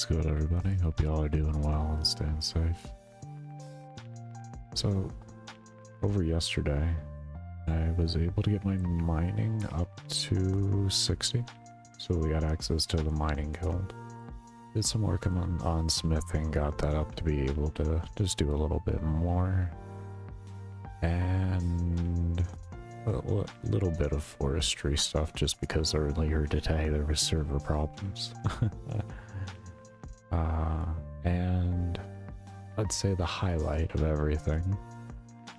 What's good, everybody? Hope you all are doing well and staying safe. So, over yesterday, I was able to get my mining up to 60. So we got access to the mining guild. Did some work on smithing, got that up to be able to just do a little bit more. And a little bit of forestry stuff, just because earlier today there were server problems. And I'd say the highlight of everything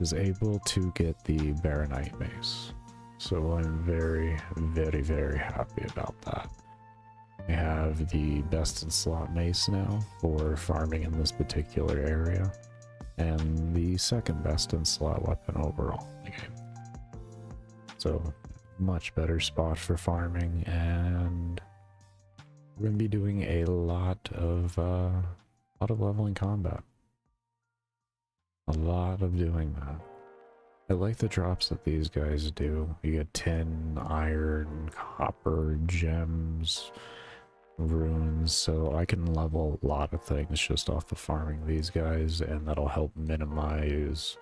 is able to get the Baronite mace. So I'm very, very, very happy about that. I have the best in slot mace now for farming in this particular area, and the second best in slot weapon overall in the game. So much better spot for farming, and we're gonna be doing a lot of leveling combat. A lot of doing that. I like the drops that these guys do. You get tin, iron, copper, gems, runes, so I can level a lot of things just off of farming these guys, and that'll help minimize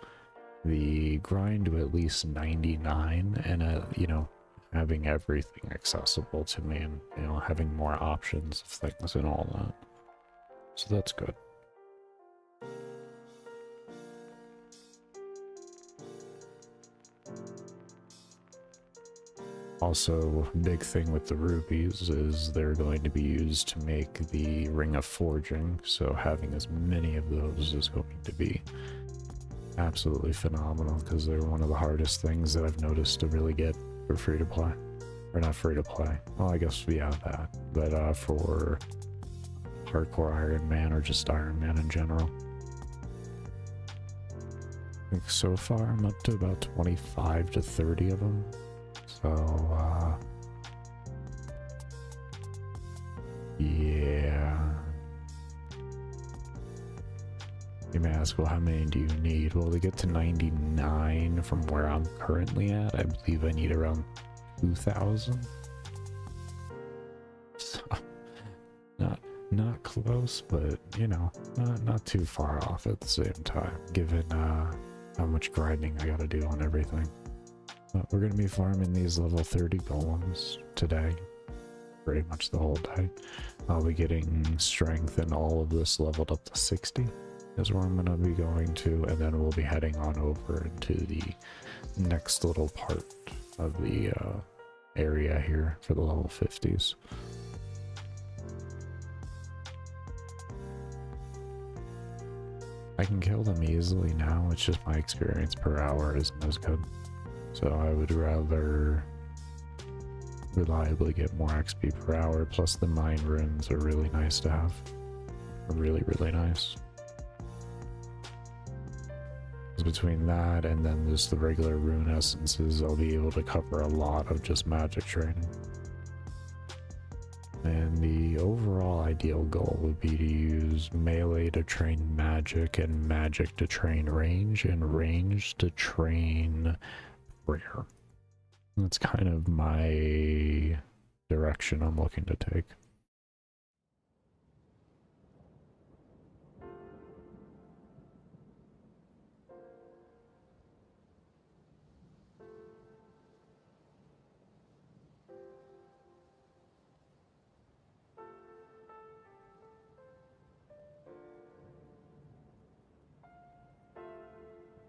the grind to at least 99, and you know, having everything accessible to me, and you know, having more options of things and all that. So that's good. Also, big thing with the rubies is they're going to be used to make the Ring of Forging, so having as many of those is going to be absolutely phenomenal, because they're one of the hardest things that I've noticed to really get for free to play. Or not free to play, well, I guess we have that, but for hardcore Iron Man, or just Iron Man in general. I think so far I'm up to about 25 to 30 of them. So, yeah. You may ask, well, how many do you need? Well, to get to 99 from where I'm currently at, I believe I need around 2,000. So, not close, but, you know, not too far off at the same time, given how much grinding I gotta do on everything. But we're going to be farming these level 30 golems today, pretty much the whole day. I'll be getting strength and all of this leveled up to 60 is where I'm going to be going to, and then we'll be heading on over into the next little part of the area here for the level 50s. I can kill them easily now, it's just my experience per hour isn't as good. So I would rather reliably get more XP per hour, plus the mine runes are really nice to have. Really, really nice. Because between that and then just the regular rune essences, I'll be able to cover a lot of just magic training. And the overall ideal goal would be to use melee to train magic, and magic to train range, and range to train prayer. That's kind of my direction I'm looking to take.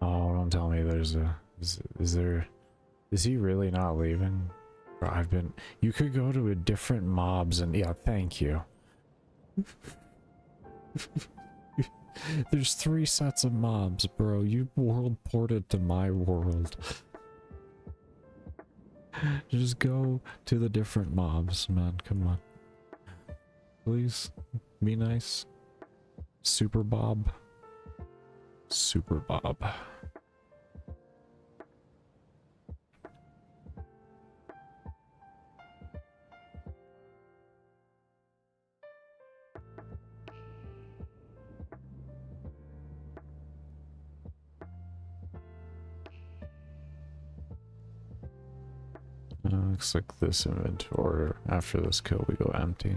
Oh, don't tell me there's a... Is he really not leaving? Bro, you could go to a different mobs and... Yeah, thank you. There's 3 sets of mobs, bro. You world ported to my world. Just go to the different mobs, man. Come on. Please, be nice. Super Bob. Super Bob. Looks like this inventory, after this kill we go empty.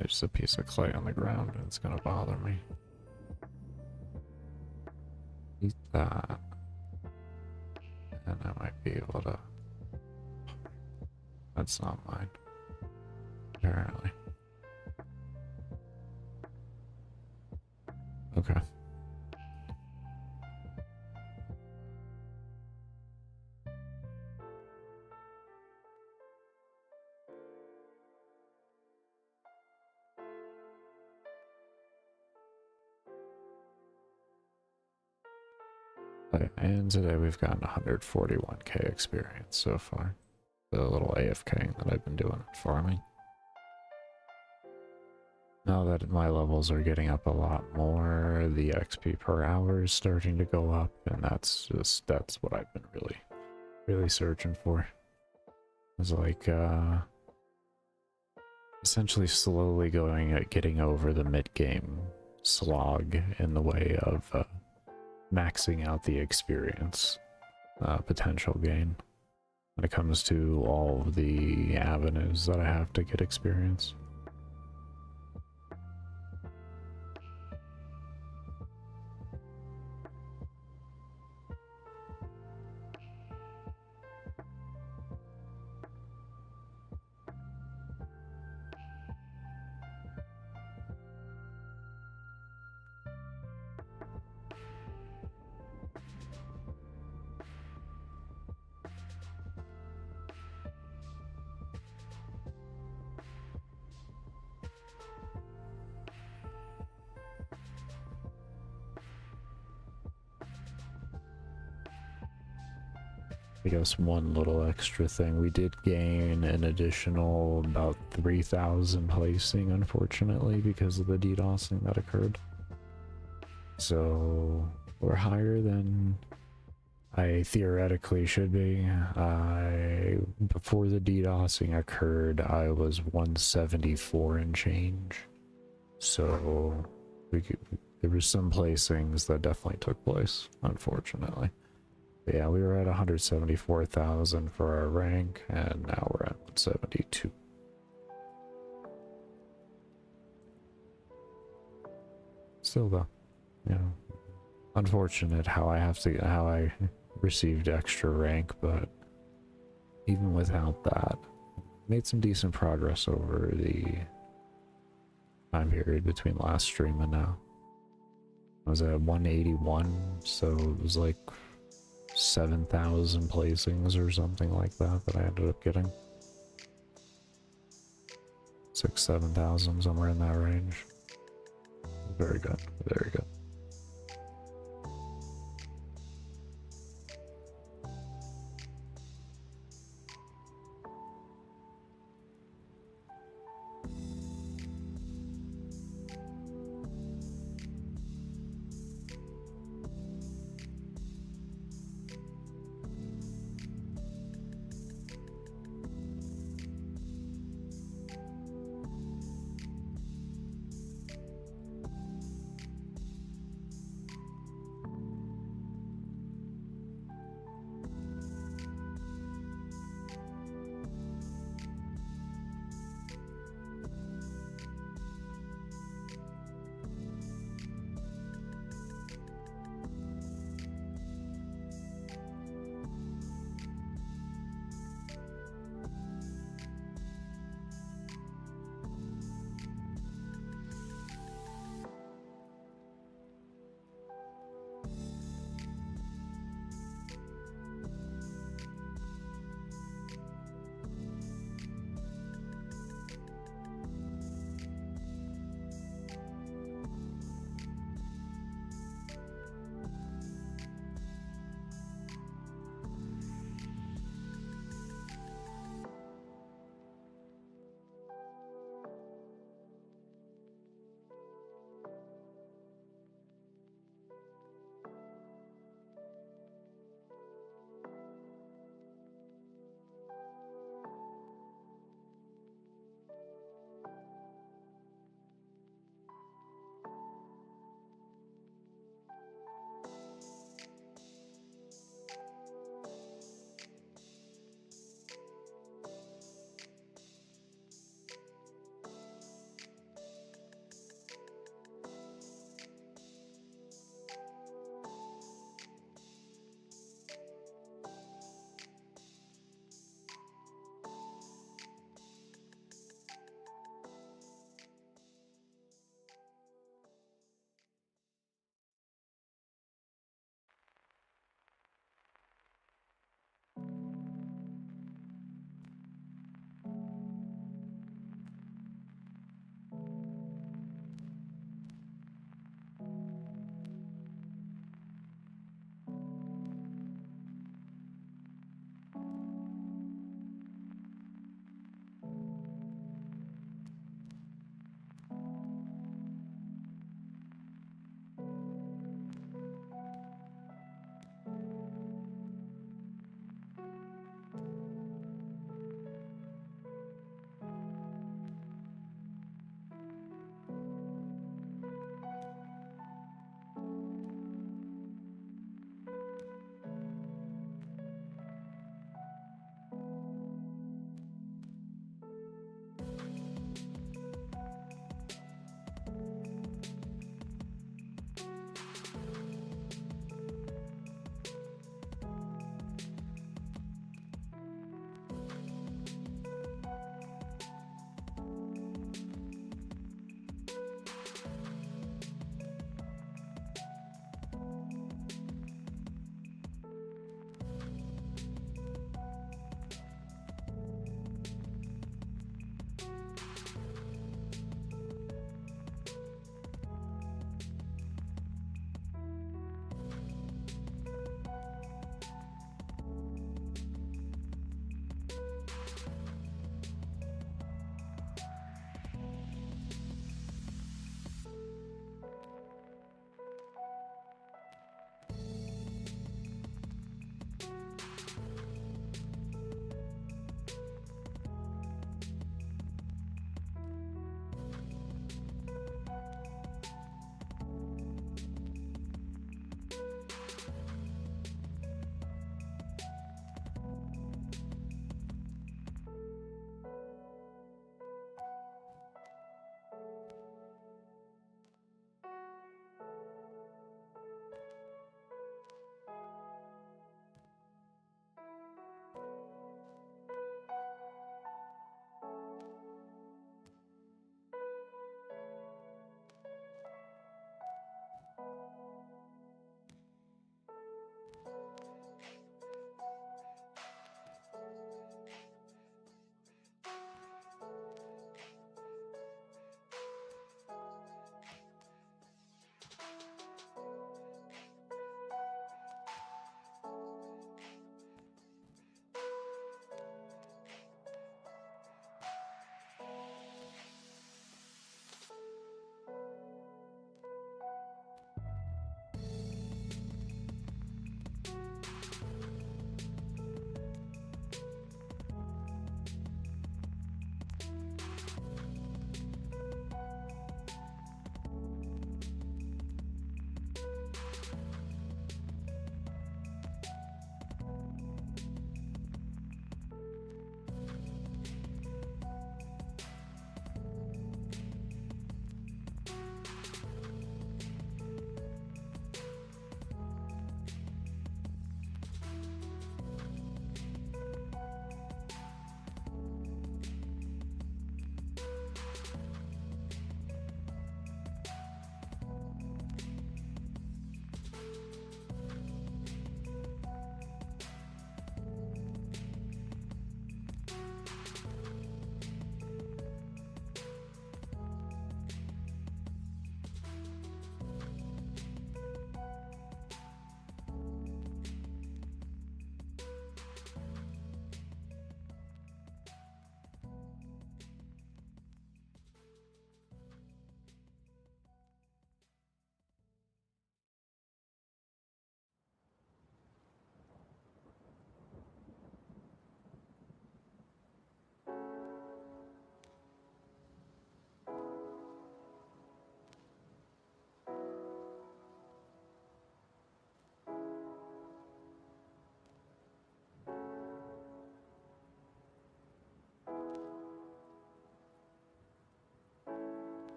There's a piece of clay on the ground and it's gonna bother me. Eat that. And I might be able to... That's not mine. Apparently. Okay. Okay, and today we've gotten 141k experience so far. The little AFK that I've been doing at farming. Now that my levels are getting up a lot more, the XP per hour is starting to go up, and that's what I've been really searching for. It's like essentially slowly getting over the mid-game slog in the way of maxing out the experience potential gain when it comes to all of the avenues that I have to get experience. I guess one little extra thing, we did gain an additional about 3,000 placing, unfortunately, because of the DDoSing that occurred. So we're higher than I theoretically should be. Before the DDoSing occurred, I was 174 and change. So there were some placings that definitely took place, unfortunately. But yeah, we were at 174,000 for our rank, and now we're at 172. Still though, you know, unfortunate how I received extra rank, but even without that, made some decent progress over the time period between last stream and now. I was at 181, so it was like 7,000 placings or something like that I ended up getting. 6,000-7,000, somewhere in that range. Very good, very good.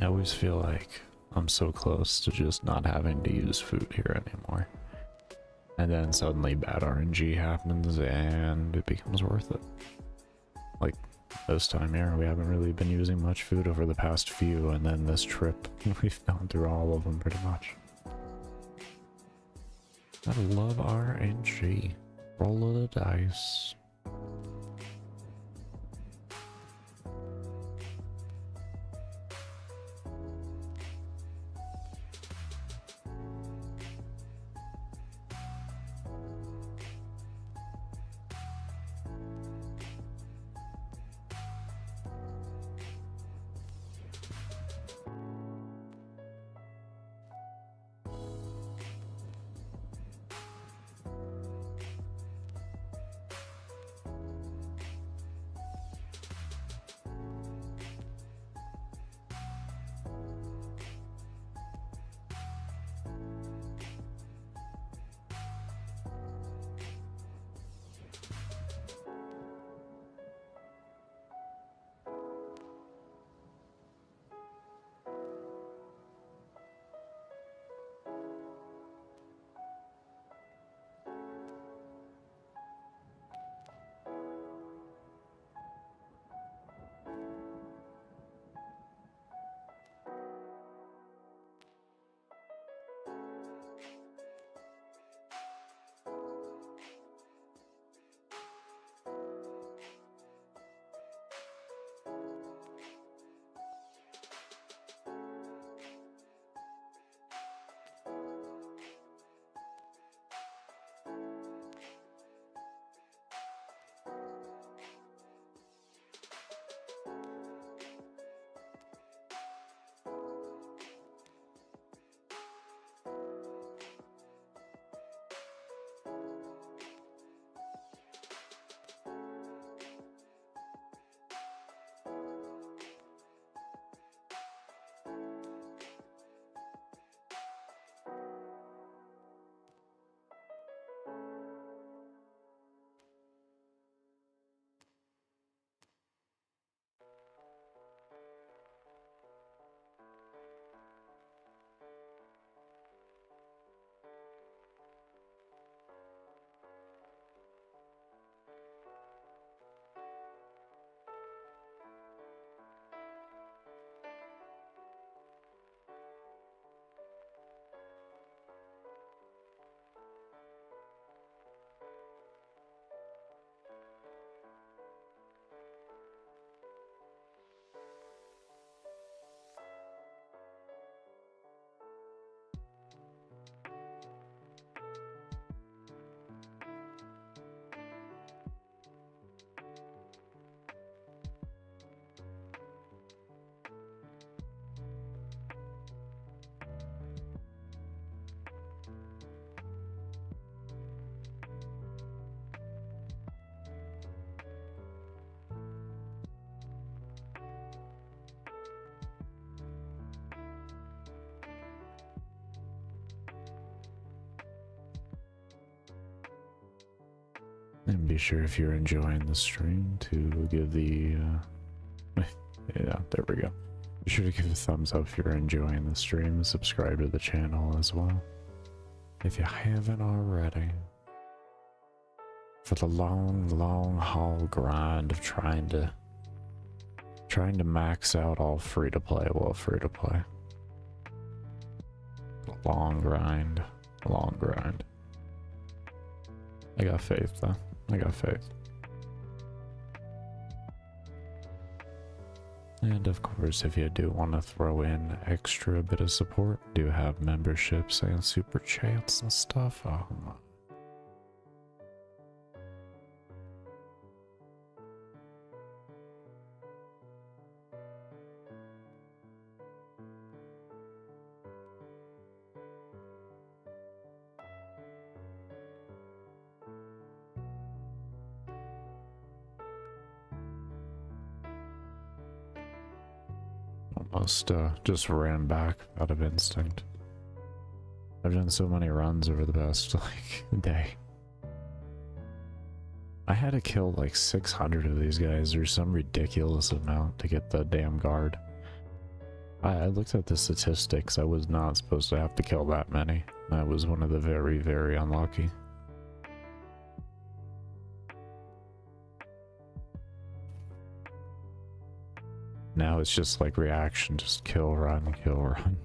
I always feel like I'm so close to just not having to use food here anymore. And then suddenly bad RNG happens and it becomes worth it. Like this time here, we haven't really been using much food over the past few, and then this trip, we've gone through all of them pretty much. I love RNG. Roll of the dice. And be sure, if you're enjoying the stream, to give the yeah, there we go. Be sure to give a thumbs up if you're enjoying the stream, and subscribe to the channel as well, if you haven't already. For the long haul grind of trying to max out all free-to-play. Well, free-to-play. Long grind. Long grind. I got faith, though. I got faith. And of course, if you do want to throw in extra bit of support, do have memberships and super chats and stuff. Oh my. Almost just ran back out of instinct. I've done so many runs over the past like day. I had to kill like 600 of these guys or some ridiculous amount to get the damn guard. I looked at the statistics. I was not supposed to have to kill that many. I was one of the very, very unlucky. Now it's just like reaction, just kill, run, kill, run.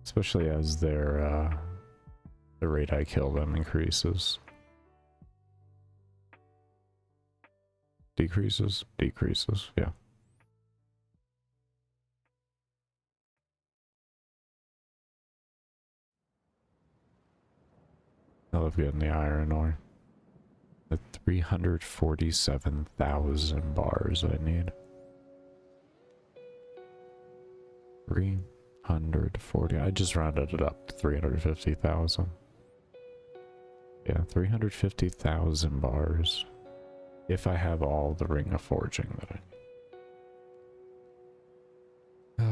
Especially as their the rate I kill them increases. Decreases? Decreases, yeah. I love getting the iron ore. The 347,000 bars I need. 340. I just rounded it up to 350,000. Yeah, 350,000 bars. If I have all the ring of forging that I need.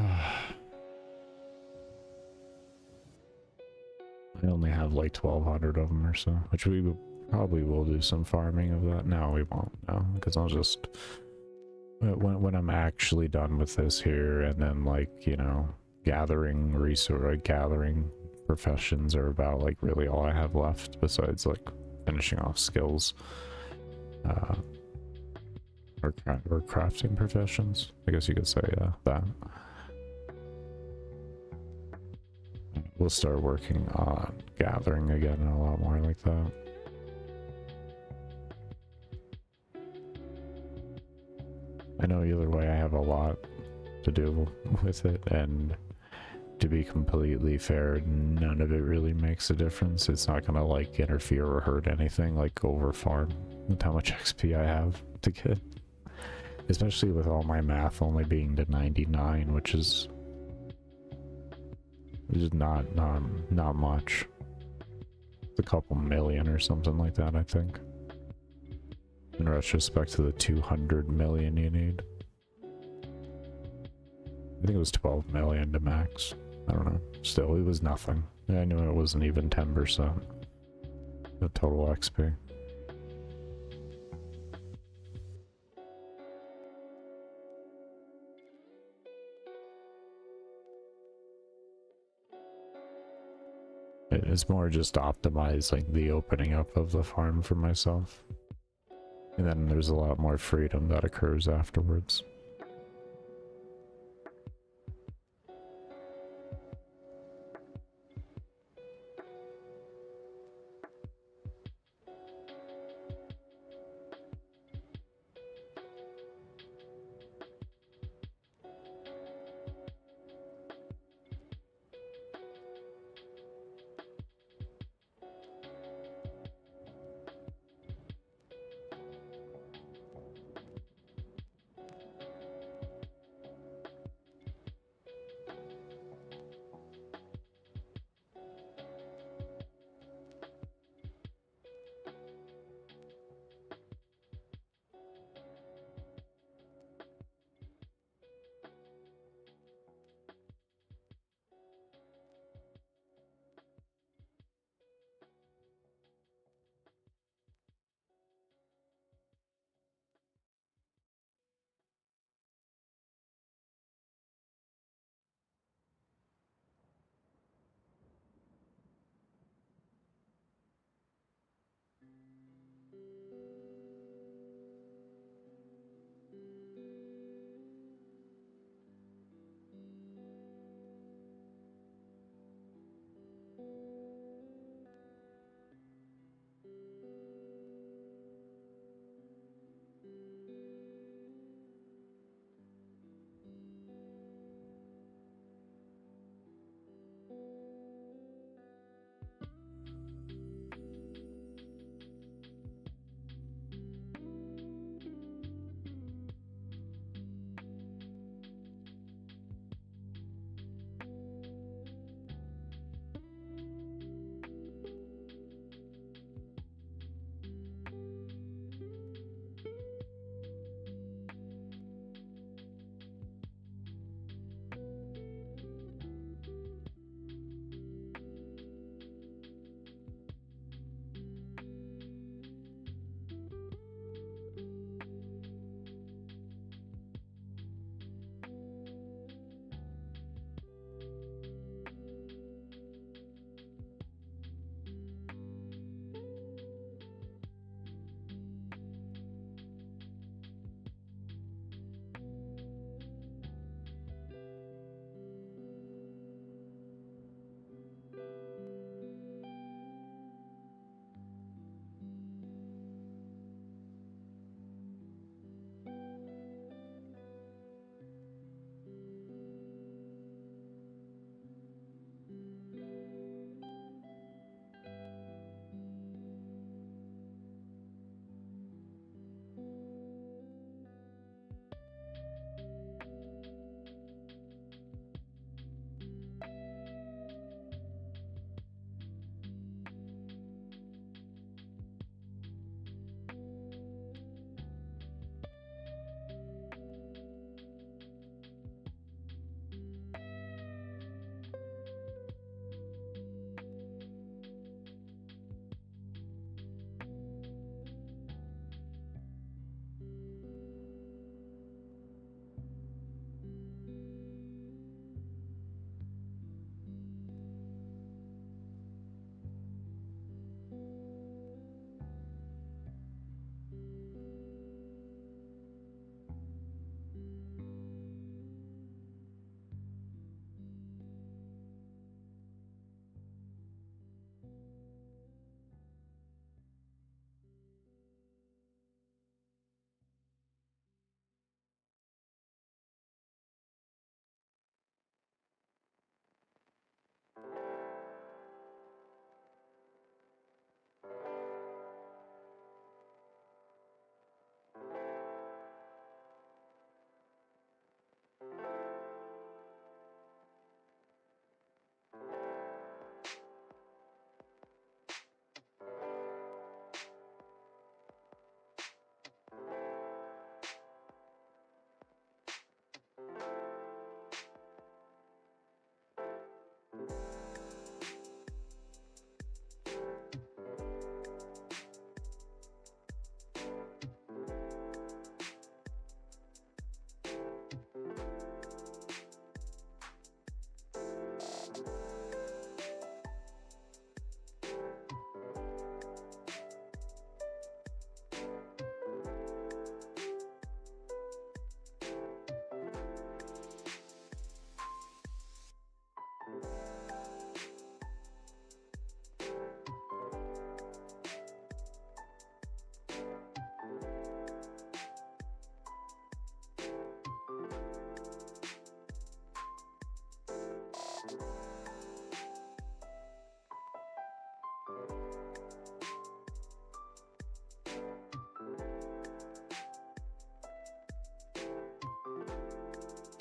I only have like 1,200 of them or so, which we probably will do some farming of that. No, we won't, no, because I'll just... When I'm actually done with this here, and then like, you know, gathering resource, gathering professions are about like really all I have left, besides like finishing off skills. Or crafting professions, I guess you could say that. We'll start working on gathering again and a lot more like that. I know either way I have a lot to do with it, and to be completely fair, none of it really makes a difference. It's not gonna like interfere or hurt anything, like over farm with how much XP I have to get. Especially with all my math only being to 99, which is not much. It's a couple million or something like that, I think. In retrospect to the 200 million you need. I think it was 12 million to max. I don't know. Still, it was nothing. I knew it wasn't even 10% the total XP. It's more just optimizing the opening up of the farm for myself. And then there's a lot more freedom that occurs afterwards.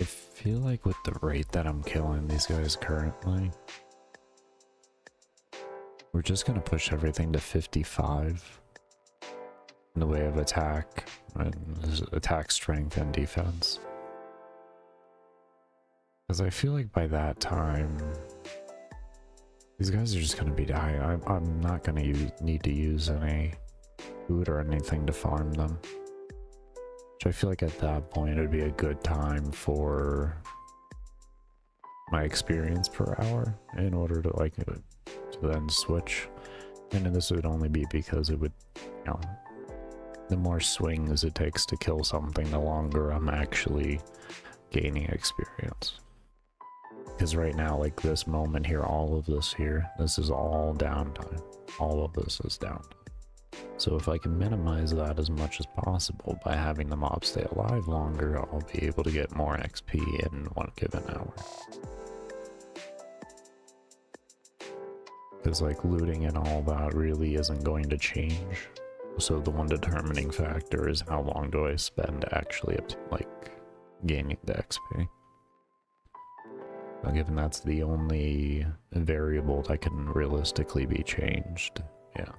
I feel like with the rate that I'm killing these guys currently, we're just gonna push everything to 55 in the way of attack, and attack strength and defense. Because I feel like by that time, these guys are just gonna be dying. I'm not gonna need to use any food or anything to farm them. Which I feel like at that point it would be a good time for my experience per hour in order to like to then switch. And this would only be because it would, you know, the more swings it takes to kill something, the longer I'm actually gaining experience. Because right now, like this moment here, all of this here, this is all downtime. All of this is downtime. So if I can minimize that as much as possible by having the mob stay alive longer, I'll be able to get more XP in one given hour. Because like looting and all that really isn't going to change. So the one determining factor is how long do I spend actually like gaining the XP. Now, given that's the only variable that can realistically be changed, yeah.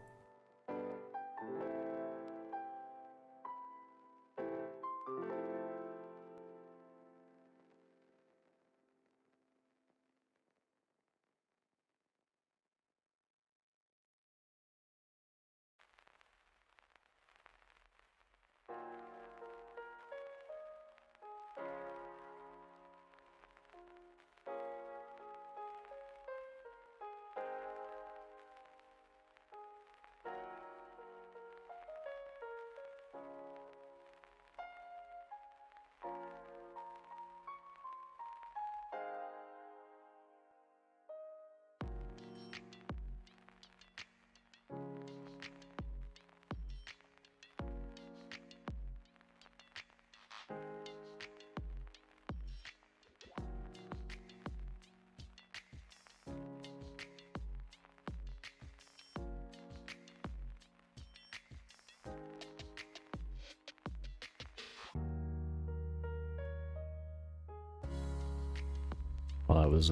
Well, that was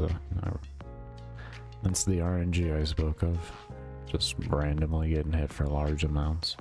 that's the RNG I spoke of. Just randomly getting hit for large amounts.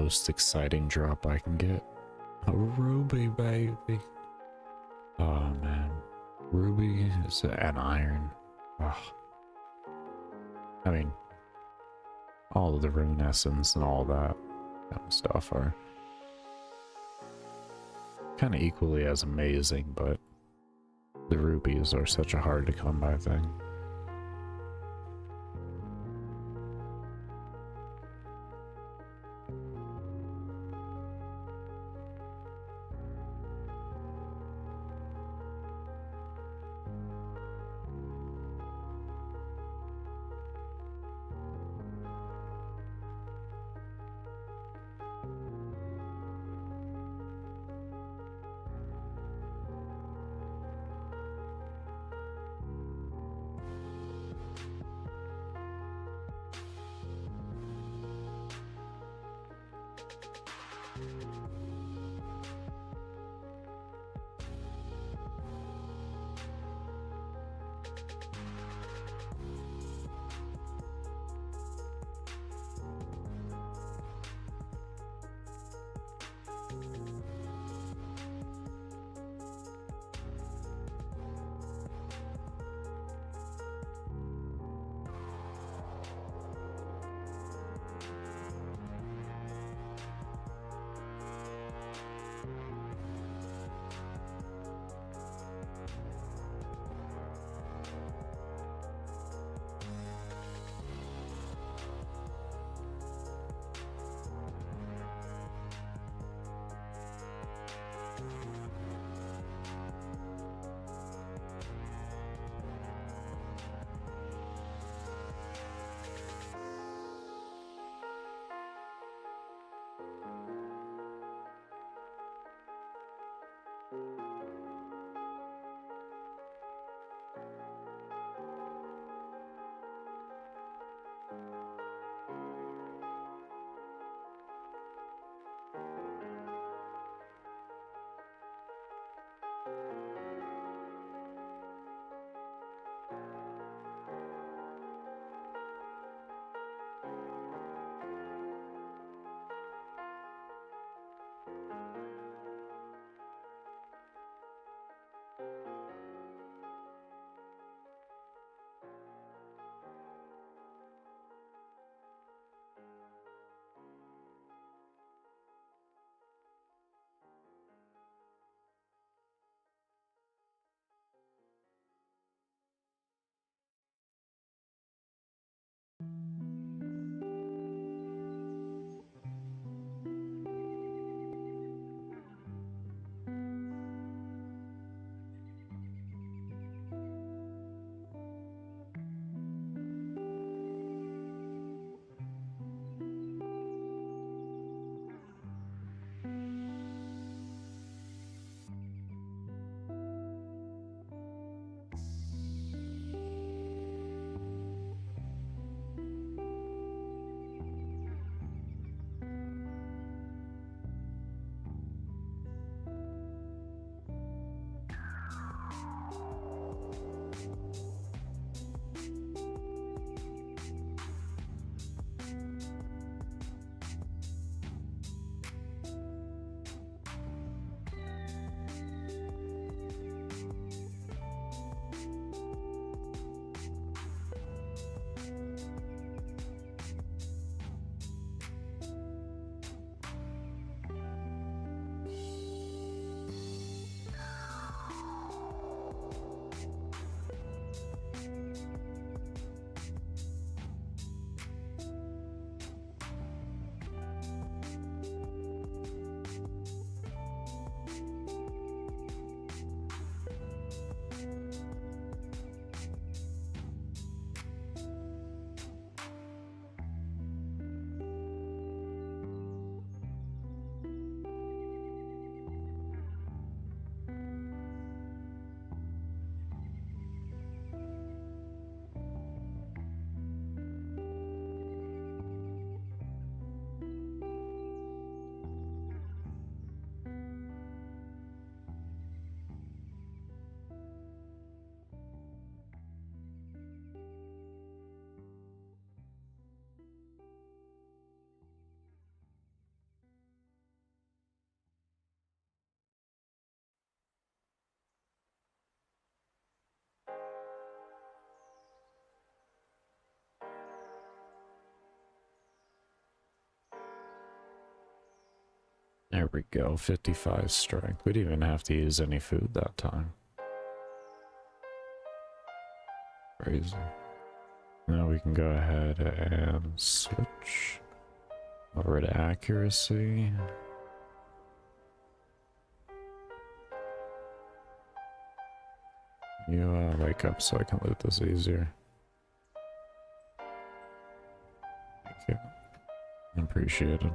most exciting drop I can get. A ruby, baby. Oh man, ruby is an iron. Oh. I mean, all of the rune essence and all that kind of stuff are kind of equally as amazing, but the rubies are such a hard to come by thing. There we go, 55 strength. We didn't even have to use any food that time. Crazy. Now we can go ahead and switch over to accuracy. You wake up so I can loot this easier. Thank you. Appreciate it.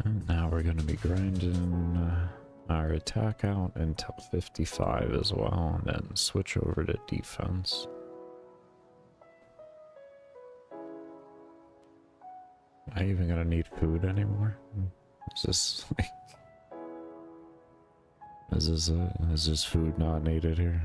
And now we're going to be grinding our attack out until 55 as well, and then switch over to defense. Am I even going to need food anymore? Is this like... Is this food not needed here?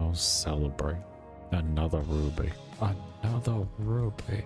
now celebrate. Another ruby. Another ruby.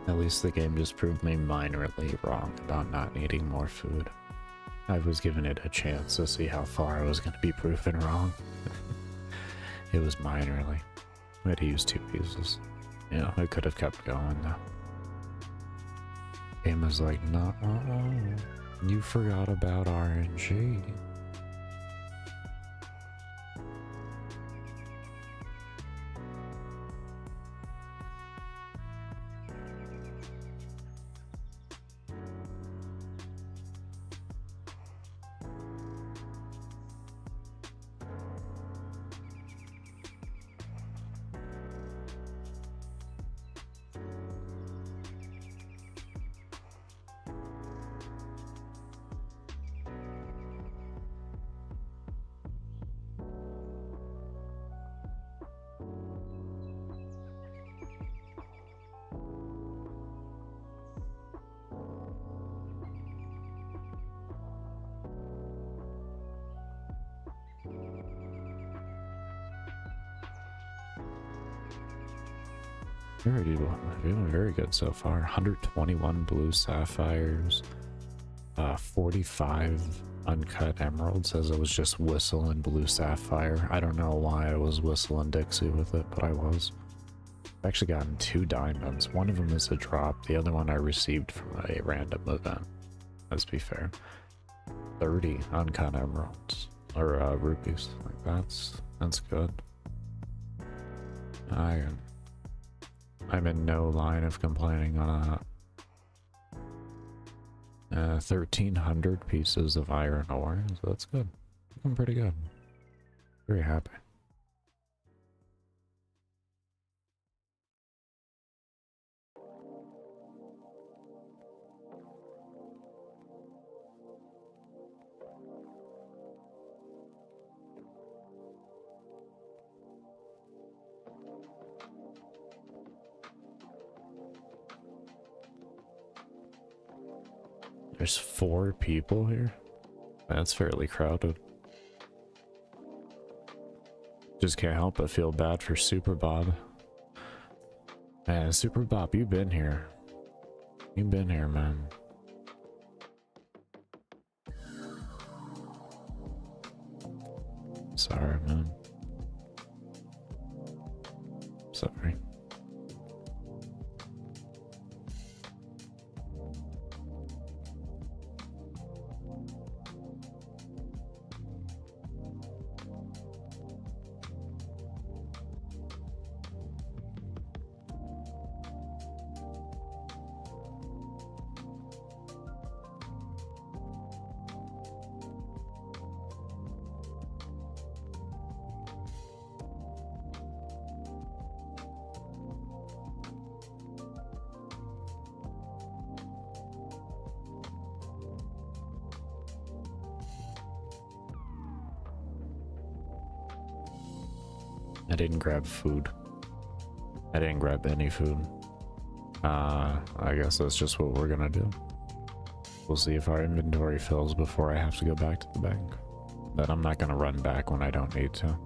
At least the game just proved me minorly wrong about not needing more food. I was giving it a chance to see how far I was going to be proven wrong. It was minorly. I had to use 2 pieces. You know, I could have kept going though. Game is like, no, you forgot about RNG. Doing very good so far. 121 blue sapphires, 45 uncut emeralds, as I was just whistling blue sapphire. I don't know why I was whistling Dixie with it, but I was. I've actually gotten 2 diamonds. One of them is a drop. The other one I received from a random event. Let's be fair. 30 uncut emeralds. Or rupees. Like that's good. I'm in no line of complaining on that. 1,300 pieces of iron ore, so that's good. I'm pretty good. Very happy. There's 4 people here? That's fairly crowded. Just can't help but feel bad for Super Bob. Man, Super Bob, you've been here. You've been here, man. Sorry, man. Sorry. I didn't grab food. I didn't grab any food. I guess that's just what we're gonna do. We'll see if our inventory fills before I have to go back to the bank. But I'm not gonna run back when I don't need to.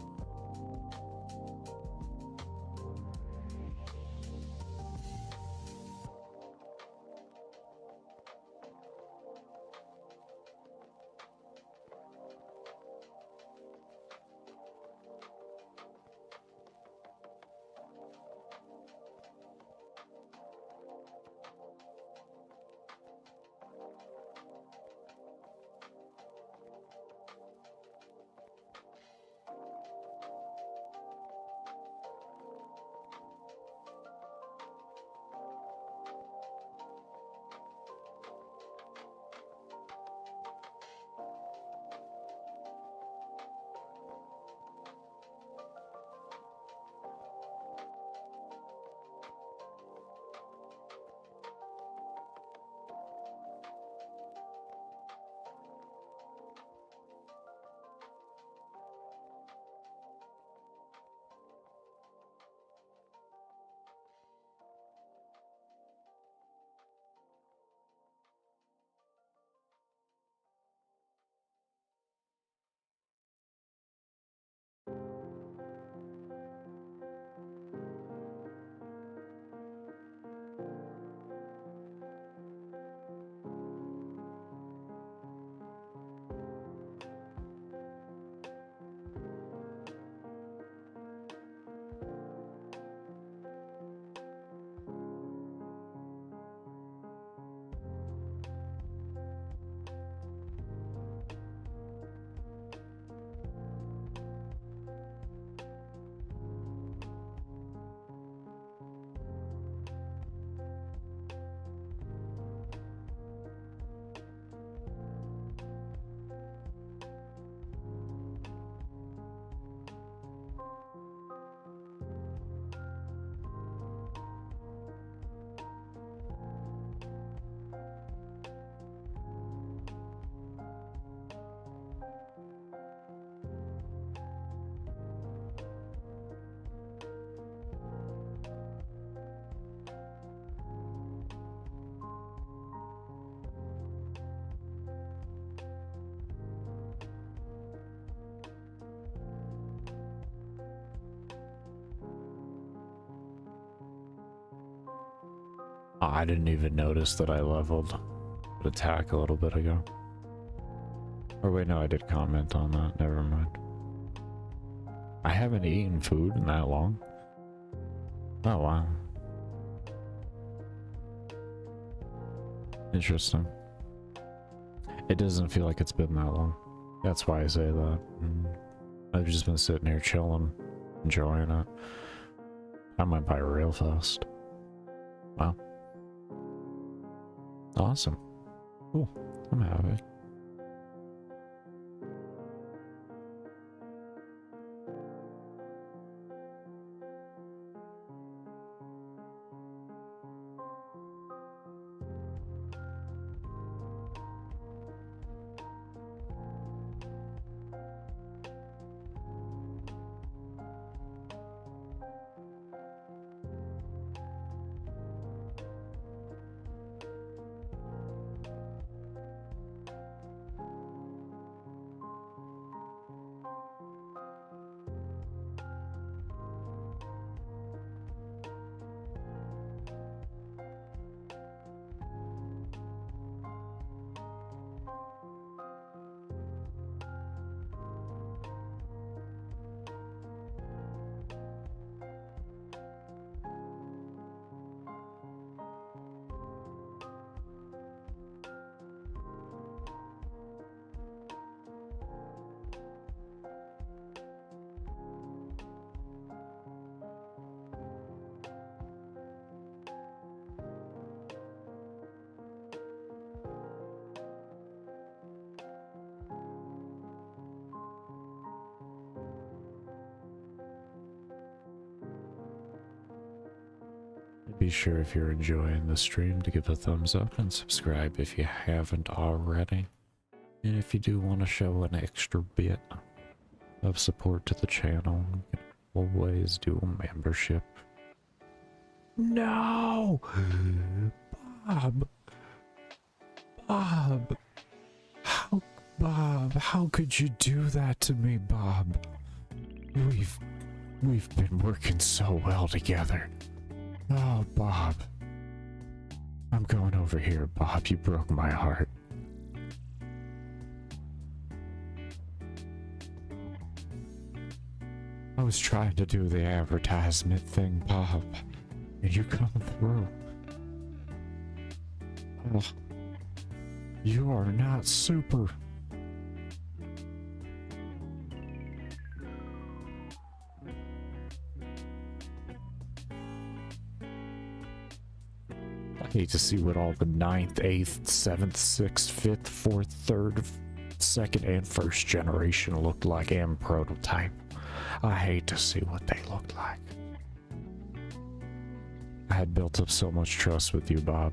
Oh, I didn't even notice that I leveled attack a little bit ago. Or wait, no, I did comment on that. Never mind. I haven't eaten food in that long. Oh, wow. Interesting. It doesn't feel like it's been that long. That's why I say that. I've just been sitting here chilling, enjoying it. I went by real fast. Wow. Awesome. Cool. I'm happy. Be sure if you're enjoying the stream to give a thumbs up and subscribe if you haven't already. And if you do want to show an extra bit of support to the channel, you can always do a membership. No! Bob! Bob! How could you do that to me, Bob? We've been working so well together. Oh, Bob. I'm going over here, Bob. You broke my heart. I was trying to do the advertisement thing, Bob, and you come through. Oh, you are not super. I hate to see what all the 9th, 8th, 7th, 6th, 5th, 4th, 3rd, 2nd, and 1st generation looked like, and prototype. I hate to see what they looked like. I had built up so much trust with you, Bob.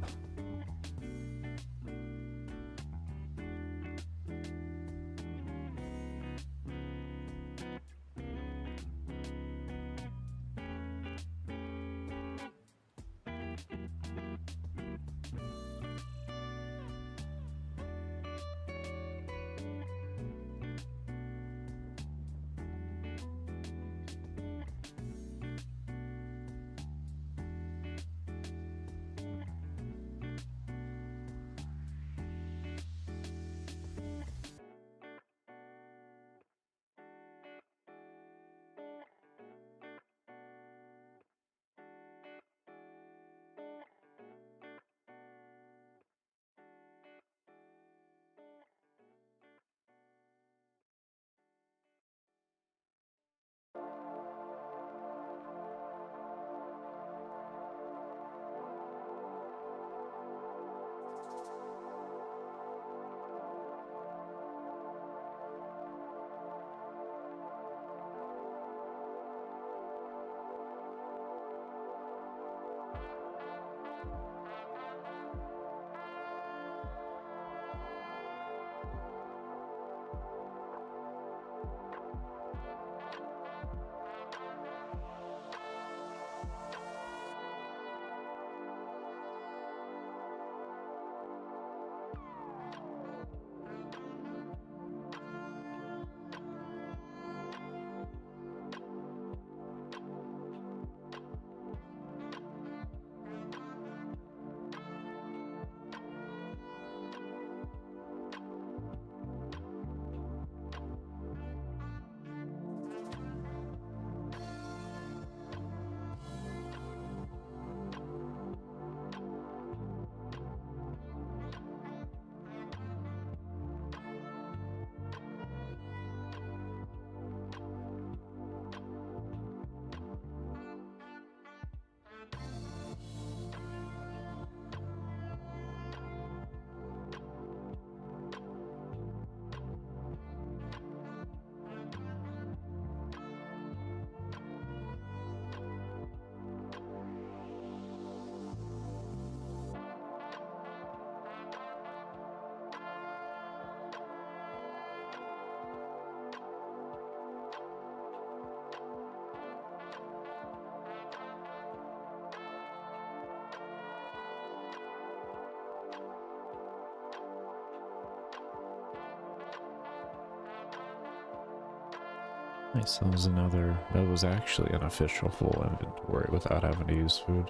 Nice, that was another, that was actually an official full inventory without having to use food.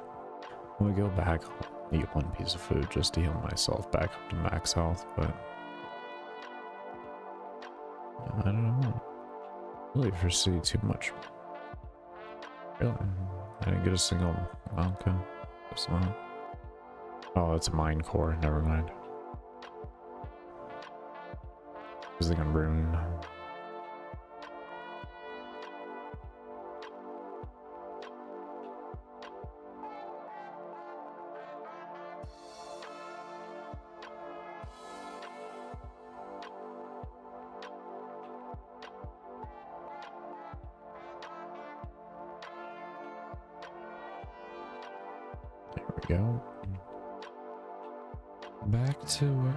When we go back, I'll eat one piece of food just to heal myself back up to max health, but I don't know. Really foresee too much. Really? I didn't get a single, okay. Guess not. Oh, it's a mine core, never mind. Is it gonna ruin? There we go. Back to it.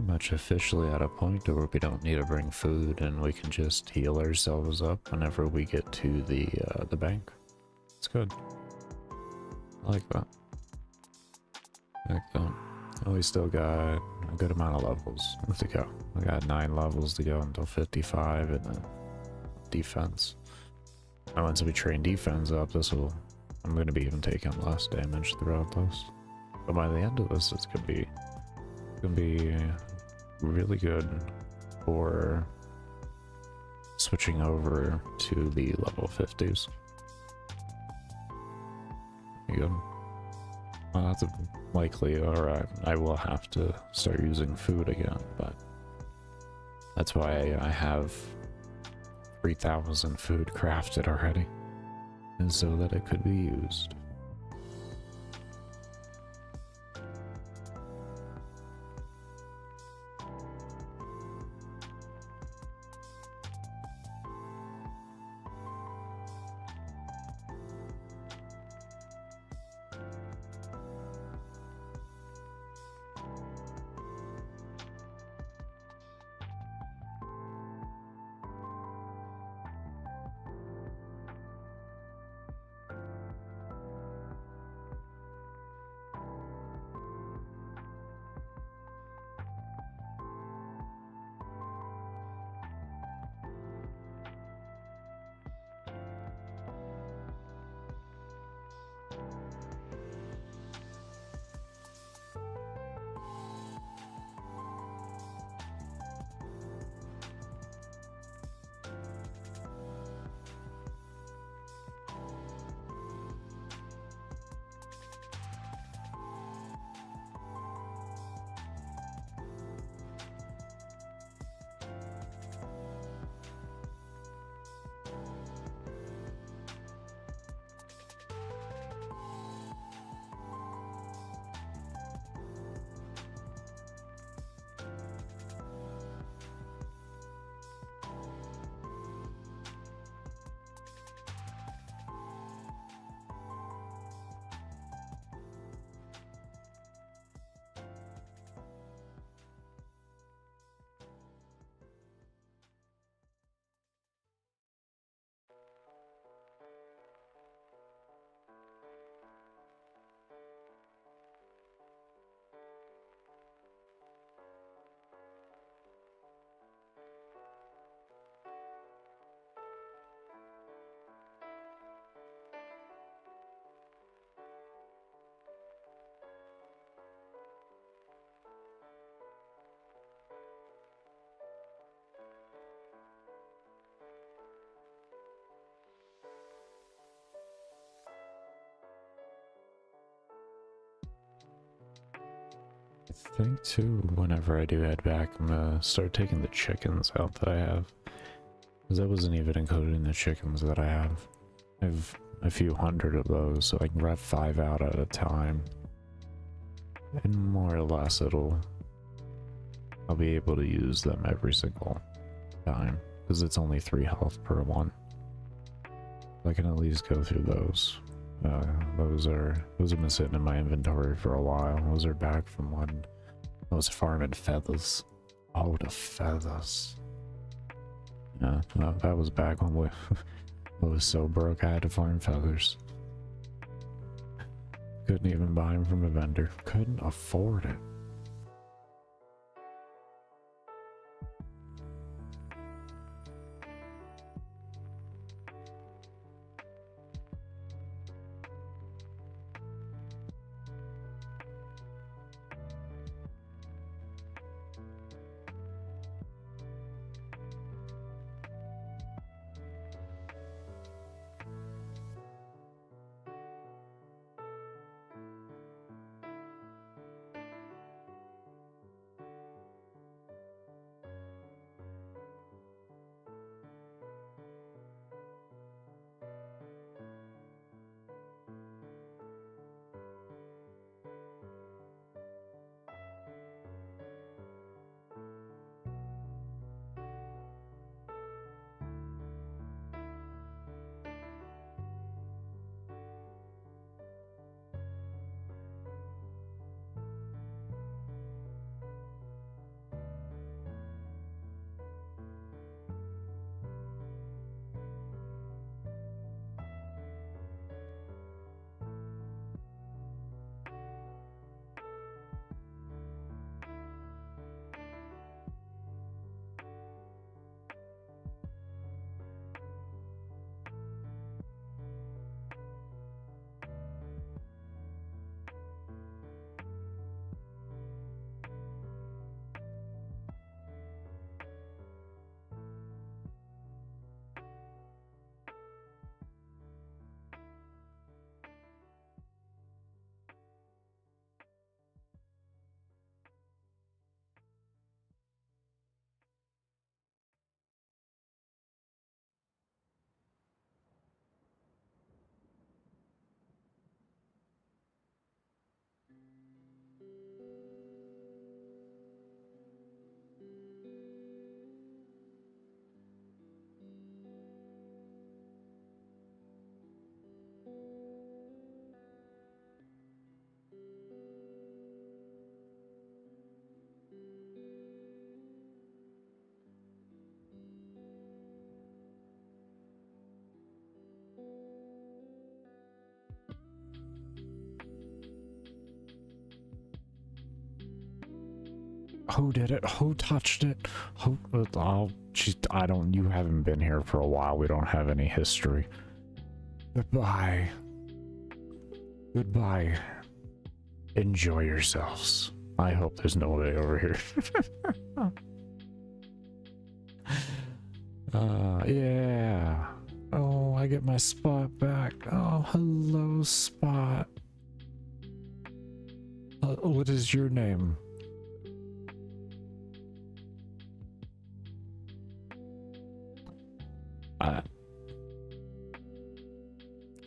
much officially at a point where we don't need to bring food and we can just heal ourselves up whenever we get to the bank. It's good. I like that. I like that. And we still got a good amount of levels to go. I got 9 levels to go until 55 and then defense. And once we train defense up, I'm going to be even taking less damage throughout this. But by the end of this, it's going to be really good for switching over to the level 50s. Good. Well, that's likely, or I will have to start using food again, but that's why I have 3,000 food crafted already, and so that it could be used. I think too, whenever I do head back, I'm gonna start taking the chickens out that I have. Because I wasn't even including the chickens that I have. I have a few hundred of those, so I can grab 5 out at a time. And more or less I'll be able to use them every single time. Because it's only 3 health per one. I can at least go through those. Those have been sitting in my inventory for a while. Those are back from when I was farming feathers. Oh, the feathers. Yeah, that was back when I was so broke I had to farm feathers. Couldn't even buy them from a vendor. Couldn't afford it. Who did it? Who touched it? Who? Oh, I don't. You haven't been here for a while. We don't have any history. Goodbye. Goodbye. Enjoy yourselves. I hope there's nobody over here. Yeah. Oh, I get my spot back. Oh, hello, Spot. What is your name?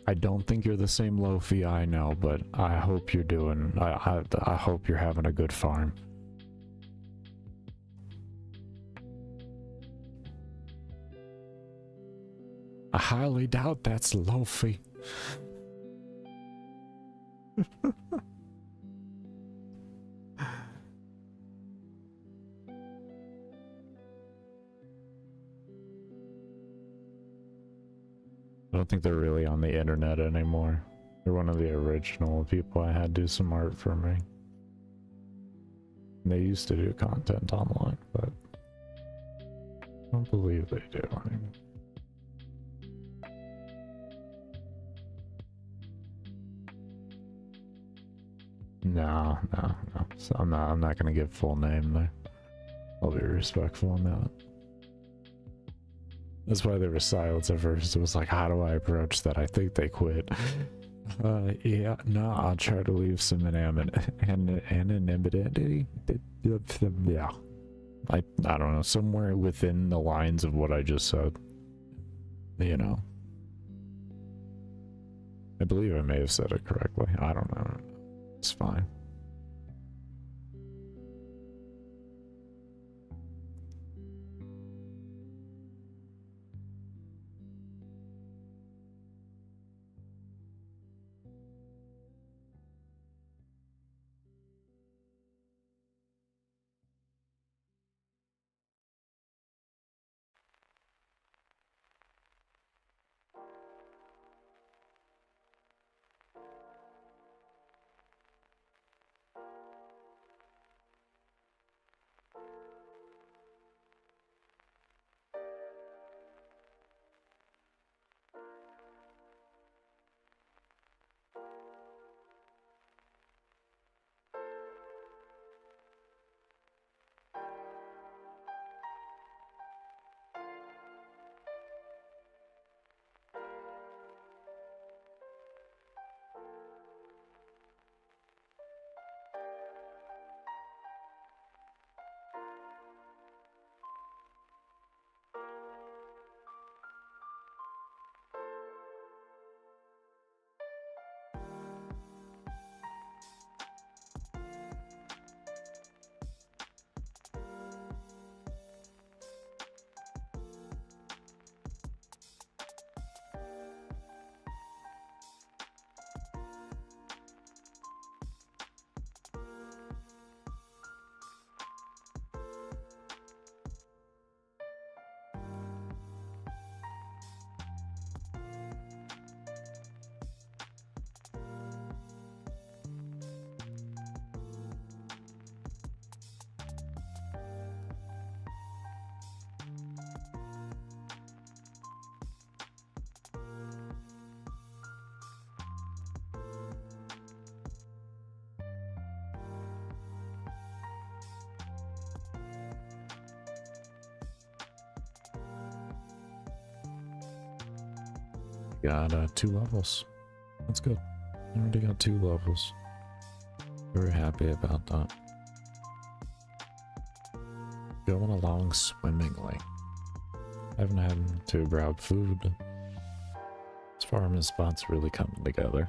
I don't think you're the same Lofi I know, but I hope you're doing. I hope you're having a good farm. I highly doubt that's Lofi. I don't think they're really on the internet anymore. They're one of the original people I had do some art for me. They used to do content online, but I don't believe they do anymore. No. So I'm not gonna give full name there. I'll be respectful on that. That's why there was silence at first. It was like, how do I approach that? I think they quit. Yeah, no, I'll try to leave some anonymity. Yeah. I don't know, somewhere within the lines of what I just said. You know. I believe I may have said it correctly. I don't know. It's fine. Got 2 levels. That's good. I already got 2 levels. Very happy about that. Going along swimmingly. Haven't had to grab food. This farm and spot's really coming together.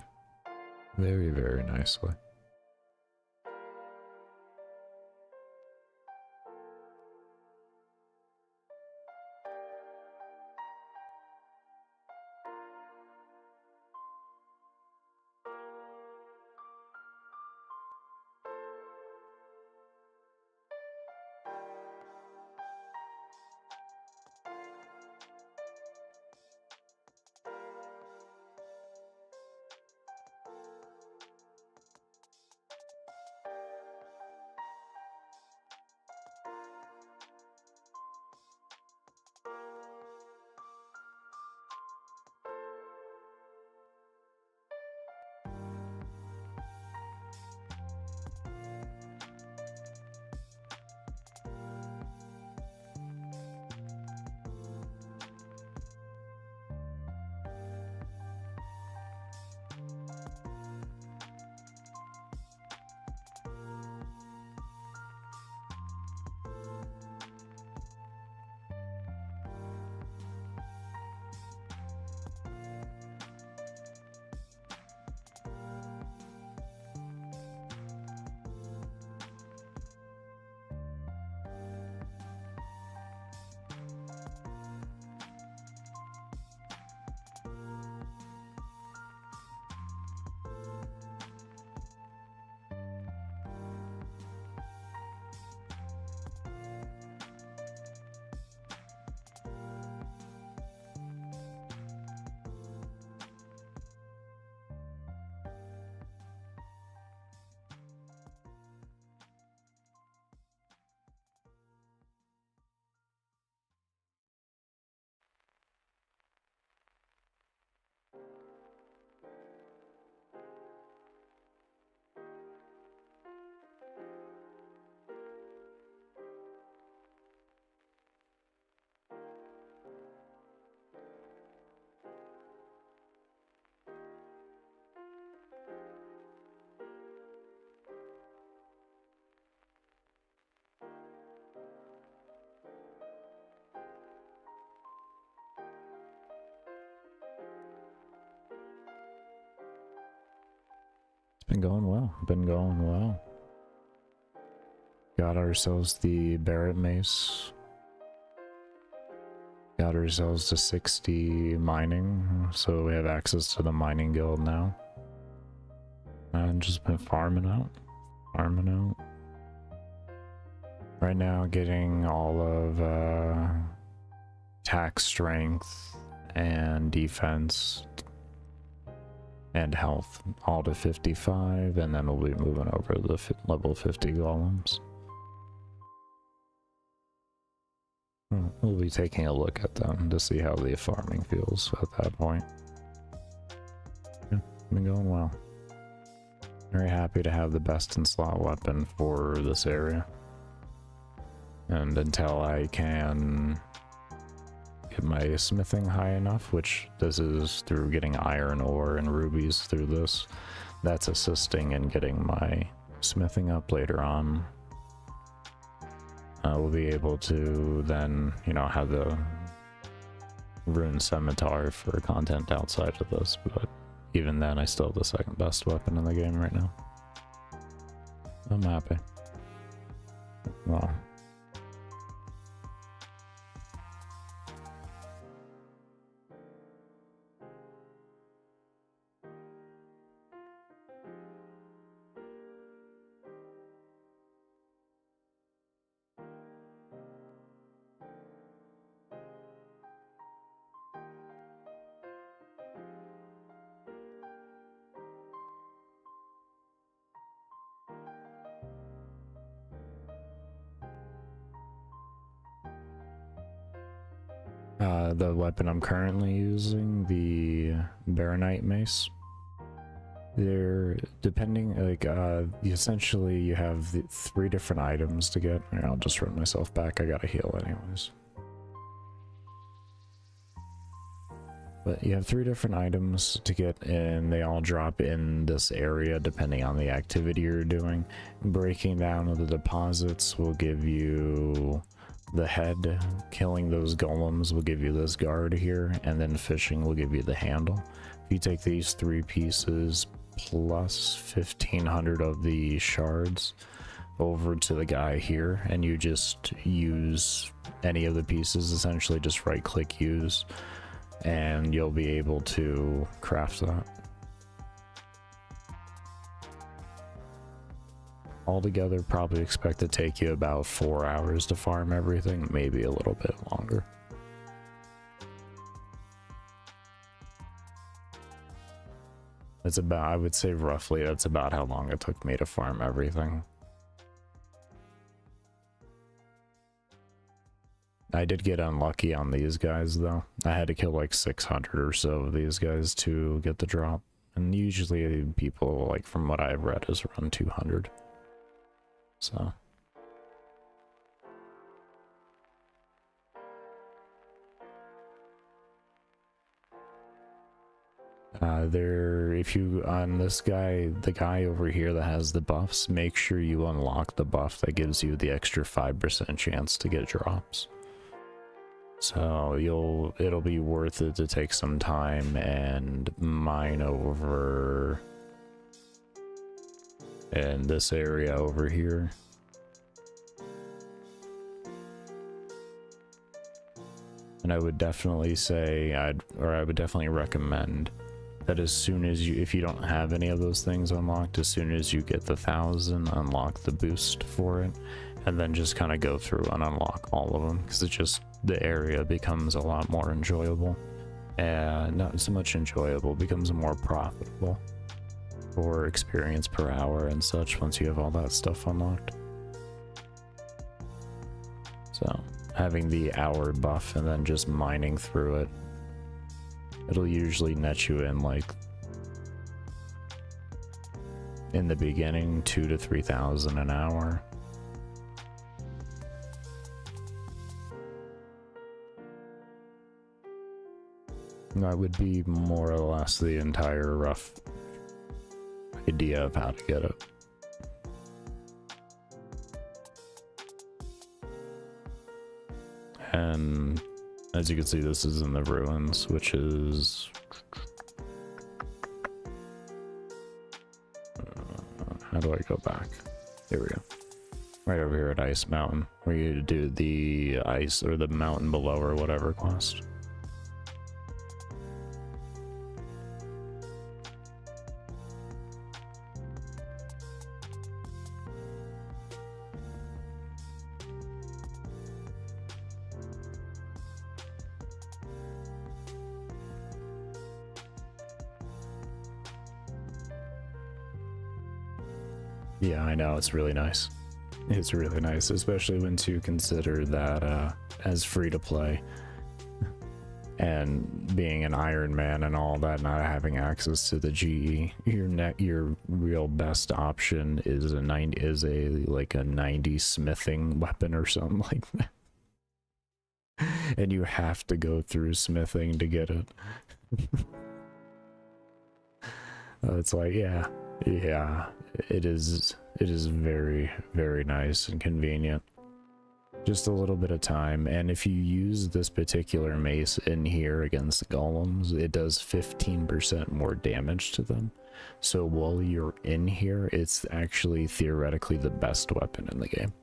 Very, very nicely. Been going well. Been going well. Got ourselves the Barrett Mace. Got ourselves to 60 mining, so we have access to the mining guild now. And just been farming out. Farming out. Right now getting all of attack strength and defense and health all to 55, and then we'll be moving over to the level 50 golems. We'll be taking a look at them to see how the farming feels at that point. Yeah, been going well. Very happy to have the best in slot weapon for this area. And until I can get my smithing high enough, which this is through getting iron ore and rubies through this, that's assisting in getting my smithing up later on. We'll be able to then, you know, have the rune scimitar for content outside of this, but even then I still have the second best weapon in the game right now. I'm happy. Wow. The weapon I'm currently using, the Baronite Mace, they're depending, like, essentially you have the 3 different items to get. Here, I'll just run myself back, I gotta heal anyways. But you have 3 different items to get, and they all drop in this area depending on the activity you're doing. Breaking down of the deposits will give you the head. Killing those golems will give you this guard here, and then fishing will give you the handle. If you take these 3 pieces plus 1500 of the shards over to the guy here, and you just use any of the pieces, essentially just right click use, and you'll be able to craft that. Altogether, probably expect to take you about 4 hours to farm everything, maybe a little bit longer. That's about, I would say roughly, that's about how long it took me to farm everything. I did get unlucky on these guys though. I had to kill like 600 or so of these guys to get the drop. And usually people, like from what I've read, is around 200. So. If you, on this guy, the guy over here that has the buffs, make sure you unlock the buff that gives you the extra 5% chance to get drops. So it'll be worth it to take some time and mine over in this area over here. And I would definitely say, I would definitely recommend that as soon as you, if you don't have any of those things unlocked, as soon as you get the 1000, unlock the boost for it, and then just kind of go through and unlock all of them, because it just, the area becomes a lot more enjoyable. And not so much enjoyable, becomes more profitable for experience per hour and such once you have all that stuff unlocked. So having the hour buff and then just mining through it, it'll usually net you in, like, in the beginning, 2,000 to 3,000 an hour. That would be more or less the entire rough idea of how to get it. And as you can see, this is in the ruins, which is How do I go back? Here we go. Right over here at Ice Mountain, where you do the ice or the mountain below or whatever quest. Yeah, I know, it's really nice. It's really nice, especially when you consider that as free to play and being an Iron Man and all that, not having access to the GE, your real best option is a 90 smithing weapon or something like that. And you have to go through smithing to get it. It's like, yeah, it is very, very nice and convenient. Just a little bit of time, and if you use this particular mace in here against golems, it does 15% more damage to them. So while you're in here, it's actually theoretically the best weapon in the game.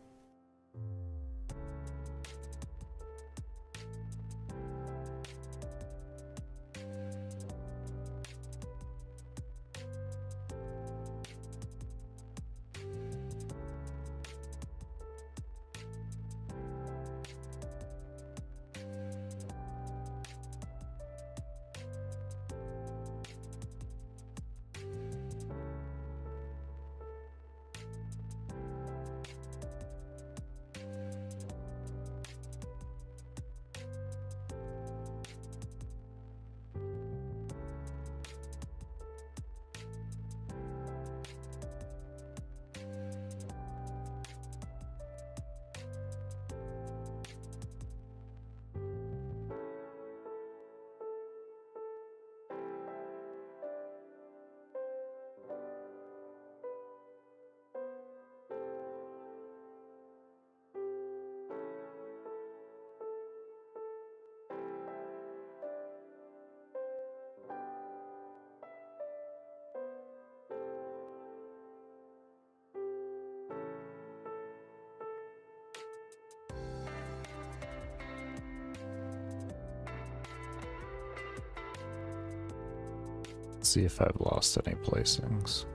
See if I've lost any placings.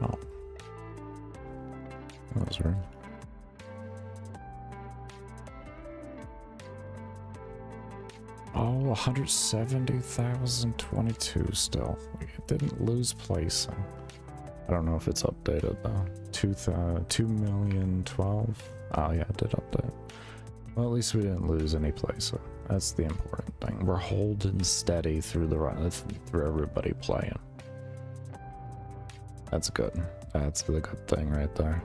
Oh. That was weird. Oh, 170,022 still. We didn't lose placing. I don't know if it's updated though. 2,012,000. Oh yeah, it did update. Well, at least we didn't lose any placing. That's the important thing. We're holding steady through the run, through everybody playing. That's good. That's the good thing right there.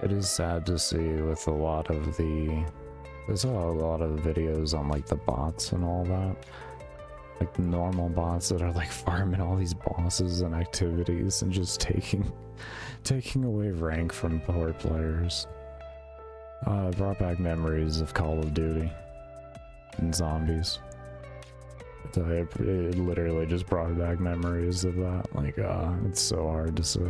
It is sad to see with a lot of there's a lot of videos on like the bots and all that, like the normal bots that are like farming all these bosses and activities and just taking away rank from poor players. It brought back memories of Call of Duty and zombies. It literally just brought back memories of that. Like, it's so hard to see.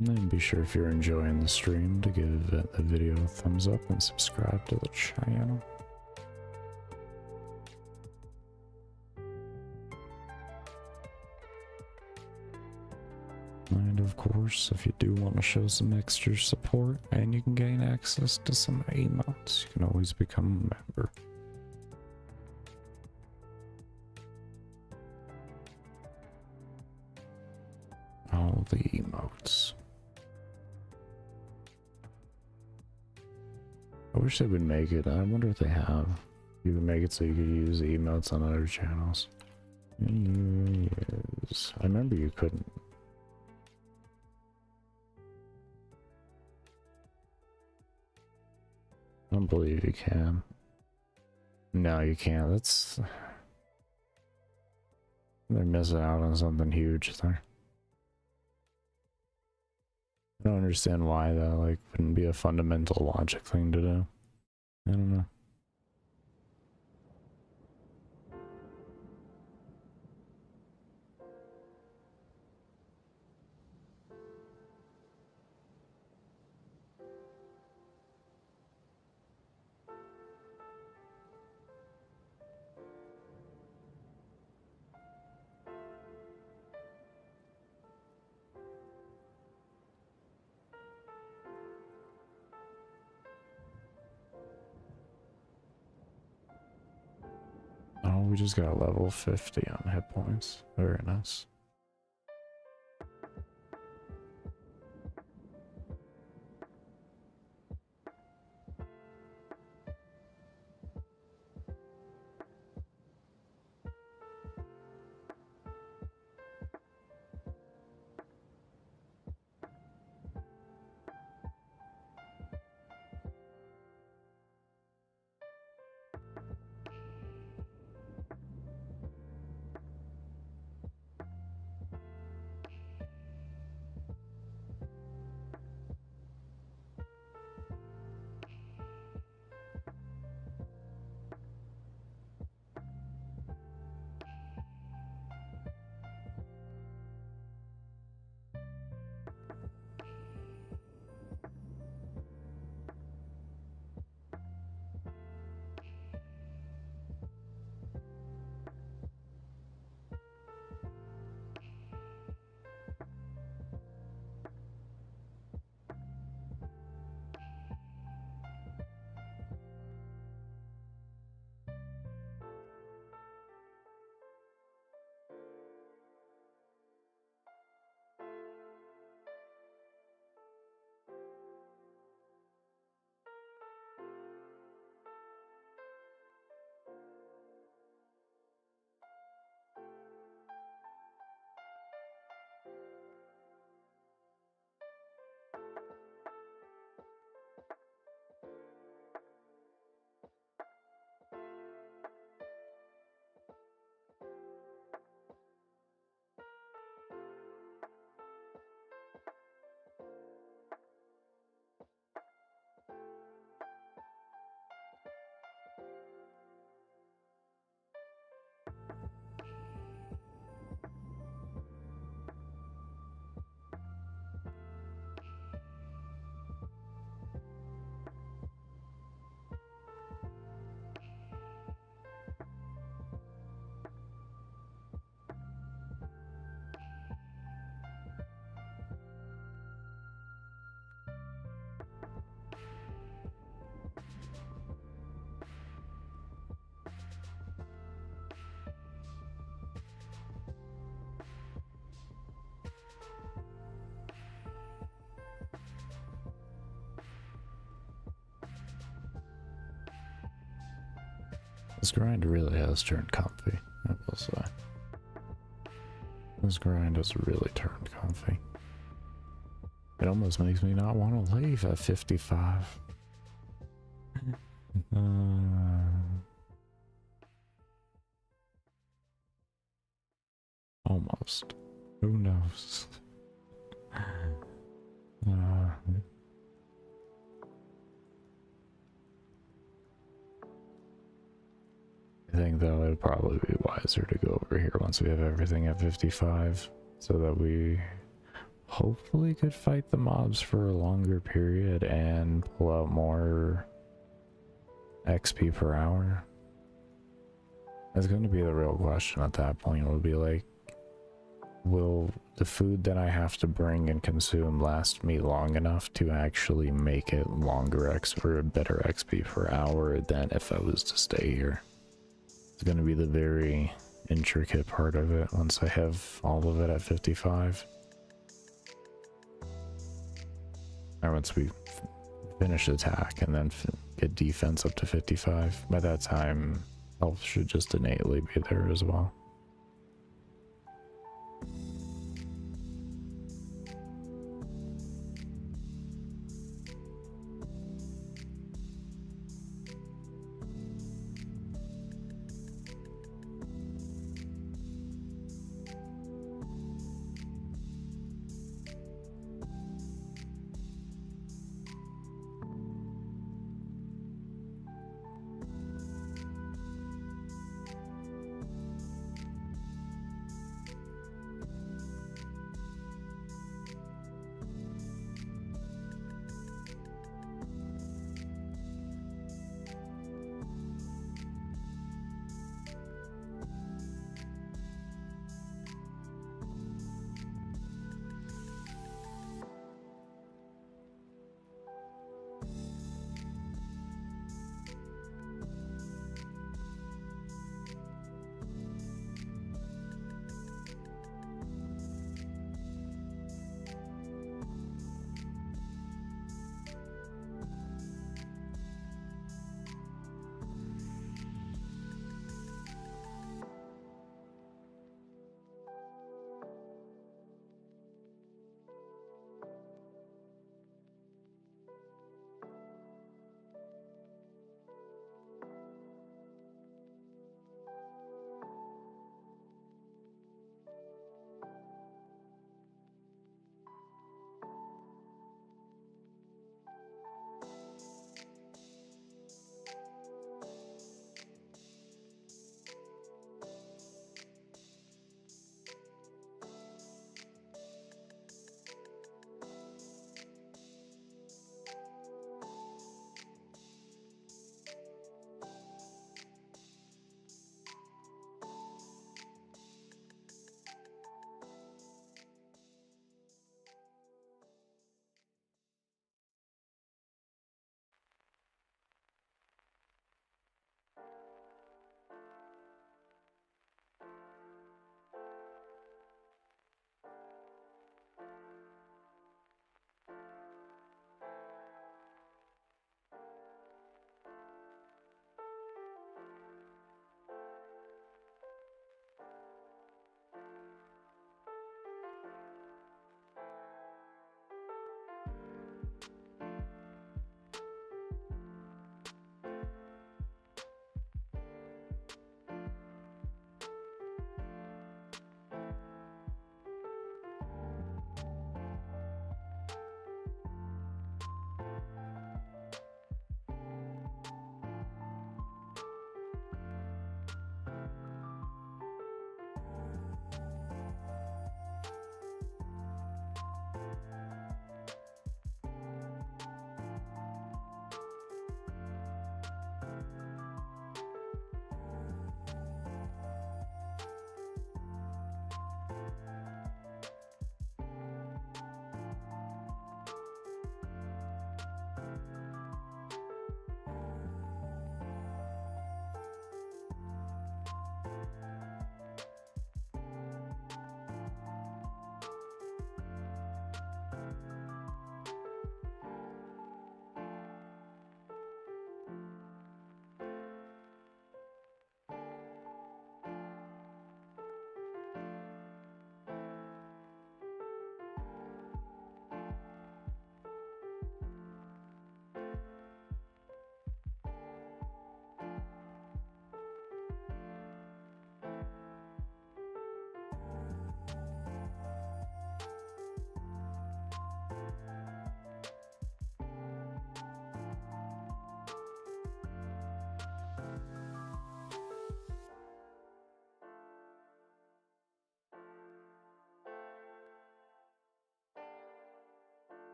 And then be sure if you're enjoying the stream to give the video a thumbs up and subscribe to the channel. And of course, if you do want to show some extra support and you can gain access to some emotes, you can always become a member. All the emotes. I wish they would make it. I wonder if they have. You would make it so you could use the emotes on other channels. Yes. I remember you couldn't. I don't believe you can. No, you can't. That's... They're missing out on something huge there. I don't understand why that, like, wouldn't be a fundamental logic thing to do. I don't know. Oh, we just got level 50 on hit points. Very nice. This grind really has turned comfy, I will say. This grind has really turned comfy. It almost makes me not want to leave at 55. Almost. Who knows? I think though it'd probably be wiser to go over here once we have everything at 55 so that we hopefully could fight the mobs for a longer period and pull out more XP per hour. That's going to be the real question at that point. Will be like, will the food that I have to bring and consume last me long enough to actually make it longer or better XP per hour than if I was to stay here? It's going to be the very intricate part of it once I have all of it at 55. Or once we finish attack and then get defense up to 55. By that time, health should just innately be there as well.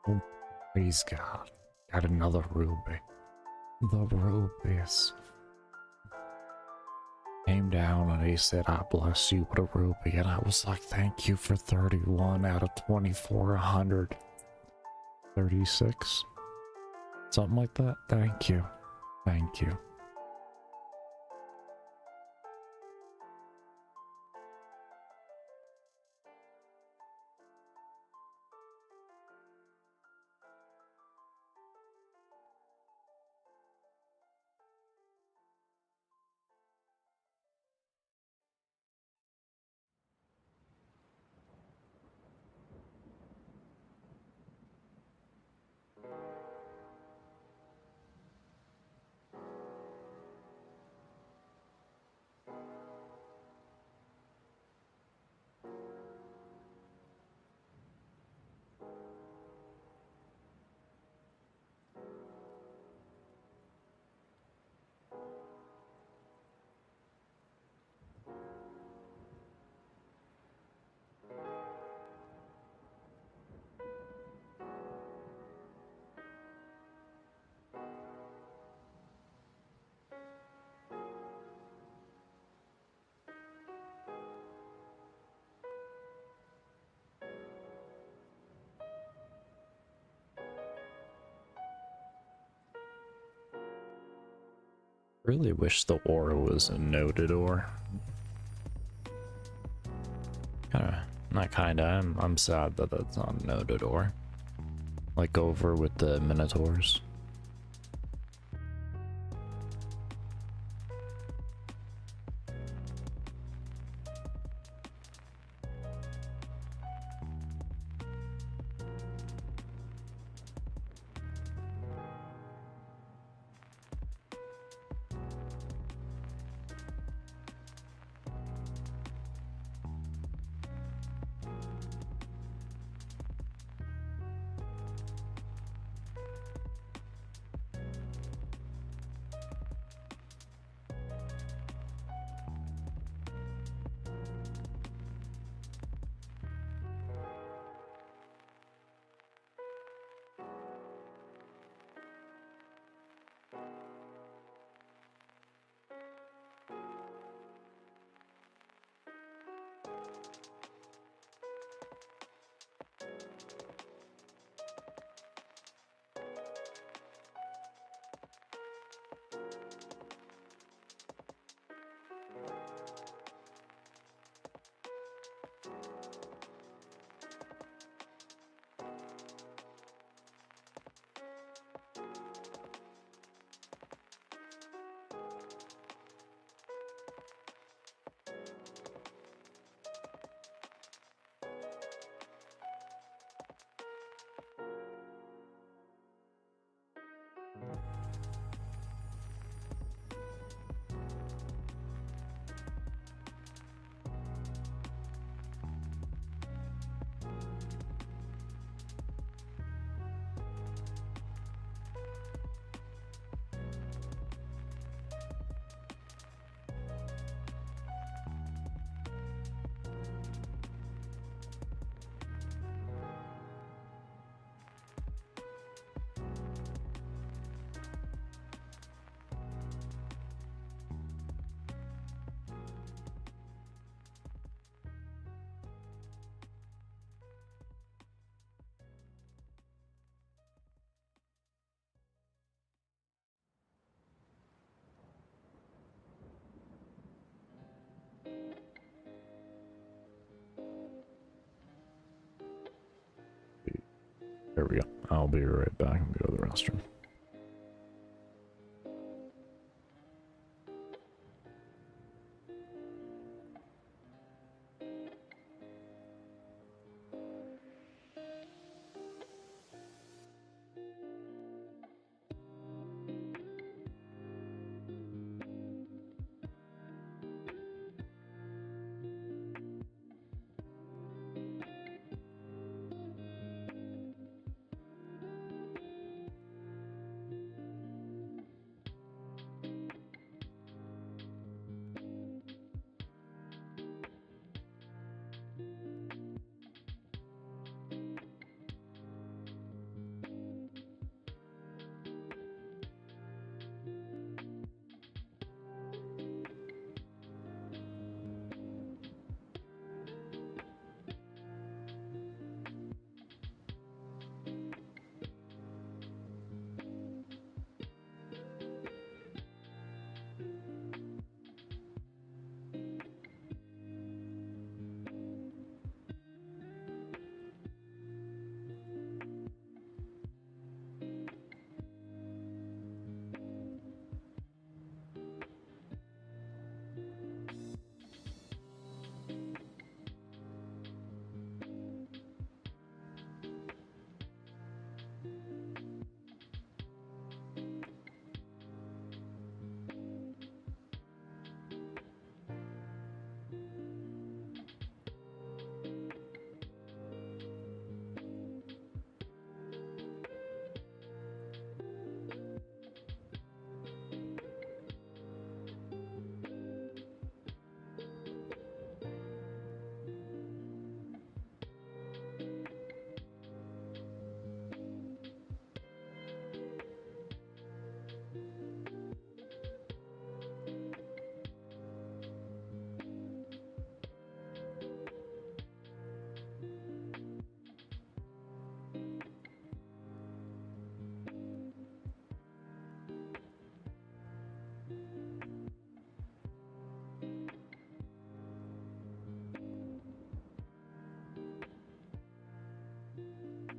Oh, please God. Got another ruby. The rubies. Came down and he said, I bless you with a ruby. And I was like, thank you for 31 out of 2,436. Something like that. Thank you. Thank you. Really wish the ore was a noted ore. I'm sad that that's not noted ore. Like over with the Minotaurs. There we go. I'll be right back and go to the restroom.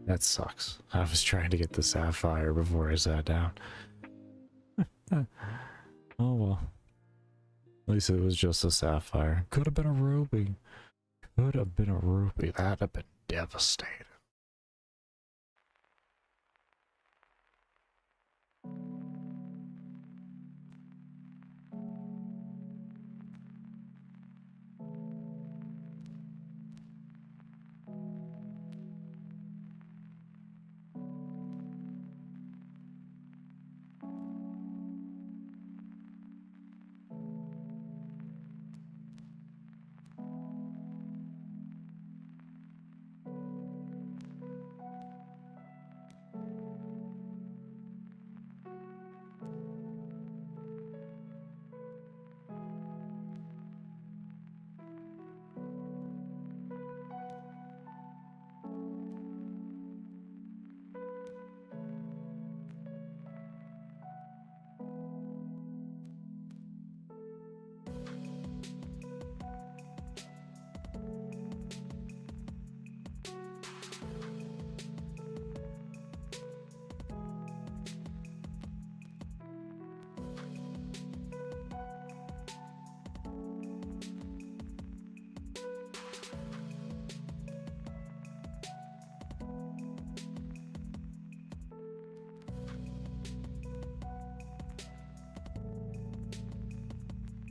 That sucks. I was trying to get the sapphire before I sat down. Oh well. At least it was just a sapphire. Could have been a ruby. Could have been a ruby. That'd have been devastating.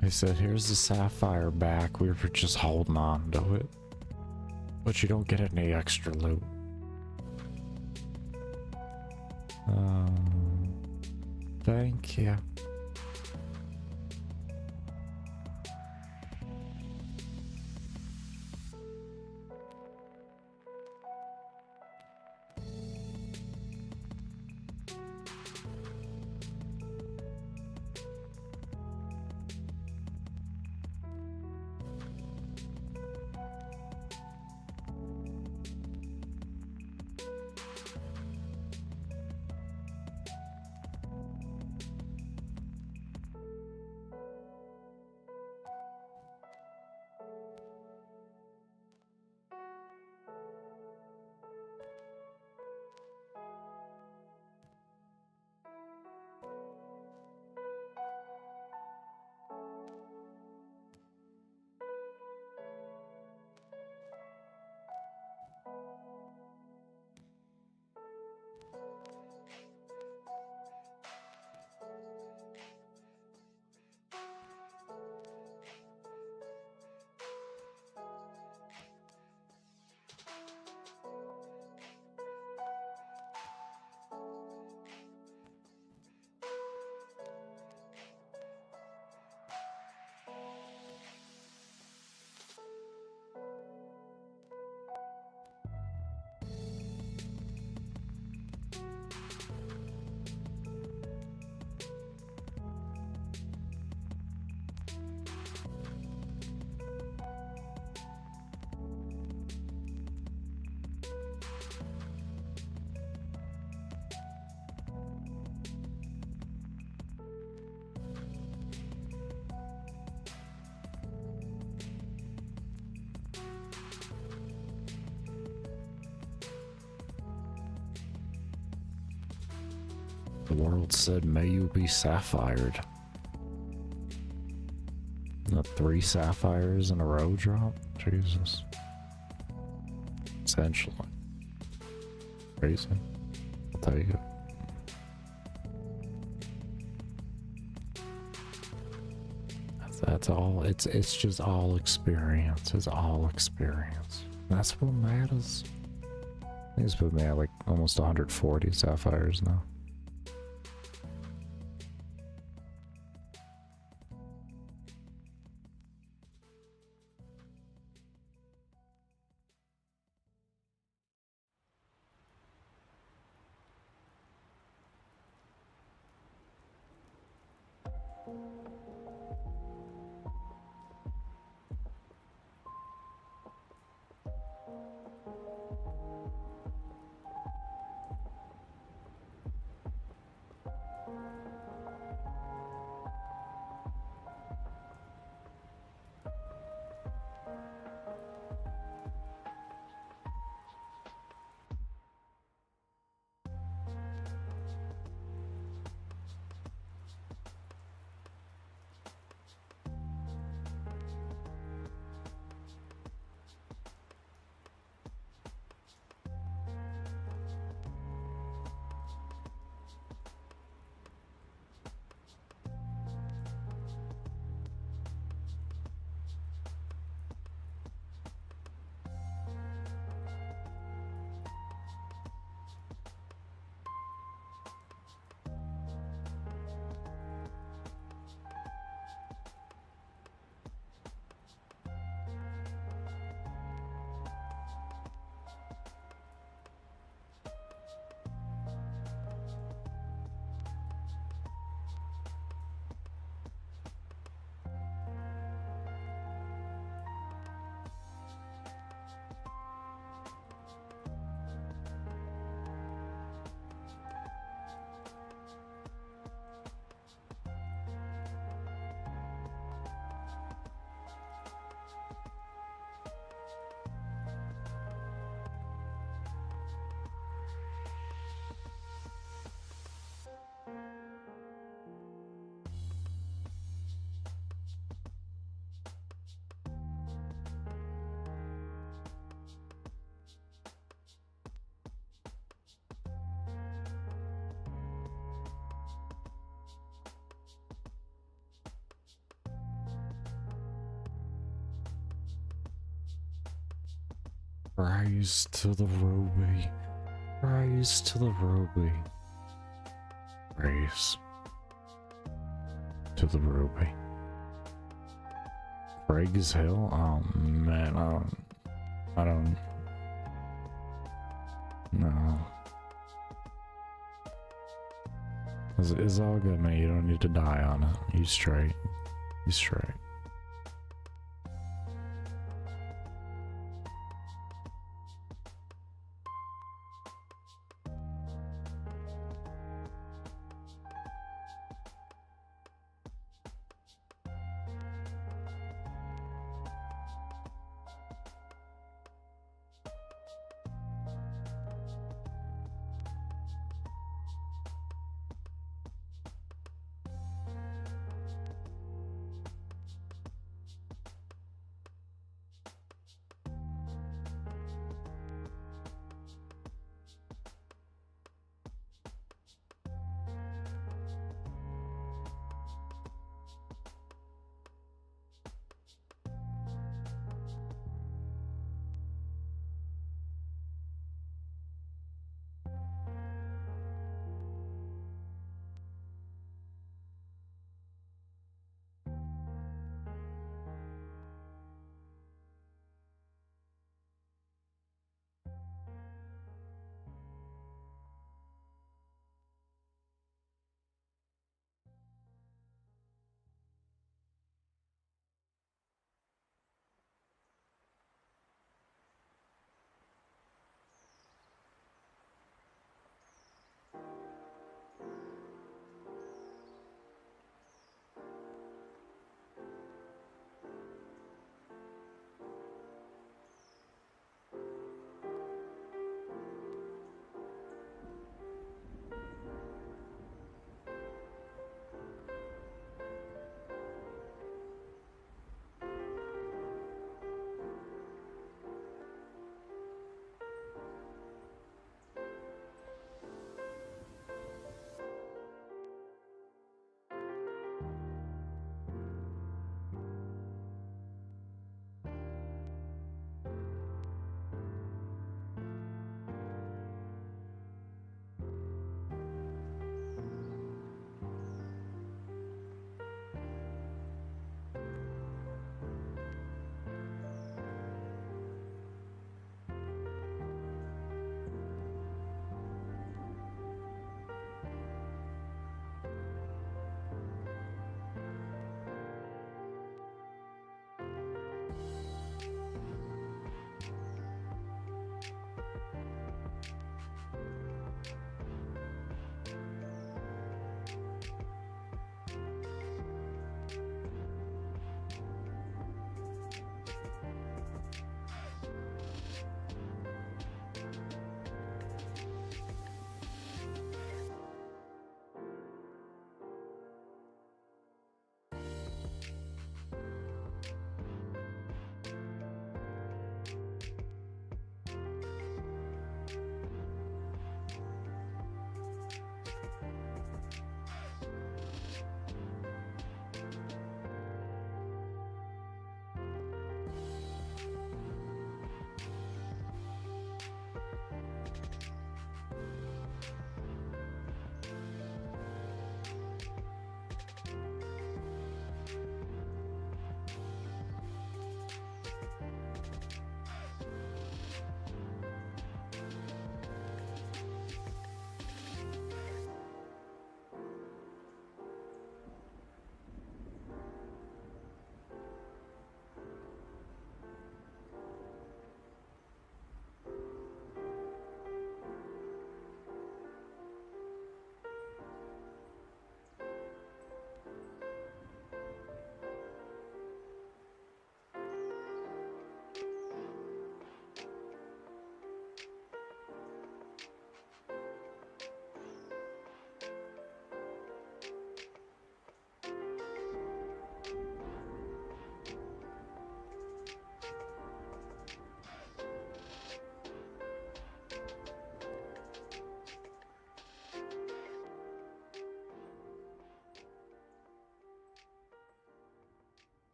I said, here's the sapphire back. We were just holding on to it. But you don't get any extra loot. Thank you. The world said, may you be sapphired. The 3 sapphires in a row drop? Jesus. Essentially. Crazy. I'll tell you. That's all. It's just all experience. It's all experience. That's what matters. I think it's put me at like almost 140 sapphires now. Rise to the Ruby. Rise to the Ruby. Rise to the Ruby. Craig's Hill? Oh man, I don't no. It's all good, man. You don't need to die on it. You straight. You straight.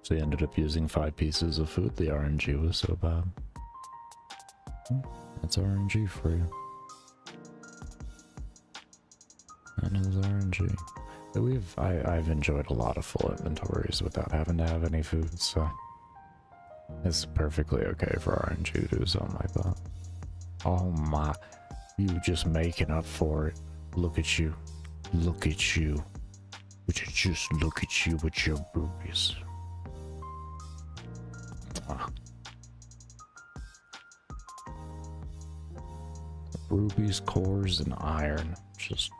So he ended up using 5 pieces of food. The RNG was so bad. That's RNG for you. That is RNG. But I've enjoyed a lot of full inventories without having to have any food, so it's perfectly okay for RNG to do something like that. Oh my, you just making up for it. Look at you. Look at you. Would you just look at you with your rubies? Rubies, cores, and iron. Just...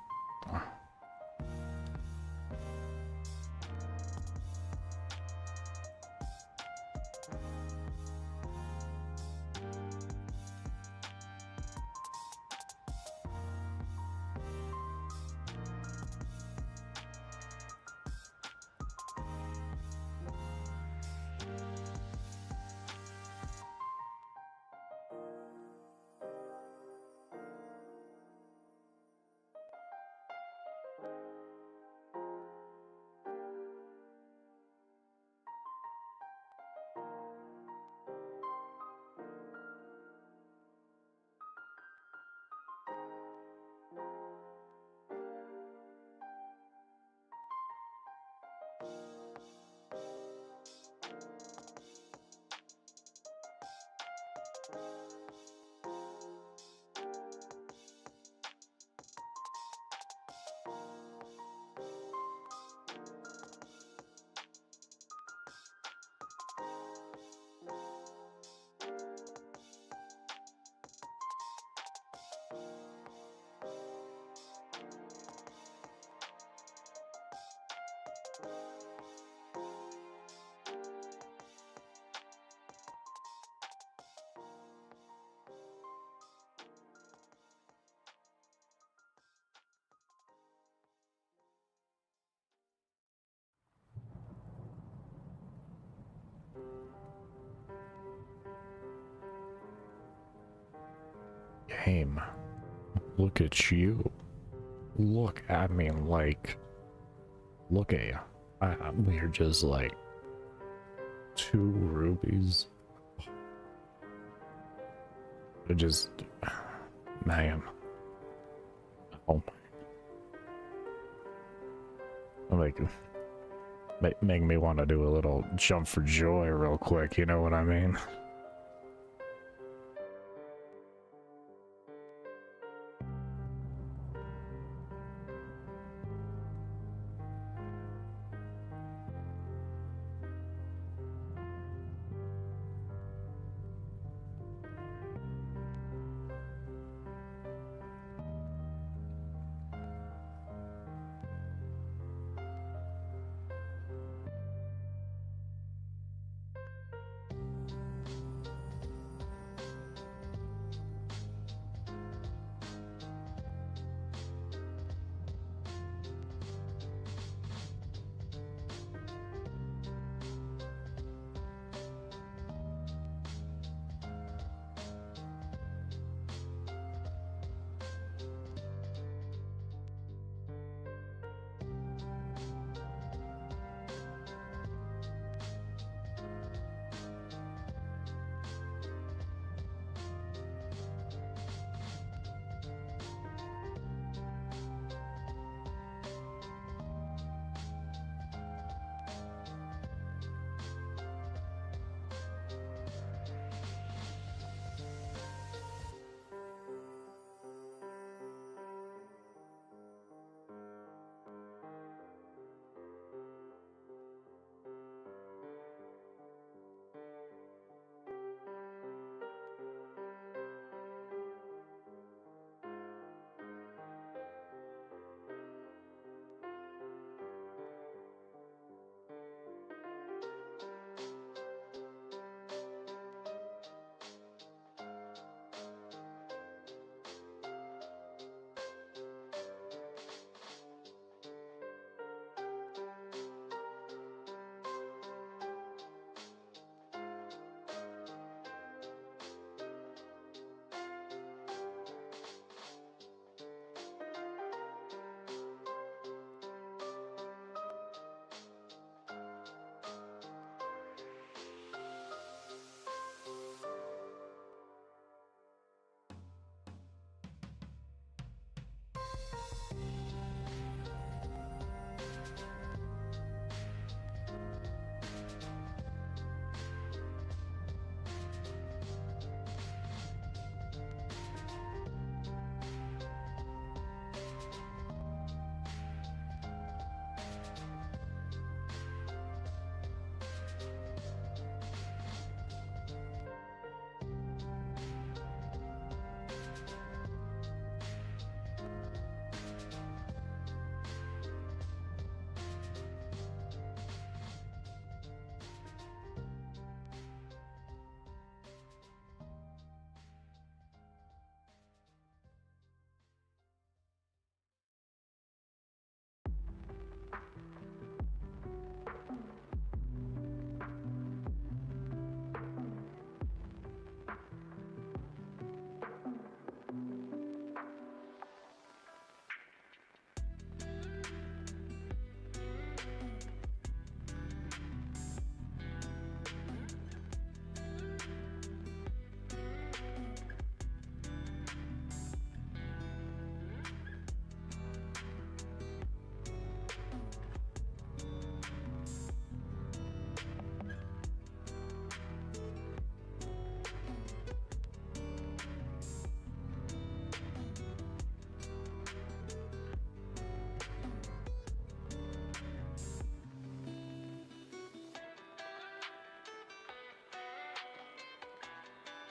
Game. Look at you. Look at me like... Look at you. We're just like... 2 rubies. I just... Man. Oh my... Like... Make me want to do a little jump for joy real quick, you know what I mean?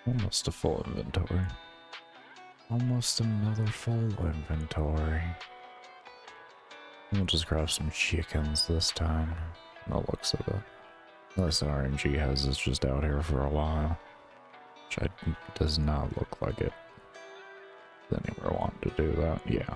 Almost a full inventory. Almost another full inventory. We'll just grab some chickens this time. No looks of it. Unless RNG has us just out here for a while. Which does not look like it. Does anyone want to do that? Yeah.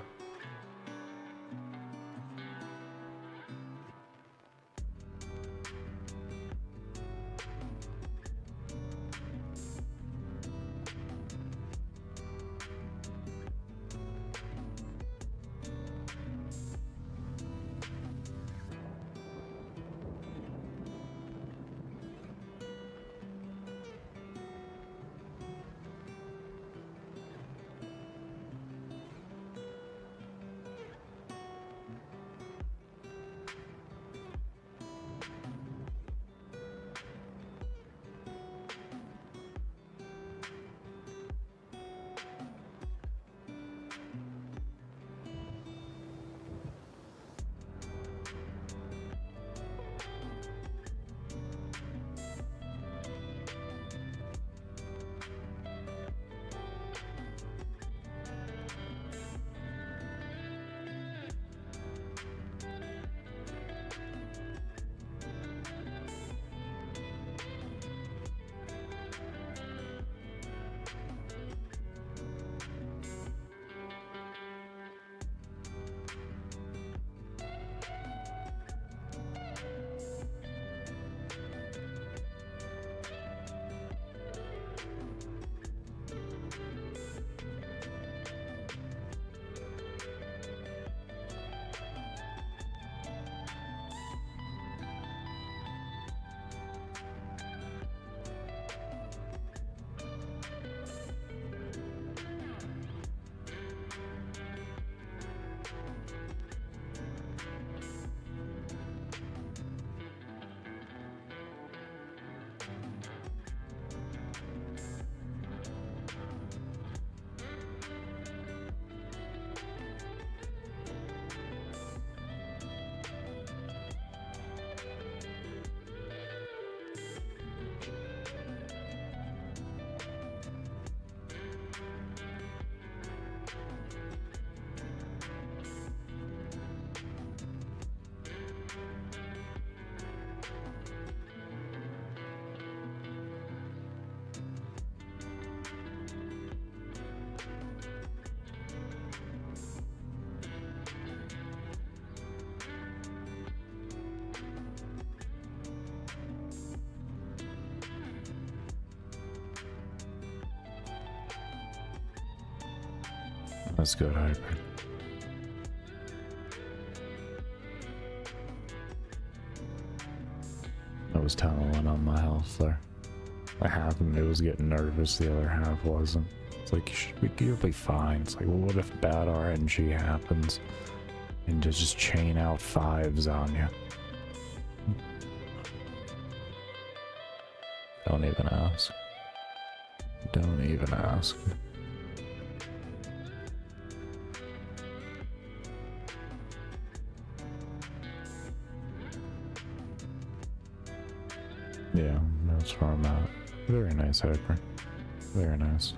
That's good, Hyper. I was telling on my health there. Half of me was getting nervous, the other half wasn't. It's like, you'll be fine. It's like, well, what if bad RNG happens and just chain out fives on you? Don't even ask. Don't even ask. Yeah, that's where I'm at. Very nice, Hyper. Very nice.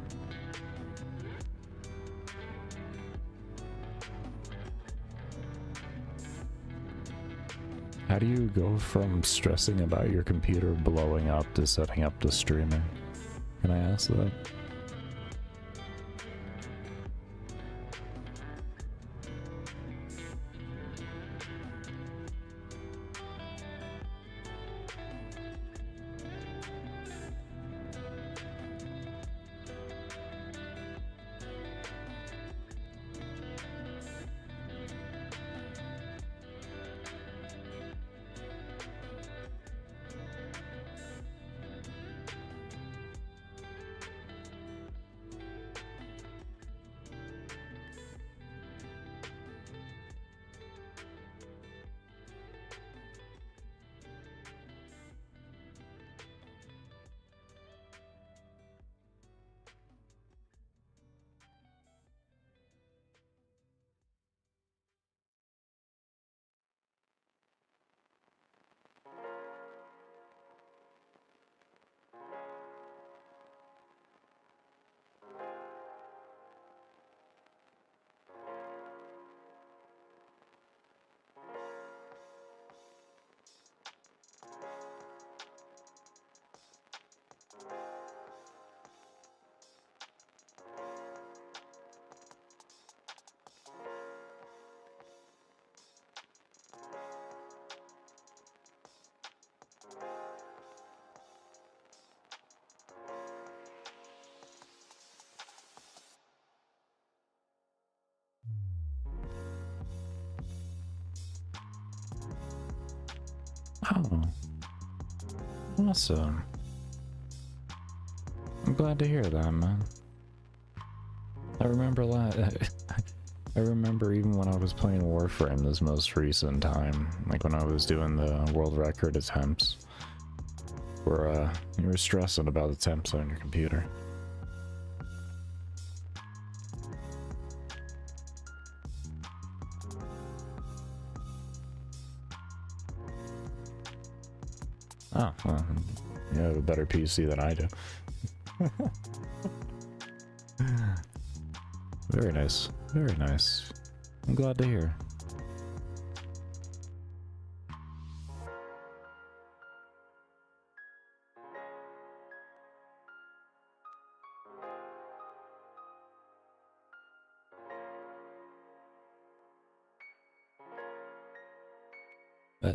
How do you go from stressing about your computer blowing up to setting up to streaming? Can I ask that? Oh, awesome. I'm glad to hear that, man. I remember I remember even when I was playing Warframe this most recent time, like when I was doing the world record attempts, where you were stressing about the temps on your computer. Oh, well, you have a better PC than I do. Very nice. Very nice. I'm glad to hear.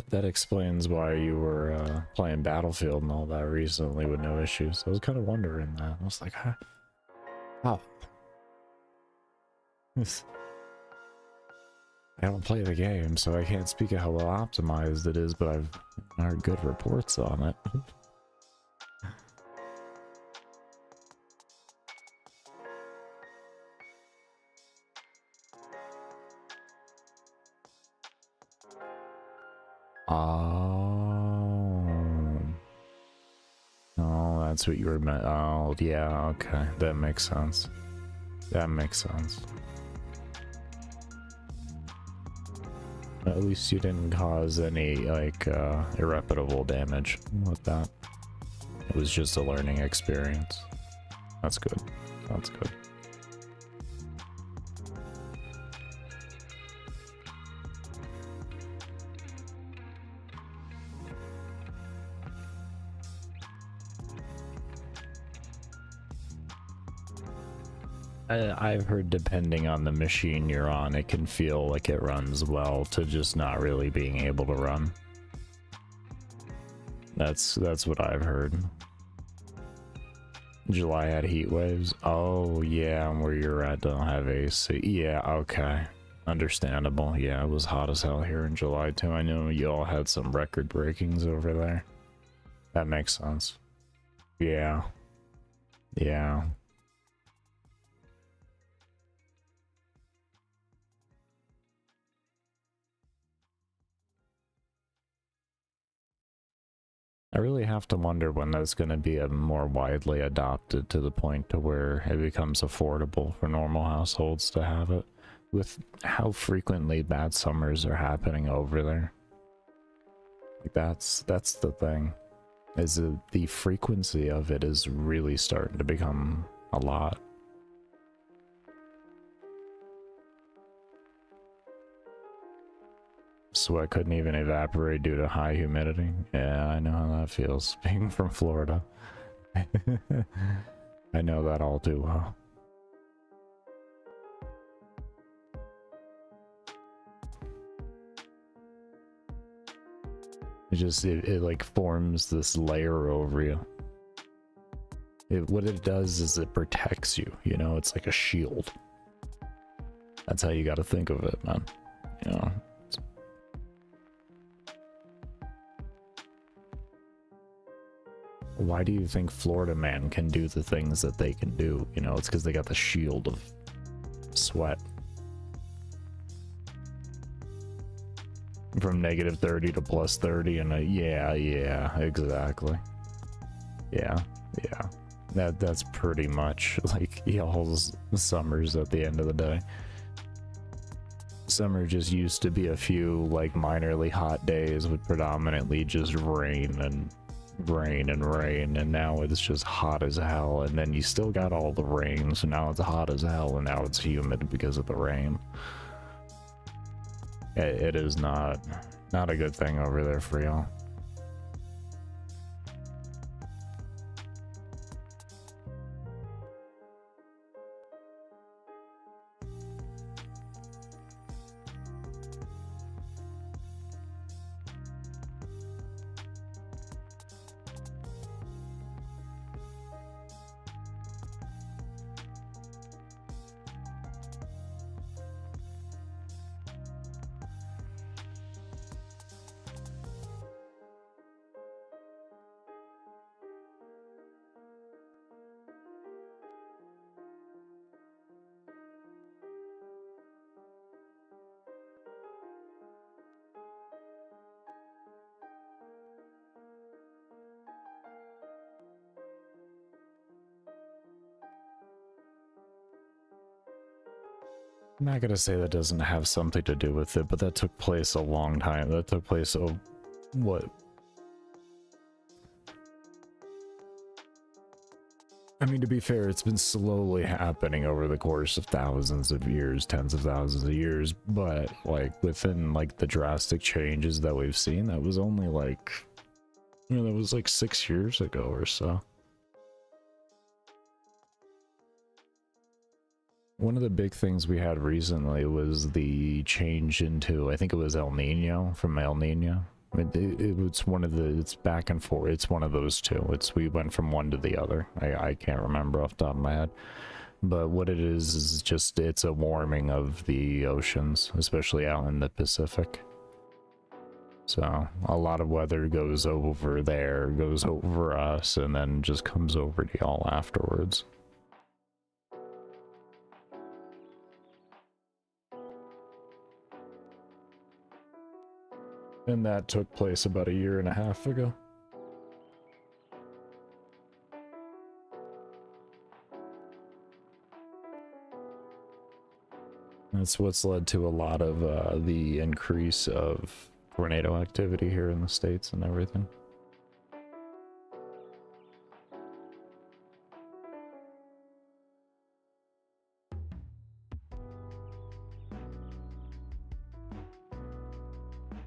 That explains why you were playing Battlefield and all that recently with no issues. I was kind of wondering that. I was like, huh? How? I don't play the game, so I can't speak of how well optimized it is, but I've heard good reports on it. Oh. Oh, that's what you were meant. Oh, yeah, okay. That makes sense. That makes sense. At least you didn't cause any, like, irreparable damage with that. It was just a learning experience. That's good. That's good. I've heard depending on the machine you're on, it can feel like it runs well to just not really being able to run. That's what I've heard. July had heat waves. Oh yeah, where you're at don't have AC. Yeah, okay. Understandable. Yeah, it was hot as hell here in July too. I know you all had some record breakings over there. That makes sense. Yeah. Yeah. I really have to wonder when that's going to be a more widely adopted to the point to where it becomes affordable for normal households to have it, with how frequently bad summers are happening over there. Like that's the thing, is that the frequency of it is really starting to become a lot. Sweat couldn't even evaporate due to high humidity. Yeah, I know how that feels, being from Florida. I know that all too well. It like forms this layer over you. What it does is it protects you, you know, it's like a shield. That's how you gotta think of it, man. You know. Why do you think Florida man can do the things that they can do? You know, it's because they got the shield of sweat. From negative 30 to plus 30 and yeah, exactly. Yeah. That's pretty much like y'all's summers at the end of the day. Summer just used to be a few like minorly hot days with predominantly just rain, and now it's just hot as hell, and then you still got all the rain, so now it's hot as hell, and now it's humid because of the rain. It is not a good thing over there for y'all. I'm not gonna say that doesn't have something to do with it, but that took place a long time. That took place, oh, what? I mean, to be fair, it's been slowly happening over the course of thousands of years, tens of thousands of years, but like within like the drastic changes that we've seen, that was only like, you know, that was like 6 years ago or so. One of the big things we had recently was the change into, I think it was El Nino, from El Nino. It's one of the, it's back and forth. It's one of those two. We went from one to the other. I can't remember off the top of my head. But what it is just, it's a warming of the oceans, especially out in the Pacific. So a lot of weather goes over there, goes over us, and then just comes over to y'all afterwards. And that took place about 1.5 years ago. That's what's led to a lot of the increase of tornado activity here in the States and everything.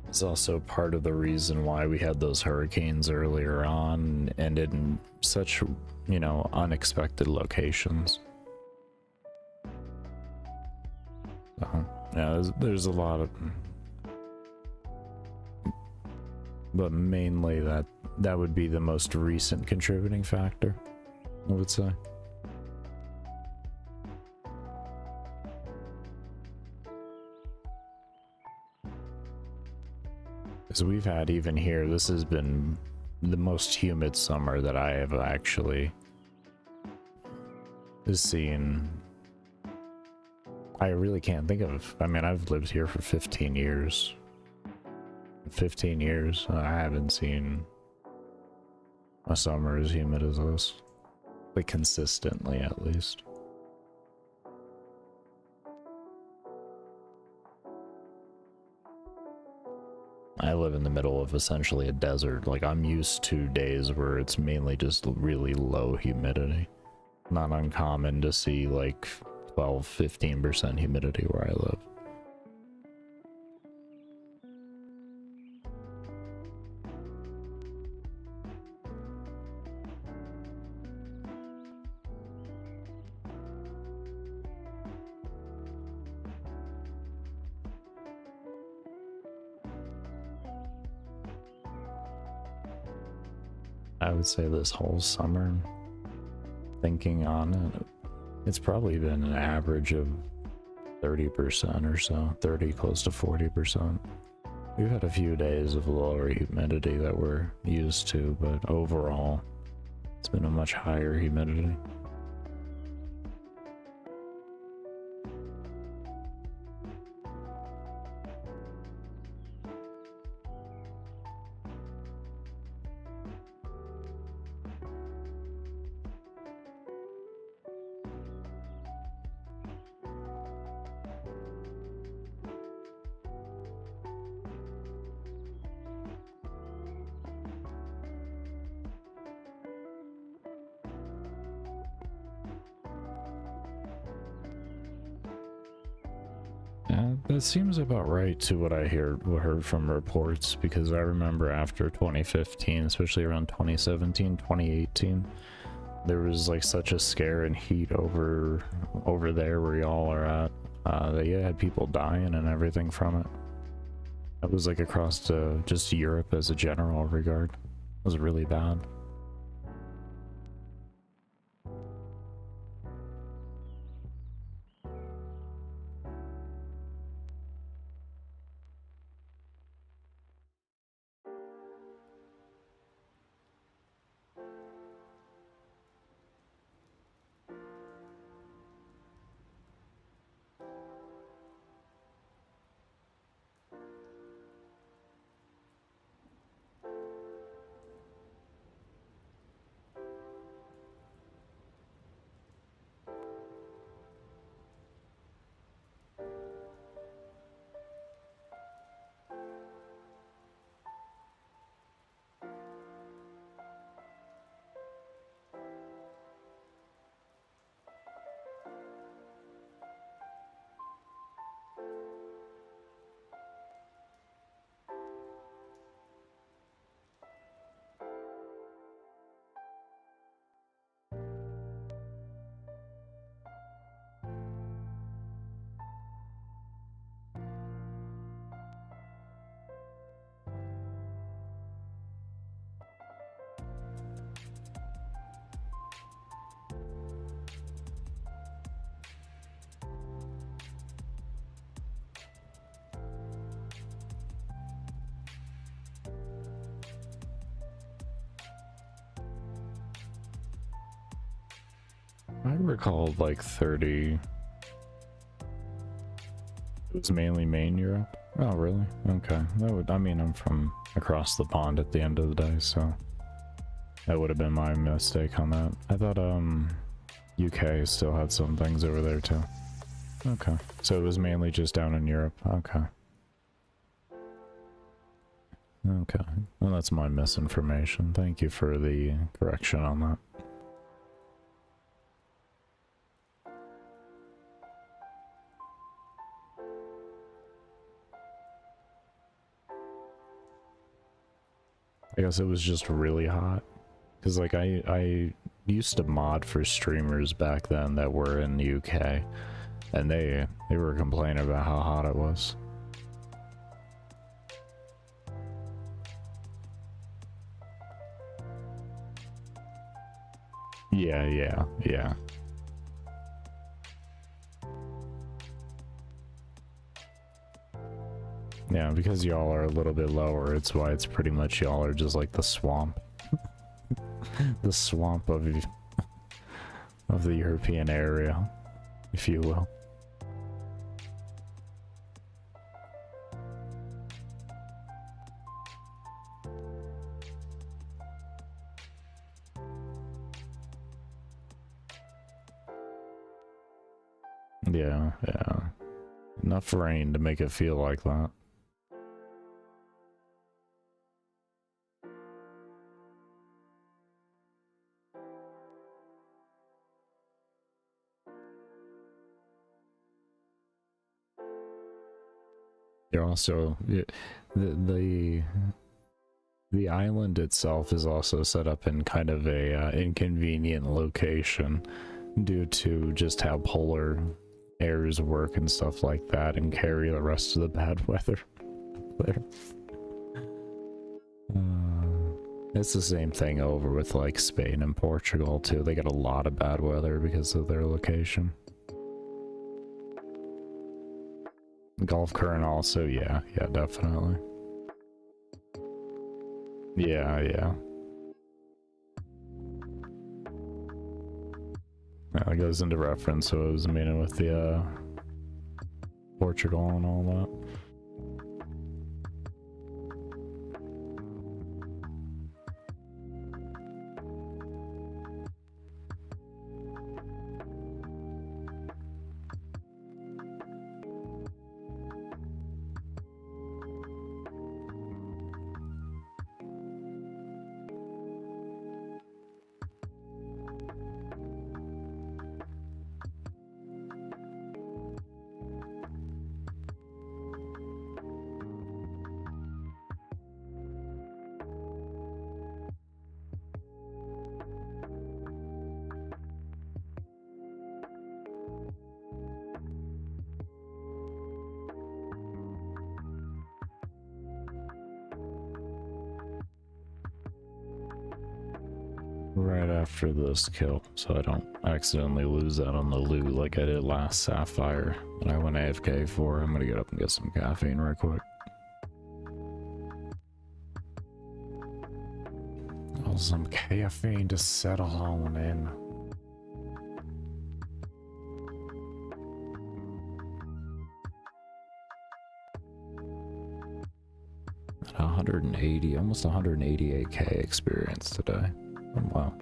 It's also part of the reason why we had those hurricanes earlier on and in such, you know, unexpected locations. Yeah, there's a lot of, but mainly that would be the most recent contributing factor, I would say. Because we've had, even here, this has been the most humid summer that I have actually seen. I really can't think of, I mean, I've lived here for 15 years. 15 years, I haven't seen a summer as humid as this. Like, consistently, at least. I live in the middle of essentially a desert. Like, I'm used to days where it's mainly just really low humidity. Not uncommon to see like 12-15% humidity where I live. I would say this whole summer, thinking on it, it's probably been an average of 30% or so, 30 close to 40%. We've had a few days of lower humidity that we're used to, but overall, it's been a much higher humidity. That seems about right to what I heard from reports, because I remember after 2015, especially around 2017, 2018, there was like such a scare and heat over there where y'all are at. That you had people dying and everything from it. That was like across to just Europe as a general regard. It was really bad. I recalled like 30. It was mainly main Europe. Oh, really? Okay. That would, I mean, I'm from across the pond at the end of the day, so that would have been my mistake on that. I thought, UK still had some things over there too. Okay. So it was mainly just down in Europe. Okay. Okay. Well, that's my misinformation. Thank you for the correction on that. I guess it was just really hot. Because, like, I used to mod for streamers back then that were in the UK. And they were complaining about how hot it was. Yeah. Yeah, because y'all are a little bit lower, it's why it's pretty much y'all are just like the swamp. The swamp of the European area, if you will. Yeah. Enough rain to make it feel like that. You're also the island itself is also set up in kind of a inconvenient location due to just how polar airs work and stuff like that, and carry the rest of the bad weather there. It's the same thing over with like Spain and Portugal too. They get a lot of bad weather because of their location. Gulf current also, yeah, definitely. Yeah. It goes into reference, so it was meaning with the Portugal and all that. Right after this kill, so I don't accidentally lose out on the loot like I did last Sapphire that I went AFK for. I'm gonna get up and get some caffeine real quick. Oh, some caffeine to settle on in. At 180, almost 188k experience today. Oh, wow.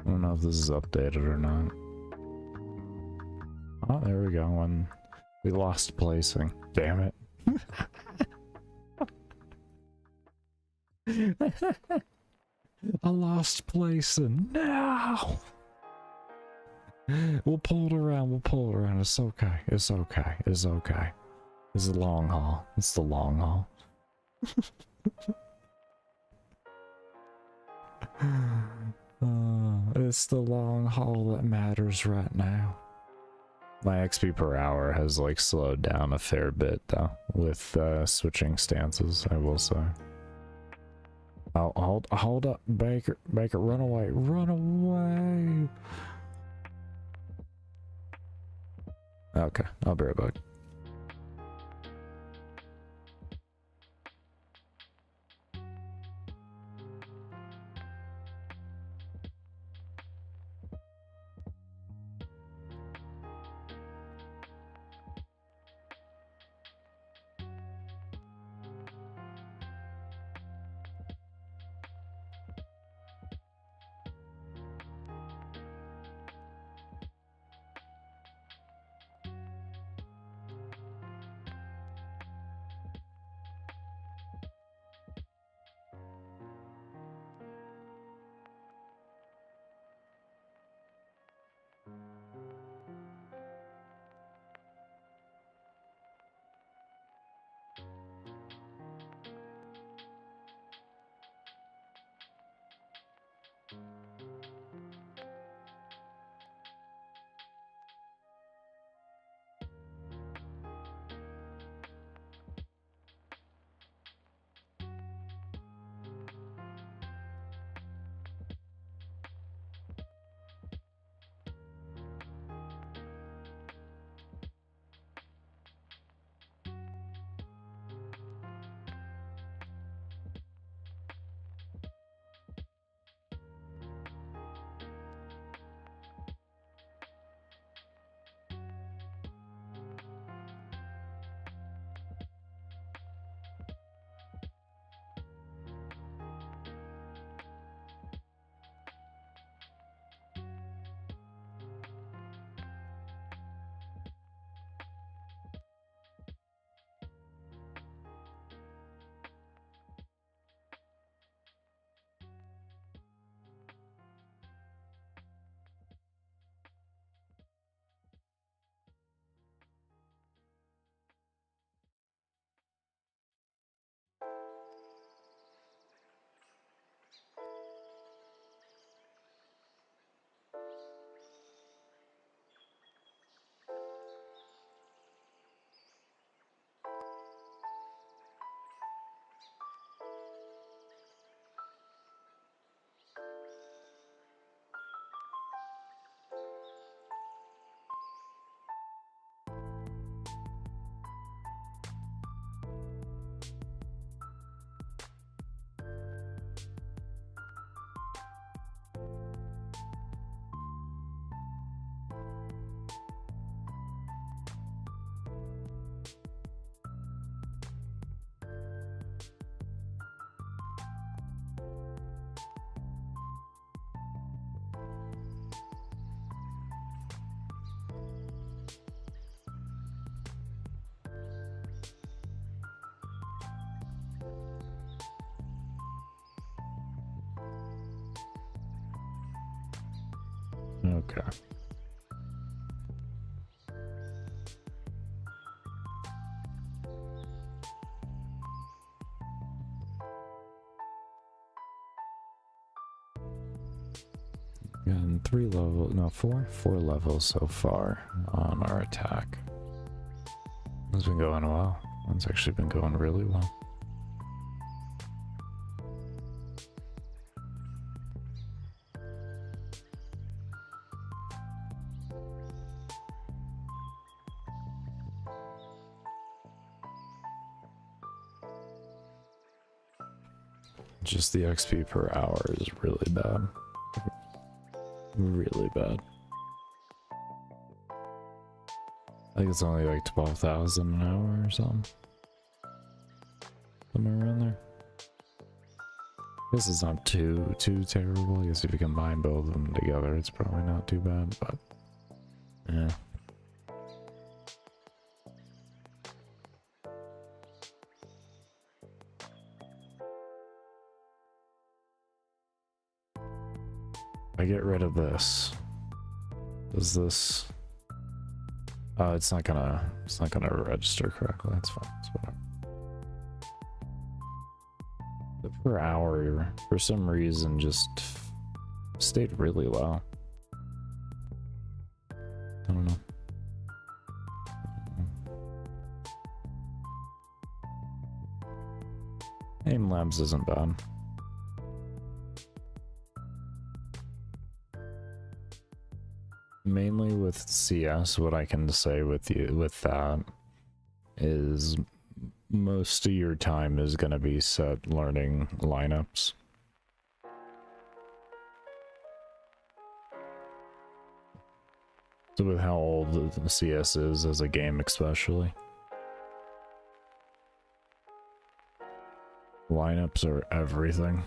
I don't know if this is updated or not. Oh, there we go. When we lost placing. Damn it. I lost placing. No! We'll pull it around. It's okay. It's the long haul. It's the long haul. It's the long haul that matters right now. My XP per hour has like slowed down a fair bit though with switching stances, I will say. Oh, hold up, Baker, run away. Okay, I'll be right back. Okay. And 3 level, no, 4 levels so far on our attack. It's been going well. It's actually been going really well. Just the XP per hour is really bad. Really bad. I think it's only like 12,000 an hour or something. Somewhere around there. This is not too terrible. I guess if you combine both of them together, it's probably not too bad, but yeah. I get rid of this. Does this? Oh, it's not gonna register correctly. That's fine. It's whatever. But per hour, for some reason, just stayed really low. I don't know. Aim labs isn't bad. Mainly with CS, what I can say with that is most of your time is going to be set learning lineups. So with how old the CS is as a game especially, lineups are everything.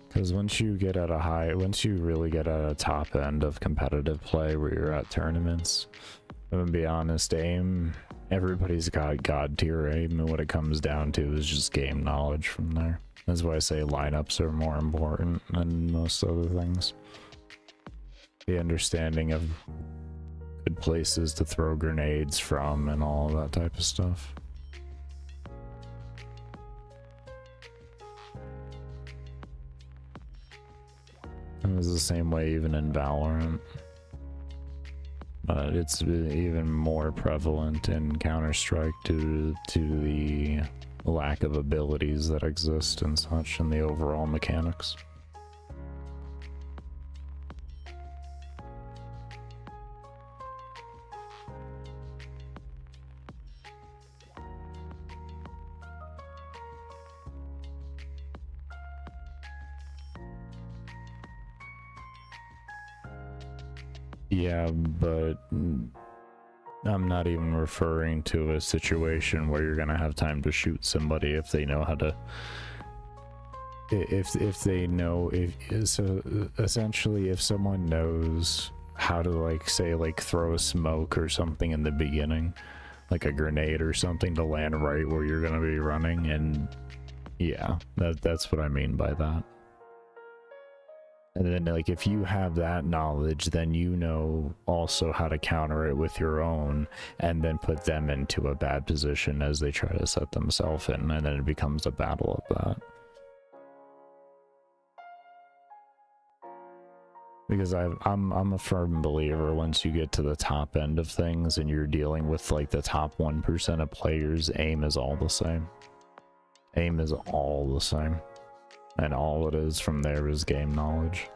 Because once you really get at a top end of competitive play where you're at tournaments, I'm gonna be honest, aim, everybody's got god tier aim, and what it comes down to is just game knowledge from there. That's why I say lineups are more important than most other things. The understanding of good places to throw grenades from and all that type of stuff. It was the same way even in Valorant, but it's even more prevalent in Counter-Strike due to the lack of abilities that exist and such in the overall mechanics. Yeah, but I'm not even referring to a situation where you're gonna have time to shoot somebody if they know how to. So essentially, if someone knows how to, like, say, like, throw a smoke or something in the beginning, like a grenade or something, to land right where you're gonna be running, and yeah, that's what I mean by that. And then, like, if you have that knowledge, then you know also how to counter it with your own, and then put them into a bad position as they try to set themselves in, and then it becomes a battle of that. Because I'm a firm believer, once you get to the top end of things and you're dealing with, like, the top 1% of players, aim is all the same. Aim is all the same. And all it is from there is game knowledge.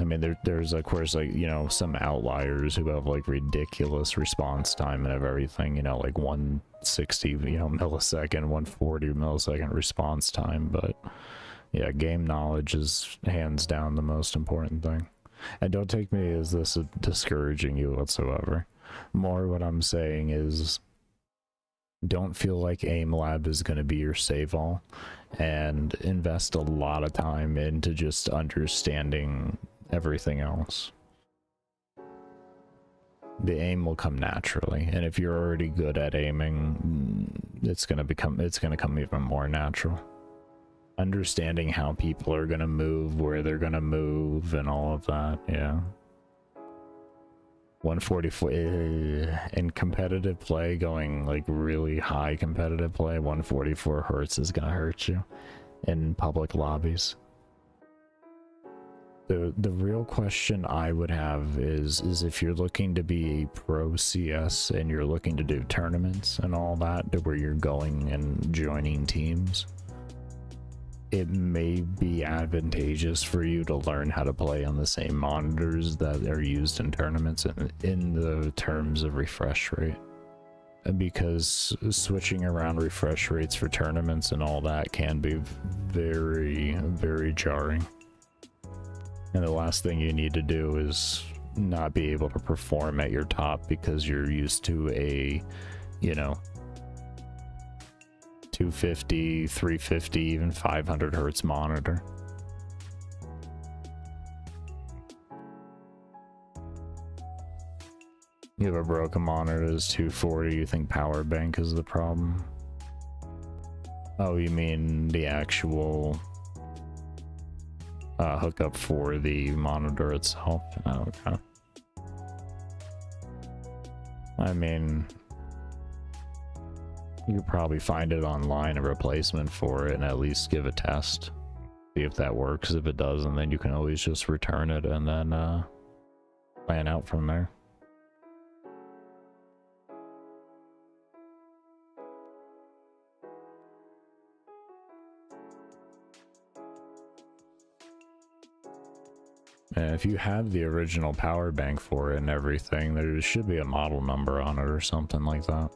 I mean, there's of course, like, you know, some outliers who have, like, ridiculous response time and of everything, you know, like 160, you know, millisecond, 140 millisecond response time, but yeah, game knowledge is hands down the most important thing. And don't take me as this discouraging you whatsoever. More what I'm saying is, don't feel like aim lab is going to be your save all, and invest a lot of time into just understanding everything else. The aim will come naturally, and if you're already good at aiming, it's going to come even more natural. Understanding how people are going to move, where they're going to move, and all of that. Yeah. 144 in competitive play, going like really high competitive play, 144 hertz is gonna hurt you in public lobbies. The real question I would have is if you're looking to be a pro CS and you're looking to do tournaments and all that, to where you're going and joining teams, it may be advantageous for you to learn how to play on the same monitors that are used in tournaments in the terms of refresh rate, because switching around refresh rates for tournaments and all that can be very, very jarring. And the last thing you need to do is not be able to perform at your top because you're used to a, you know, 250, 350, even 500 hertz monitor. You have a broken monitor that's 240, you think power bank is the problem? Oh, you mean the actual hookup for the monitor itself? Oh, okay. I mean, you could probably find it online, a replacement for it, and at least give a test. See if that works. If it doesn't, then you can always just return it and then plan out from there. And if you have the original power bank for it and everything, there should be a model number on it or something like that.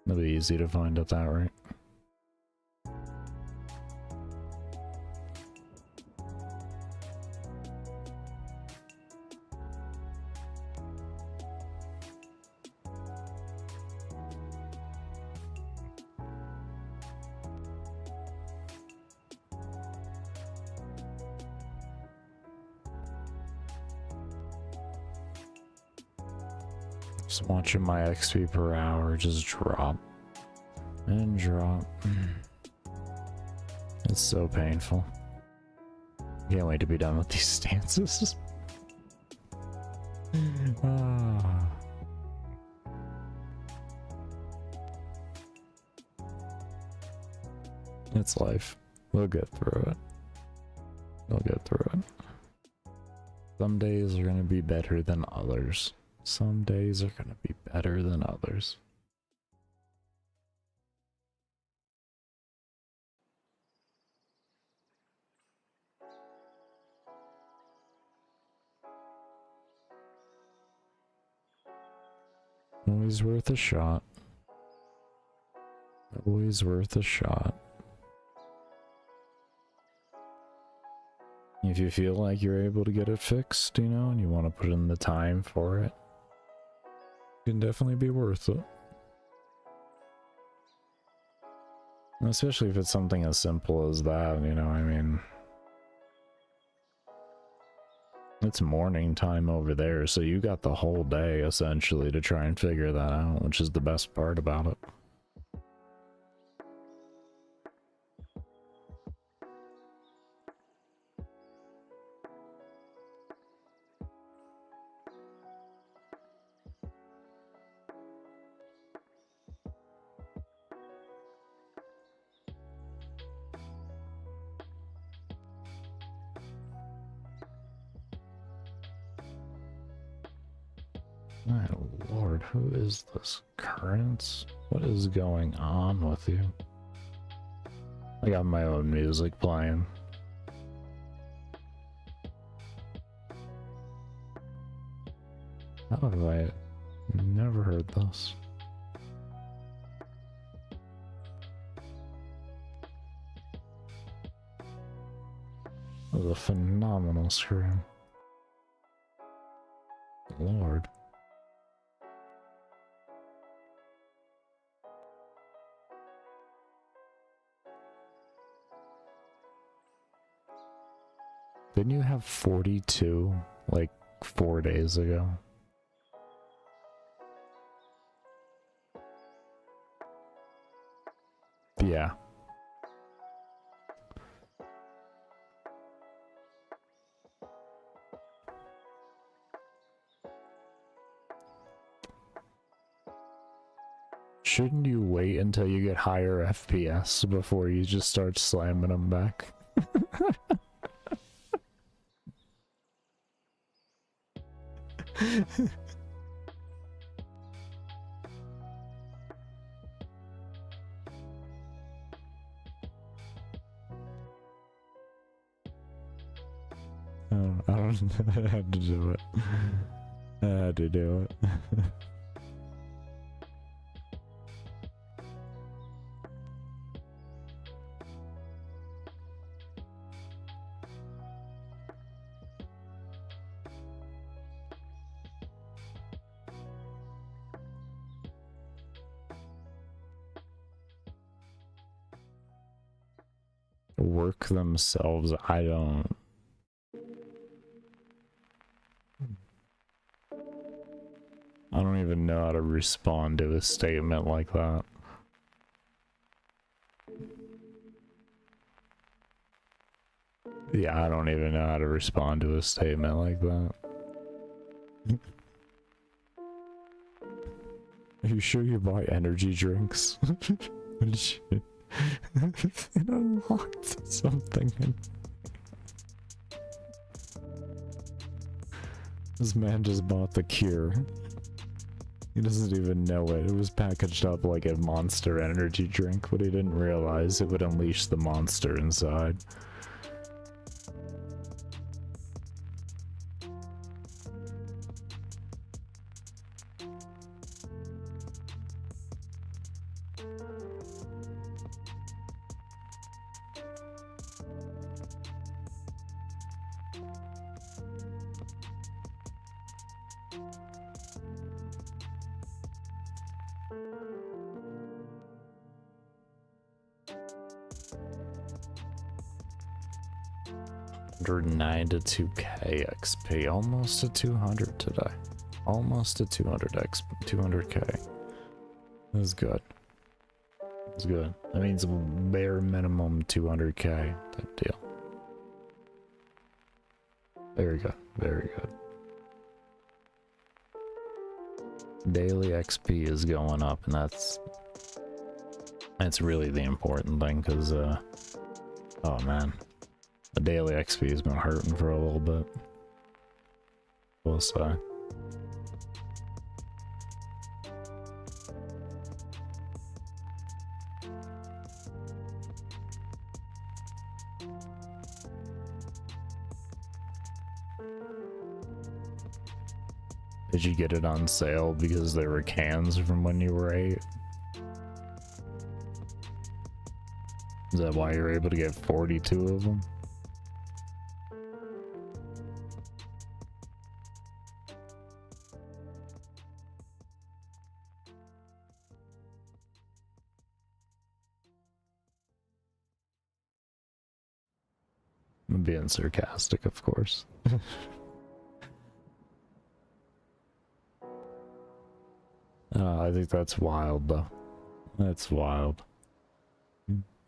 It'll be easy to find at that rate. Just watching my XP per hour just drop and drop. It's so painful. Can't wait to be done with these stances. It's life. We'll get through it. We'll get through it. Some days are gonna be better than others. Some days are gonna be better than others. Always worth a shot. Always worth a shot. If you feel like you're able to get it fixed, you know, and you want to put in the time for it, it can definitely be worth it. Especially if it's something as simple as that, you know, I mean, it's morning time over there, so you got the whole day essentially to try and figure that out, which is the best part about it. My lord, who is this Currents? What is going on with you? I got my own music playing. How have I never heard this? That was a phenomenal scream. Lord. Didn't you have 42 like 4 days ago? Yeah. Shouldn't you wait until you get higher FPS before you just start slamming them back? I don't I had to do it. I had to do it. Work themselves, I don't even know how to respond to a statement like that. Yeah, I don't even know how to respond to a statement like that. Are you sure you buy energy drinks? It unlocked something. This man just bought the cure. He doesn't even know it. It was packaged up like a Monster energy drink, but he didn't realize it would unleash the monster inside. To 2k XP, almost to 200 today. Almost to 200 200k. That's good. That's good. That means bare minimum 200k type deal. Very good. Very good. Daily XP is going up, and that's really the important thing, because oh man. The daily XP has been hurting for a little bit. We'll say. Did you get it on sale because there were cans from when you were 8? Is that why you're able to get 42 of them? I'm being sarcastic, of course. I think that's wild, though. That's wild.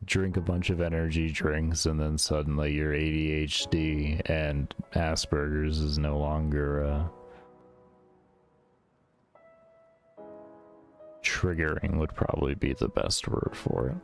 Drink a bunch of energy drinks, and then suddenly your ADHD and Asperger's is no longer, triggering would probably be the best word for it.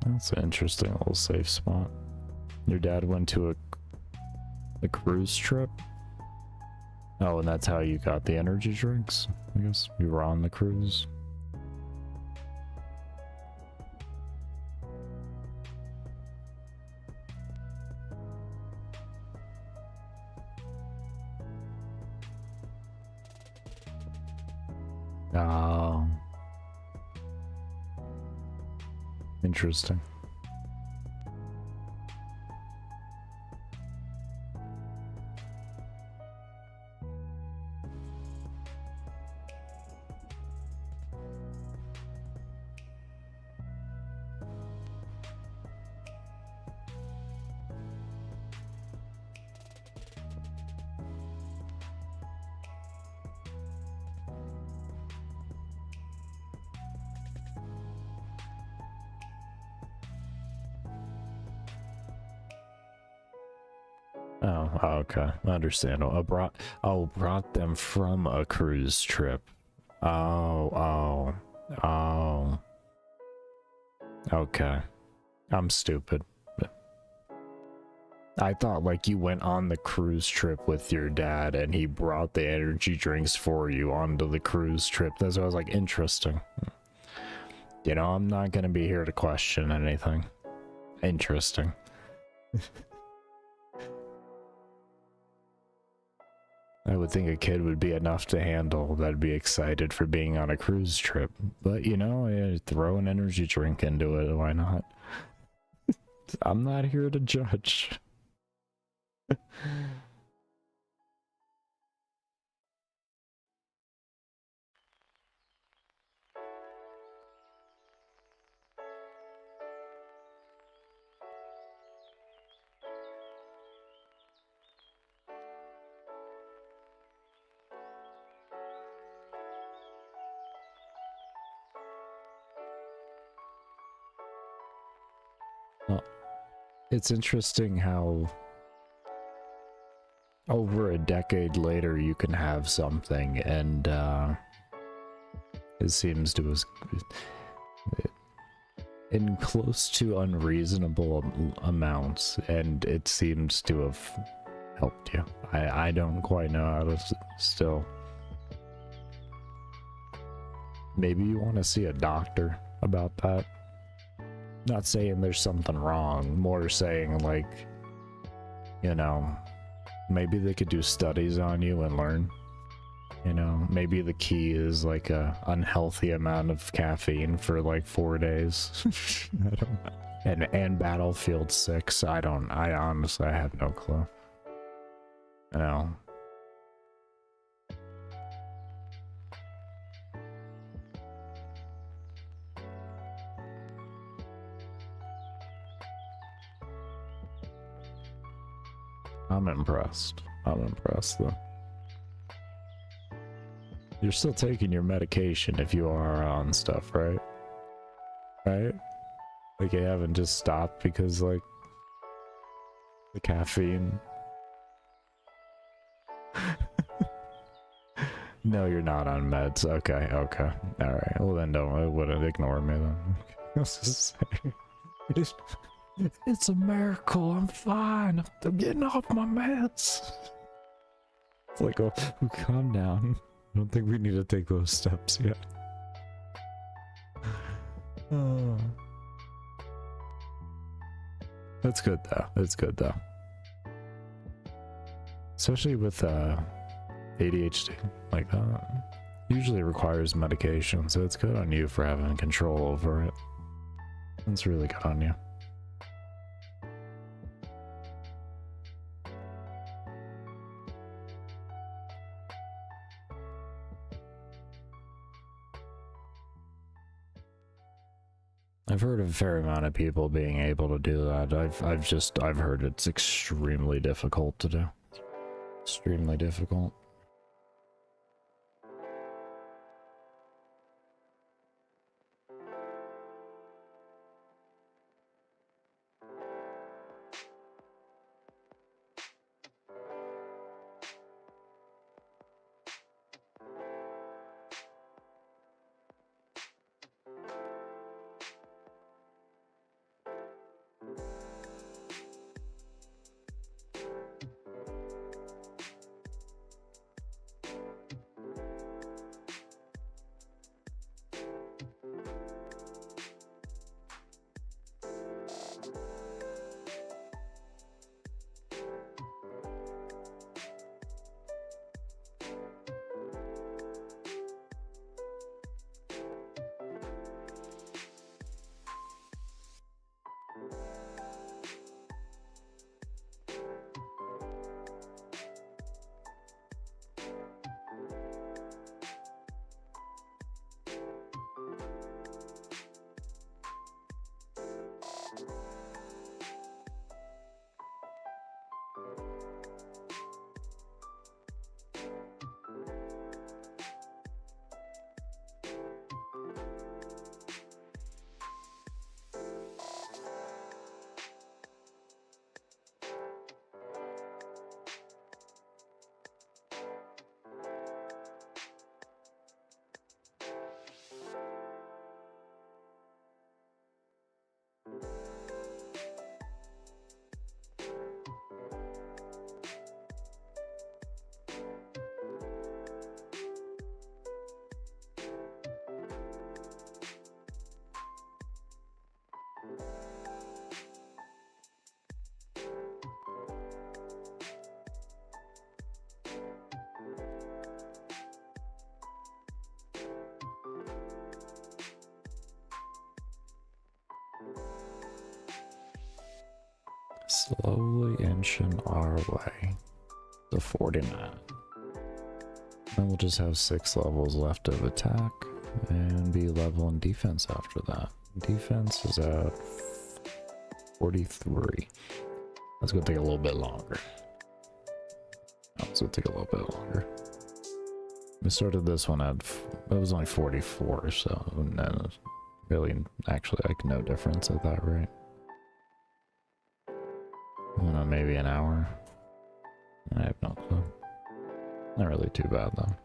That's an interesting little safe spot. Your dad went to a cruise trip? Oh, and that's how you got the energy drinks? I guess you were on the cruise. Oh. Interesting. Oh, okay. Understandable. Brought them from a cruise trip. Oh. Okay. I'm stupid. I thought like you went on the cruise trip with your dad and he brought the energy drinks for you onto the cruise trip. That's why I was like, interesting. You know, I'm not gonna be here to question anything. Interesting. I would think a kid would be enough to handle, that'd be excited for being on a cruise trip. But, you know, throw an energy drink into it, why not? I'm not here to judge. Well, it's interesting how over a decade later you can have something and it seems to us in close to unreasonable amounts, and it seems to have helped you. I don't quite know how to still. Maybe you want to see a doctor about that. Not saying there's something wrong, more saying like, you know, maybe they could do studies on you and learn. You know, maybe the key is like a unhealthy amount of caffeine for like 4 days. I don't know. And Battlefield 6, I honestly have no clue. You know. I'm impressed though. You're still taking your medication if you are on stuff, right? Right? Like you haven't just stopped because like the caffeine. No, you're not on meds. Okay. Alright. Well then don't, wouldn't ignore me then. I was just saying. It's a miracle. I'm fine. I'm getting off my meds. It's like, oh, calm down. I don't think we need to take those steps yet. Oh. That's good though. Especially with ADHD like that. Usually requires medication, so it's good on you for having control over it. It's really good on you. I've heard of a fair amount of people being able to do that. I've heard it's extremely difficult to do. Extremely difficult. Slowly inching our way to 49. Then we'll just have 6 levels left of attack and be level in defense after that. Defense is at 43. That's gonna take a little bit longer. That's gonna take a little bit longer. We started this one at, it was only 44, so no, really, actually, like no difference at that rate. I don't know, maybe an hour. I have no clue. Not really too bad though.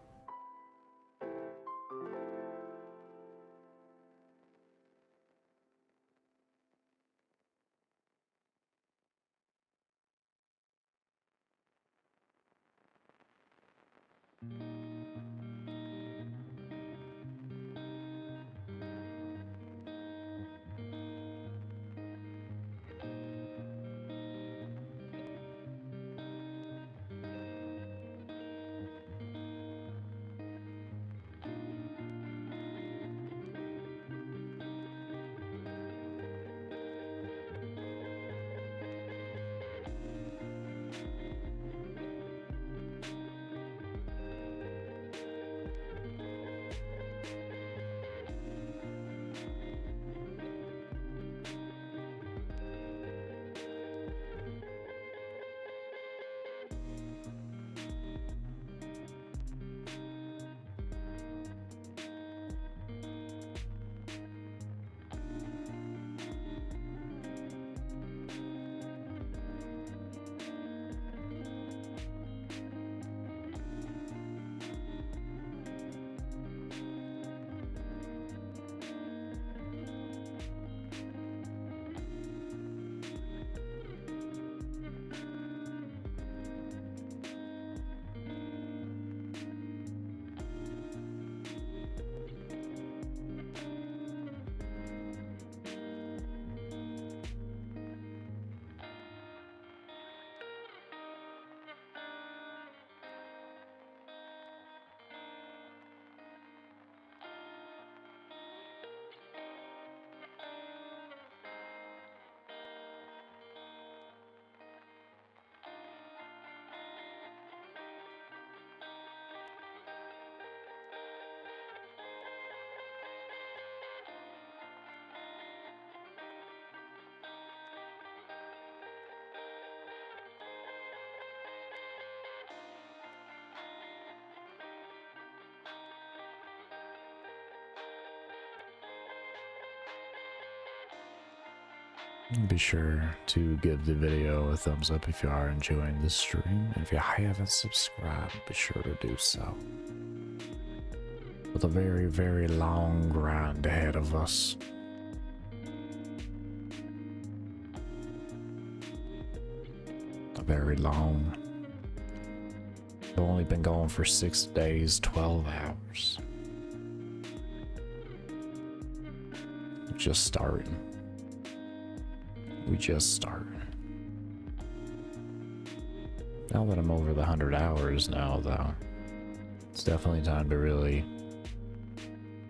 Be sure to give the video a thumbs up if you are enjoying this stream. And if you haven't subscribed, be sure to do so. With a very, very long grind ahead of us. Very long. I've only been going for 6 days, 12 hours. Just starting. We just started. Now that I'm over the 100 hours now, though, it's definitely time to really,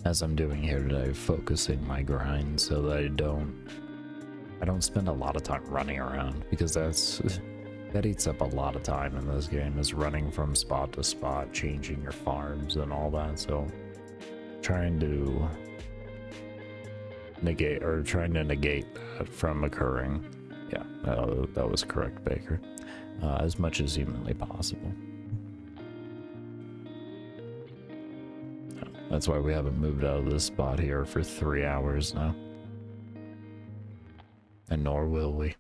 as I'm doing here today, focusing my grind so that I don't spend a lot of time running around, because that eats up a lot of time in this game, is running from spot to spot, changing your farms and all that. So trying to negate that from occurring. Yeah, that was correct, Baker. as much as humanly possible. That's why we haven't moved out of this spot here for 3 hours now. And nor will we.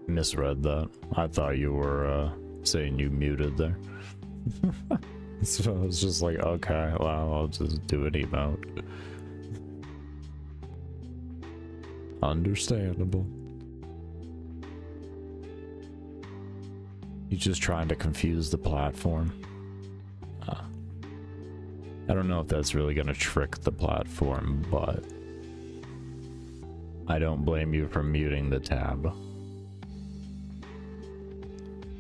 Misread that. I thought you were saying you muted there. So I was just like, okay, well, I'll just do an emote. Understandable. He's just trying to confuse the platform. I don't know if that's really gonna trick the platform, but I don't blame you for muting the tab.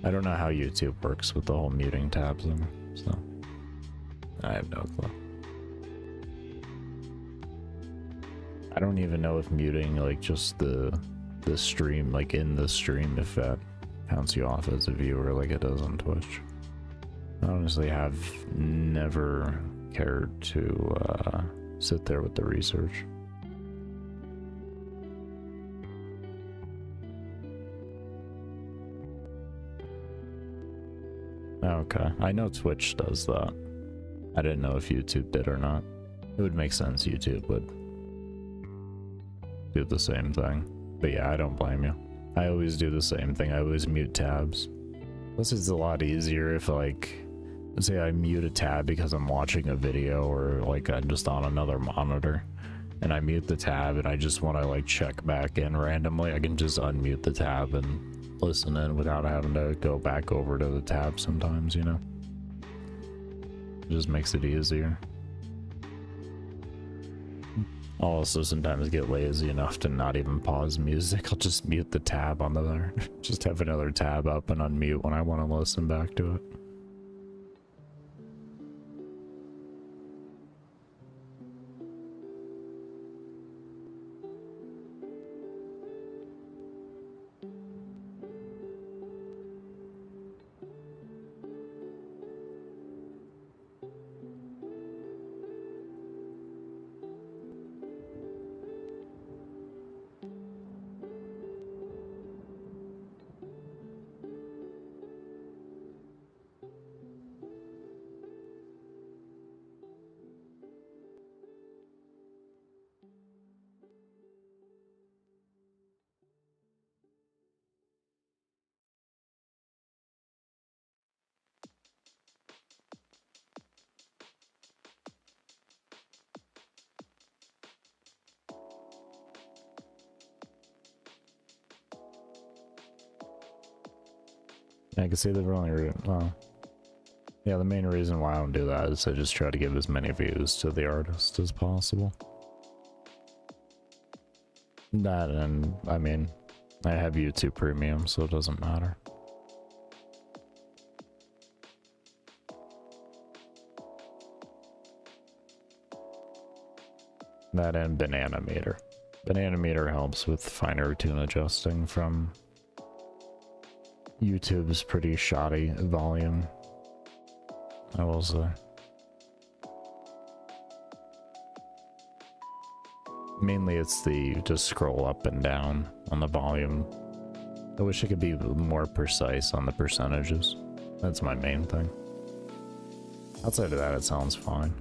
I don't know how YouTube works with the whole muting tabs thing, so I have no clue. I don't even know if muting like just the stream, like in the stream, if that counts you off as a viewer like it does on Twitch. I honestly have never cared to sit there with the research. Okay, I know Twitch does that. I didn't know if YouTube did or not. It would make sense YouTube would do the same thing. But yeah, I don't blame you. I always do the same thing. I always mute tabs. This is a lot easier if, like, let's say I mute a tab because I'm watching a video or like I'm just on another monitor and I mute the tab and I just want to like check back in randomly. I can just unmute the tab and listen in without having to go back over to the tab sometimes, you know? It just makes it easier. I'll also sometimes get lazy enough to not even pause music. I'll just mute the tab on the other. Just have another tab up and unmute when I want to listen back to it. I can see the only yeah, the main reason why I don't do that is I just try to give as many views to the artist as possible. That, and I mean, I have YouTube Premium, so it doesn't matter. That and Banana Meter. Banana Meter helps with finer tune adjusting from YouTube's pretty shoddy volume, I will say. Mainly it's the just scroll up and down on the volume. I wish I could be more precise on the percentages. That's my main thing. Outside of that, it sounds fine.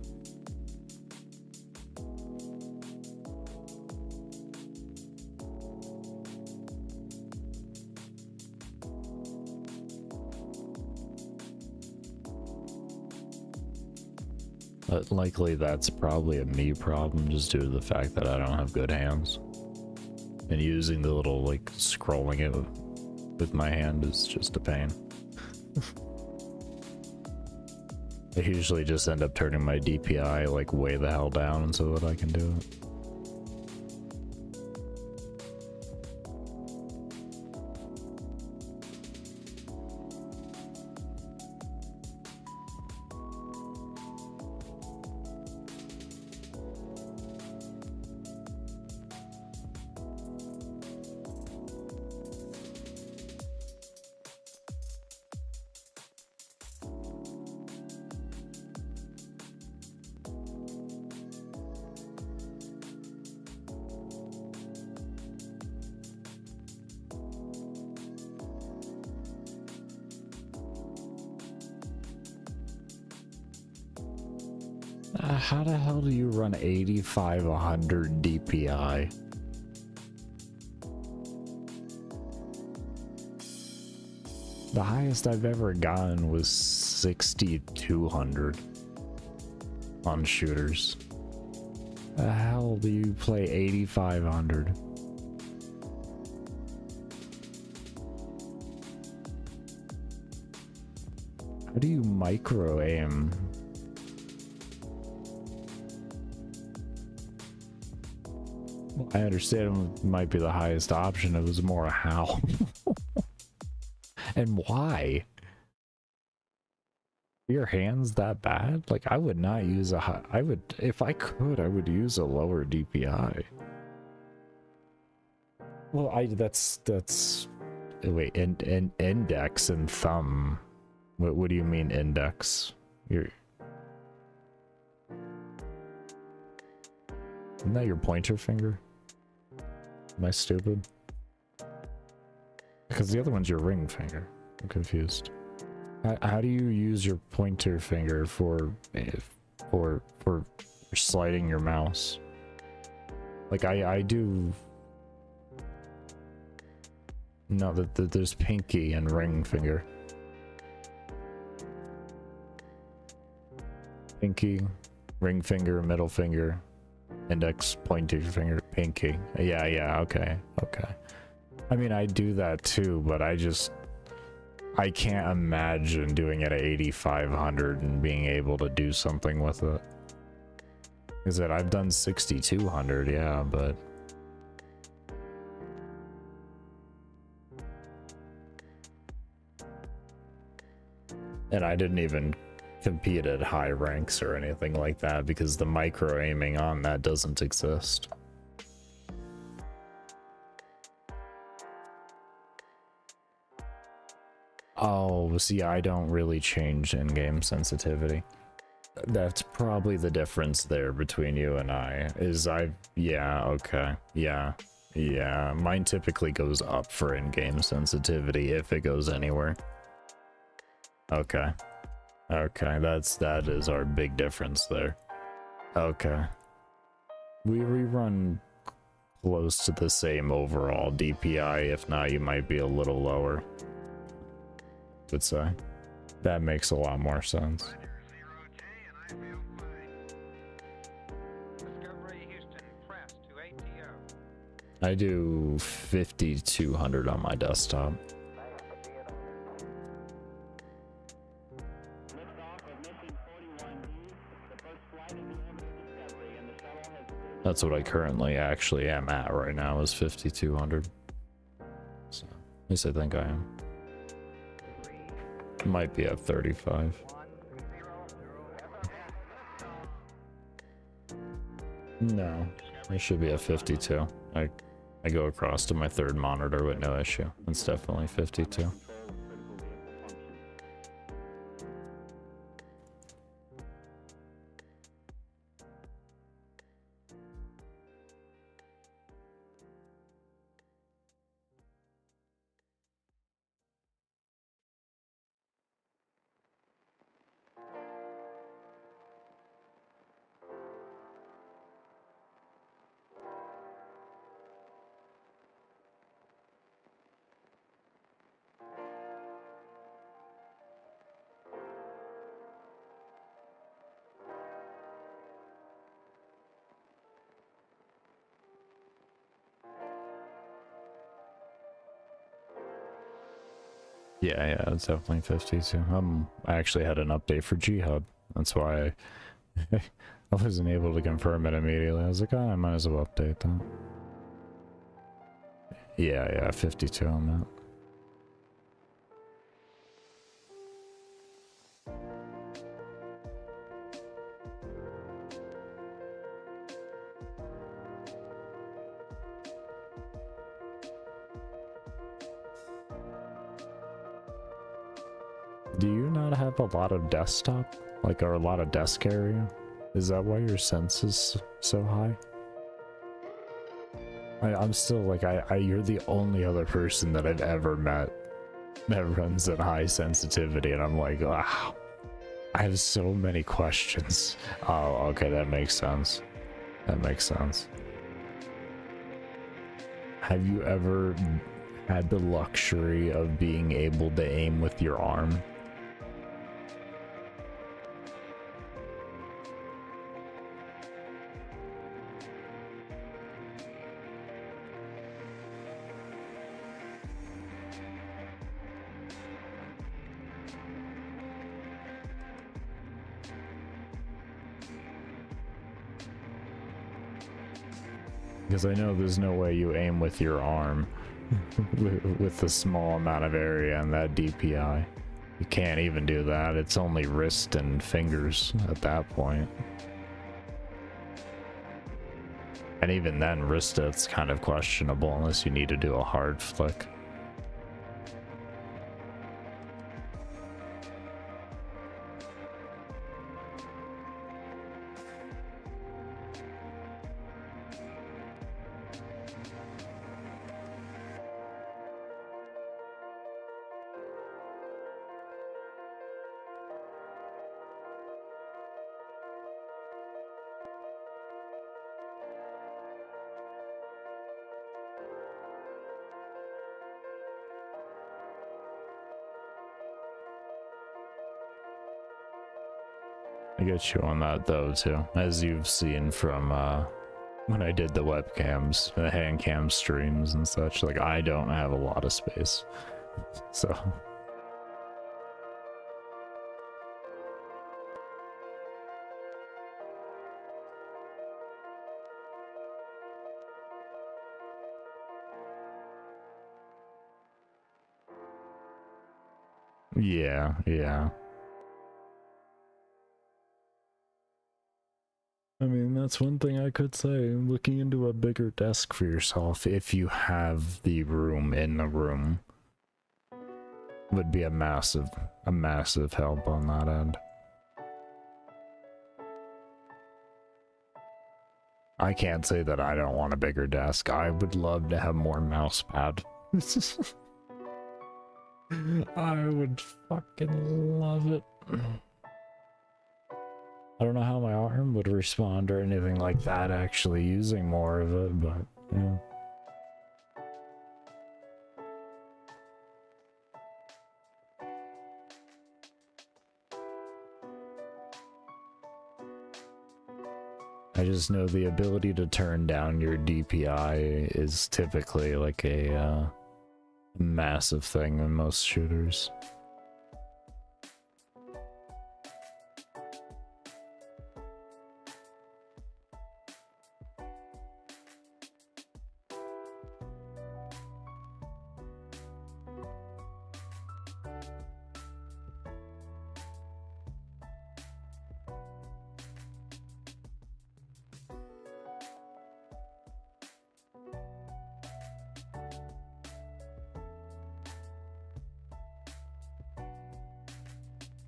But likely that's probably a me problem just due to the fact that I don't have good hands. And using the little, like, scrolling it with my hand is just a pain. I usually just end up turning my DPI, like, way the hell down so that I can do it. How the hell do you run 8500 DPI? The highest I've ever gotten was 6200 on shooters. The hell do you play 8500? How do you micro aim? Well, I understand it might be the highest option. It was more how. And why? Are your hands that bad? Like, I would not use a high. I would, if I could, I would use a lower DPI. Well, that's wait, index and thumb. What do you mean index? Isn't that your pointer finger? Am I stupid? Because the other one's your ring finger. I'm confused. How do you use your pointer finger for sliding your mouse? Like I do. No, there's pinky and ring finger. Pinky, ring finger, middle finger, index, pointer finger, pinky. Yeah, okay. I mean, I do that too, but I can't imagine doing it at 8500 and being able to do something with it. Is that I've done 6200, yeah, but and I didn't even compete at high ranks or anything like that because the micro aiming on that doesn't exist. Oh, see, I don't really change in-game sensitivity. That's probably the difference there between you and I, is yeah, okay, yeah, mine typically goes up for in-game sensitivity if it goes anywhere. Okay, that is our big difference there. Okay. We run close to the same overall DPI, if not, you might be a little lower. Would say that makes a lot more sense. I do 5200 on my desktop. That's what I currently actually am at right now, is 5200. So at least I think I am. Might be at 35. No, I should be at 52. I go across to my third monitor with no issue. It's definitely 52. Yeah, it's definitely 52. I actually had an update for G-Hub. That's why I wasn't able to confirm it immediately. I was like, oh, I might as well update that. Yeah, 52 on that. Do you not have a lot of desktop, like, or a lot of desk area? Is that why your sense is so high? I'm still like, you're the only other person that I've ever met that runs at high sensitivity, and I'm like, wow, I have so many questions. Oh, okay, that makes sense. That makes sense. Have you ever had the luxury of being able to aim with your arm? Because I know there's no way you aim with your arm with a small amount of area and that DPI. You can't even do that. It's only wrist and fingers at that point. And even then, wrist it's kind of questionable unless you need to do a hard flick. I get you on that though too, as you've seen from when I did the webcams, the hand cam streams and such. Like, I don't have a lot of space, so yeah. I mean, that's one thing I could say. Looking into a bigger desk for yourself, if you have the room in the room, would be a massive help on that end. I can't say that I don't want a bigger desk. I would love to have more mouse pad. I would fucking love it. I don't know how my arm would respond or anything like that actually using more of it, but yeah. I just know the ability to turn down your DPI is typically like a massive thing in most shooters.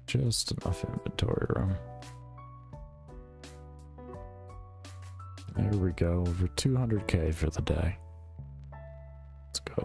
Just enough inventory room. There we go, over 200k for the day. That's good.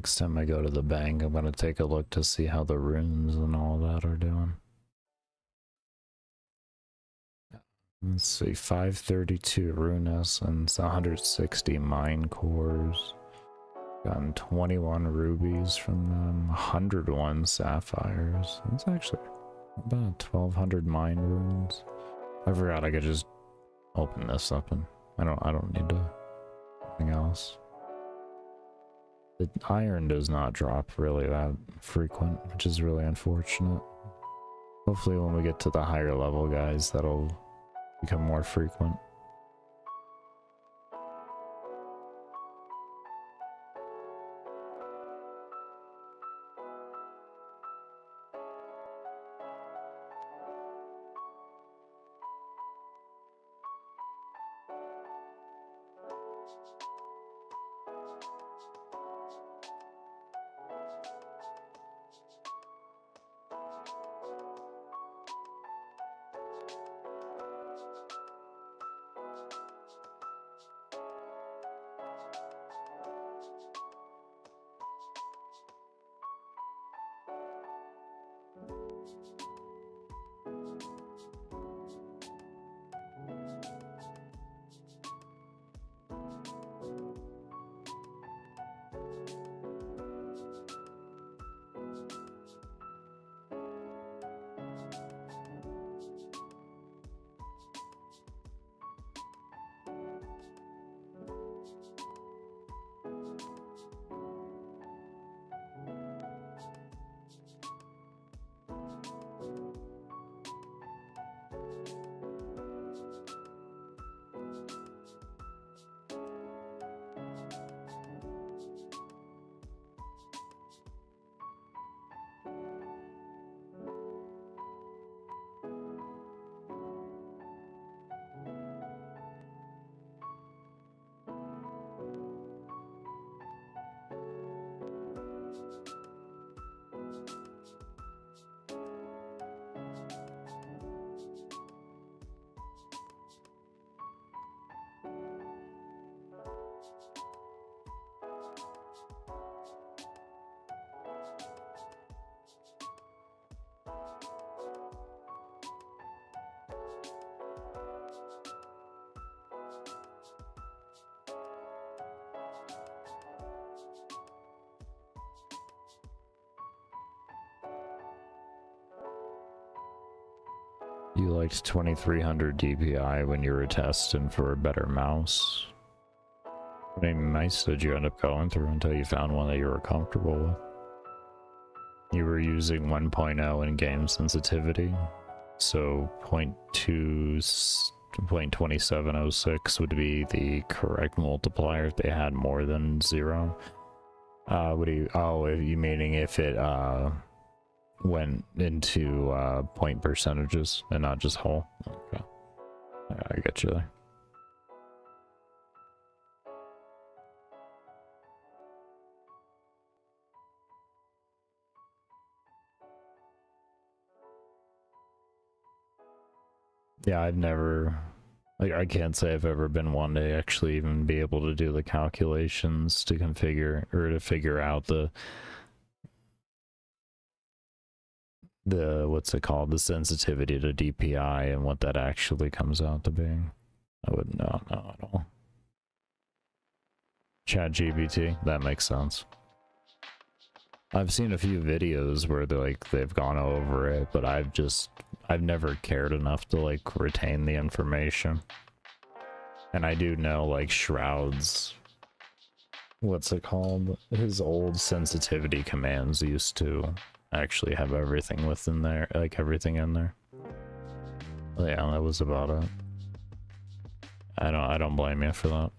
next time I go to the bank, I'm gonna take a look to see how the runes and all that are doing. Let's see, 532 rune essence, 160 mine cores. Gotten 21 rubies from them, 101 sapphires. That's actually about 1200 mine runes. I forgot I could just open this up and I don't need to anything else. The iron does not drop really that frequent, which is really unfortunate. Hopefully when we get to the higher level guys, that'll become more frequent. You liked 2300 DPI when you were testing for a better mouse. How many mice did you end up going through until you found one that you were comfortable with? You were using 1.0 in game sensitivity, so 0.2706 would be the correct multiplier if they had more than 0. You meaning if it went into point percentages and not just whole? Okay, I get you there. Yeah, I've never, like, I can't say I've ever been one to actually even be able to do the calculations to configure or to figure out the what's it called, the sensitivity to DPI and what that actually comes out to be. I wouldn't know at all. ChatGPT, that makes sense. I've seen a few videos where they've gone over it, but I've never cared enough to like retain the information. And I do know like Shroud's, what's it called? His old sensitivity commands used to actually have everything within there, like everything in there. But yeah, that was about it. I don't blame you for that.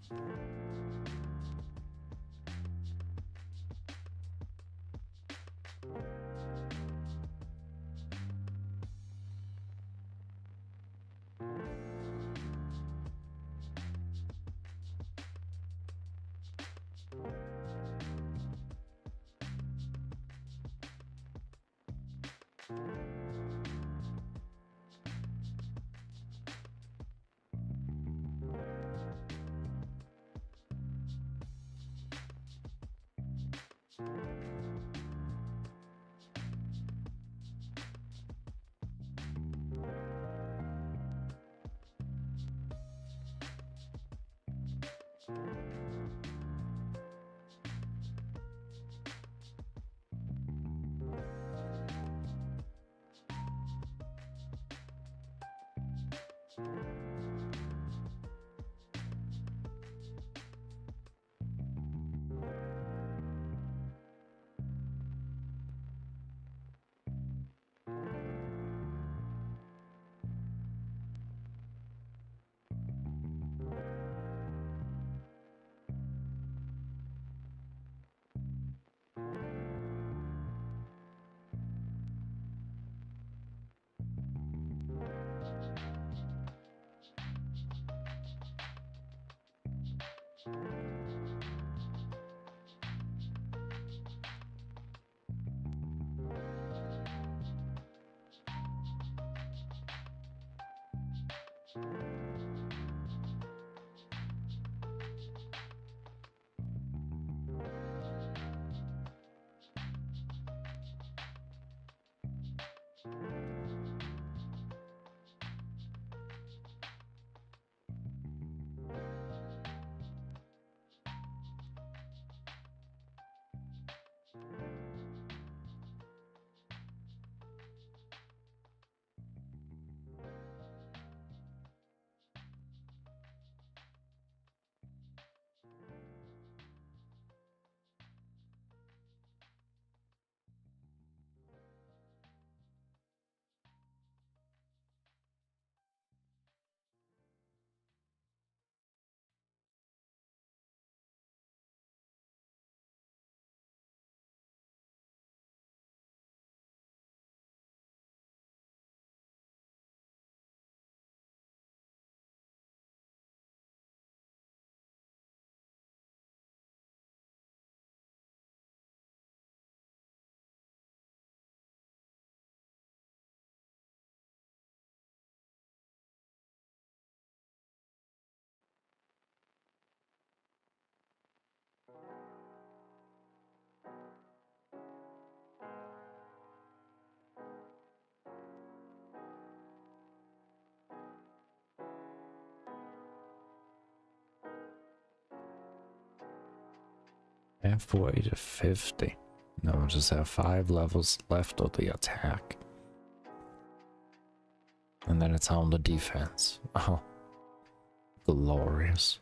Halfway to 50. No, just have 5 levels left of the attack. And then it's on the defense. Oh, glorious.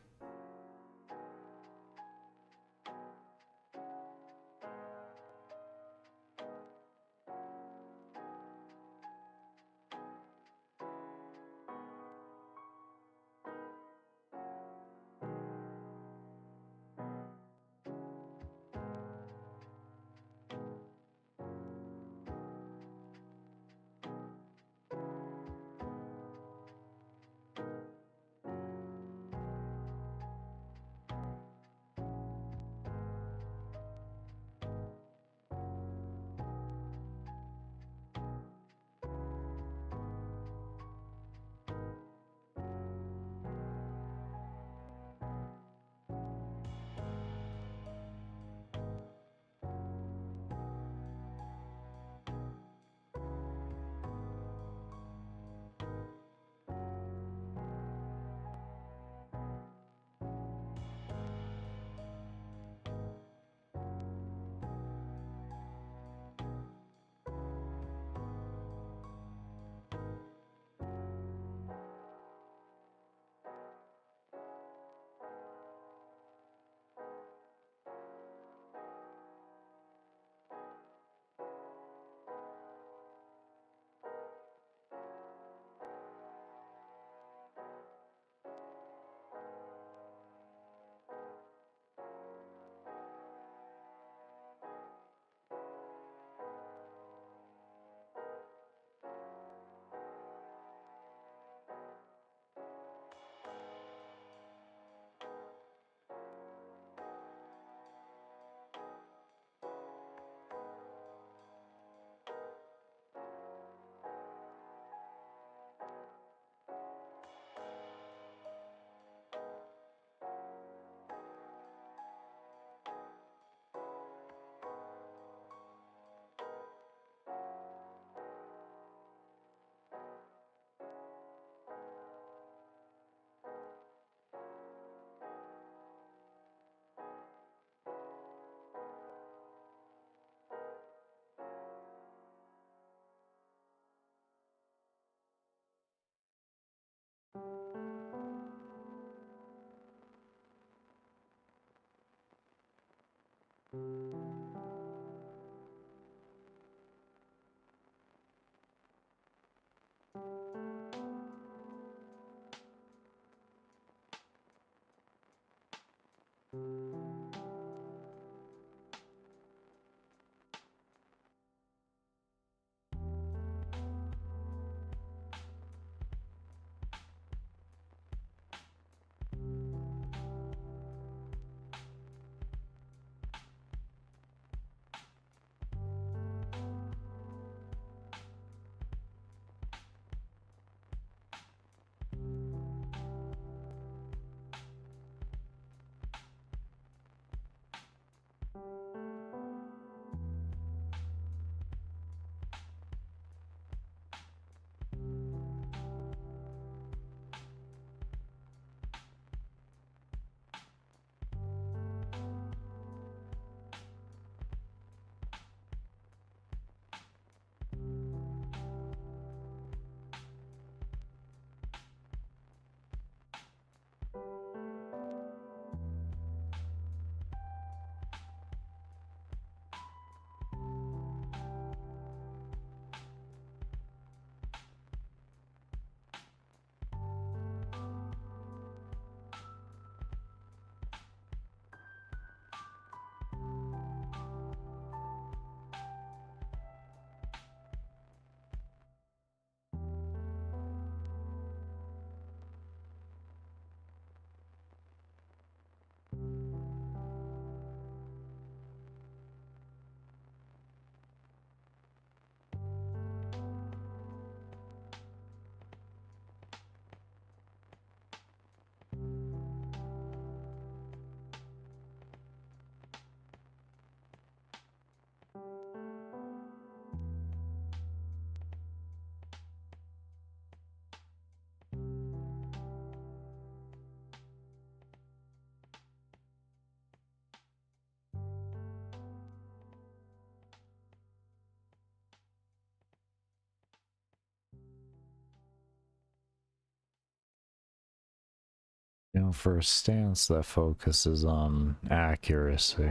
You know, for a stance that focuses on accuracy,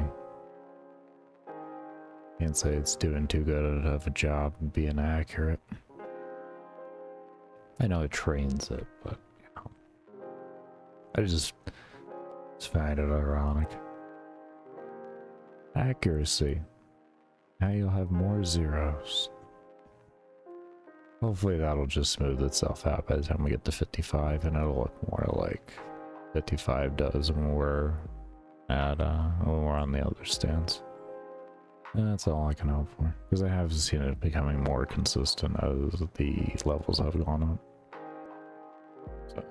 can't say it's doing too good of a job of being accurate. I know it trains it, but you know, I just find it ironic. Accuracy. Now you'll have more zeros. Hopefully that'll just smooth itself out by the time we get to 55, and it'll look more like 55 does when we're at when we're on the other stance. And that's all I can hope for, because I have seen it becoming more consistent as the levels have gone up. So.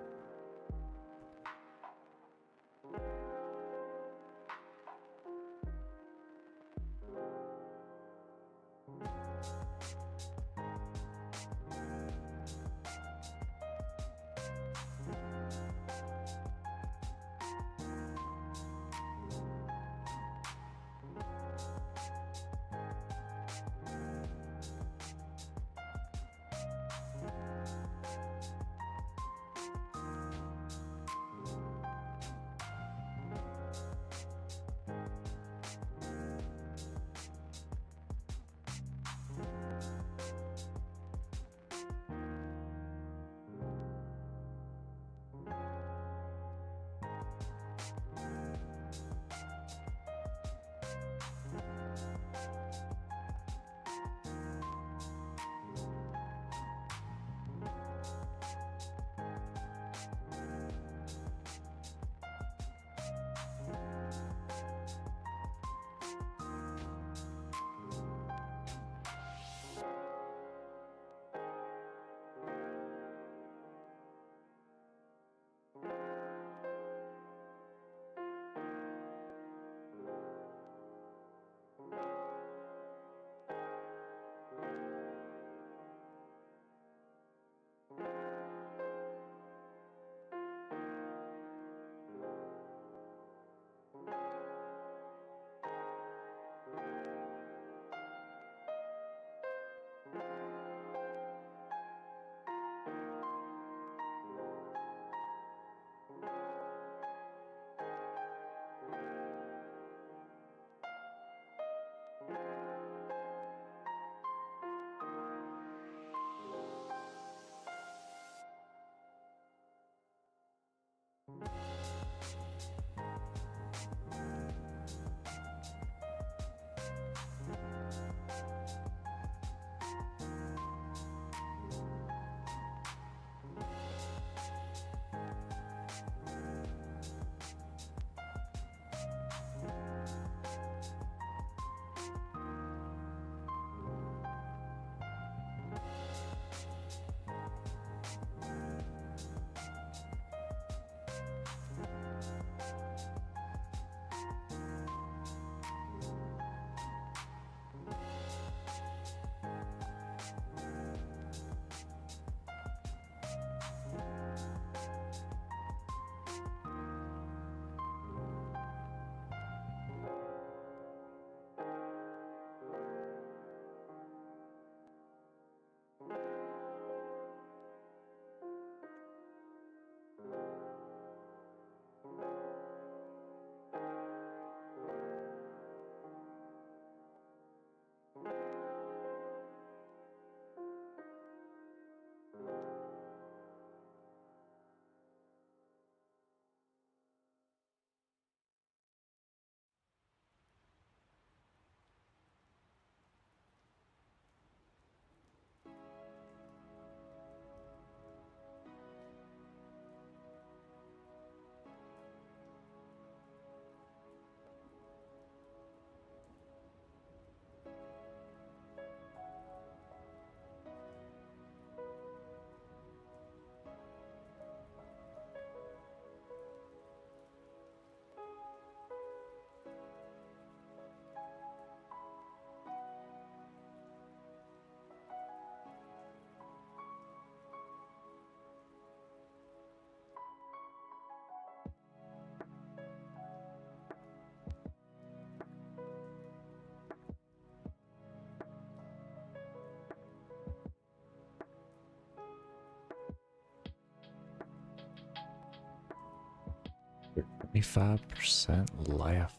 25% left.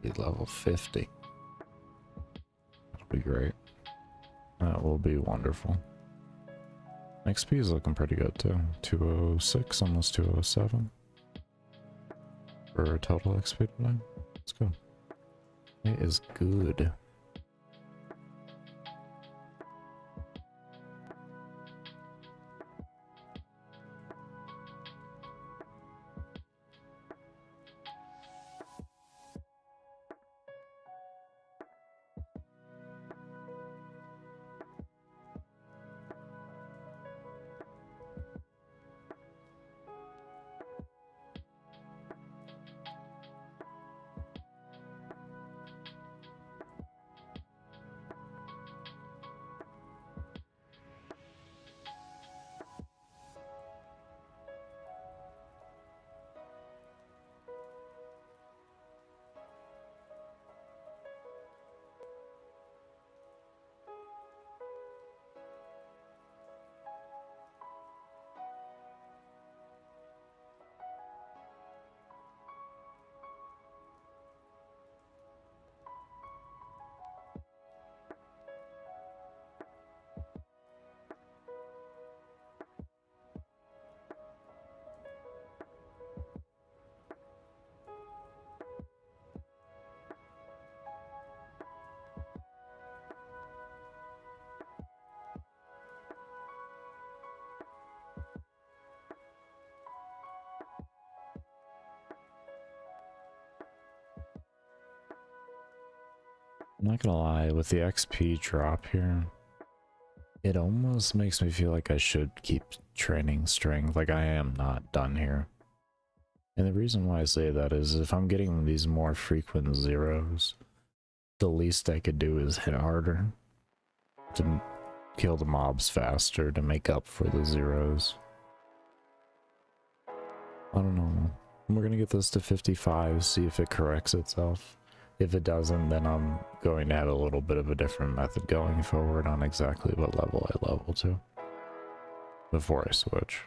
Be level 50. That'll be great. That will be wonderful. XP is looking pretty good too. 206, almost 207. For a total XP today. That's good. It is good. I'm not gonna lie, with the XP drop here, it almost makes me feel like I should keep training strength, like I am not done here. And the reason why I say that is if I'm getting these more frequent zeros, the least I could do is hit harder to kill the mobs faster to make up for the zeros. I don't know. We're gonna get this to 55, see if it corrects itself. If it doesn't, then I'm going to have a little bit of a different method going forward on exactly what level I level to before I switch.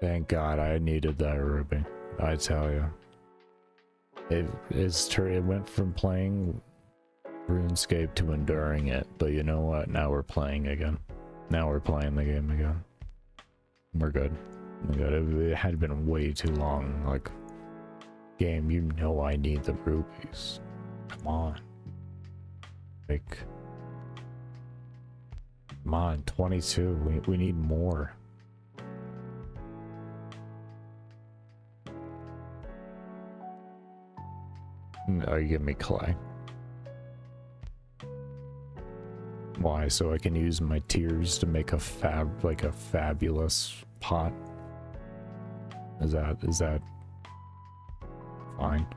Thank God I needed that Ruby. I tell you. It went from playing RuneScape to enduring it, but you know what? Now we're playing again. Now we're playing the game again. We're good. We're good. It had been way too long. Like, game, you know I need the rubies. Come on. Like, come on, 22. We need more. Oh, you give me clay. Why? So I can use my tears to make a fabulous pot? Is that fine?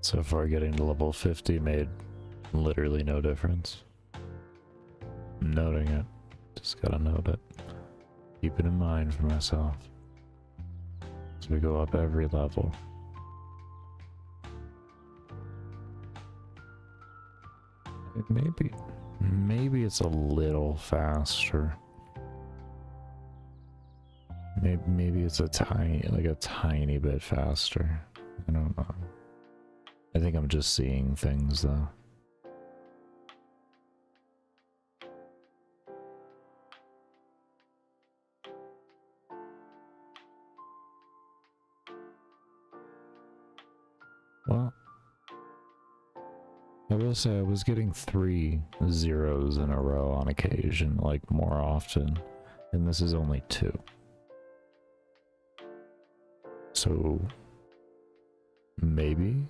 So far, getting to level 50 made literally no difference. I'm noting it. Just gotta note it. Keep it in mind for myself. As we go up every level. Maybe it's a little faster. Maybe it's a tiny bit faster. I don't know. I think I'm just seeing things though. Well, I will say I was getting 3 zeros in a row on occasion, like more often, and this is only 2. So, maybe?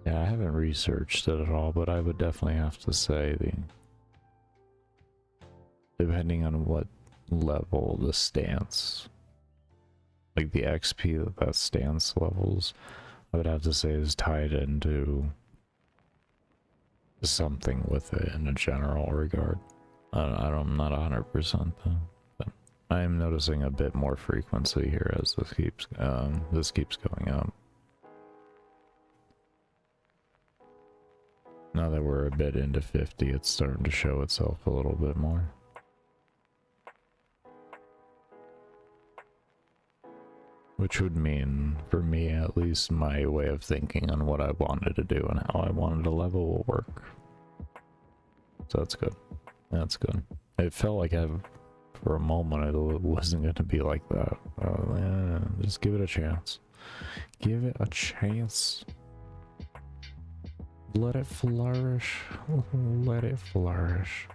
Yeah, I haven't researched it at all, but I would definitely have to say depending on what level the stance, like the XP that stance levels, I would have to say is tied into something with it in a general regard. I'm not 100% though, but I am noticing a bit more frequency here as this keeps going up. Now that we're a bit into 50, it's starting to show itself a little bit more. Which would mean, for me at least, my way of thinking on what I wanted to do and how I wanted to level will work. So that's good. That's good. It felt like for a moment it wasn't going to be like that. Yeah, just give it a chance. Give it a chance. Let it flourish. Let it flourish.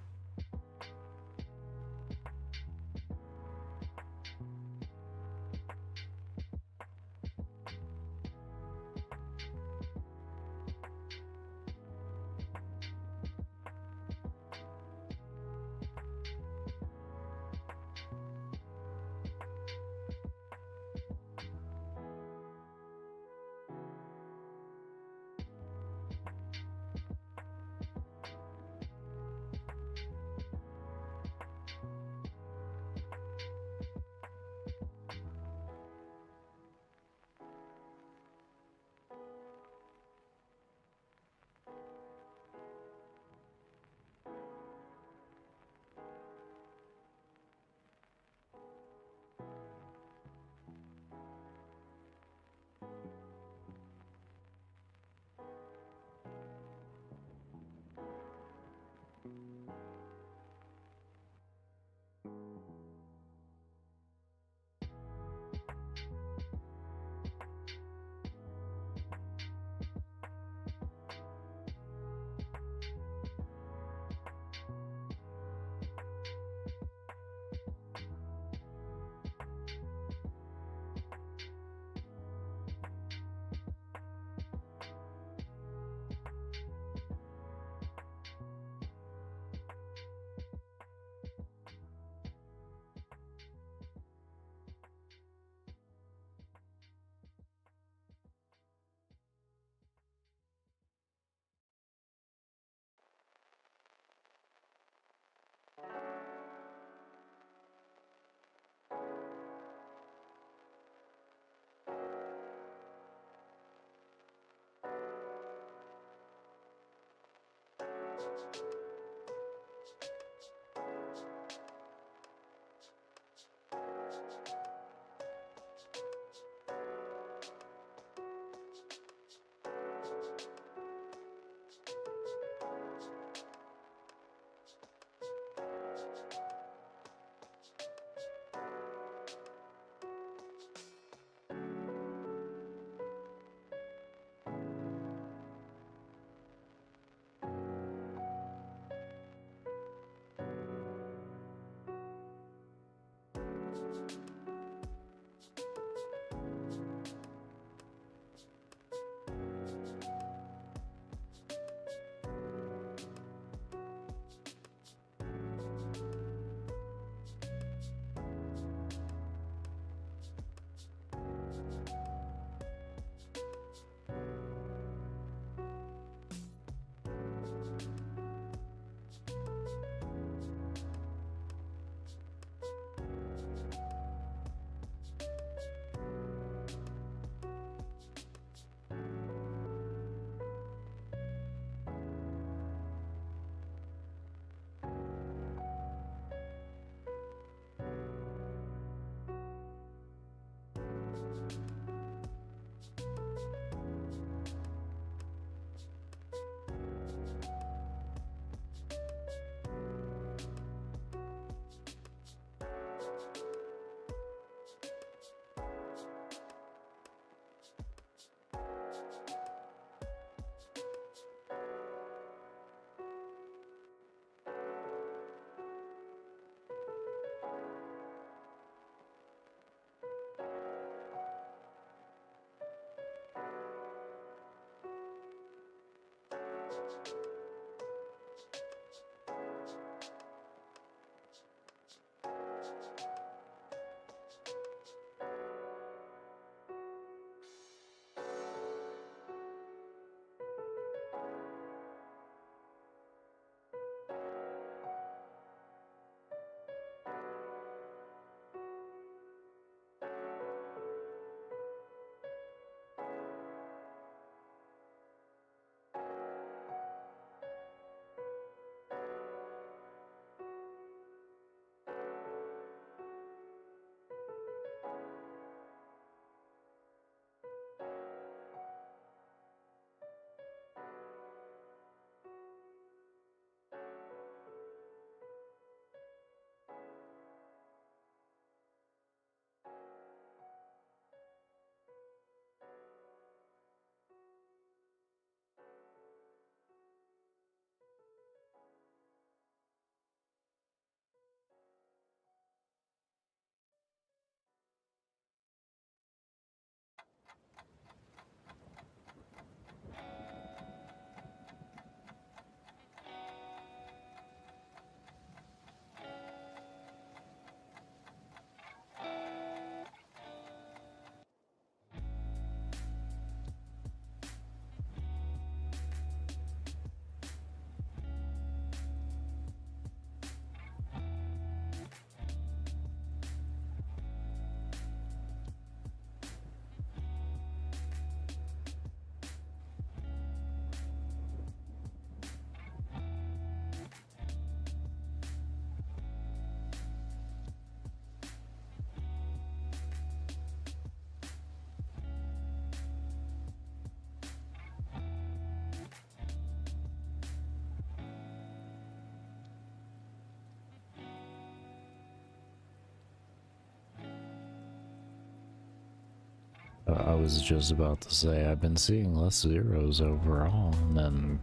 I was just about to say, I've been seeing less zeros overall, and then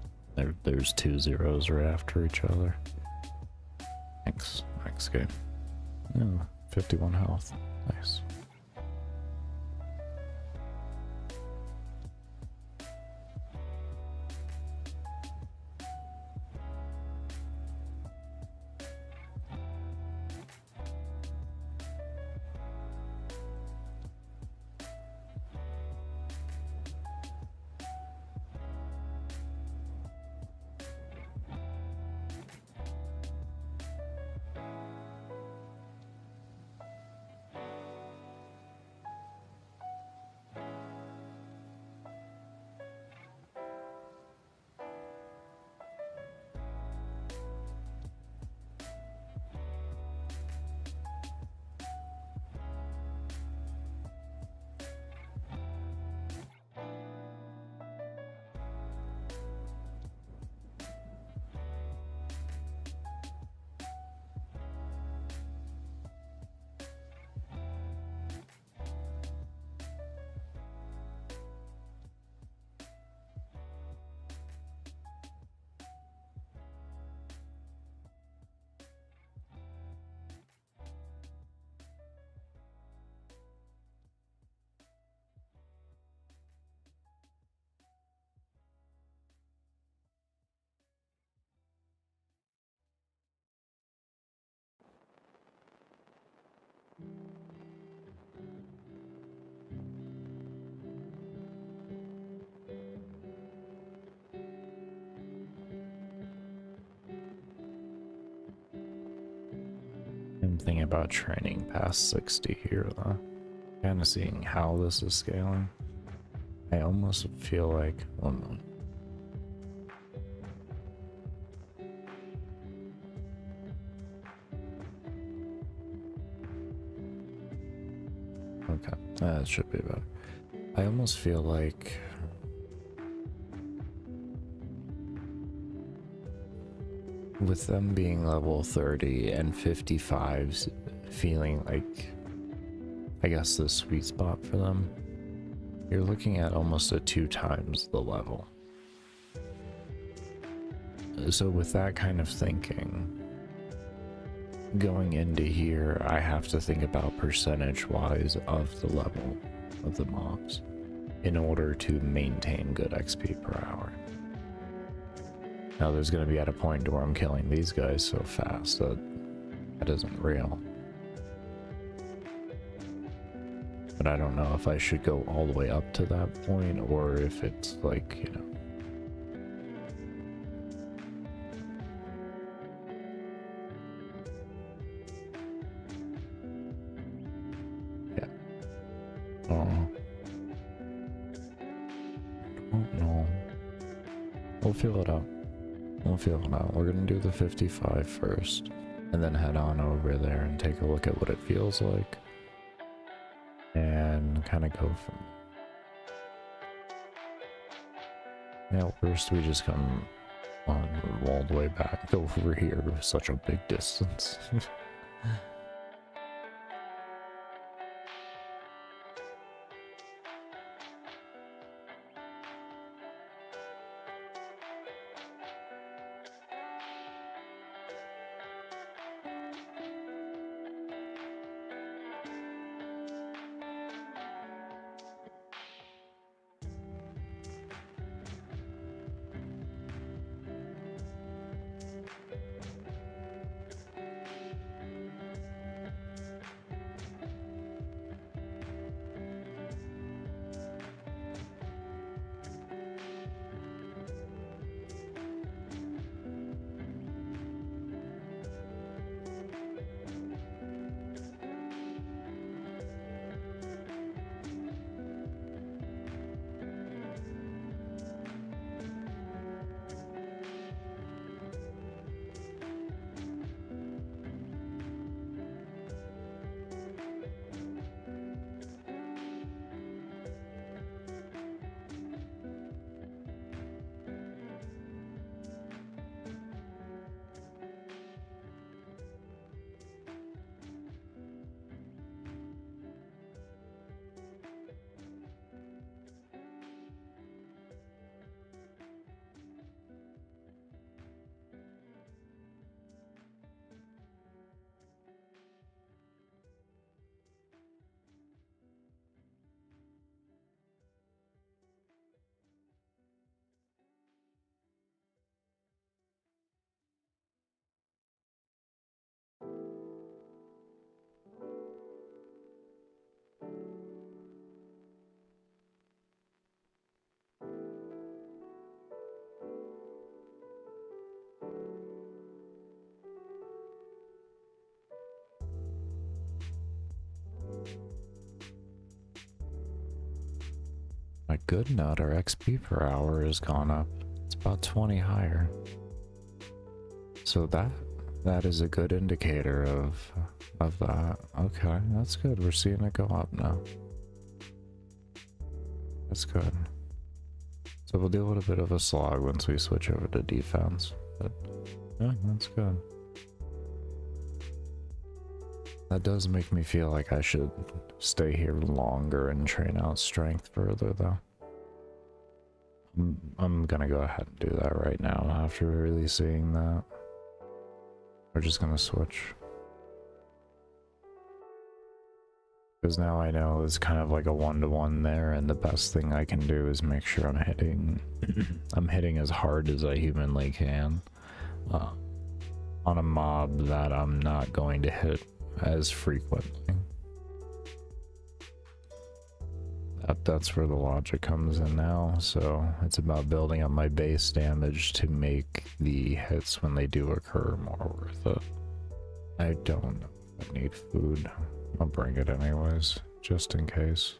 there's 2 zeros right after each other. Next game. Oh, 51 health. Nice. I'm thinking about training past 60 here though. Kind of seeing how this is scaling. I almost feel like, hold on. Okay, that should be better. I almost feel like with them being level 30 and 55s feeling like, I guess, the sweet spot for them, you're looking at almost a 2 times the level. So with that kind of thinking, going into here, I have to think about percentage-wise of the level of the mobs in order to maintain good XP per hour. Now there's going to be at a point where I'm killing these guys so fast that that isn't real. But I don't know if I should go all the way up to that point or if it's like, you know. Yeah. Oh. I don't know. We'll feel it out. We'll feel it out. We're gonna do the 55 first, and then head on over there and take a look at what it feels like, and kind of go from there. Yeah, first we just come on all the way back over here. Such a big distance. a good nut. Our XP per hour has gone up. It's about 20 higher. So that is a good indicator of that. Okay, that's good. We're seeing it go up now. That's good. So we'll do a little bit of a slog once we switch over to defense. But yeah, that's good. That does make me feel like I should stay here longer and train out strength further, though. I'm gonna go ahead and do that right now after really seeing that. We're just gonna switch. Because now I know it's kind of like a one-to-one there, and the best thing I can do is make sure I'm hitting I'm hitting as hard as I humanly can on a mob that I'm not going to hit as frequently. That's where the logic comes in now. So it's about building up my base damage to make the hits when they do occur more worth it. I don't know if I need food. I'll bring it anyways, just in case.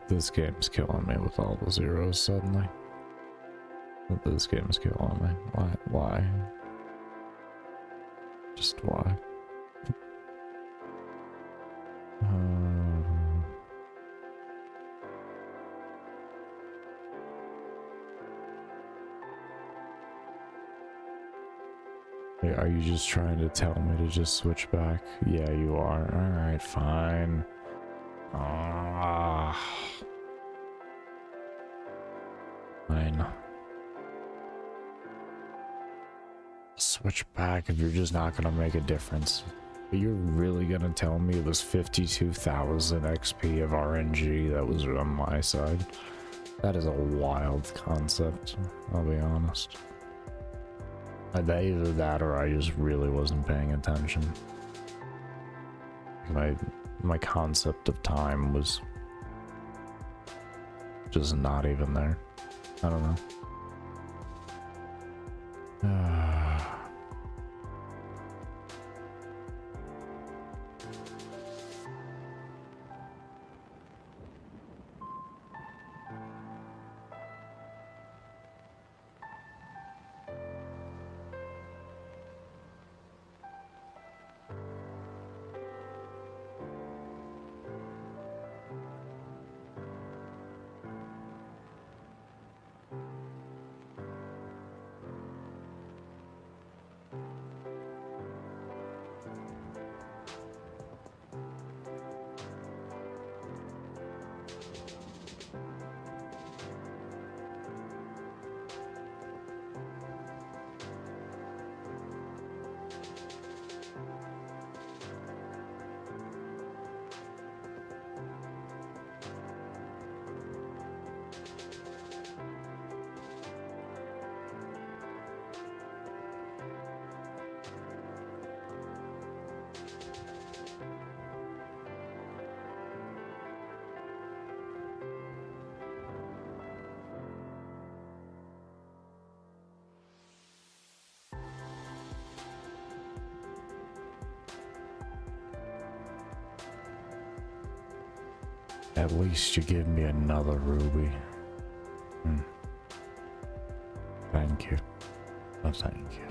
This game's killing me with all the zeros suddenly. This game's killing me. Why? Just why? Are you just trying to tell me to just switch back? Yeah, you are. Alright, fine. Fine. Switch back if you're just not gonna make a difference. But you're really gonna tell me it was 52,000 XP of RNG that was on my side? That is a wild concept, I'll be honest. Either that or I just really wasn't paying attention. My concept of time was just not even there. I don't know. At least you give me another ruby. Thank you. Oh, thank you.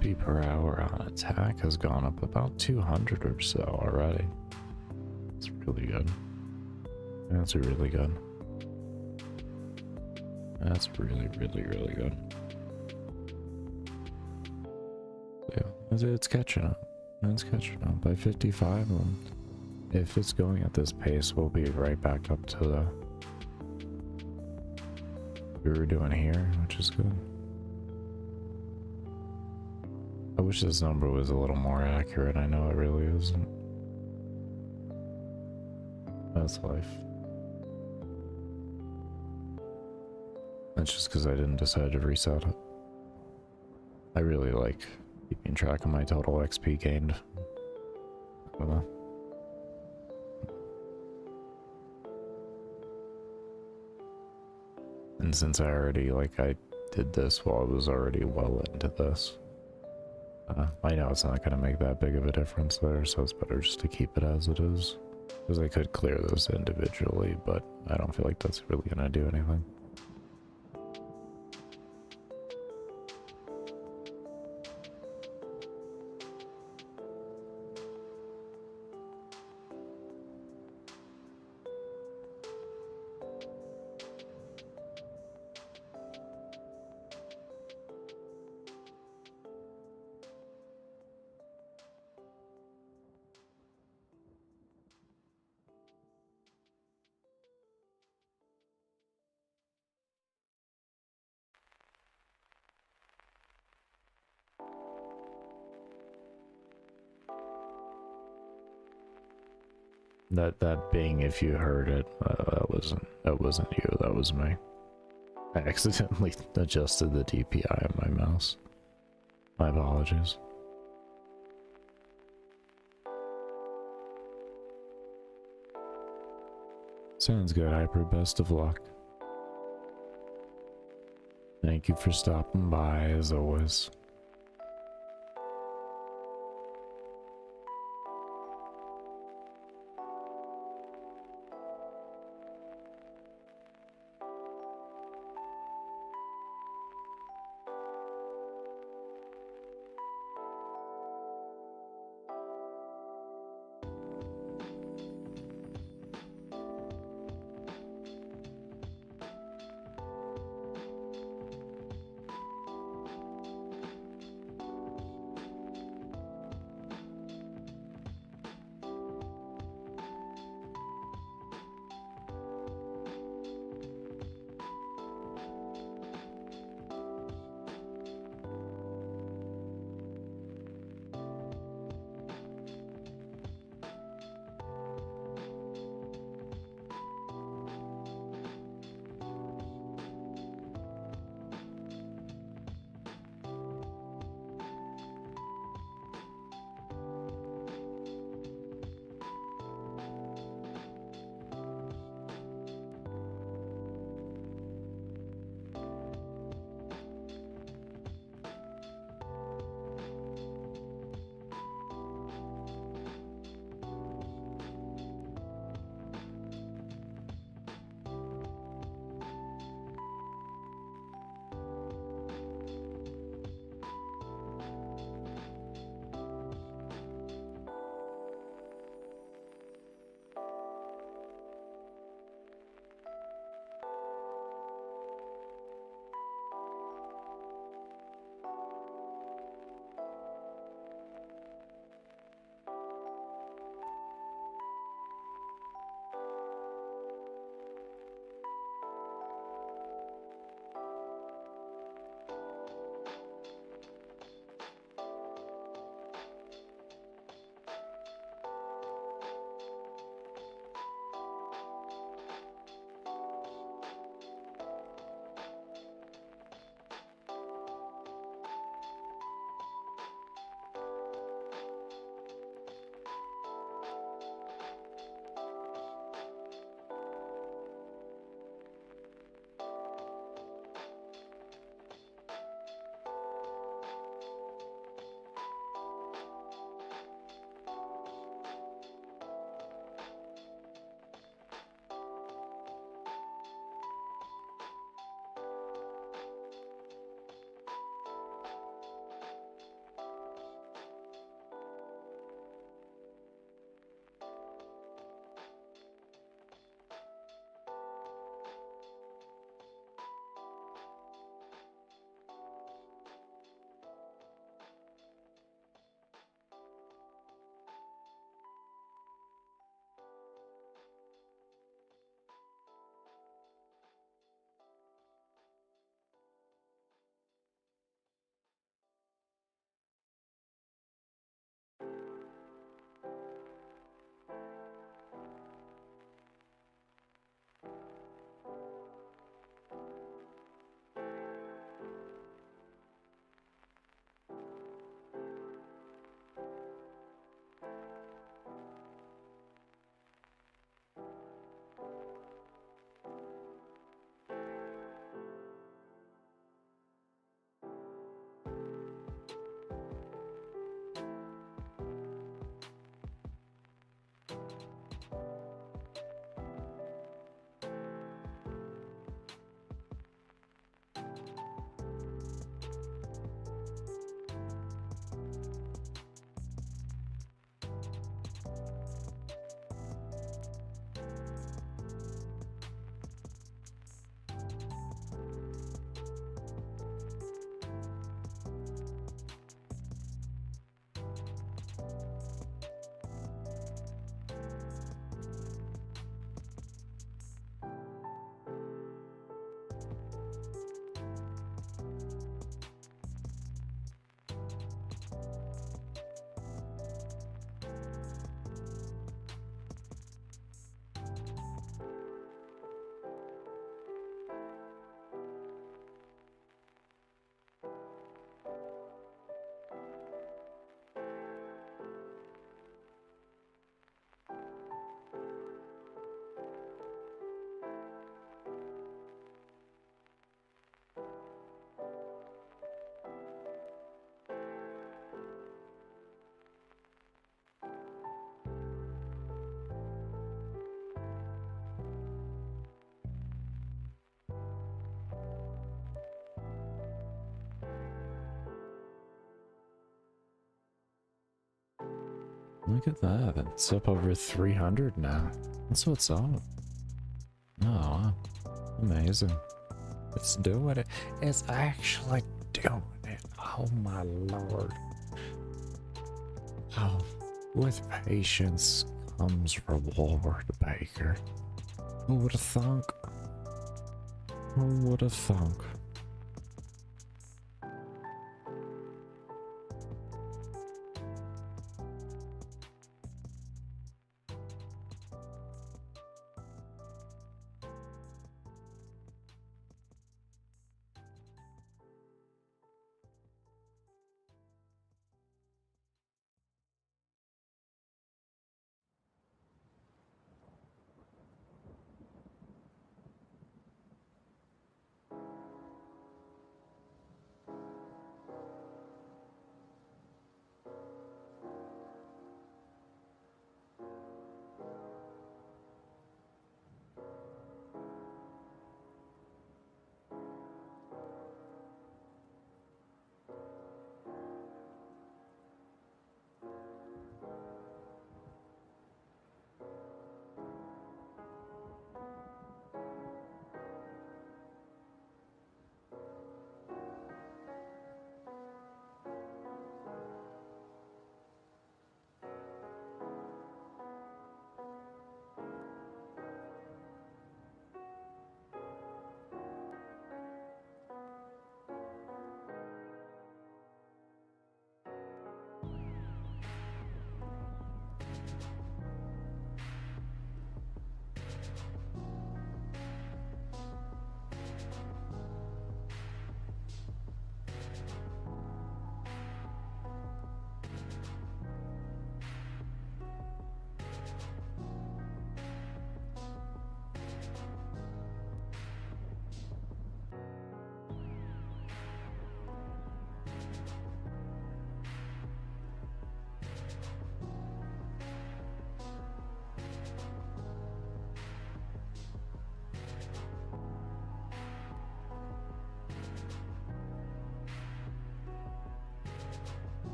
XP per hour on attack has gone up about 200 or so already. It's really good. That's really good. That's really good. Yeah, it's catching up. It's catching up by 55. If it's going at this pace, we'll be right back up to the we were doing here, which is good. I wish this number was a little more accurate. I know it really isn't. That's life. That's just because I didn't decide to reset it. I really like keeping track of my total XP gained. And since I already, I did this while I was already well into this, I know it's not going to make that big of a difference there, so it's better just to keep it as it is. Because I could clear this individually, but I don't feel like that's really going to do anything. That bing, if you heard it, that wasn't you, that was me. I accidentally adjusted the DPI on my mouse. My apologies. Sounds good, Hyper. Best of luck. Thank you for stopping by, as always. Look at that. It's up over 300 now. That's what's up. Oh, wow. Amazing. It's doing it. It's actually doing it. Oh my lord. Oh, with patience comes reward, Baker. Who would have thunk? Who would have thunk?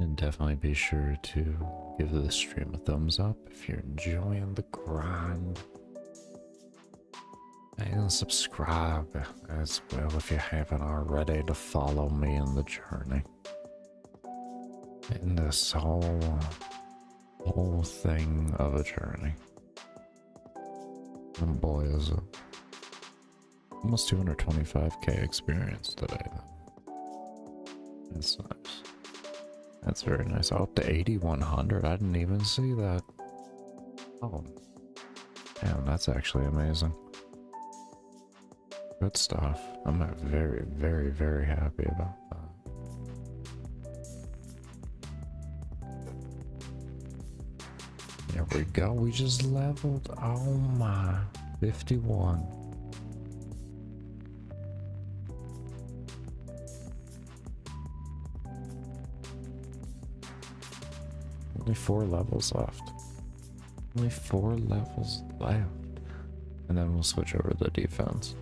And definitely be sure to give this stream a thumbs up if you're enjoying the grind. And subscribe as well if you haven't already to follow me in the journey. In this whole thing of a journey. And boy, is it almost 225k experience today. That's nice. That's very nice. Up to 8100. I didn't even see that. Oh, damn, that's actually amazing. Good stuff. I'm very, very, very happy about that. There we go. We just leveled. Oh my. 51. Only 4 levels left. Only 4 levels left. And then we'll switch over to the defense.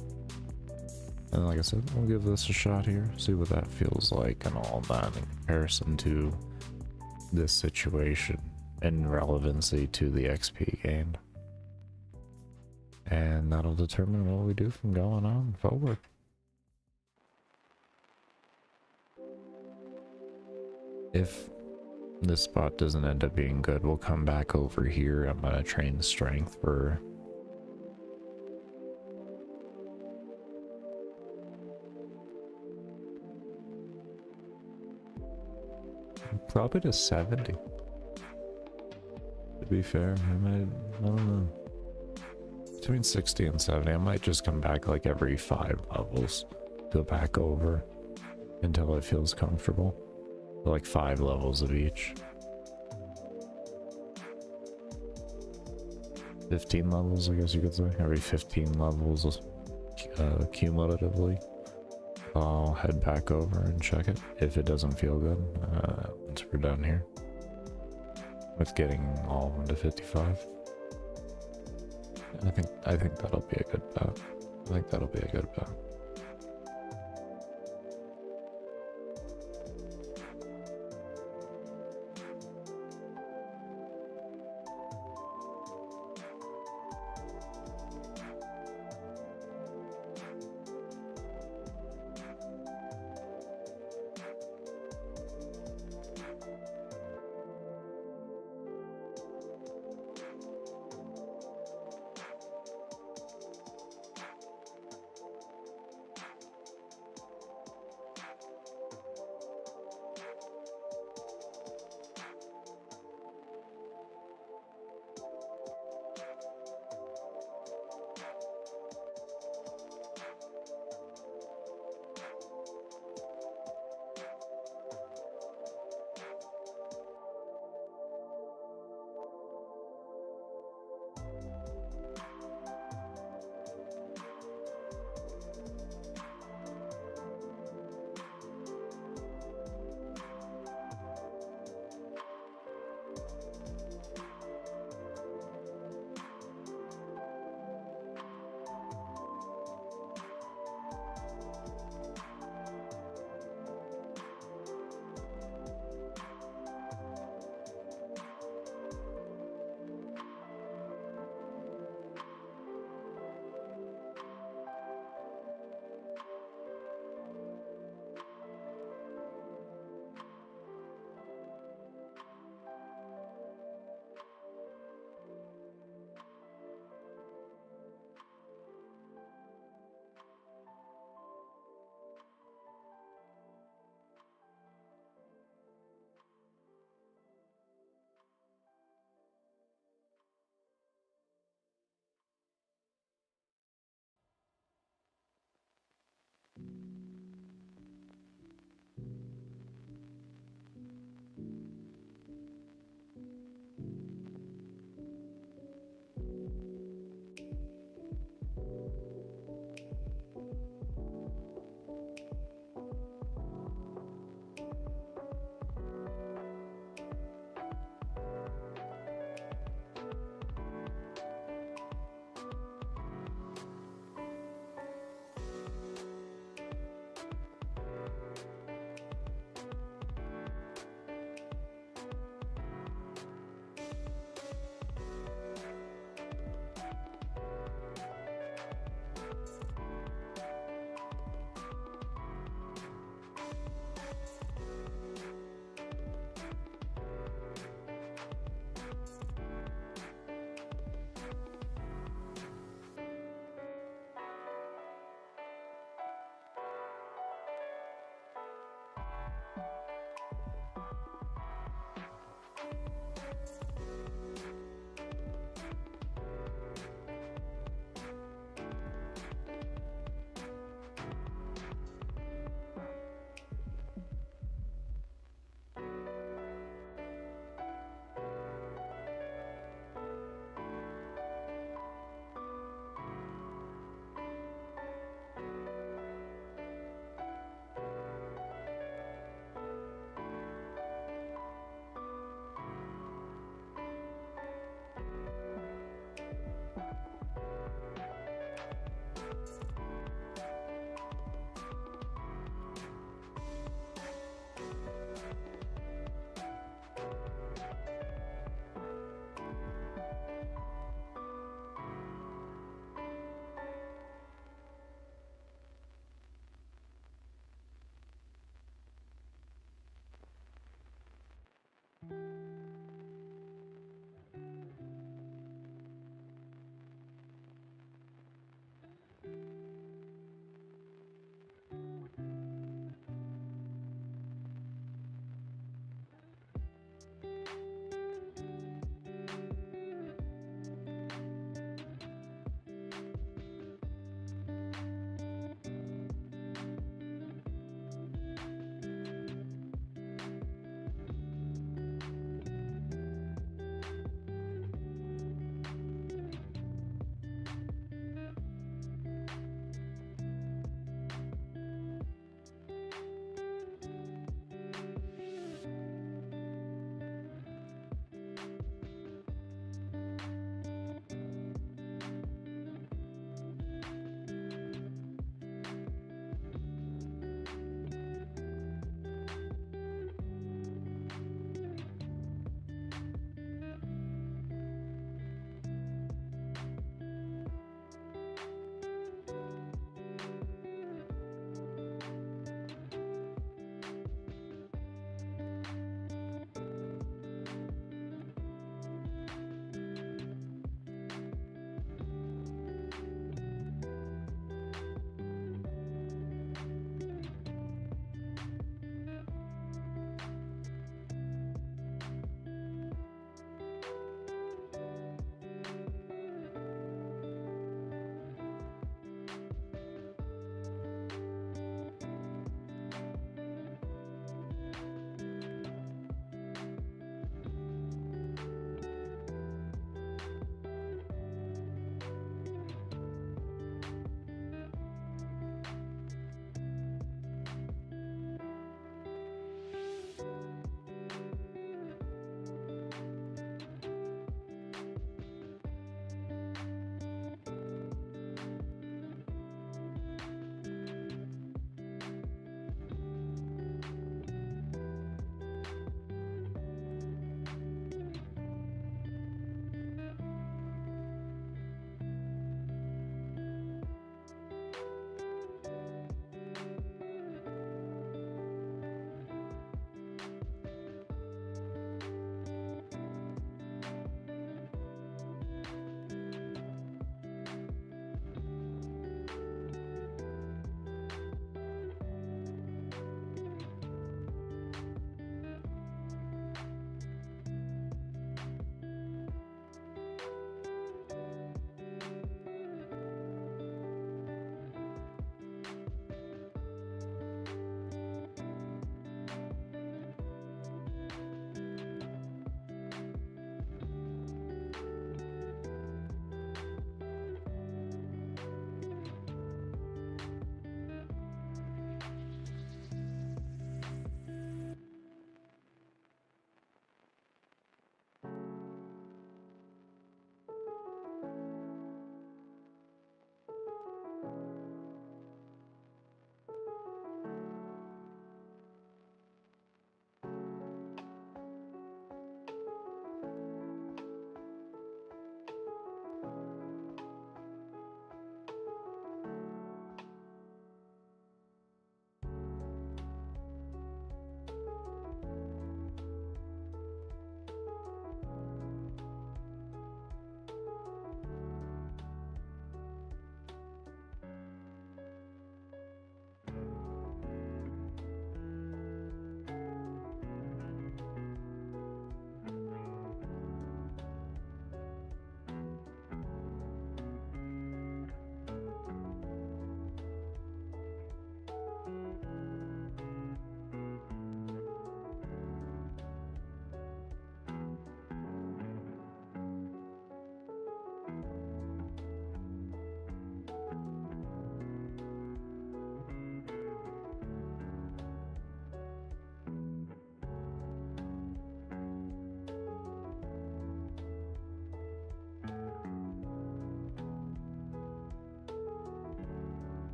And like I said, we'll give this a shot here, see what that feels like and all that in comparison to this situation in relevancy to the XP gained. And that'll determine what we do from going on forward. If this spot doesn't end up being good, we'll come back over here. I'm gonna train strength for probably to 70. To be fair, I don't know. Between 60 and 70, I might just come back like every 5 levels. Go back over until it feels comfortable. Like 5 levels of each. 15 levels, I guess you could say. Every 15 levels cumulatively. I'll head back over and check it if it doesn't feel good once we're done here with getting all of them to 55. I think that'll be a good bet. I think that'll be a good bet.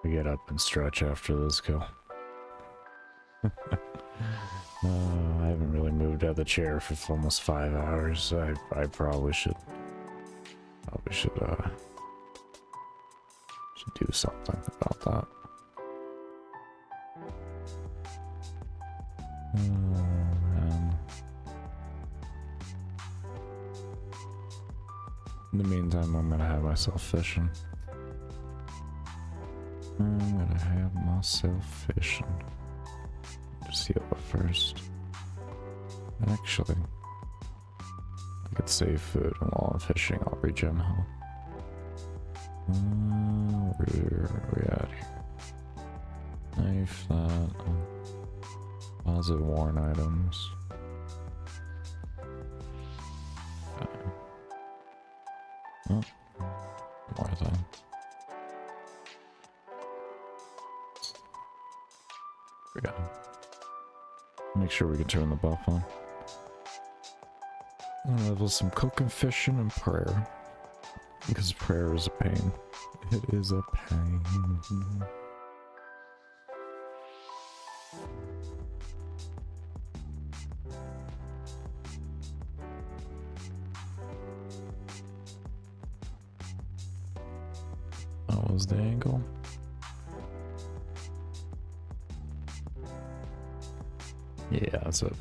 I get up and stretch after this kill. I haven't really moved out of the chair for almost 5 hours. I probably should do something about that. Man. In the meantime, I'm gonna have myself fishing. Just heal up first. Actually, I could save food, and while I'm fishing, I'll regen health. Where are we at here? Knife that. Deposit worn items. Oh, more thing. We got him. Make sure we can turn the buff on. Level some cooking, fishing, and prayer. Because prayer is a pain. It is a pain. That was the angle. Yeah, that's it.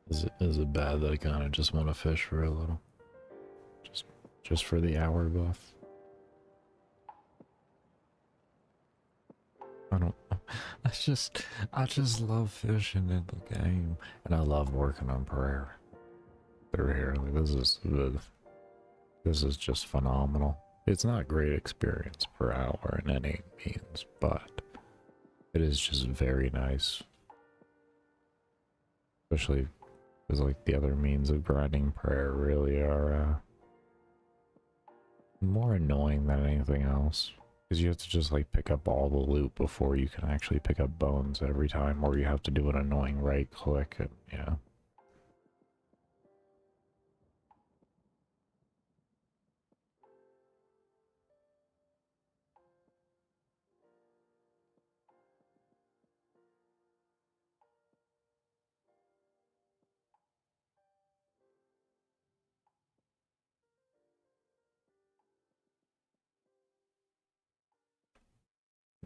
Is it bad that I kind of just want to fish for a little? Just for the hour buff? I don't. I just love fishing in the game, and I love working on prayer through here. Like, this is just phenomenal. It's not a great experience per hour in any means, but it is just very nice. Especially because like the other means of grinding prayer really are more annoying than anything else. Because you have to just like pick up all the loot before you can actually pick up bones every time, or you have to do an annoying right click and yeah.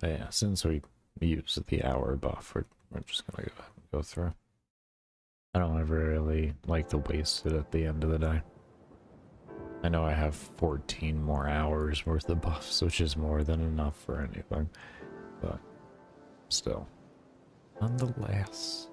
But yeah, since we use the hour buff, we're just gonna go ahead and go through. I don't ever really like to waste it at the end of the day. I know I have 14 more hours worth of buffs, which is more than enough for anything, but still. Nonetheless.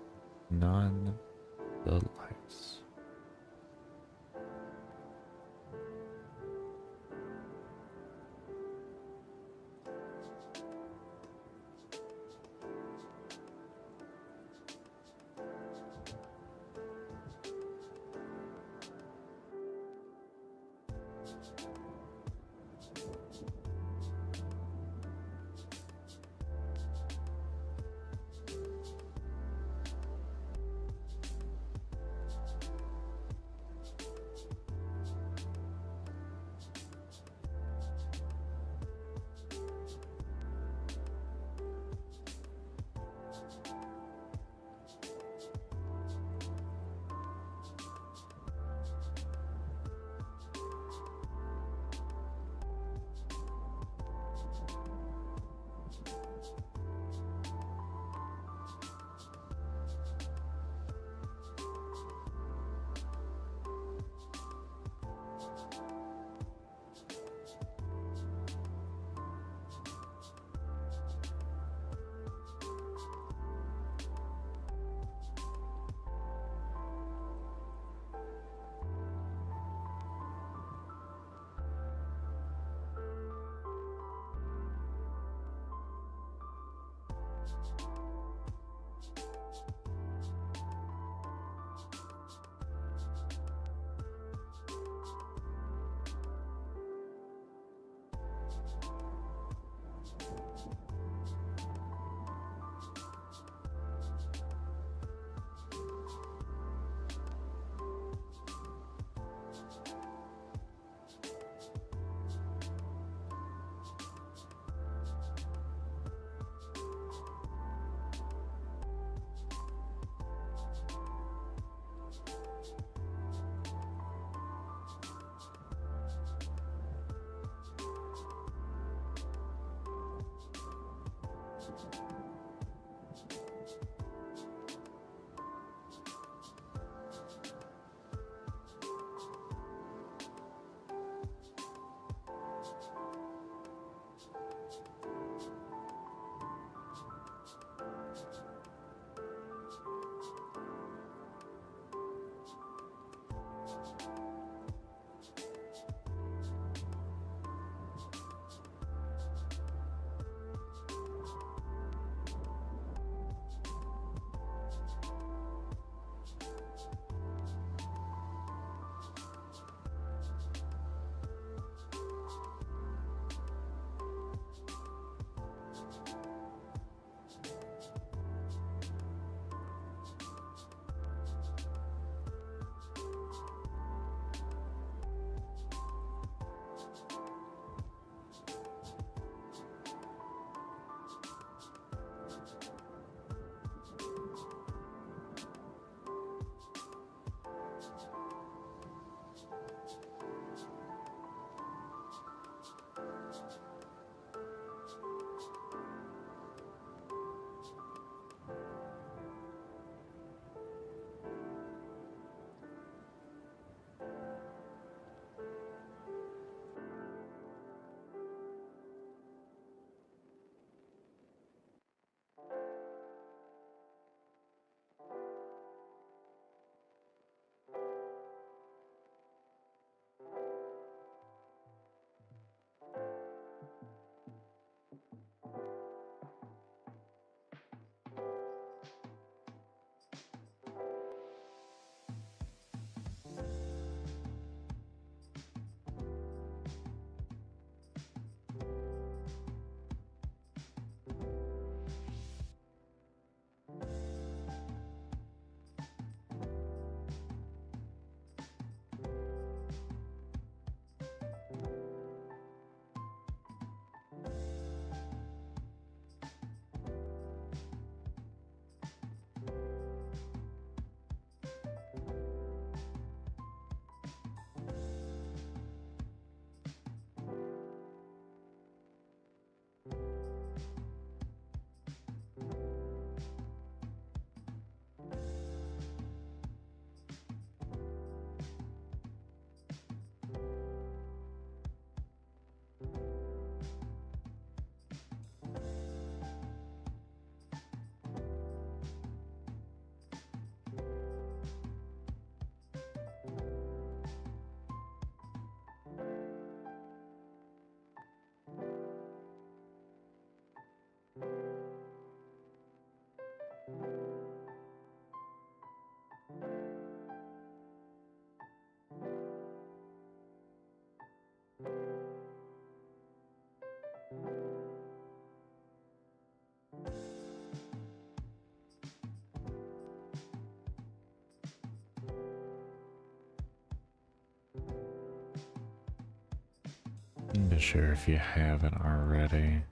Be sure if you haven't already,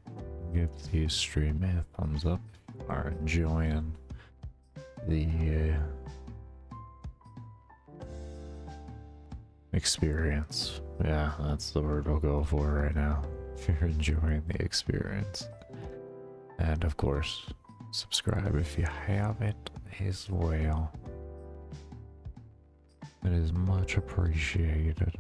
give the stream a thumbs up if you are enjoying the experience. Yeah, that's the word we'll go for right now. If you're enjoying the experience. And of course, subscribe if you haven't as well. It is much appreciated.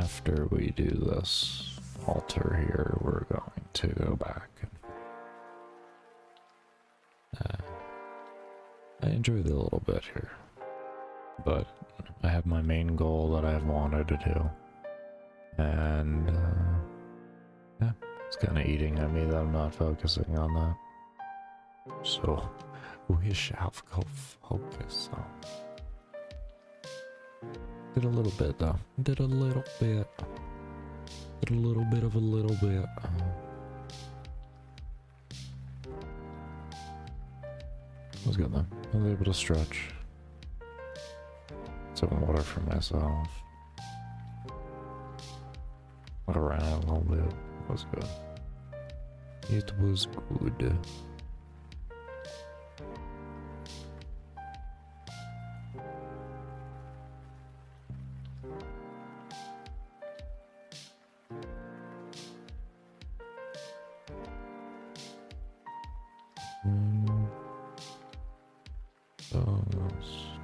after we do this altar here, we're going to go back. I enjoy the little bit here, but I have my main goal that I've wanted to do, and yeah, it's kind of eating at me that I'm not focusing on that. So we shall go focus on. Did a little bit though. Did a little bit. Did a little bit of a little bit. Was good though. I was able to stretch. Some water for myself. Went around a little bit. It was good. It was good.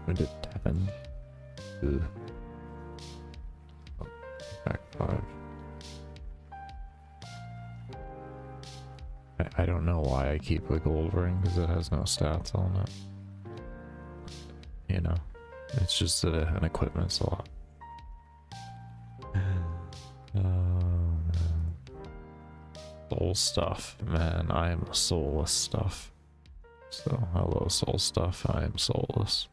We did 10. Ugh. Oh, back 5. I don't know why I keep a gold ring, because it has no stats on it. You know, it's just an equipment slot. Soul stuff, man. I am a soulless stuff. So, hello, soul stuff. I am soulless.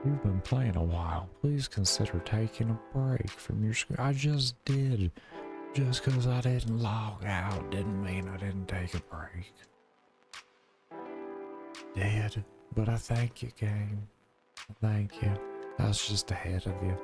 You've been playing a while. Please consider taking a break from your screen. I just did. Just because I didn't log out didn't mean I didn't take a break. Did. But I thank you, game. Thank you. I was just ahead of you.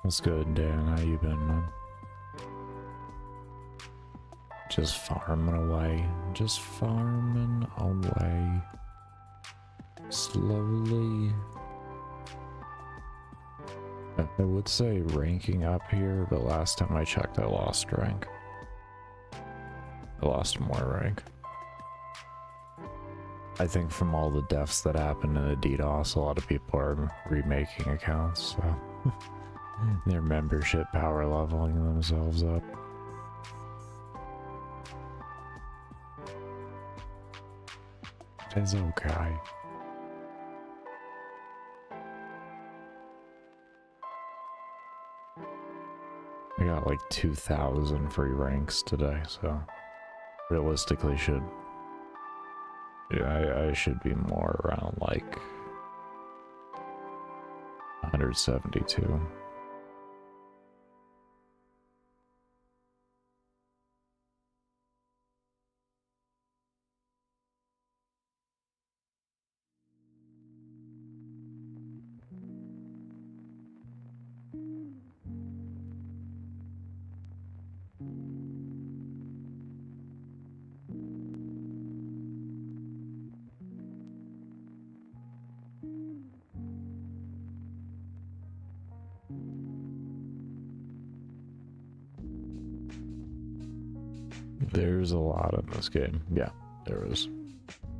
What's good, Dan? How you been, man? Just farming away. Just farming away. Slowly. I would say ranking up here, but last time I checked I lost rank. I lost more rank. I think from all the deaths that happened in the DDoS, a lot of people are remaking accounts, so their membership power leveling themselves up. It's okay. I got like 2,000 free ranks today, so realistically I should be more around like 172. There's a lot in this game. Yeah, there is.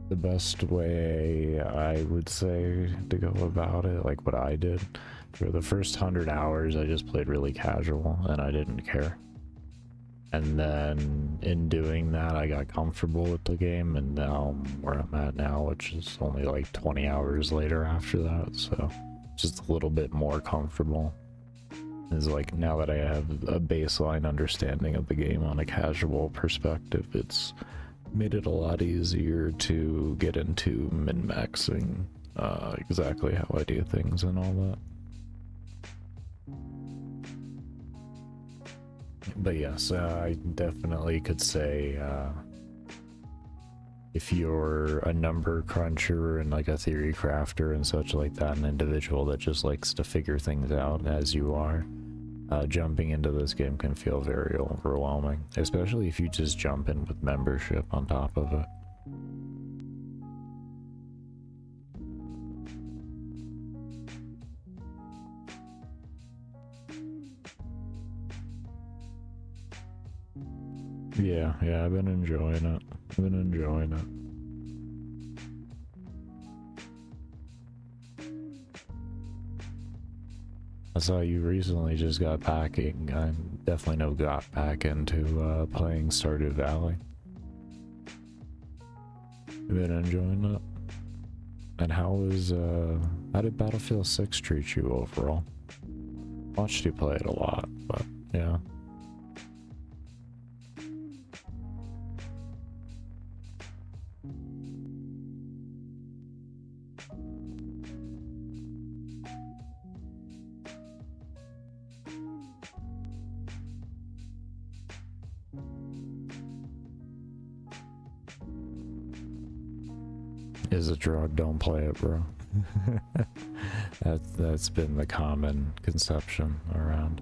The best way I would say to go about it, like what I did, for the first 100 hours I just played really casual and I didn't care. And then in doing that I got comfortable with the game, and now I'm where I'm at now, which is only like 20 hours later after that, so just a little bit more comfortable. Is like, now that I have a baseline understanding of the game on a casual perspective, it's made it a lot easier to get into min-maxing exactly how I do things and all that. But yes, I definitely could say if you're a number cruncher and like a theory crafter and such like that, an individual that just likes to figure things out as you are, jumping into this game can feel very overwhelming, especially if you just jump in with membership on top of it. Yeah, I've been enjoying it. I saw you recently just got back in. I definitely got back into playing Stardew Valley. You've been enjoying it? And how did Battlefield 6 treat you overall? Watched you play it a lot, but yeah. Is a drug, don't play it, bro. That's been the common conception around.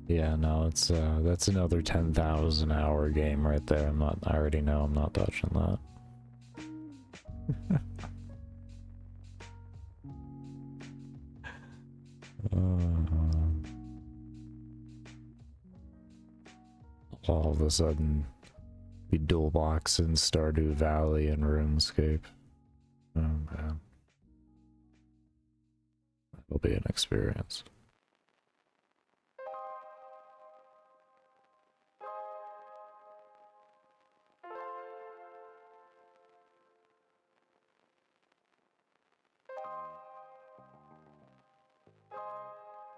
Yeah, no, it's that's another 10,000 hour game right there. I already know I'm not touching that. All of a sudden, be dual boxing Stardew Valley and RuneScape. Oh man, that'll be an experience.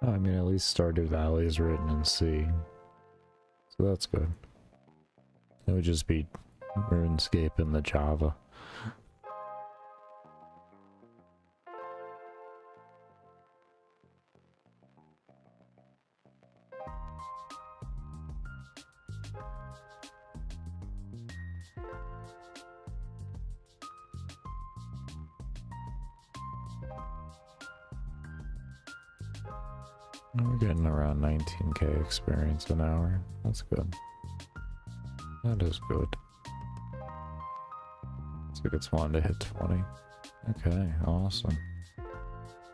I mean, at least Stardew Valley is written in C, so that's good. It would just be RuneScape in the Java. We're getting around 19k experience an hour. That's good. That is good. Looks like it's wanting to hit 20. Okay, awesome.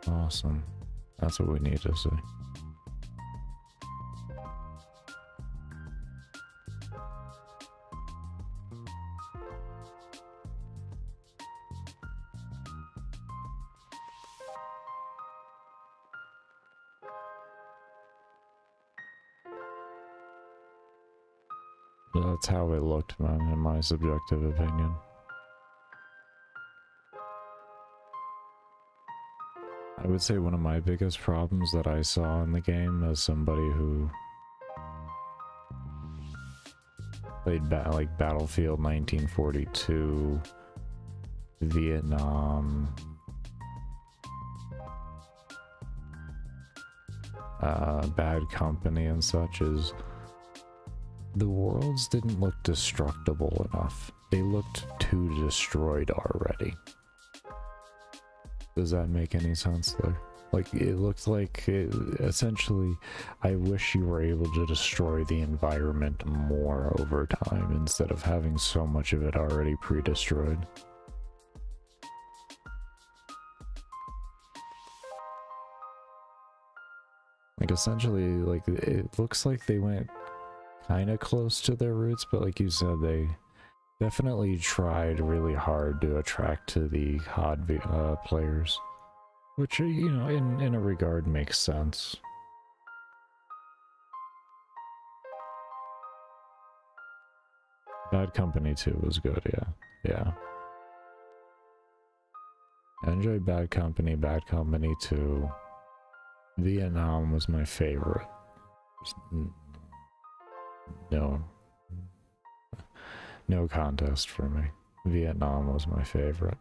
Awesome. That's what we need to see. That's how it looked, man, in my subjective opinion. I would say one of my biggest problems that I saw in the game as somebody who played like Battlefield 1942, Vietnam, Bad Company and such is the worlds didn't look destructible enough. They looked too destroyed already. Does that make any sense there? Like, it looked like, essentially, I wish you were able to destroy the environment more over time instead of having so much of it already pre-destroyed. Like, essentially, like, it looks like they went kind of close to their roots, but like you said, they definitely tried really hard to attract to the COD players, which, you know, in a regard makes sense. Bad Company 2 was good, yeah. I enjoyed Bad Company 2. Vietnam was my favorite. No contest for me. Vietnam was my favorite.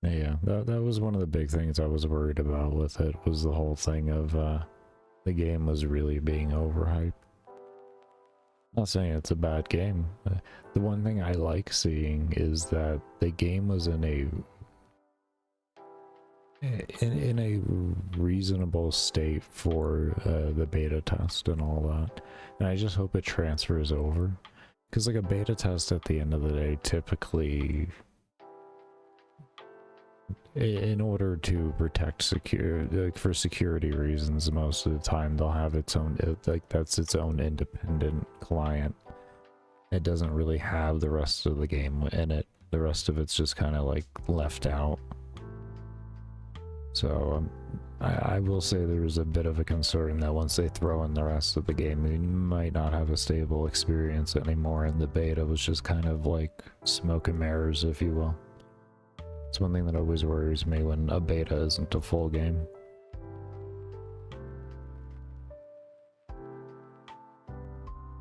Yeah, that was one of the big things I was worried about with it, was the whole thing of the game was really being overhyped. Not saying it's a bad game. The one thing I like seeing is that the game was in a reasonable state for the beta test and all that, and I just hope it transfers over, because like a beta test at the end of the day, typically, in order to protect like for security reasons, most of the time they'll have its own, like that's its own independent client. It doesn't really have the rest of the game in it. The rest of it's just kind of like left out. So I will say there's a bit of a concern that once they throw in the rest of the game, you might not have a stable experience anymore, and the beta was just kind of like smoke and mirrors, if you will. It's one thing that always worries me when a beta isn't a full game.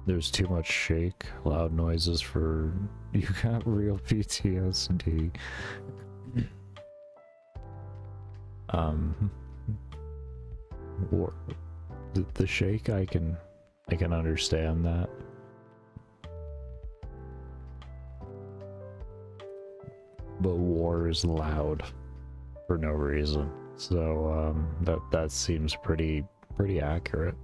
There's too much shake, loud noises for... You got real PTSD. The shake, I can understand that. But war is loud for no reason, so that seems pretty accurate.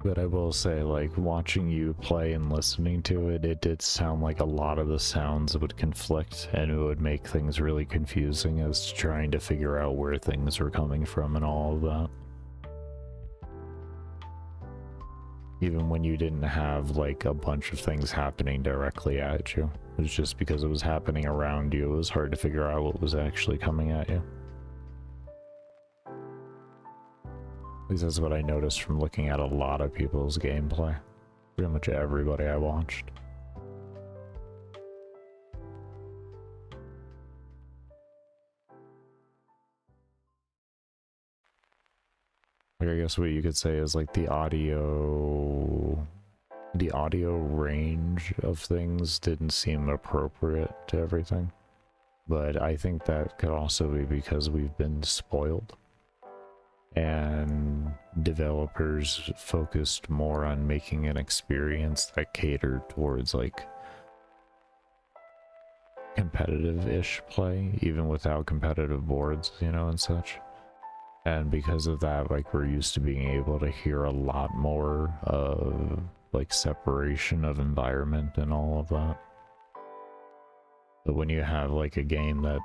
But I will say, like, watching you play and listening to it, it did sound like a lot of the sounds would conflict, and it would make things really confusing as to trying to figure out where things were coming from and all of that. Even when you didn't have, like, a bunch of things happening directly at you. It was just because it was happening around you, it was hard to figure out what was actually coming at you. At least that's what I noticed from looking at a lot of people's gameplay. Pretty much everybody I watched. Like, I guess what you could say is, like, the audio the audio range of things didn't seem appropriate to everything. But I think that could also be because we've been spoiled, and developers focused more on making an experience that catered towards like competitive-ish play, even without competitive boards, you know, and such. And because of that, like, we're used to being able to hear a lot more of like separation of environment and all of that. But when you have like a game that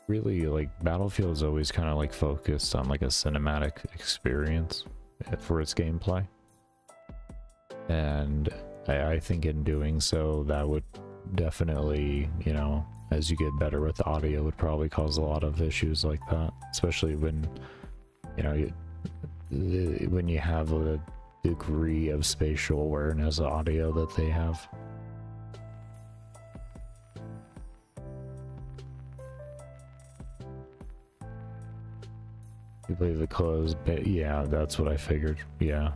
really, like, Battlefield's always kind of like focused on like a cinematic experience for its gameplay, and I think in doing so, that would definitely, you know, as you get better with the audio, would probably cause a lot of issues like that, especially when, you know, when you have a degree of spatial awareness audio that they have. You believe the closed, yeah, that's what I figured. Yeah.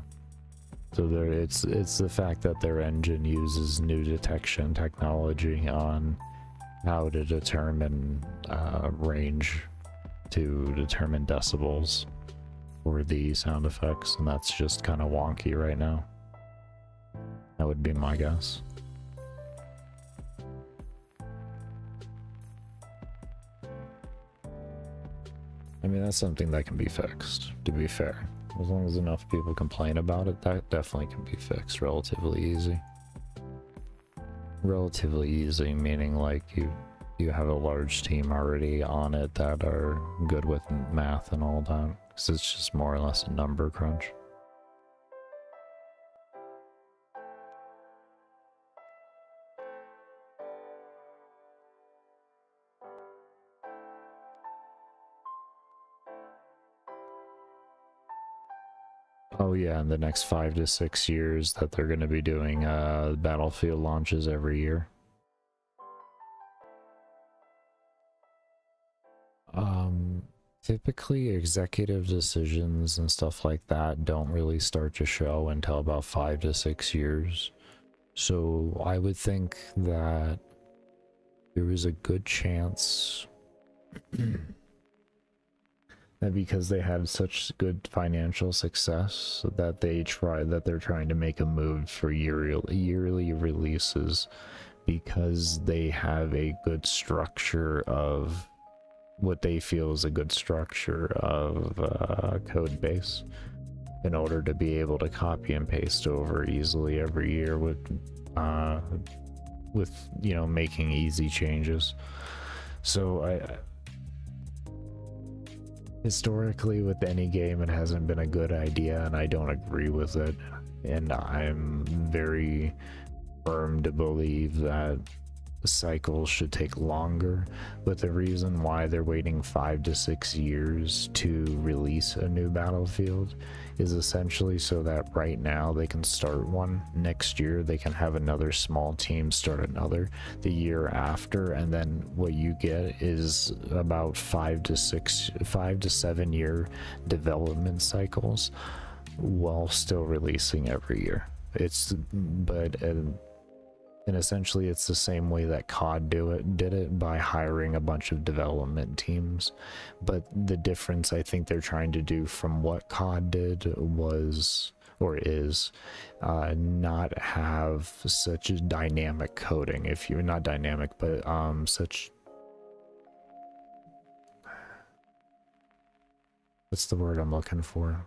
So there, it's the fact that their engine uses new detection technology on how to determine range, to determine decibels for the sound effects, and that's just kind of wonky right now. That would be my guess. I mean, that's something that can be fixed, to be fair. As long as enough people complain about it, that definitely can be fixed relatively easy. Relatively easy, meaning like you have a large team already on it that are good with math and all that, because it's just more or less a number crunch. Oh yeah, in the next 5 to 6 years that they're going to be doing Battlefield launches every year. Typically executive decisions and stuff like that don't really start to show until about 5 to 6 years. So I would think that there is a good chance that because they had such good financial success that they're trying to make a move for yearly releases, because they have a good structure of what they feel is a good structure of code base in order to be able to copy and paste over easily every year with you know, making easy changes. So historically, with any game, it hasn't been a good idea, and I don't agree with it, and I'm very firm to believe that cycles should take longer. But the reason why they're waiting 5 to 6 years to release a new Battlefield is essentially so that right now they can start one, next year they can have another small team start another, the year after, and then what you get is about 5 to 7 year development cycles while still releasing every year. And essentially it's the same way that COD did it by hiring a bunch of development teams. But the difference I think they're trying to do from what COD did was, or is, not have such a dynamic coding. If you're not dynamic, but such, what's the word I'm looking for?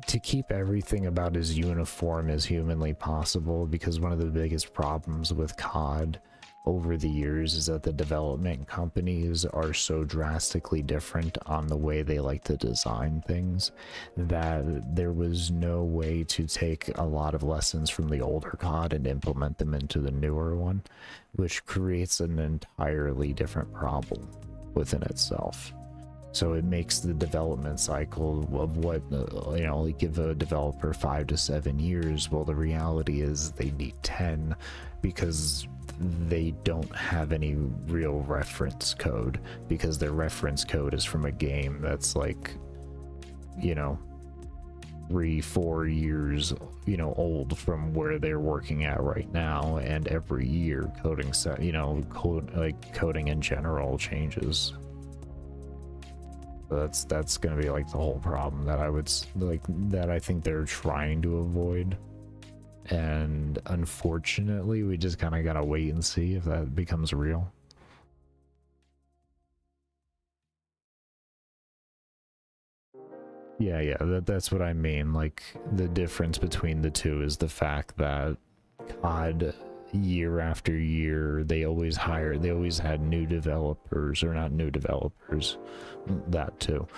To keep everything about as uniform as humanly possible, because one of the biggest problems with COD over the years is that the development companies are so drastically different on the way they like to design things that there was no way to take a lot of lessons from the older COD and implement them into the newer one, which creates an entirely different problem within itself. So it makes the development cycle of what, you know, like give a developer 5 to 7 years. Well, the reality is they need 10 because they don't have any real reference code, because their reference code is from a game that's like, you know, 3-4 years, you know, old from where they're working at right now, and every year coding set, you know, coding in general changes. So that's gonna be like the whole problem that I think they're trying to avoid. And unfortunately, we just kind of gotta wait and see if that becomes real. Yeah, that's what I mean. Like, the difference between the two is the fact that COD, year after year, they always had new developers, or not new developers, that too.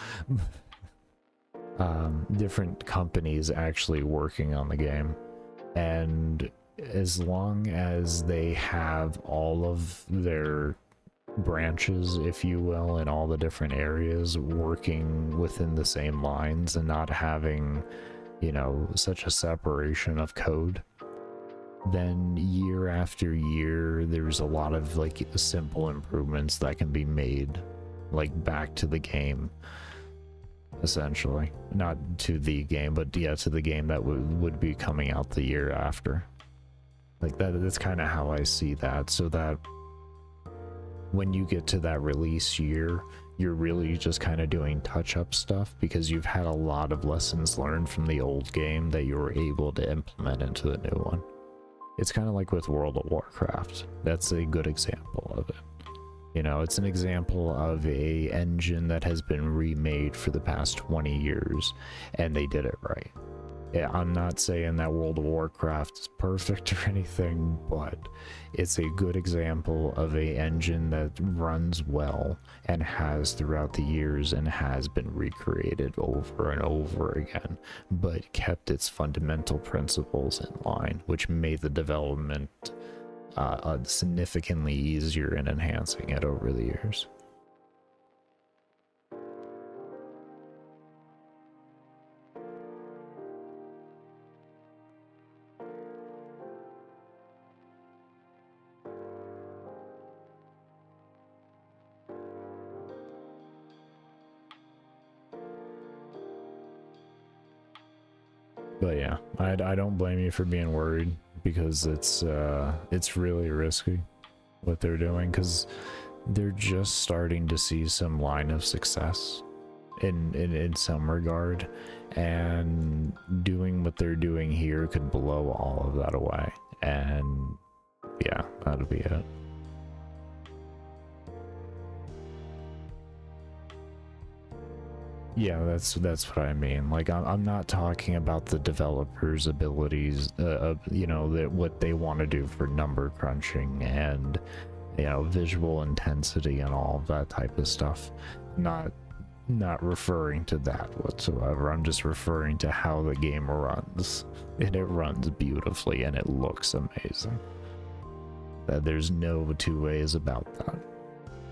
Different companies actually working on the game. And as long as they have all of their branches, if you will, in all the different areas working within the same lines and not having, you know, such a separation of code, then year after year there's a lot of like simple improvements that can be made, like back to the game, essentially. Not to the game, but yeah, to the game that would be coming out the year after. Like that's kind of how I see that, so that when you get to that release year, you're really just kind of doing touch-up stuff because you've had a lot of lessons learned from the old game that you were able to implement into the new one. It's kind of like with World of Warcraft. That's a good example of it. You know, it's an example of a engine that has been remade for the past 20 years, and they did it right. Yeah, I'm not saying that World of Warcraft is perfect or anything, but it's a good example of a engine that runs well and has throughout the years and has been recreated over and over again, but kept its fundamental principles in line, which made the development significantly easier in enhancing it over the years. But yeah, I don't blame you for being worried, because it's really risky what they're doing, because they're just starting to see some line of success in some regard, and doing what they're doing here could blow all of that away, and yeah, that'll be it. Yeah, that's what I mean. Like, I'm not talking about the developers' abilities, you know, that what they want to do for number crunching and, you know, visual intensity and all of that type of stuff. Not referring to that whatsoever. I'm just referring to how the game runs, and it runs beautifully and it looks amazing. There's no two ways about that.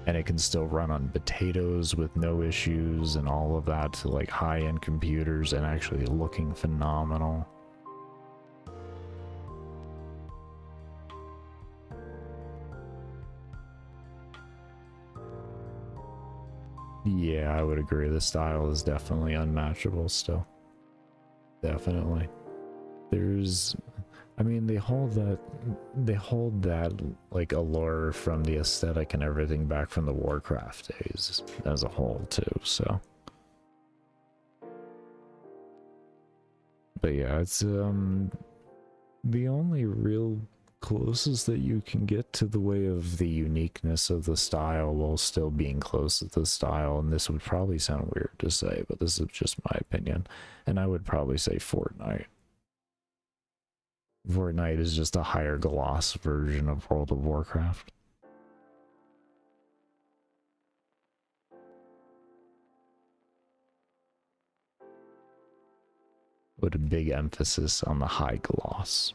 And it can still run on potatoes with no issues and all of that, to like high-end computers, and actually looking phenomenal. Yeah, I would agree. The style is definitely unmatchable still. Definitely. I mean, they hold that like allure from the aesthetic and everything back from the Warcraft days as a whole too, so. But yeah, it's the only real closest that you can get to the way of the uniqueness of the style while still being close to the style, and this would probably sound weird to say, but this is just my opinion, and I would probably say Fortnite. Fortnite is just a higher gloss version of World of Warcraft. With a big emphasis on the high gloss.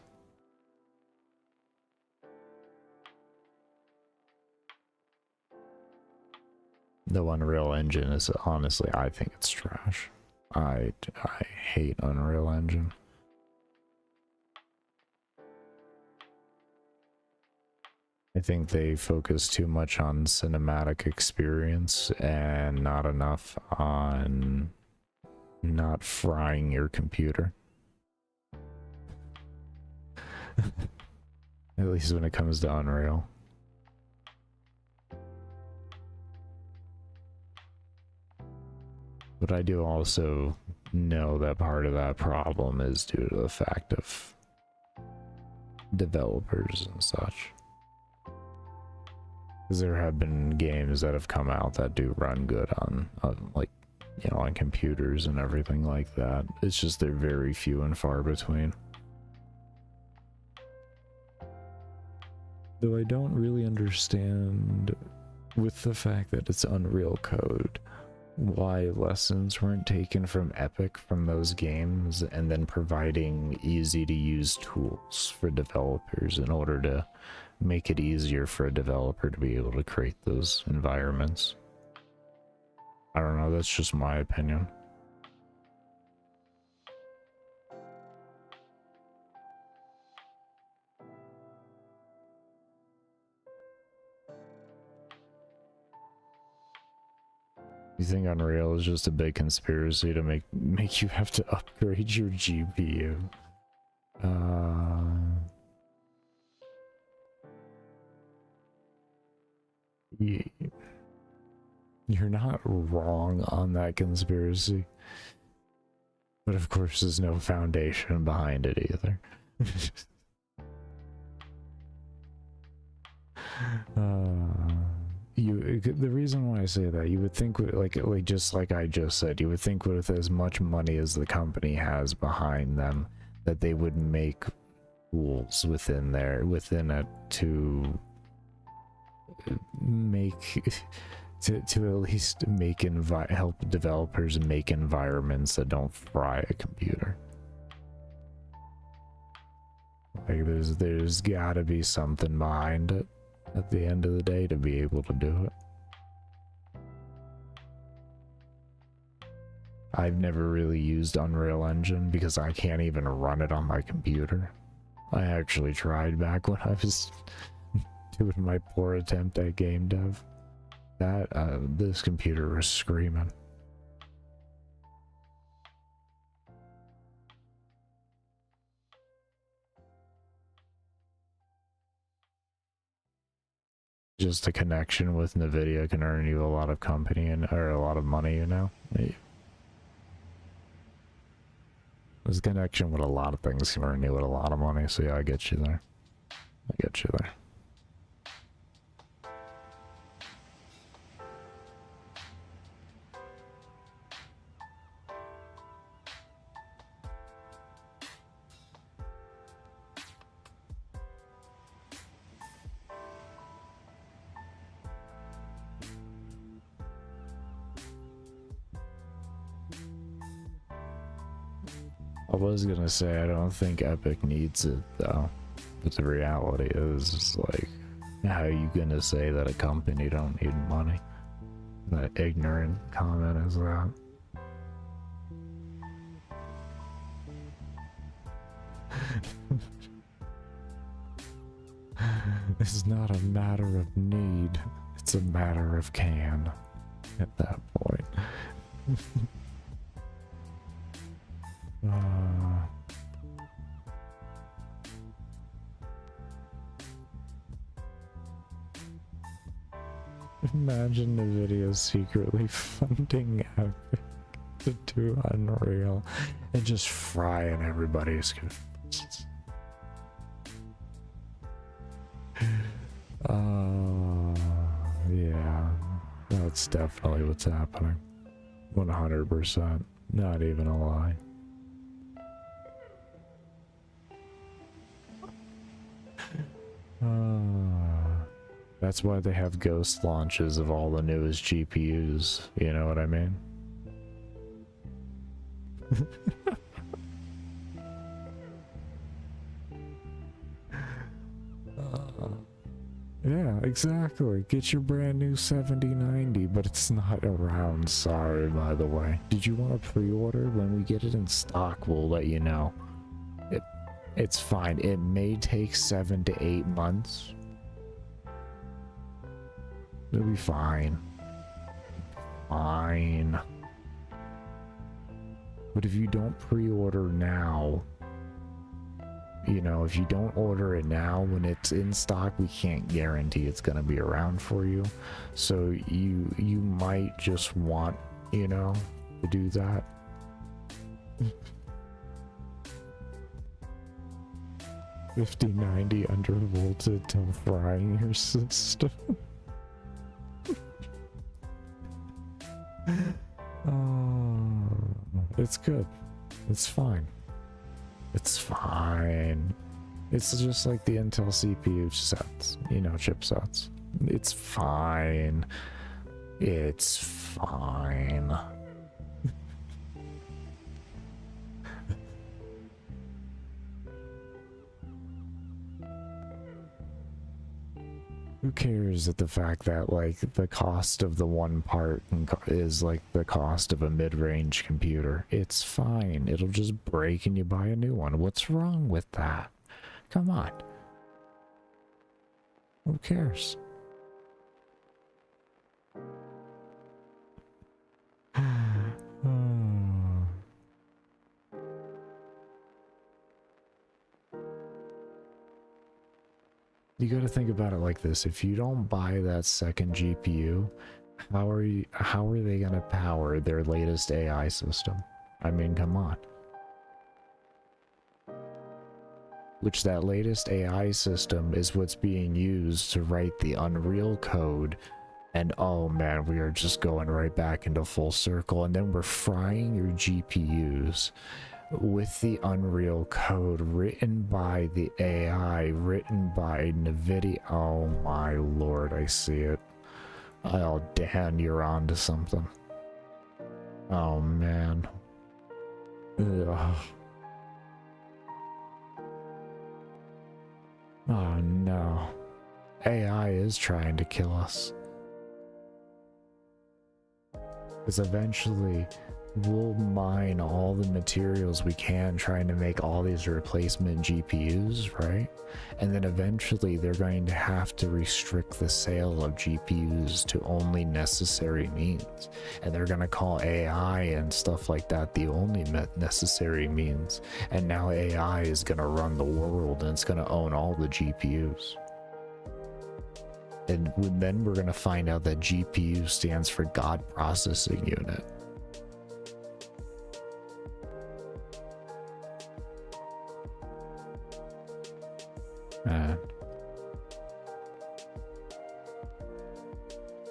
The Unreal Engine is, honestly, I think it's trash. I hate Unreal Engine. I think they focus too much on cinematic experience and not enough on not frying your computer. At least when it comes to Unreal. But I do also know that part of that problem is due to the fact of developers and such. Because there have been games that have come out that do run good on like, you know, on computers and everything like that. It's just they're very few and far between. Though I don't really understand, with the fact that it's Unreal code, why lessons weren't taken from Epic from those games and then providing easy to use tools for developers in order to make it easier for a developer to be able to create those environments. I don't know, that's just my opinion. You think Unreal is just a big conspiracy to make you have to upgrade your GPU? You're not wrong on that conspiracy. But of course there's no foundation behind it either. The reason why I say that, you would think like just like I just said, you would think with as much money as the company has behind them that they would make rules within it to make to at least make help developers make environments that don't fry a computer. Like there's gotta be something behind it at the end of the day to be able to do it. I've never really used Unreal Engine because I can't even run it on my computer. I actually tried back when I was doing my poor attempt at game dev. This computer was screaming. Just a connection with NVIDIA can earn you a lot of or a lot of money, you know? This connection with a lot of things can earn you with a lot of money, so yeah, I get you there. I get you there. I was gonna say I don't think Epic needs it though, but the reality is like, how are you gonna say that a company don't need money? That ignorant comment is that. It's not a matter of need, it's a matter of can at that point. Imagine NVIDIA secretly funding Epic to do Unreal and just frying everybody's computers. Yeah, that's definitely what's happening. 100%, not even a lie. That's why they have ghost launches of all the newest GPUs, you know what I mean? Yeah, exactly. Get your brand new 7090, but it's not around, sorry, by the way. Did you want to pre-order? When we get it in stock, we'll let you know. It's fine. It may take 7 to 8 months. It'll be fine. Fine. But if you don't pre-order now, you know, if you don't order it now when it's in stock, we can't guarantee it's going to be around for you. So you might just want, you know, to do that. 5090 undervolted till frying your system. Oh, it's good. It's fine. It's fine. It's just like the Intel CPU sets, you know, chipsets. It's fine. It's fine. Who cares at the fact that, like, the cost of the one part is like the cost of a mid-range computer? It's fine. It'll just break and you buy a new one. What's wrong with that? Come on. Who cares? You got to think about it like this. If you don't buy that second GPU, how are they going to power their latest AI system? I mean, come on. Which that latest AI system is what's being used to write the Unreal code. And oh man, we are just going right back into full circle. And then we're frying your GPUs with the Unreal code written by the AI, written by NVIDIA. Oh my lord, I see it. Oh, Dan, you're on to something. Oh man. Ugh. Oh no. AI is trying to kill us. Because eventually we'll mine all the materials we can trying to make all these replacement GPUs, right? And then eventually they're going to have to restrict the sale of GPUs to only necessary means. And they're going to call AI and stuff like that the only necessary means. And now AI is going to run the world and it's going to own all the GPUs. And then we're going to find out that GPU stands for God Processing Unit. Man.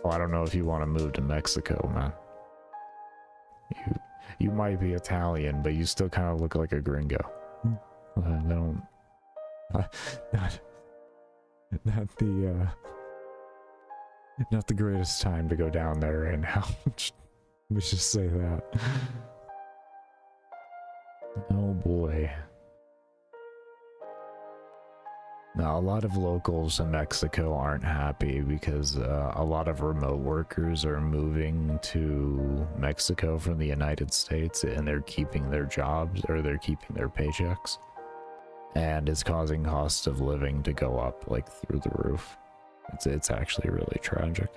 Well, I don't know if you want to move to Mexico, man. You might be Italian, but you still kind of look like a gringo. They don't... Not the greatest time to go down there right now. Let me just say that. Oh boy. Now, a lot of locals in Mexico aren't happy because a lot of remote workers are moving to Mexico from the United States and they're keeping their jobs, or they're keeping their paychecks. And it's causing cost of living to go up like through the roof. It's actually really tragic.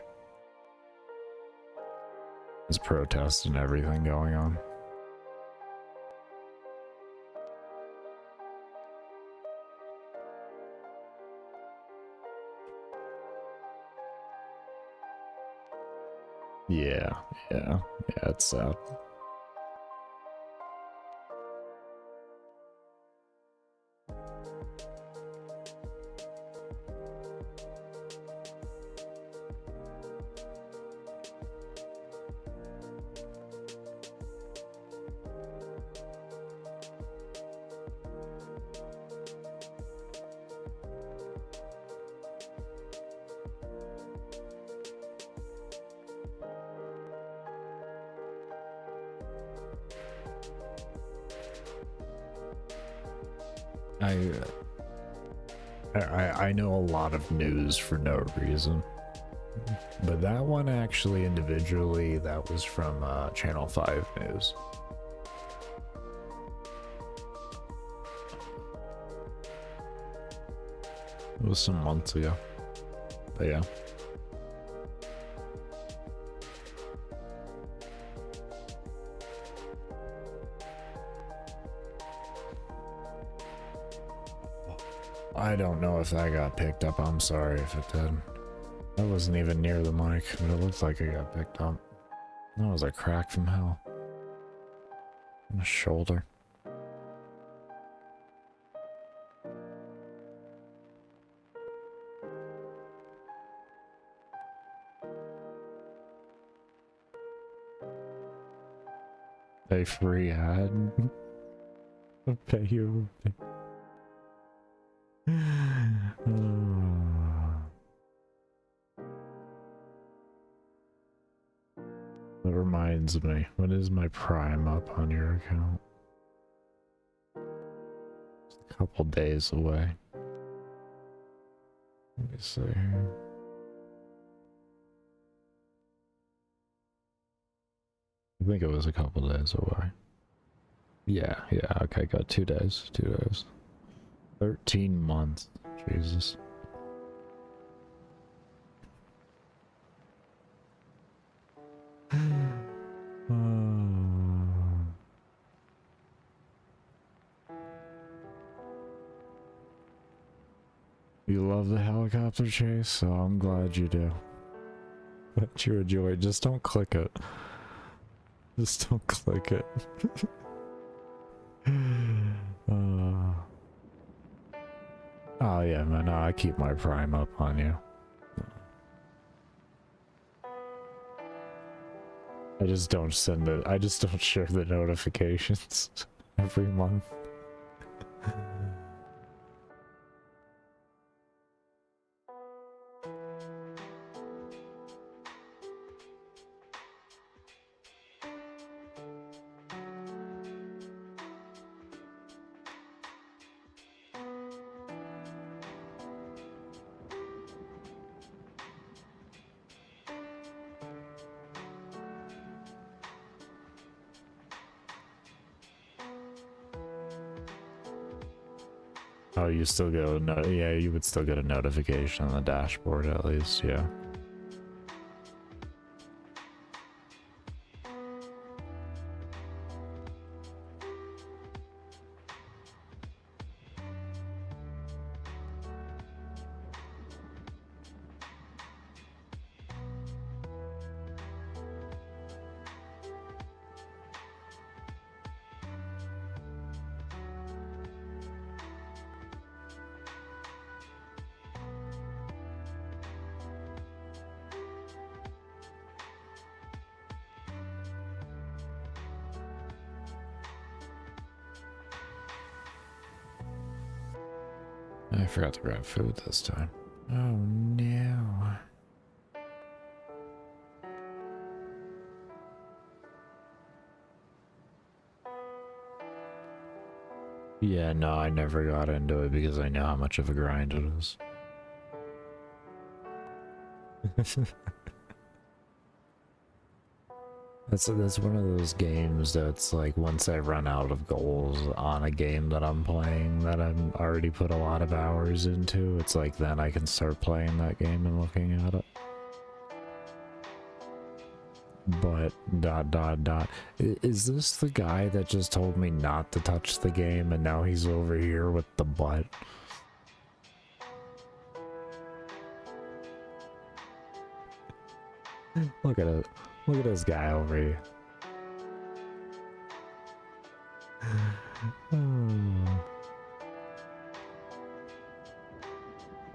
There's protests and everything going on. Yeah, it's sad. I know a lot of news for no reason, but that one actually individually, that was from Channel 5 News. It was some months ago, but yeah. I don't know if that got picked up. I'm sorry if it did. I wasn't even near the mic, but it looks like it got picked up. That was a crack from hell. On the shoulder. Pay free ad. I'll pay you. That reminds me, when is my Prime up on your account? It's a couple days away. Let me see here. I think it was a couple days away. Yeah, okay, got 2 days, 2 days. 13 months, Jesus. You love the helicopter chase, so I'm glad you do. That you enjoy it. Just don't click it. Just don't click it. Oh yeah, man, no, I keep my Prime up on you. I just don't send it. I just don't share the notifications every month. Oh, you still get a yeah, you would still get a notification on the dashboard at least, yeah. I forgot to grab food this time. Oh no. Yeah, no, I never got into it because I know how much of a grind it is. That's one of those games that's like, once I run out of goals on a game that I'm playing that I've already put a lot of hours into, it's like then I can start playing that game and looking at it. But is this the guy that just told me not to touch the game and now he's over here with the butt? Look at it. Look at this guy over here.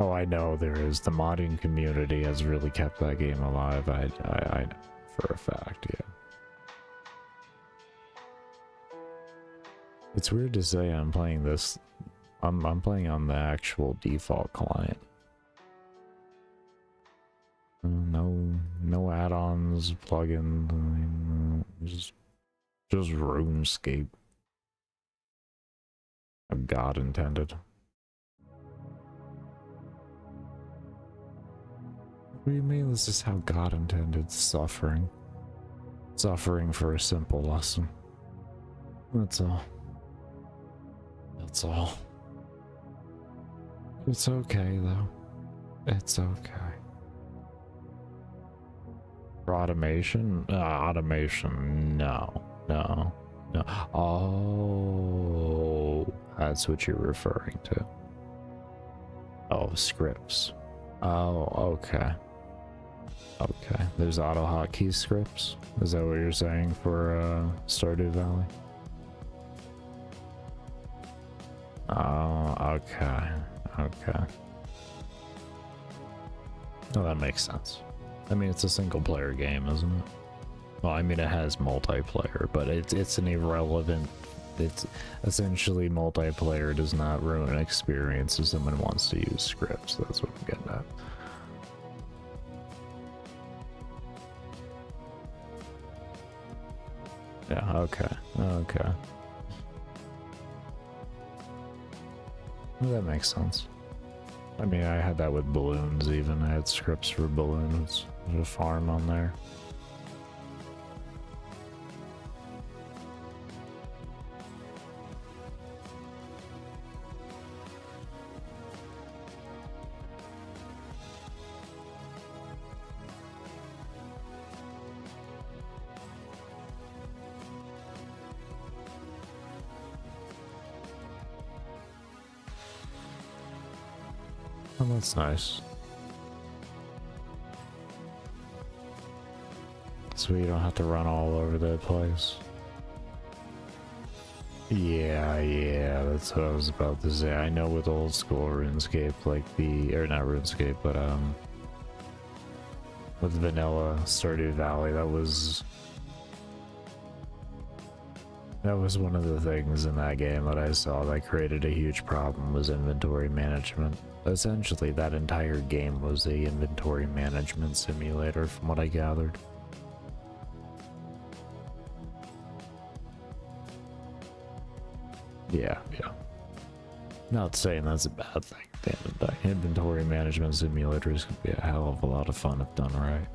Oh, I know there is. The modding community has really kept that game alive. I know for a fact, yeah. It's weird to say I'm playing this. I'm playing on the actual default client. No add-ons, plugins, just RuneScape. How God intended. What do you mean this is how God intended? Suffering. Suffering for a simple lesson. That's all. That's all. It's okay though. It's okay. For automation? Automation, no. Oh, that's what you're referring to. Oh, scripts. Oh, okay. Okay, there's auto hotkey scripts. Is that what you're saying for Stardew Valley? Oh, okay. Okay. Oh, that makes sense. I mean, it's a single player game, isn't it? Well, I mean, it has multiplayer, but it's an irrelevant. It's essentially multiplayer does not ruin experience if someone wants to use scripts. That's what I'm getting at. Yeah, okay. Okay. Well, that makes sense. I mean, I had that with balloons even. I had scripts for balloons. There's a farm on there. Oh, that's nice. So you don't have to run all over the place. Yeah, that's what I was about to say. I know with old school RuneScape, like or not RuneScape, but with vanilla Stardew Valley, that was one of the things in that game that I saw that created a huge problem, was inventory management. Essentially, that entire game was a inventory management simulator from what I gathered. Yeah. Not saying that's a bad thing. At the end of the day, inventory management simulators could be a hell of a lot of fun if done right.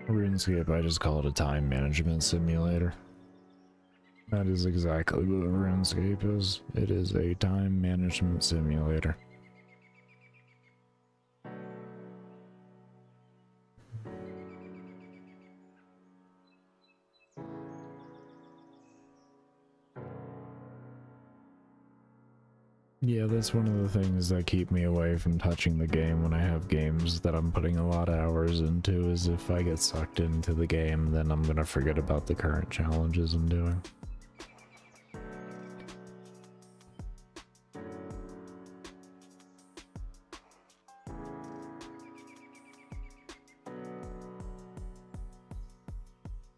RuneScape, I just call it a time management simulator. That is exactly what RuneScape is. It is a time management simulator. Yeah, that's one of the things that keep me away from touching the game when I have games that I'm putting a lot of hours into, is if I get sucked into the game, then I'm gonna forget about the current challenges I'm doing.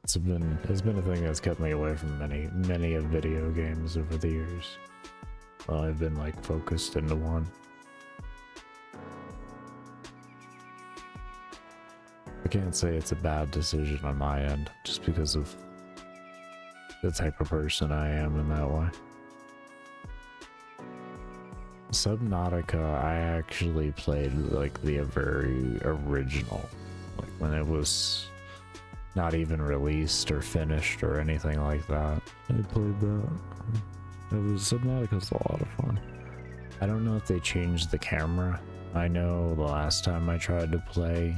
It's been a thing that's kept me away from many of video games over the years. Well, I've been like focused into one. I can't say it's a bad decision on my end, just because of the type of person I am in that way. Subnautica, I actually played like the very original, like when it was not even released or finished or anything like that. I played that. Subnautica's a lot of fun. I don't know if they changed the camera. I know the last time I tried to play,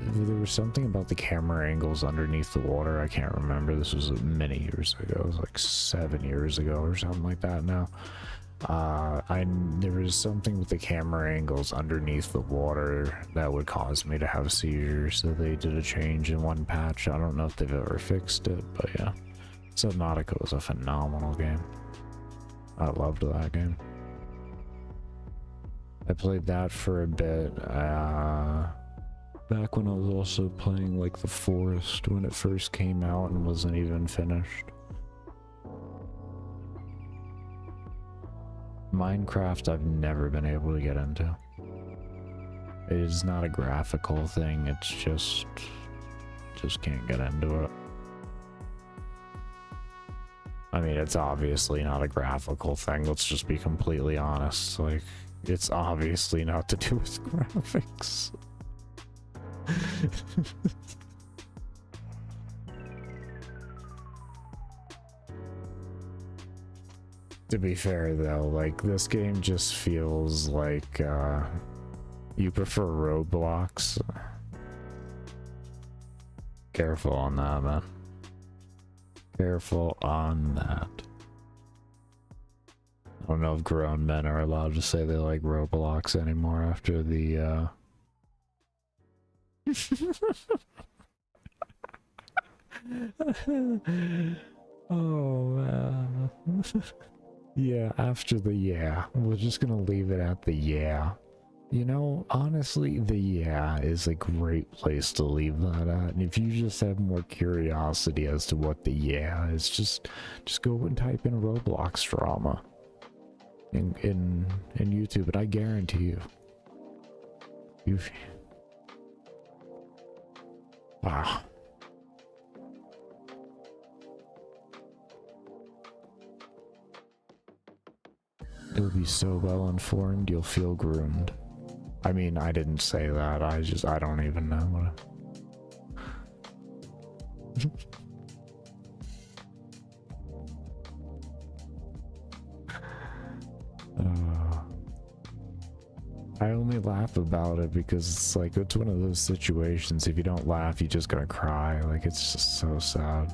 there was something about the camera angles underneath the water. I can't remember. This was many years ago. It was like 7 years ago or something like that now. There was something with the camera angles underneath the water that would cause me to have seizures, so they did a change in one patch. I don't know if they've ever fixed it, but yeah. Subnautica was a phenomenal game. I loved that game. I played that for a bit, back when I was also playing like The Forest when it first came out and wasn't even finished. Minecraft I've never been able to get into. It is not a graphical thing, it's just can't get into it. I mean, it's obviously not a graphical thing, let's just be completely honest. Like, it's obviously not to do with graphics. To be fair though, like this game just feels like you prefer Roblox. Careful on that, man. Careful on that. I don't know if grown men are allowed to say they like Roblox anymore after the oh man. Yeah, after the yeah. We're just gonna leave it at the yeah. You know, honestly, the yeah is a great place to leave that at. And if you just have more curiosity as to what the yeah is, just go and type in Roblox drama in YouTube, and I guarantee you, wow. You'll be so well informed, you'll feel groomed. I mean, I didn't say that, I don't even know what I only laugh about it because it's like, it's one of those situations, if you don't laugh, you're just gonna cry. Like, it's just so sad.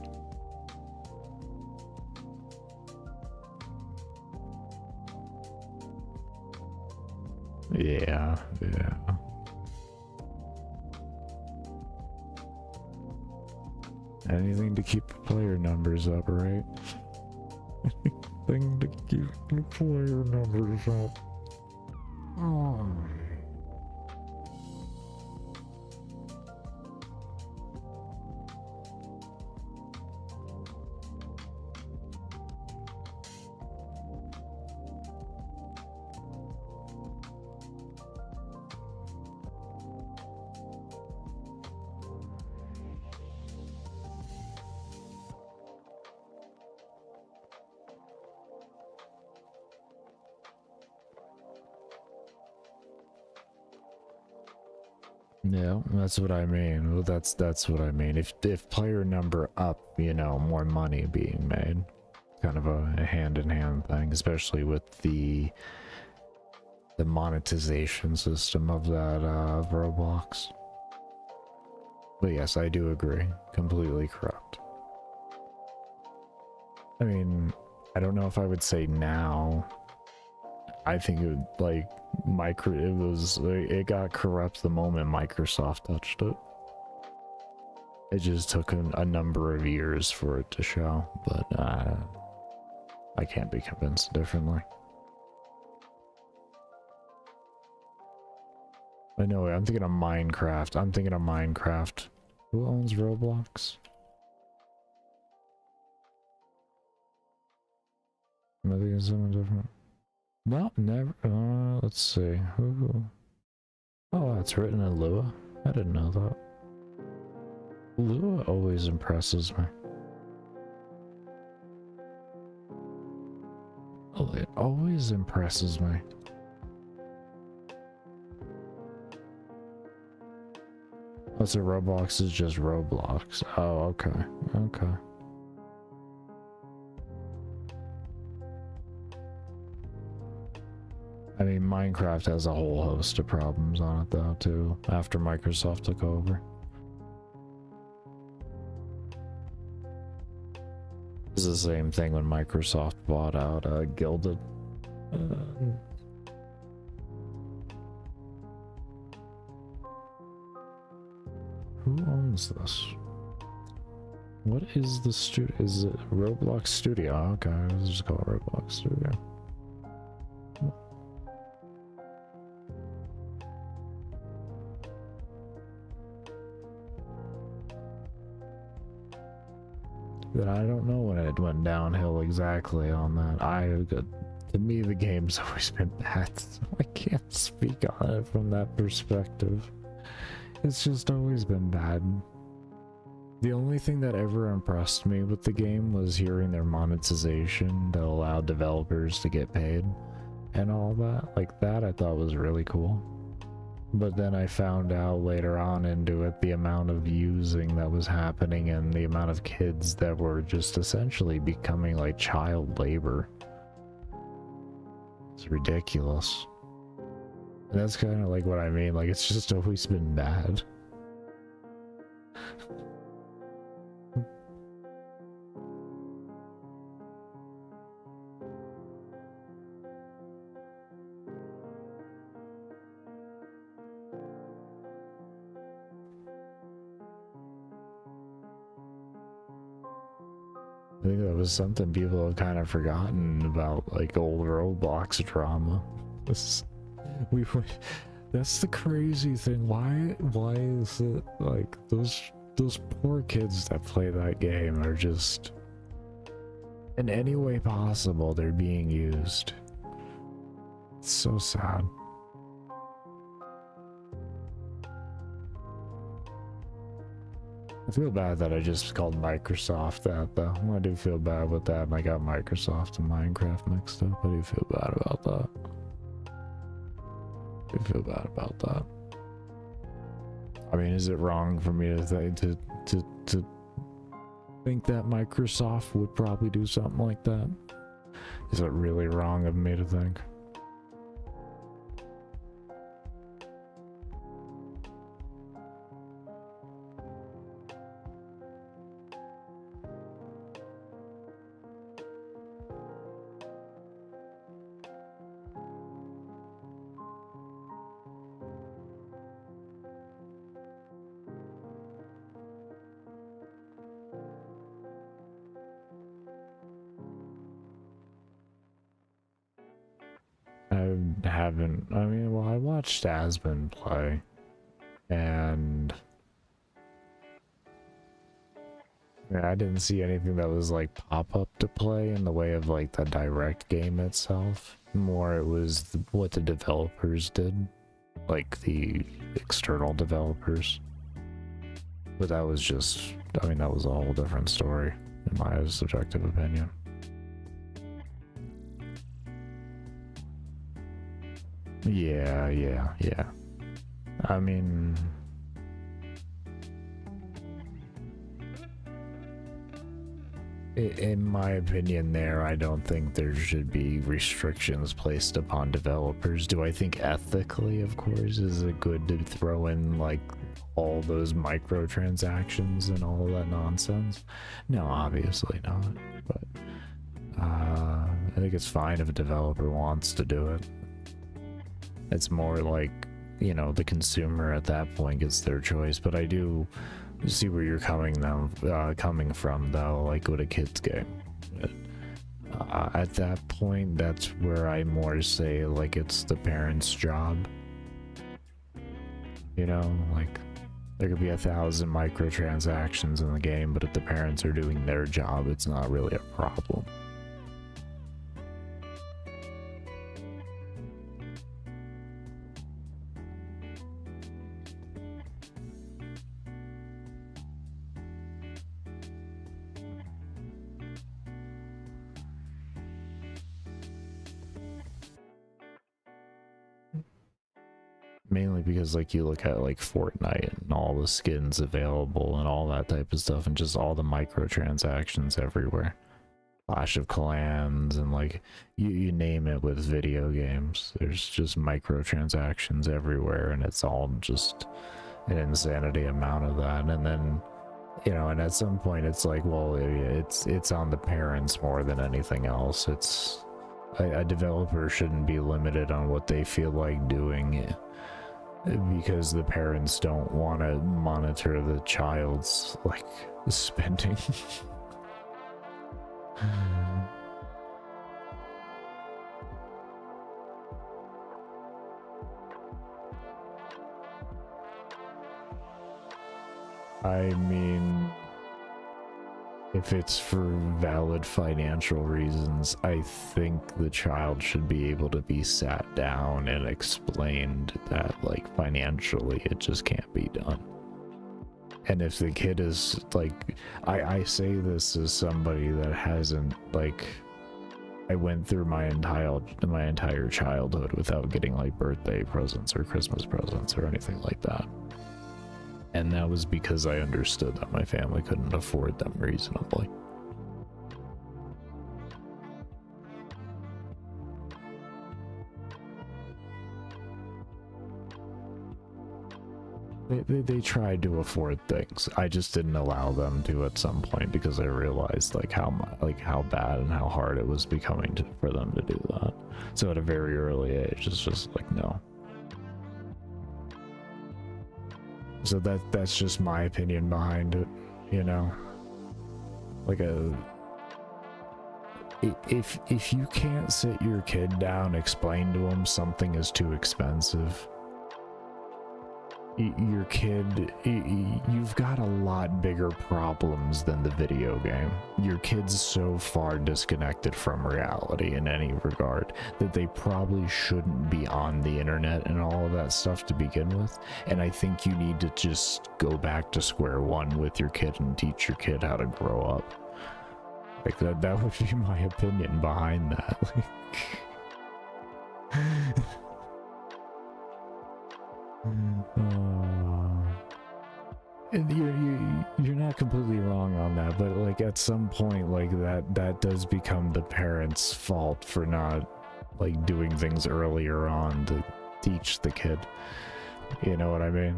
Yeah, yeah. Anything to keep the player numbers up, right? Anything to keep the player numbers up. Oh. Yeah, that's what I mean. Well, that's what I mean. If player number up, you know, more money being made. Kind of a hand-in-hand thing, especially with the monetization system of that of Roblox. But yes, I do agree. Completely correct. I mean, I don't know if I would say now. I think it would, like, it got corrupt the moment Microsoft touched it. It just took a number of years for it to show, but I can't be convinced differently. I know, I'm thinking of Minecraft. Who owns Roblox? Am I thinking of someone different? No, never. Let's see. Who? Oh, it's written in Lua. I didn't know that. Lua always impresses me. Oh, it always impresses me. Oh, so Roblox is just Roblox. Oh, okay. Okay. I mean, Minecraft has a whole host of problems on it though, too, after Microsoft took over. It's the same thing when Microsoft bought out Gilded. Who owns this? What is the studio? Is it Roblox Studio? Okay, let's just call it Roblox Studio. But I don't know when it went downhill exactly on that. To me, the game's always been bad, so I can't speak on it from that perspective. It's just always been bad. The only thing that ever impressed me with the game was hearing their monetization that allowed developers to get paid and all that. Like that I thought was really cool. But then I found out later on into it the amount of using that was happening and the amount of kids that were just essentially becoming like child labor. It's ridiculous. And that's kind of like what I mean, like it's just always been bad. I think that was something people have kind of forgotten about, like old Roblox drama. That's the crazy thing. Why is it like those poor kids that play that game are just, in any way possible, they're being used. It's so sad. I feel bad that I just called Microsoft that, though. I do feel bad with that, and I got Microsoft and Minecraft mixed up. I do feel bad about that. I do feel bad about that. I mean, is it wrong for me to think that Microsoft would probably do something like that? Is it really wrong of me to think? I mean, well, I watched Aspen play, and yeah, I didn't see anything that was like pop-up to play in the way of like the direct game itself. More it was what the developers did, like the external developers. But that was just, I mean, that was a whole different story in my subjective opinion. Yeah. I mean, in my opinion there, I don't think there should be restrictions placed upon developers. Do I think ethically, of course, is it good to throw in like all those microtransactions and all that nonsense? No, obviously not. But I think it's fine if a developer wants to do it. It's more like, you know, the consumer at that point gets their choice. But I do see where you're coming from, though, like with a kid's game. At that point, that's where I more say, like, it's the parent's job. You know, like, there could be 1,000 microtransactions in the game, but if the parents are doing their job, it's not really a problem. Mainly because, like, you look at like Fortnite and all the skins available and all that type of stuff, and just all the microtransactions everywhere. Clash of Clans and like you name it with video games. There's just microtransactions everywhere, and it's all just an insanity amount of that. And then, you know, and at some point it's like, well, it's on the parents more than anything else. It's a developer shouldn't be limited on what they feel like doing because the parents don't want to monitor the child's like spending. I mean, if it's for valid financial reasons, I think the child should be able to be sat down and explained that, like, financially it just can't be done. And if the kid is like, I say this as somebody that hasn't, like, I went through my entire childhood without getting like birthday presents or Christmas presents or anything like that. And that was because I understood that my family couldn't afford them reasonably. They tried to afford things. I just didn't allow them to at some point because I realized like how bad and how hard it was becoming for them to do that. So at a very early age, it's just like no. So that's just my opinion behind it, you know. Like if you can't sit your kid down, explain to him something is too expensive. Your kid, you've got a lot bigger problems than the video game. Your kid's so far disconnected from reality in any regard that they probably shouldn't be on the internet and all of that stuff to begin with. And I think you need to just go back to square one with your kid and teach your kid how to grow up. Like that would be my opinion behind that. You're not completely wrong on that, but like at some point like that does become the parents' fault for not like doing things earlier on to teach the kid. You know what I mean?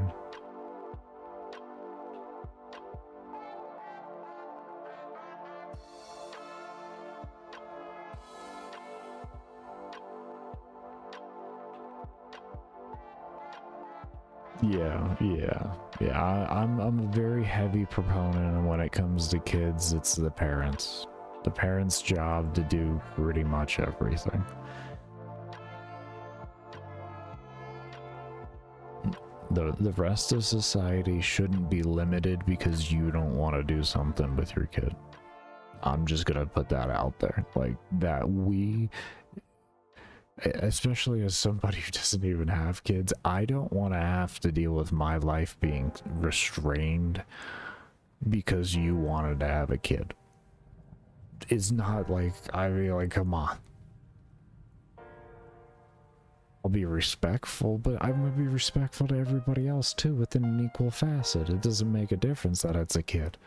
Yeah. I'm a very heavy proponent, and when it comes to kids, it's the parents. The parents' job to do pretty much everything. The rest of society shouldn't be limited because you don't want to do something with your kid. I'm just gonna put that out there. Like that especially as somebody who doesn't even have kids, I don't want to have to deal with my life being restrained because you wanted to have a kid. It's not like, I mean, like, come on. I'll be respectful, but I'm gonna be respectful to everybody else too within an equal facet. It doesn't make a difference that it's a kid.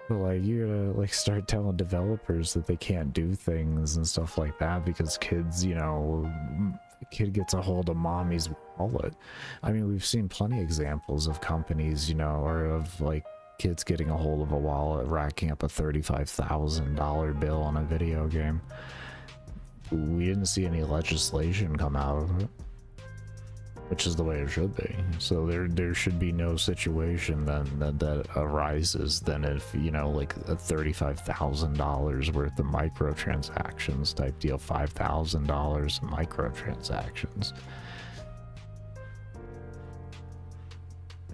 But like, you're gonna like start telling developers that they can't do things and stuff like that because kids, you know, a kid gets a hold of mommy's wallet. I mean, we've seen plenty of examples of companies, you know, or of like kids getting a hold of a wallet, racking up a $35,000 bill on a video game. We didn't see any legislation come out of it, which is the way it should be. So there should be no situation then that arises then if, you know, like a $35,000 worth of microtransactions type deal, $5,000 microtransactions.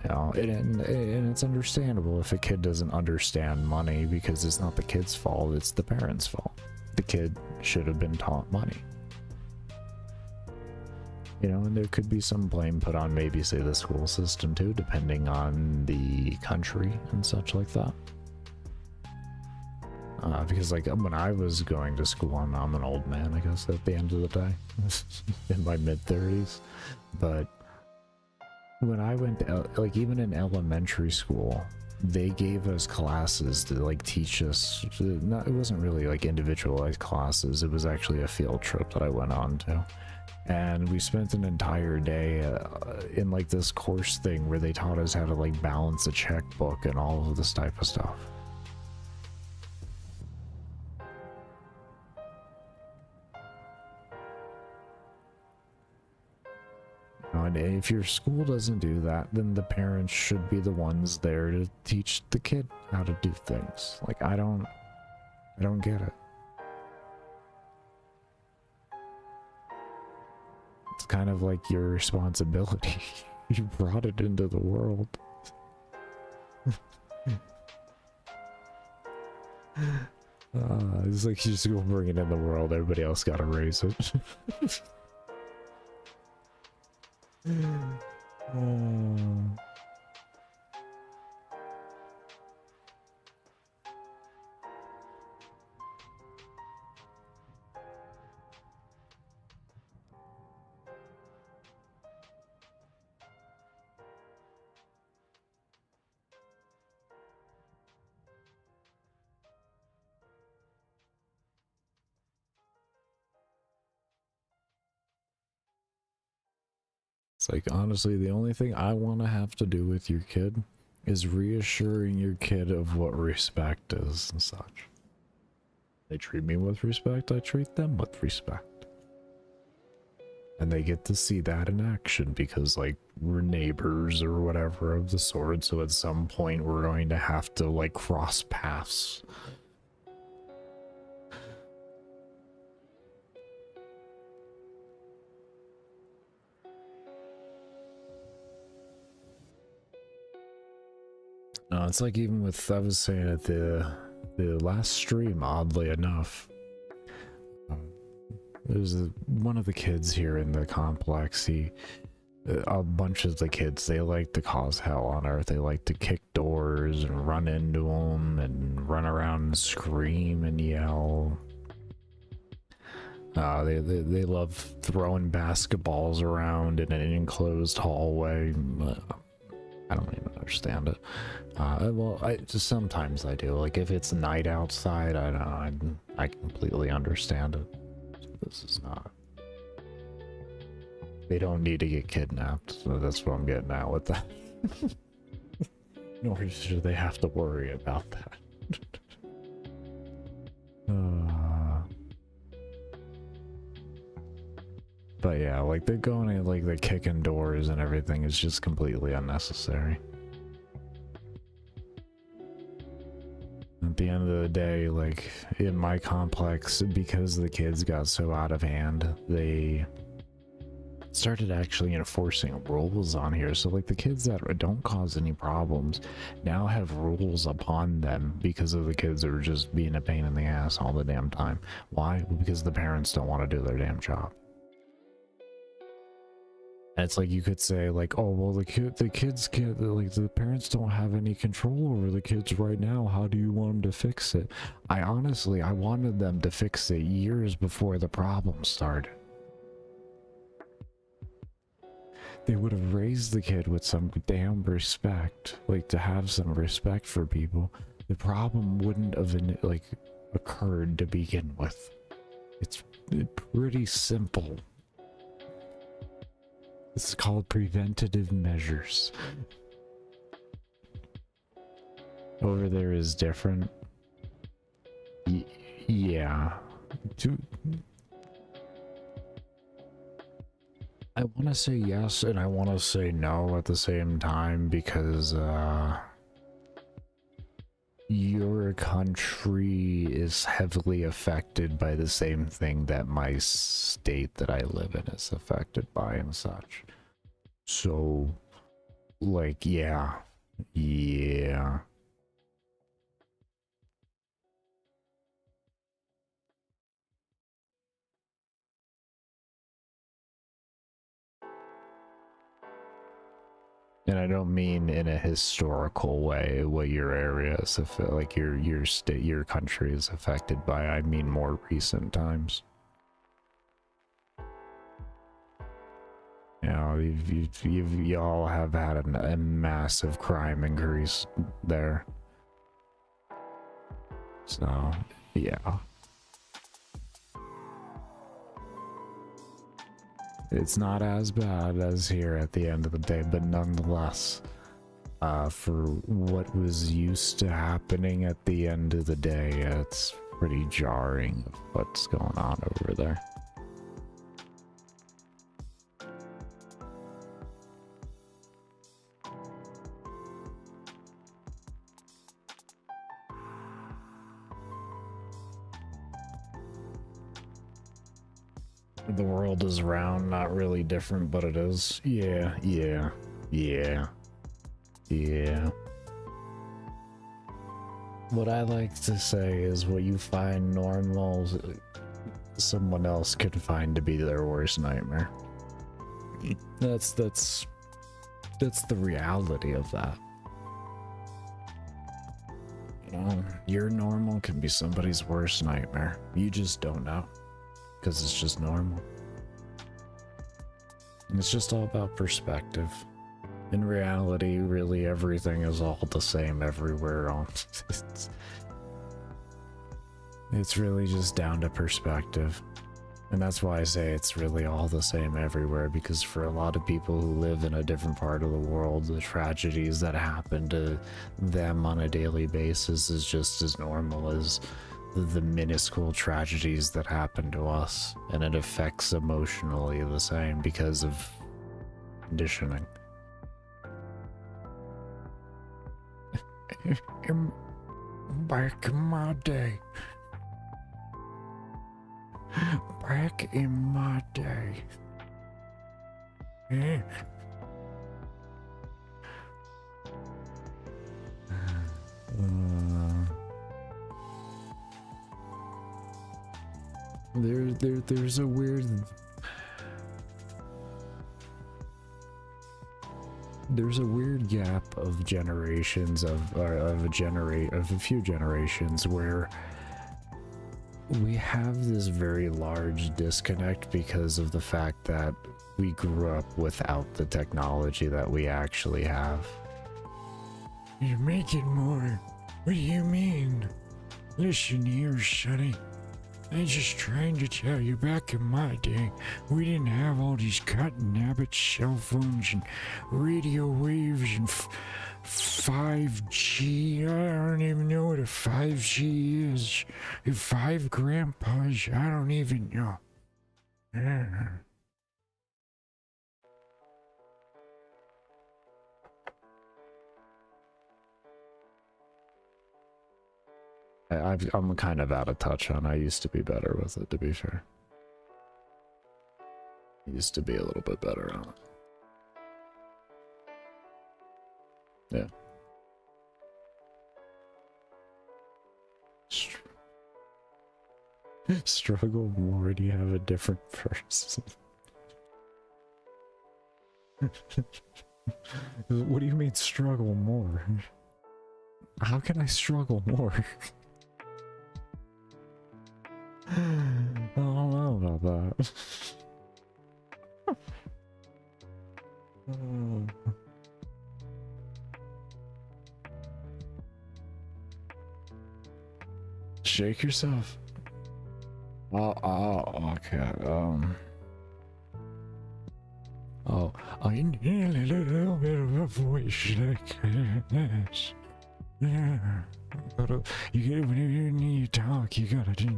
You know, and it's understandable if a kid doesn't understand money because it's not the kid's fault, it's the parents' fault. The kid should have been taught money. You know, and there could be some blame put on maybe, say, the school system too, depending on the country and such like that. Because like when I was going to school, I'm an old man, I guess, at the end of the day, in my mid-30s. But when I went to, like, even in elementary school, they gave us classes to like teach us. It wasn't really like individualized classes. It was actually a field trip that I went on to. And we spent an entire day in like this course thing where they taught us how to like balance a checkbook and all of this type of stuff. And if your school doesn't do that, then the parents should be the ones there to teach the kid how to do things. Like, I don't get it. It's kind of like your responsibility. You brought it into the world. It's like you just go bring it in the world, everybody else gotta raise it. It's like, honestly, the only thing I want to have to do with your kid is reassuring your kid of what respect is and such. They treat me with respect, I treat them with respect. And they get to see that in action because, like, we're neighbors or whatever of the sort, so at some point we're going to have to, like, cross paths. No, it's like even with, I was saying at the last stream, oddly enough, there's one of the kids here in the complex, a bunch of the kids, they like to cause hell on earth. They like to kick doors and run into them and run around and scream and yell. They love throwing basketballs around in an enclosed hallway. I don't even understand it. Well, sometimes I do. Like if it's night outside, I completely understand it. This is not. They don't need to get kidnapped, so that's what I'm getting at with that. Nor should they have to worry about that. But yeah, like they're going in, like they're kicking doors and everything is just completely unnecessary. At the end of the day, like in my complex, because the kids got so out of hand, they started actually enforcing rules on here. So like the kids that don't cause any problems now have rules upon them because of the kids that are just being a pain in the ass all the damn time. Why? Because the parents don't want to do their damn job. And it's like you could say like, oh well, the kids can't, like the parents don't have any control over the kids right now. How do you want them to fix it? I wanted them to fix it years before the problem started. They would have raised the kid with some damn respect, like to have some respect for people. The problem wouldn't have like occurred to begin with. It's pretty simple. It's called preventative measures. Over there is different. Yeah. I want to say yes and I want to say no at the same time because your country is heavily affected by the same thing that my state that I live in is affected by and such. So, like, yeah. And I don't mean in a historical way what your area is, like your state, your country is affected by. I mean more recent times. You know, y'all have had a massive crime increase there. So, yeah. It's not as bad as here at the end of the day, but nonetheless, for what was used to happening at the end of the day, it's pretty jarring of what's going on over there. The world is round, not really different, but it is. Yeah. What I like to say is what you find normal, someone else could find to be their worst nightmare. That's the reality of that. You know, your normal can be somebody's worst nightmare. You just don't know. Because it's just normal. And it's just all about perspective. In reality, really everything is all the same everywhere. It's really just down to perspective. And that's why I say it's really all the same everywhere, because for a lot of people who live in a different part of the world, the tragedies that happen to them on a daily basis is just as normal as the minuscule tragedies that happen to us, and it affects emotionally the same because of conditioning. Back in my day. Back in my day. Yeah. There's a weird... There's a weird gap of generations of a few generations where we have this very large disconnect because of the fact that we grew up without the technology that we actually have. You make it more. What do you mean? Listen here, Sonny. I'm just trying to tell you, back in my day, we didn't have all these cotton habits, cell phones, and radio waves, and 5G. I don't even know what a 5G is. 5 grandpas, I don't even know. I'm kind of out of touch on. I used to be better with it, to be fair. I used to be a little bit better on it. Yeah. Struggle more, do you have a different person? What do you mean struggle more? How can I struggle more? I don't know about that. Shake yourself. Okay. Oh, I need a little bit of a voice like this. Yeah. When you need to talk, you gotta do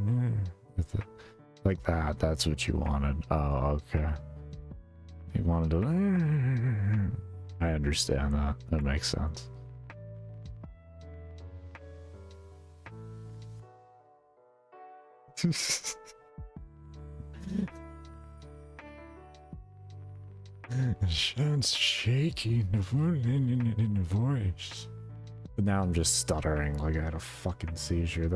with it. Like that. That's what you wanted. Oh, okay. You wanted to. I understand that. That makes sense. Sounds shaky in the voice. But now I'm just stuttering like I had a fucking seizure.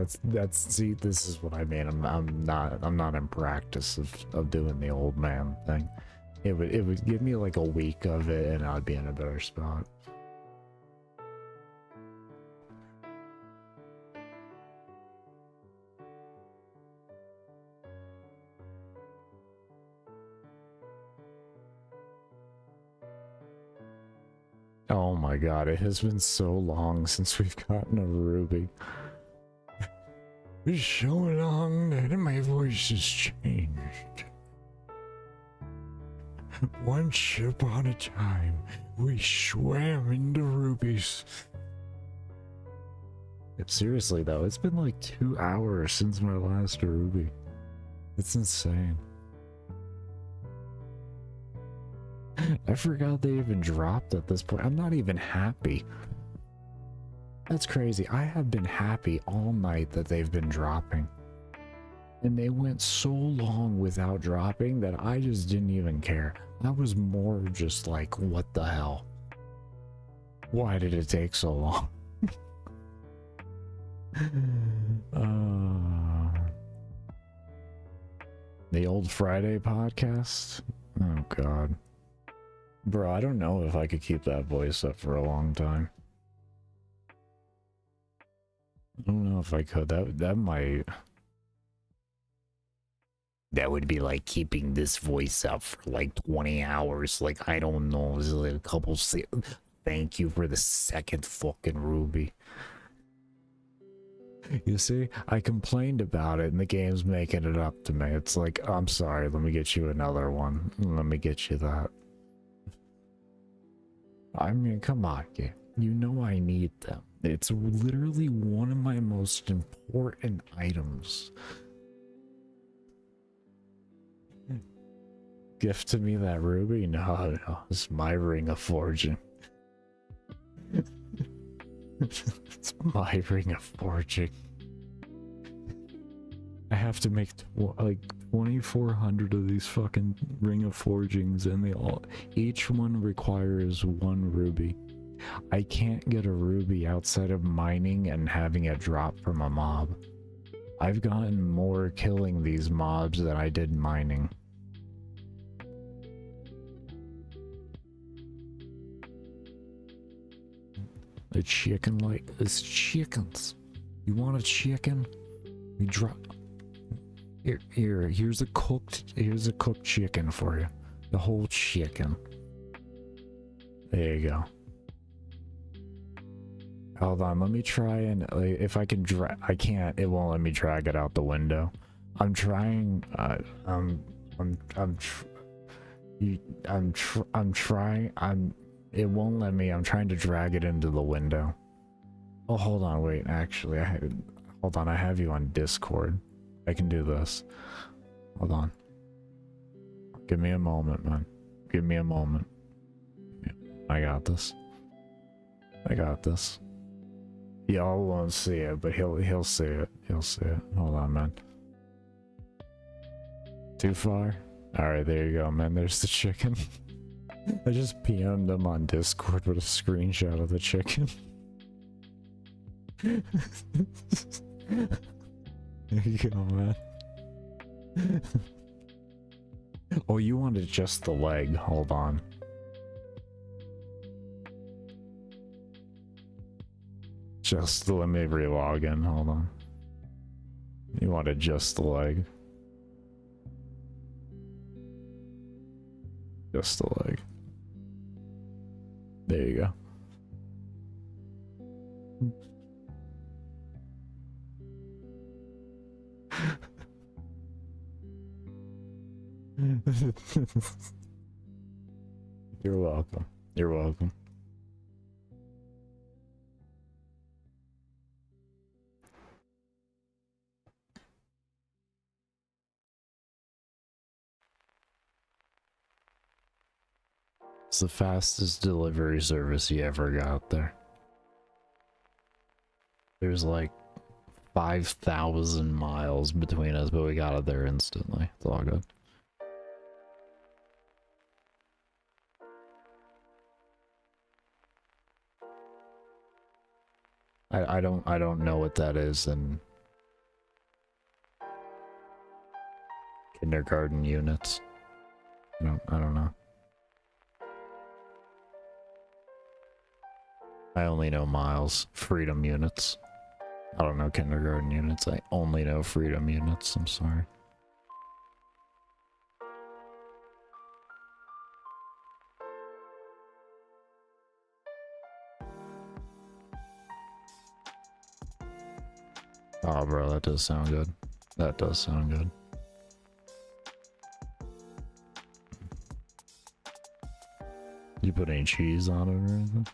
See, this is what I mean. I'm not in practice of doing the old man thing. It would give me like a week of it and I'd be in a better spot. Oh my god, it has been so long since we've gotten a Ruby. It's so long that my voice has changed. Once upon a time, we swam into rubies. Seriously though, it's been like 2 hours since my last Ruby. It's insane. I forgot they even dropped at this point. I'm not even happy. That's crazy. I have been happy all night that they've been dropping. And they went so long without dropping that I just didn't even care. I was more just like, what the hell? Why did it take so long? The old Friday podcast? Oh god. Bro, I don't know if I could keep that voice up for a long time. I don't know if I could. That might... That would be like keeping this voice up for like 20 hours. Like, I don't know. It's like a couple... Thank you for the second fucking Ruby. You see, I complained about it and the game's making it up to me. It's like, I'm sorry, let me get you another one. Let me get you that. I mean, come on, game. You know I need them. It's literally one of my most important items. Gift to me that ruby? No, no, it's my ring of fortune. It's my ring of fortune. I have to make like 2,400 of these fucking ring of forgings, and each one requires 1 ruby. I can't get a ruby outside of mining and having it drop from a mob. I've gotten more killing these mobs than I did mining. The chicken, like, it's chickens. You want a chicken? You drop. Here's a cooked chicken for you. The whole chicken. There you go. Hold on, let me try and if I can I can't. It won't let me drag it out the window. I'm trying. It won't let me. I'm trying to drag it into the window. Oh, hold on, wait. Actually, hold on. I have you on Discord. I can do this. Hold on. Give me a moment, man. Give me a moment. Yeah, I got this. I got this. Y'all won't see it, but he'll see it. He'll see it. Hold on, man. Too far? Alright, there you go, man. There's the chicken. I just PM'd him on Discord with a screenshot of the chicken. There you go, man. Oh, you wanted just the leg. Hold on. Just let me relog in. Hold on. You wanted just the leg. Just the leg. There you go. You're welcome. You're welcome. It's the fastest delivery service you ever got there. There's like 5,000 miles between us, but we got it there instantly. It's all good. I don't know what that is in kindergarten units. I don't know. I only know miles. Freedom units. I don't know kindergarten units. I only know freedom units. I'm sorry. Oh, bro, that does sound good. That does sound good. You put any cheese on it or anything?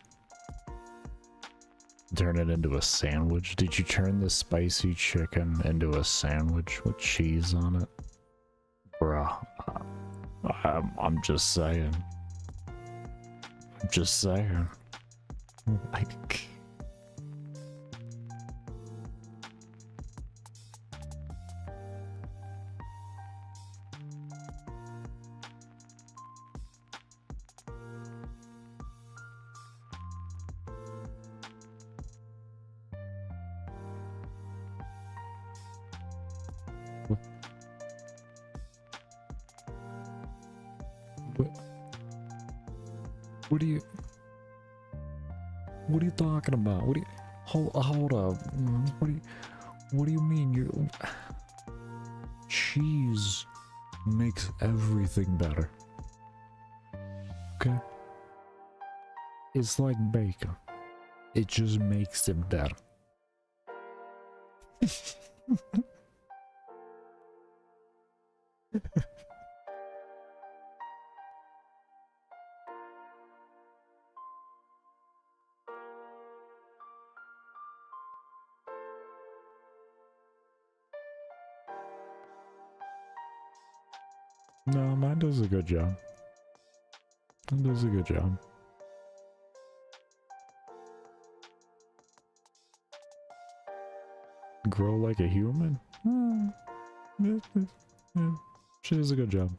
Turn it into a sandwich? Did you turn the spicy chicken into a sandwich with cheese on it? Bruh. I'm just saying. I'm just saying. Like... What are you talking about? What do you hold up? What do you mean? Cheese makes everything better. Okay? It's like bacon. It just makes it better. No, mine does a good job. It does a good job. Grow like a human? Yeah, she does a good job.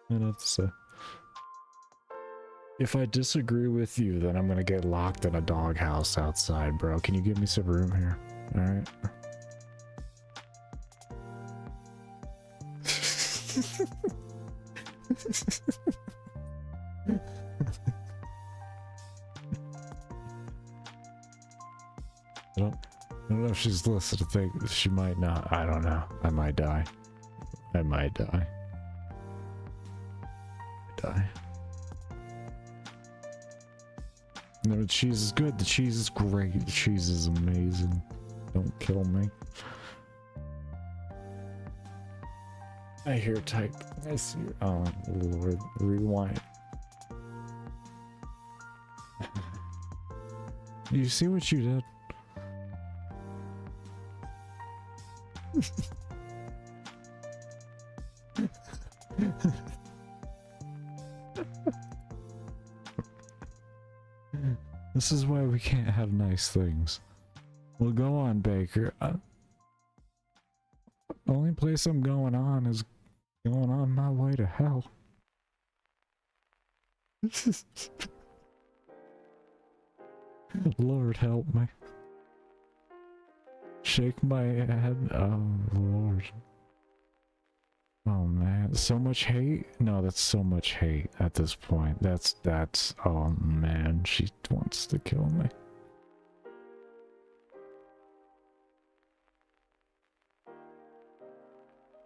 I don't have to say. If I disagree with you, then I'm gonna get locked in a doghouse outside, bro. Can you give me some room here? Alright. I don't know if she's listening to think she might not. I don't know. I might die. I might die. No, the cheese is good. The cheese is great. The cheese is amazing. Don't kill me. I hear type. I see. Oh, Lord. Rewind. You see what you did? This is why we can't have nice things. Well, go on, Baker. The only place I'm going on is going on my way to hell. Lord help me. Shake my head. Oh, Lord. Oh, man. So much hate? No, that's so much hate at this point. That's, oh, man. She wants to kill me.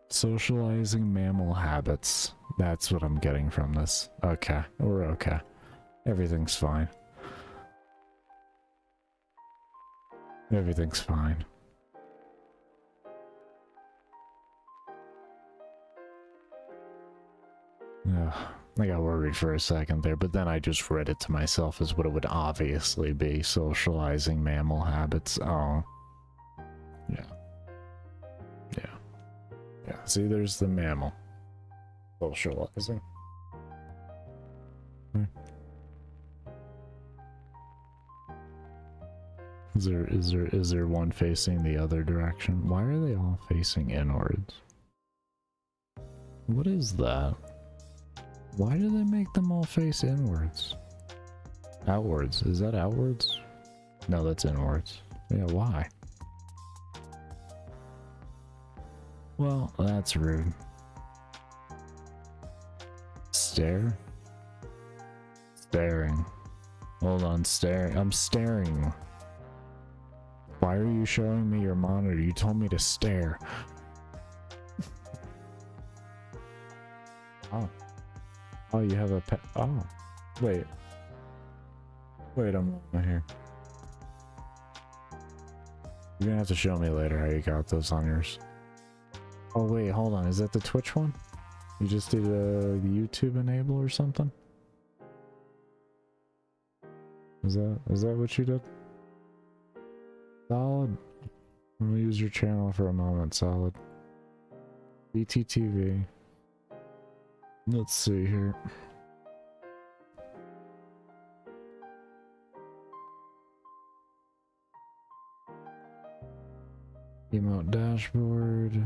Socializing mammal habits. That's what I'm getting from this. Okay. We're okay. Everything's fine. Everything's fine. I got worried for a second there, but then I just read it to myself as what it would obviously be. Socializing mammal habits. Oh. Yeah. Yeah. Yeah. See, there's the mammal. Socializing. Is there one facing the other direction? Why are they all facing inwards? What is that? Why do they make them all face inwards? Outwards. Is that outwards? No, that's inwards. Yeah, why? Well, that's rude. Stare? Staring. Hold on, staring. I'm staring. Why are you showing me your monitor? You told me to stare. Oh. Oh, you have a pet. Oh. Wait. Wait a moment here. You're gonna have to show me later how you got those on yours. Oh, wait, hold on. Is that the Twitch one? You just did a YouTube enable or something? Is that what you did? Solid. Let me use your channel for a moment, Solid. BTTV. Let's see here. Emote dashboard.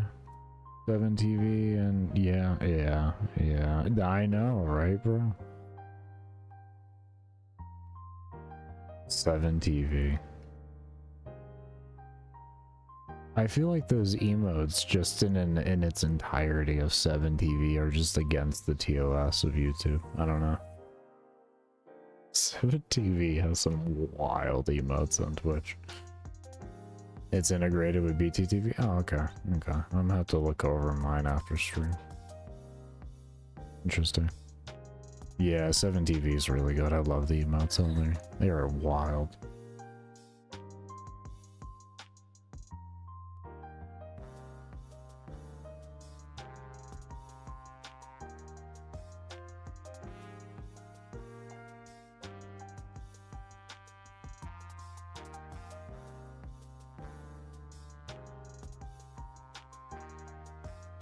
7TV and yeah. I know, right, bro? 7TV. I feel like those emotes just in its entirety of 7TV are just against the TOS of YouTube. I don't know. 7TV has some wild emotes on Twitch. It's integrated with BTTV? Oh, okay. Okay. I'm gonna have to look over mine after stream. Interesting. Yeah, 7TV is really good. I love the emotes on there. They are wild.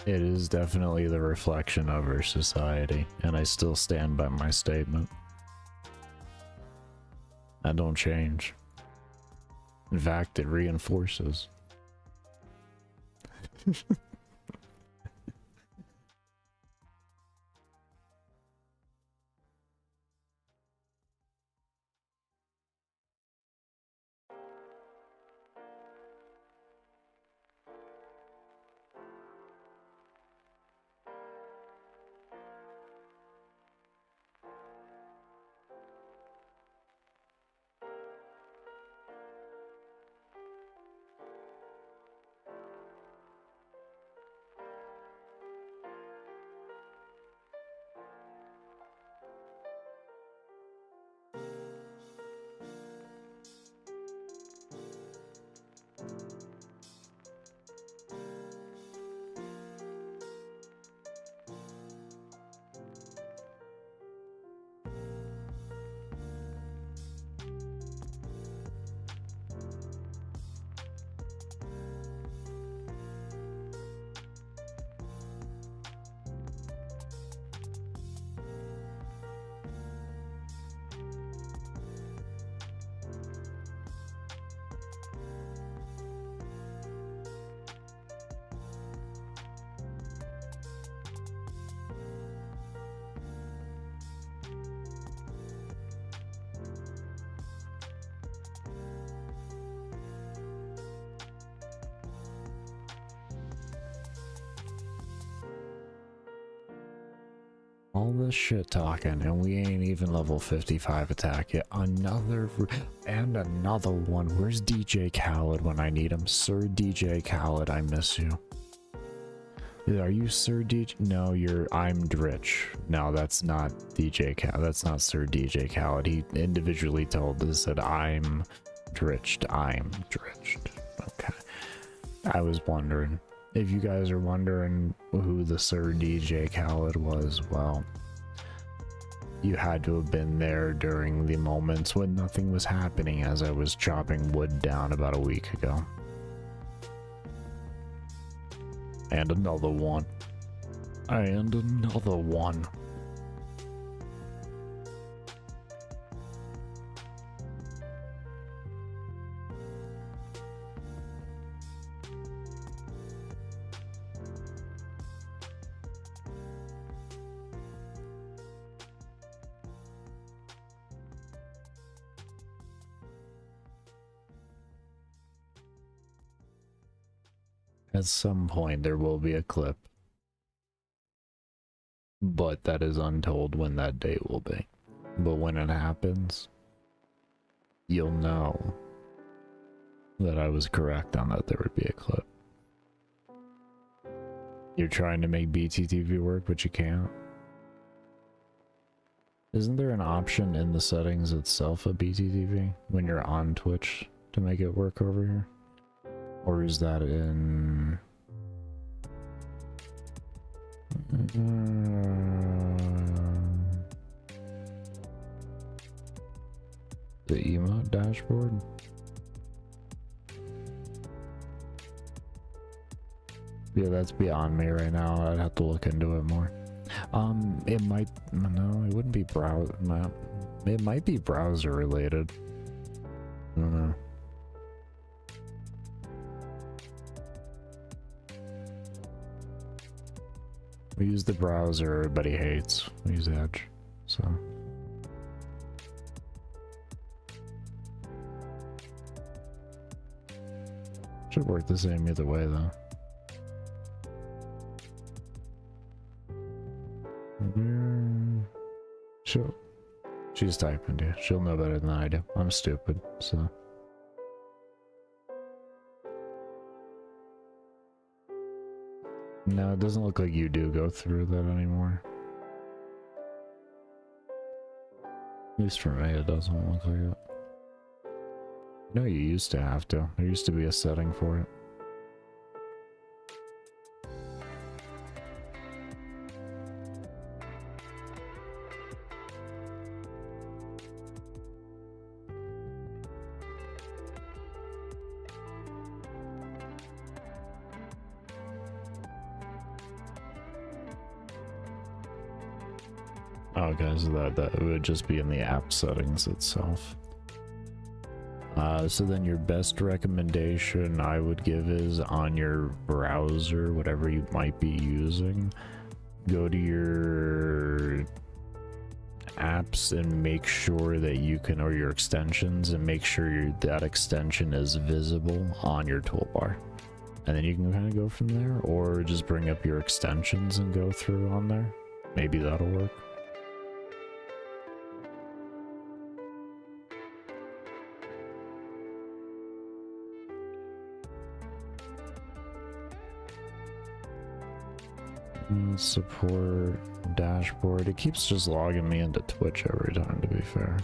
It is definitely the reflection of our society, and I still stand by my statement. I don't change. In fact, it reinforces. All this shit talking, and we ain't even level 55 attack yet. Another one. Where's DJ Khaled when I need him? Sir DJ Khaled, I miss you. Are you Sir DJ? No, I'm Dritch. No, that's not DJ Khaled. That's not Sir DJ Khaled. He individually told us that I'm Dritched. I'm Dritched. Okay. I was wondering. If you guys are wondering who the Sir DJ Khaled was, well, you had to have been there during the moments when nothing was happening as I was chopping wood down about a week ago. And another one. And another one. At some point there will be a clip, but that is untold when that day will be. But when it happens, you'll know that I was correct on that there would be a clip. You're trying to make BTTV work, but you can't. Isn't there an option in the settings itself of BTTV when you're on Twitch to make it work over here? Or is that in... the emote dashboard? Yeah, that's beyond me right now. I'd have to look into it more. It might... no, it wouldn't be browser... it might be browser related. I don't know. We use the browser everybody hates. We use Edge, so... should work the same either way, though. She's typing, dude. She'll know better than I do. I'm stupid, so... No, it doesn't look like you do go through that anymore. At least for me, it doesn't look like it. No, you used to have to. There used to be a setting for it. Okay, so that would just be in the app settings itself. So then your best recommendation I would give is on your browser, whatever you might be using, go to your apps and make sure that you can, or your extensions, and make sure that extension is visible on your toolbar. And then you can kind of go from there, or just bring up your extensions and go through on there. Maybe that'll work. Support dashboard. It keeps just logging me into Twitch every time, to be fair.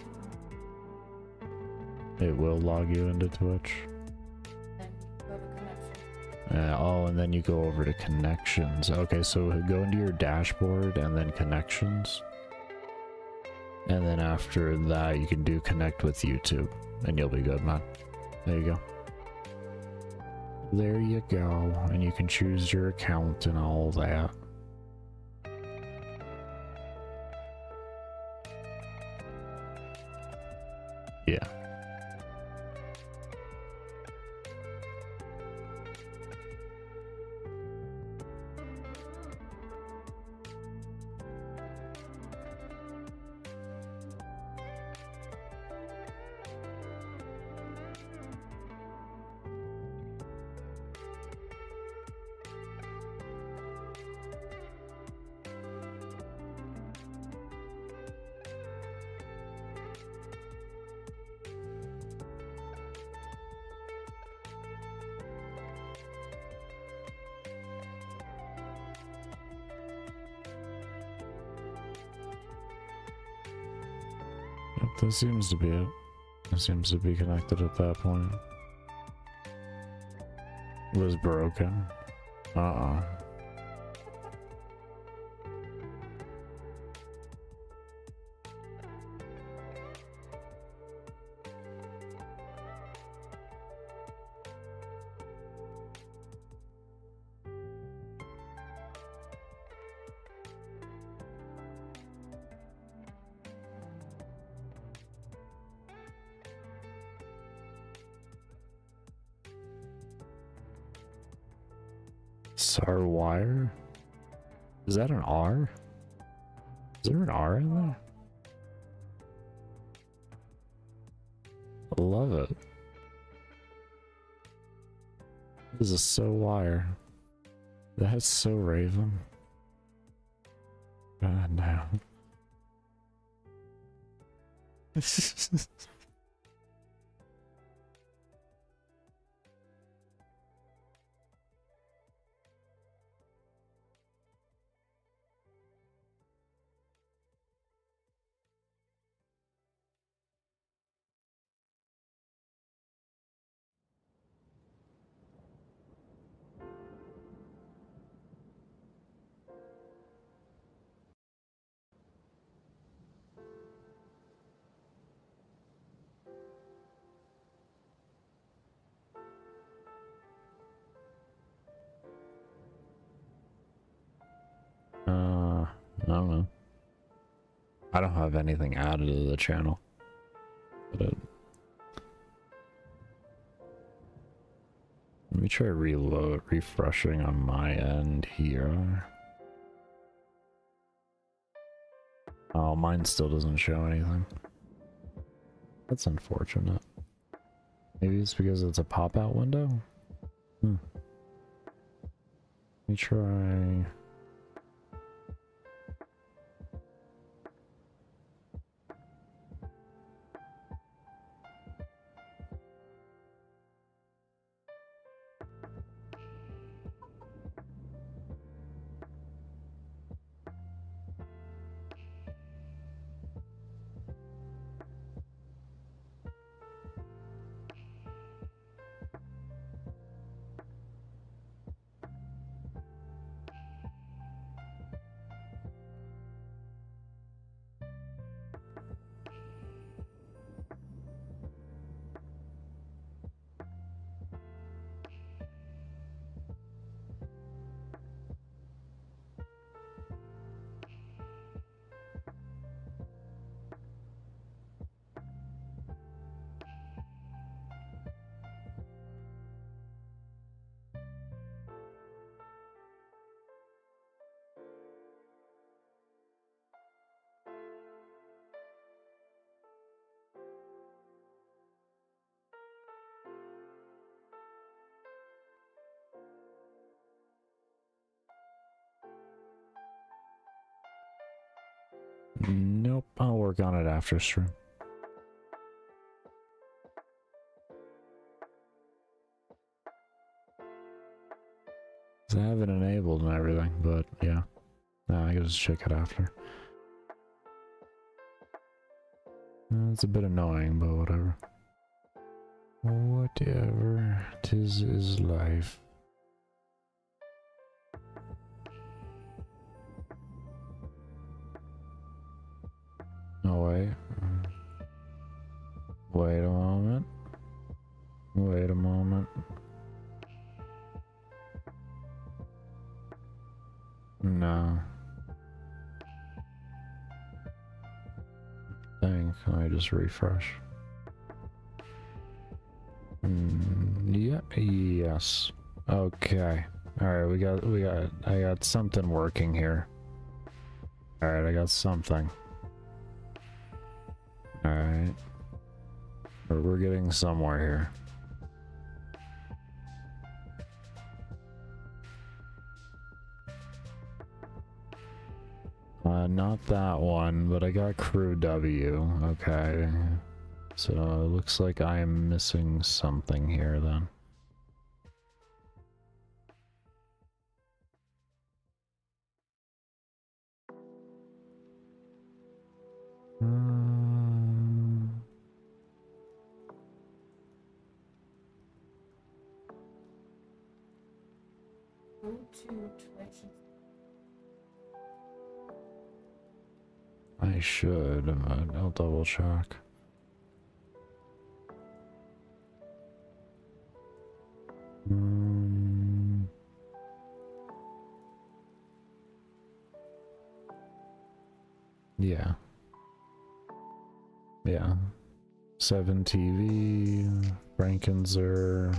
It will log you into Twitch. Oh, and then you go over to connections. Okay, so go into your dashboard and then connections. And then after that, you can do connect with YouTube and you'll be good, man. There you go. There you go. And you can choose your account and all that. Yeah. Yep, that seems to be it. It seems to be connected at that point. It was broken. SAR wire? Is that an R? Is there an R in there? I love it. This is so wire. That's so Raven. God damn. I don't know. I don't have anything added to the channel. But let me try refreshing on my end here. Oh, mine still doesn't show anything. That's unfortunate. Maybe it's because it's a pop-out window? Let me try... Nope, I'll work on it after stream. 'Cause I have it enabled and everything, but yeah. Nah, I can just check it after. It's a bit annoying, but whatever. Whatever. 'Tis is life. Oh, wait. Wait a moment. Wait a moment. No. Dang, can I just refresh? Yeah, yes. Okay. Alright, I got something working here. Alright, I got something. Alright. We're getting somewhere here. Not that one, but I got crew W. Okay. So it looks like I am missing something here then. I should, but I'll double check. Yeah. Yeah. 7 TV, Frankenzer,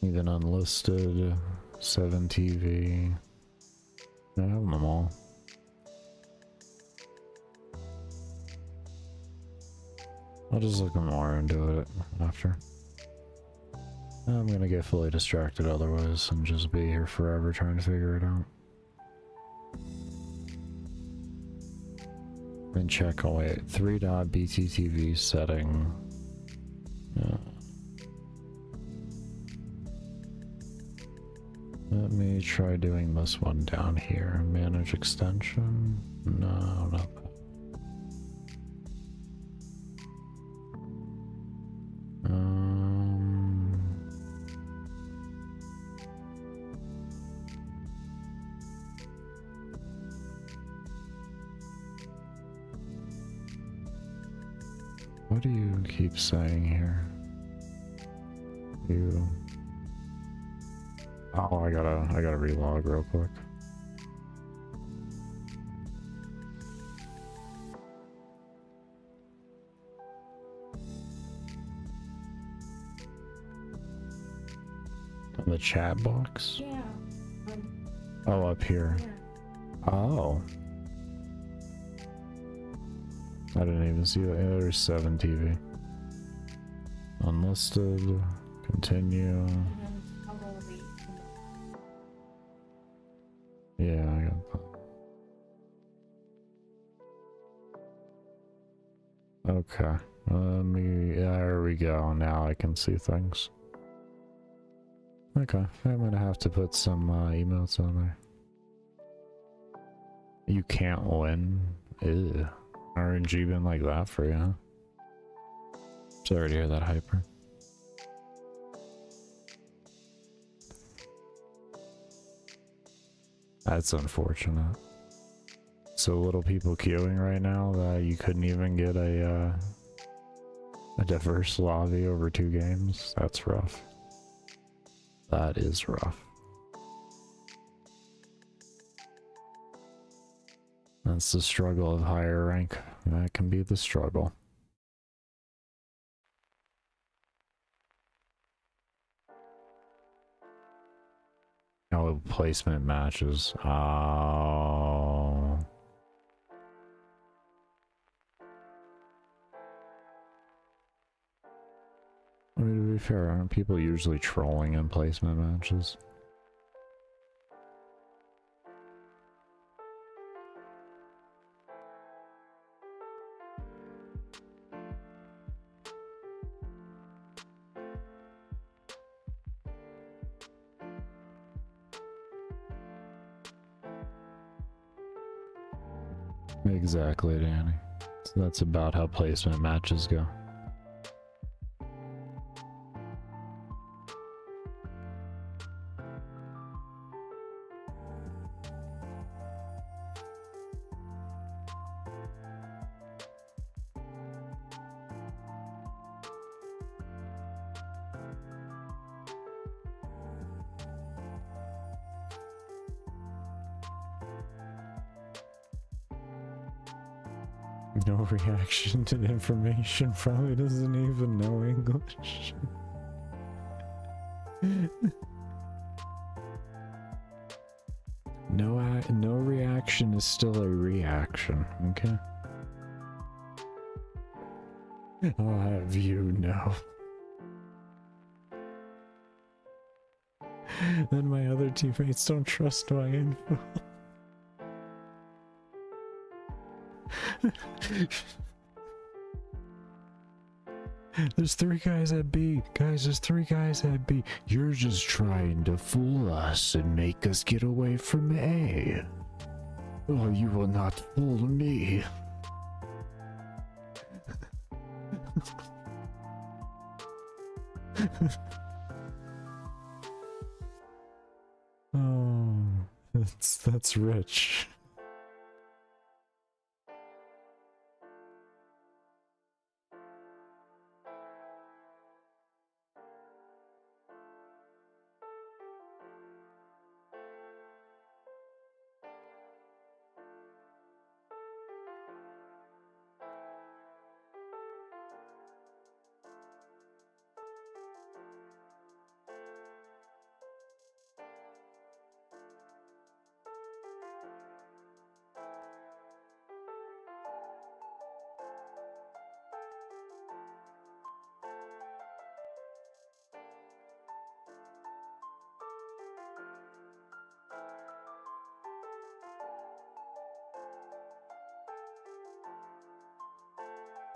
even unlisted, 7 TV. I have them all. I'll just look more into it after. I'm gonna get fully distracted otherwise and just be here forever trying to figure it out. And check, oh wait, 3.bttv setting. Let me try doing this one down here. Manage extension? No, not that. What do you keep saying here? You... Oh, I gotta relog real quick. In the chat box? Yeah. Oh, up here. Yeah. Oh. I didn't even see that. Yeah, there's 7 TV. Unlisted. Continue. Yeah, I got that. Okay. There we go. Now I can see things. Okay. I'm gonna have to put some emotes on there. You can't win? Ew. RNG been like that for you, huh? Sorry to hear that, Hyper. That's unfortunate. So little people queuing right now that you couldn't even get a diverse lobby over 2 games. That's rough. That is rough. That's the struggle of higher rank. That can be the struggle. Oh, placement matches. Oh. I mean, to be fair, aren't people usually trolling in placement matches? Exactly, Danny. So that's about how placement matches go. No reaction to information, probably doesn't even know English. No reaction is still a reaction, okay? I'll have you know. Then my other teammates don't trust my info. There's 3 guys at B. Guys, there's 3 guys at B. You're just trying to fool us and make us get away from A. Oh, you will not fool me. Oh, that's rich.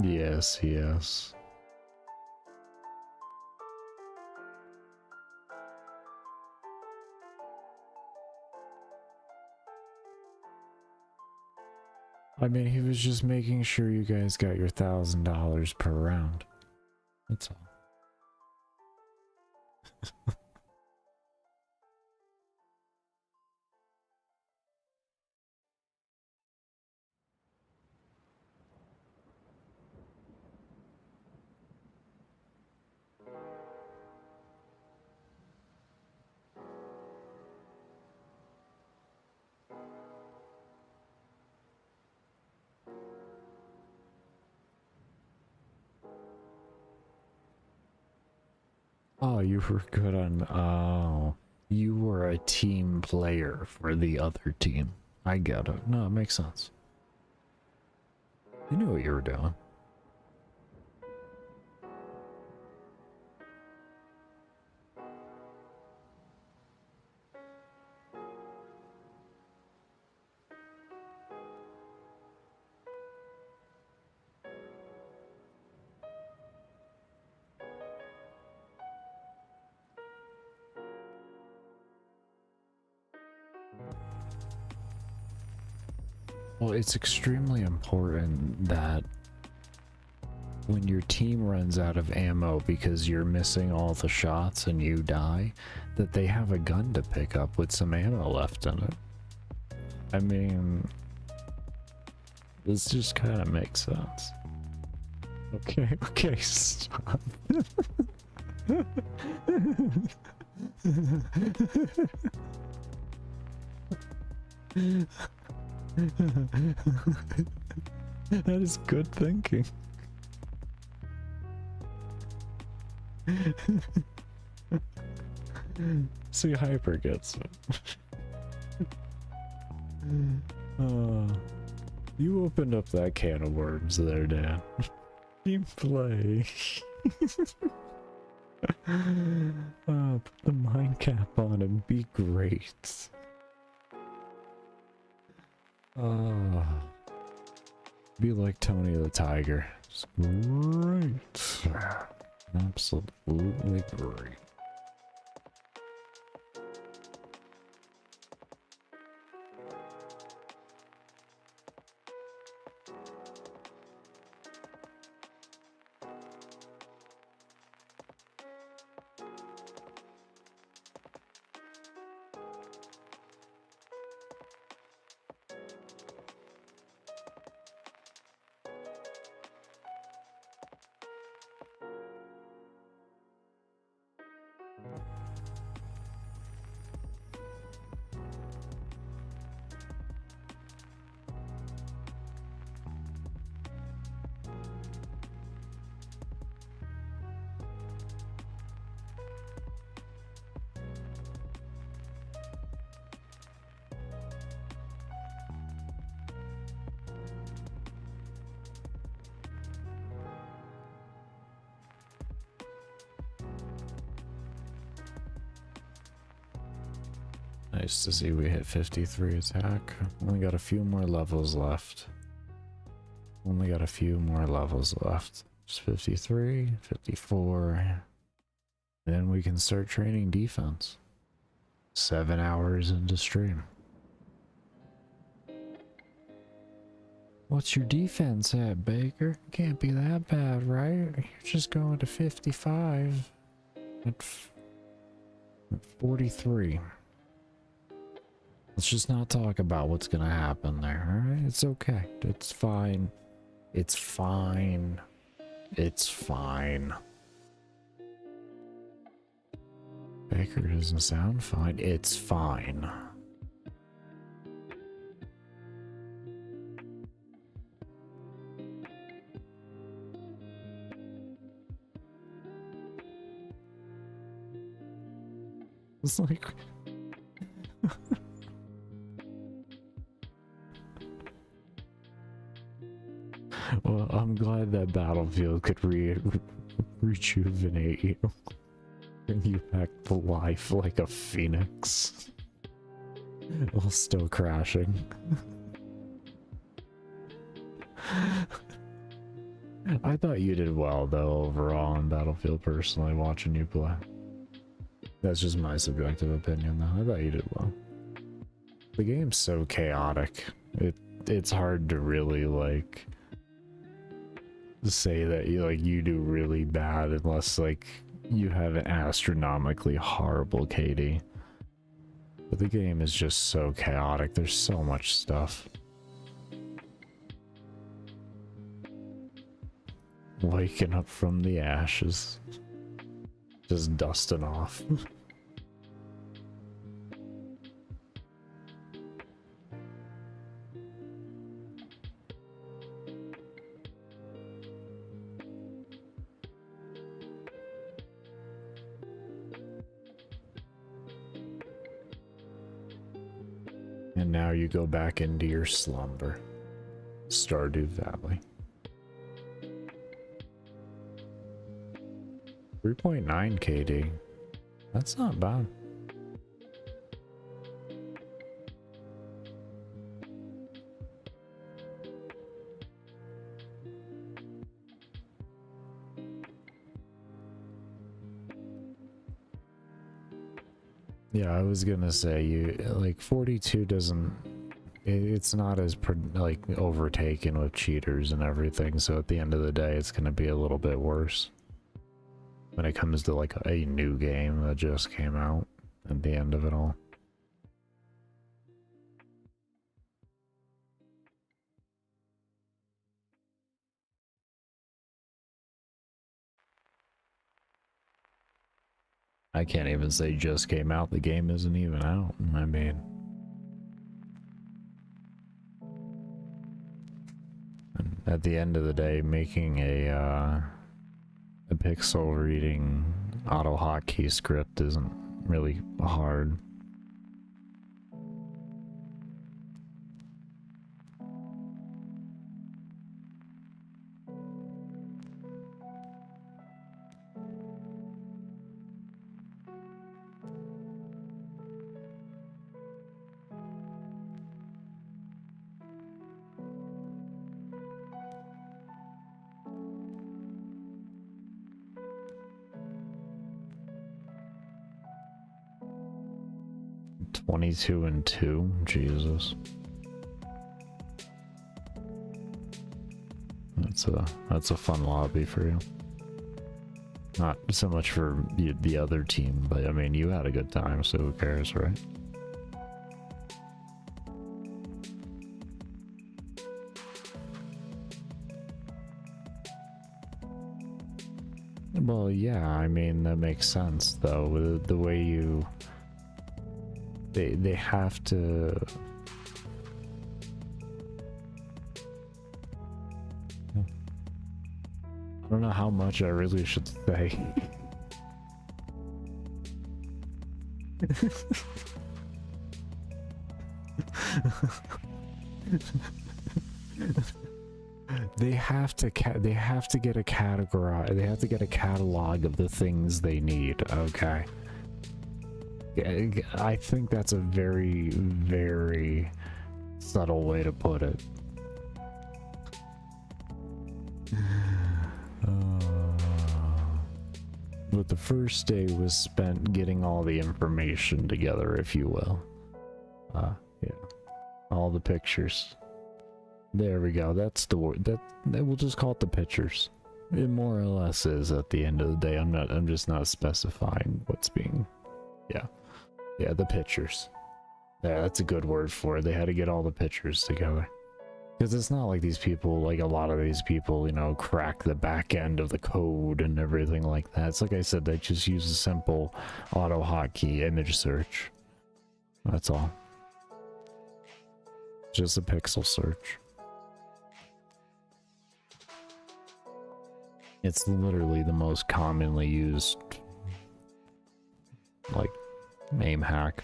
Yes, yes. I mean, he was just making sure you guys got your $1,000 per round. That's all. Oh, you were good on... Oh, you were a team player for the other team. I get it. No, it makes sense. You knew what you were doing. Well, it's extremely important that when your team runs out of ammo because you're missing all the shots and you die, that they have a gun to pick up with some ammo left in it. I mean, this just kind of makes sense. Okay, okay, stop. That is good thinking. See, Hyper gets it. You opened up that can of worms there, Dan. Team play. Put the mind cap on and be great. Be like Tony the Tiger. It's great. Absolutely great. Nice to see we hit 53 attack. Only got a few more levels left. Only got a few more levels left. Just 53, 54. Then we can start training defense. 7 hours into stream. What's your defense at, Baker? Can't be that bad, right? You're just going to 55 at 43. Let's just not talk about what's gonna happen there, alright? It's okay. It's fine. It's fine. It's fine. Baker doesn't sound fine. It's fine. It's like... Well, I'm glad that Battlefield could rejuvenate you. Bring you back to life like a phoenix. While still crashing. I thought you did well, though, overall in Battlefield, personally, watching you play. That's just my subjective opinion, though. I thought you did well. The game's so chaotic. It's hard to really, like... say that you do really bad unless like you have an astronomically horrible KD. But the game is just so chaotic. There's so much stuff. Waking up from the ashes. Just dusting off. And now you go back into your slumber. Stardew Valley. 3.9 KD. That's not bad. Yeah, I was gonna say, you like 42 doesn't, it's not as like overtaken with cheaters and everything, so at the end of the day it's gonna be a little bit worse when it comes to like a new game that just came out at the end of it all. I can't even say just came out, the game isn't even out. I mean, at the end of the day, making a pixel reading auto hotkey script isn't really hard. $22 and $2, Jesus. That's a fun lobby for you. Not so much for the other team, but I mean, you had a good time, so who cares, right? Well, yeah, I mean, that makes sense, though. The way you... They have to... I don't know how much I really should say. They have to get a category. They have to get a catalog of the things they need. Okay. I think that's a very, very subtle way to put it. But the first day was spent getting all the information together, if you will. Yeah. All the pictures. There we go. That's the word. That we'll just call it the pictures. It more or less is at the end of the day. I'm just not specifying what's being. Yeah. Yeah, the pictures. Yeah, that's a good word for it. They had to get all the pictures together. Because it's not like these people, like a lot of these people, you know, crack the back end of the code and everything like that. It's like I said, they just use a simple auto hotkey image search. That's all. Just a pixel search. It's literally the most commonly used, like, MAME hack.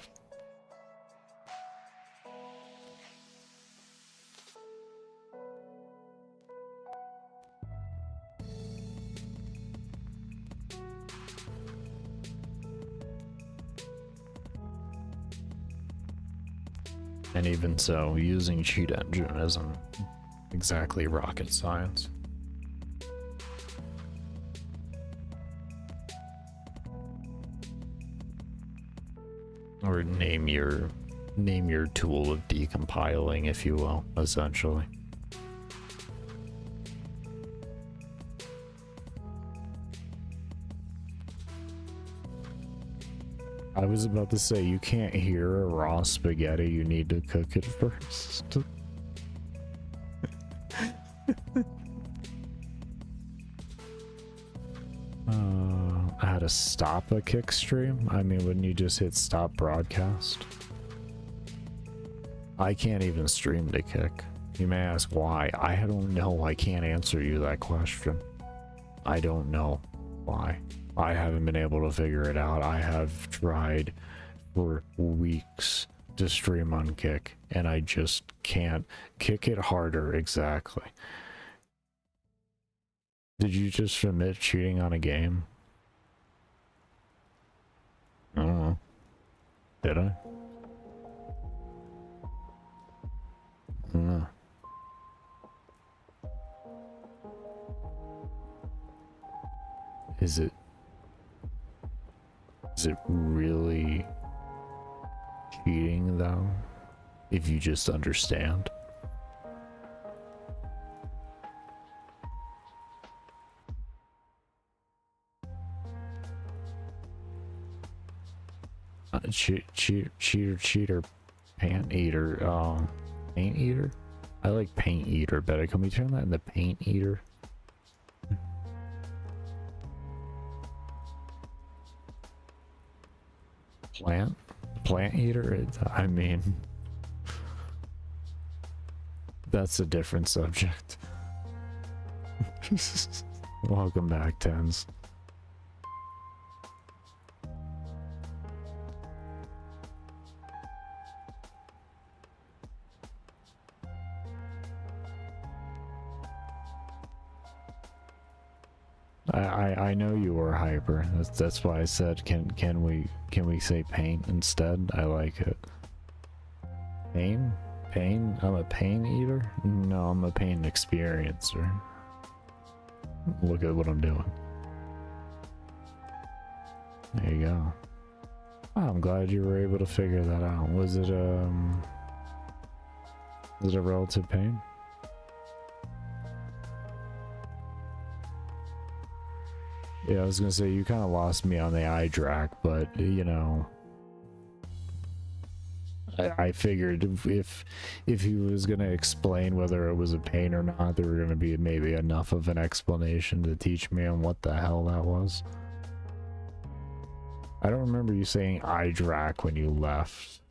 And even so, using cheat engine isn't exactly rocket science. Or name your tool of decompiling, if you will, essentially. I was about to say, you can't hear a raw spaghetti, you need to cook it first. How to stop a kick stream? I mean, wouldn't you just hit stop broadcast? I can't even stream to kick. You may ask why. I don't know. I can't answer you that question. I don't know why. I haven't been able to figure it out. I have tried for weeks to stream on Kick, and I just can't kick it harder. Exactly. Did you just admit cheating on a game? I don't know. Did I? I don't know. Is it really cheating though, if you just understand? Cheater, paint eater, paint eater? I like paint eater better. Can we turn that into paint eater? Plant eater? I mean, that's a different subject. Welcome back, Tens. I know you were hyper. That's why I said can we say paint instead? I like it. Pain? Pain? I'm a pain eater? No, I'm a pain experiencer. Look at what I'm doing. There you go. Oh, I'm glad you were able to figure that out. Was it a relative pain? Yeah, I was gonna say, you kind of lost me on the eye track, but you know, I figured if he was gonna explain whether it was a pain or not, there were gonna be maybe enough of an explanation to teach me on what the hell that was. I don't remember you saying eye track when you left.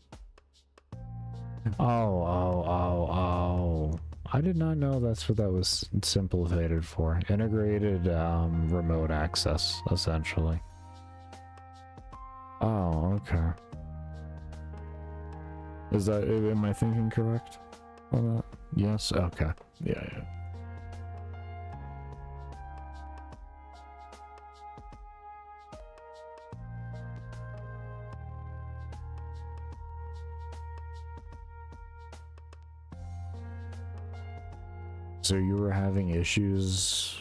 Oh. I did not know that's what that was simplified for. Integrated remote access, essentially. Oh, okay. Is that, am I thinking correct on that? Yes? Okay. Yeah. So you were having issues